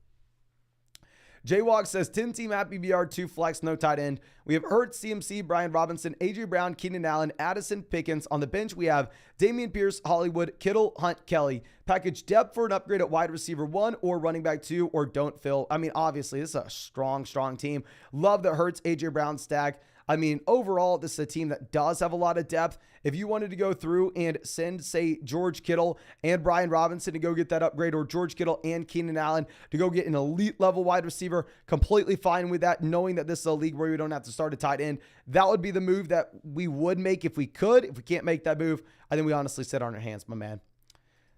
J-Walk says 10-team at BBR, 2 flex, no tight end. We have Hurts, CMC, Brian Robinson, A.J. Brown, Keenan Allen, Addison, Pickens. On the bench, we have Dameon Pierce, Hollywood, Kittle, Hunt, Kelly. Package depth for an upgrade at wide receiver 1 or running back 2 or don't fill. I mean, obviously, this is a strong team. Love the Hurts, A.J. Brown stack. I mean, overall, this is a team that does have a lot of depth. If you wanted to go through and send, say, George Kittle and Brian Robinson to go get that upgrade, or George Kittle and Keenan Allen to go get an elite level wide receiver, completely fine with that, knowing that this is a league where we don't have to start a tight end. That would be the move that we would make if we could. If we can't make that move, I think we honestly sit on our hands, my man.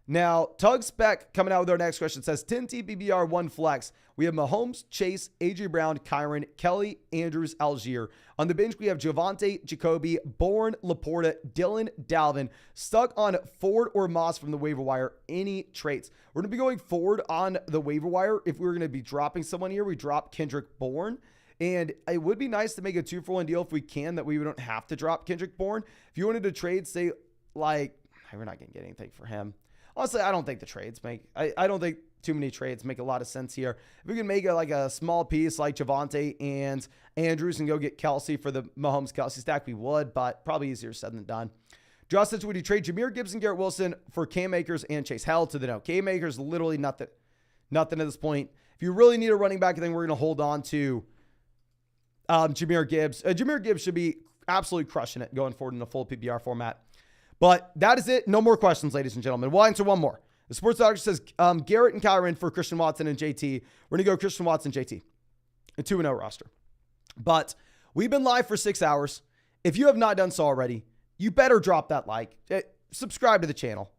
Now, Tug Spec coming out with our next question says 10 TBBR, 1 flex. We have Mahomes, Chase, A.J. Brown, Kyron, Kelly, Andrews, Algier. On the bench, we have Javonte, Jacoby, Bourne, Laporta, Dylan, Dalvin. Stuck on Ford or Moss from the waiver wire. Any traits? We're going to be going forward on the waiver wire. If we were going to be dropping someone here, we drop Kendrick Bourne. And it would be nice to make a 2-for-1 deal if we can, that we don't have to drop Kendrick Bourne. If you wanted to trade, say, like, we're not going to get anything for him. Honestly, I don't think the trades make, I don't think too many trades make a lot of sense here. If we can make a small piece like Javonte and Andrews and go get Kelsey for the Mahomes Kelsey stack, we would, but probably easier said than done. Josh says, would you trade Jahmyr Gibbs and Garrett Wilson for Cam Akers and Chase? Hell to the no. Cam Akers literally nothing at this point. If you really need a running back, I think we're going to hold on to Jahmyr Gibbs. Jahmyr Gibbs should be absolutely crushing it going forward in a full PPR format. But that is it. No more questions, ladies and gentlemen. We'll answer one more. The Sports Doctor says Garrett and Kyron for Christian Watson and JT. We're going to go Christian Watson, JT. A 2-0 roster. But we've been live for 6 hours. If you have not done so already, you better drop that like. Subscribe to the channel.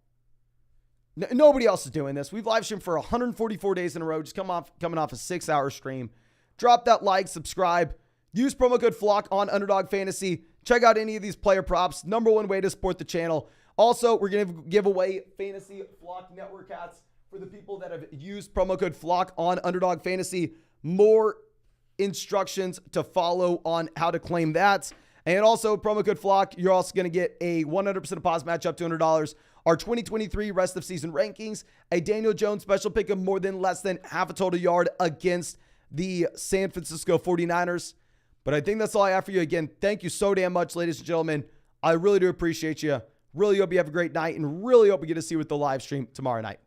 Nobody else is doing this. We've live streamed for 144 days in a row, just coming off a 6-hour stream. Drop that like, subscribe. Use promo code FLOCK on Underdog Fantasy. Check out any of these player props. #1 way to support the channel. Also, we're going to give away Fantasy Flock Network hats for the people that have used promo code FLOCK on Underdog Fantasy. More instructions to follow on how to claim that. And also, promo code FLOCK, you're also going to get a 100% deposit match up to $200. Our 2023 rest of season rankings. A Daniel Jones special pick of more than less than half a total yard against the San Francisco 49ers. But I think that's all I have for you. Again, thank you so damn much, ladies and gentlemen. I really do appreciate you. Really hope you have a great night, and really hope we get to see you with the live stream tomorrow night.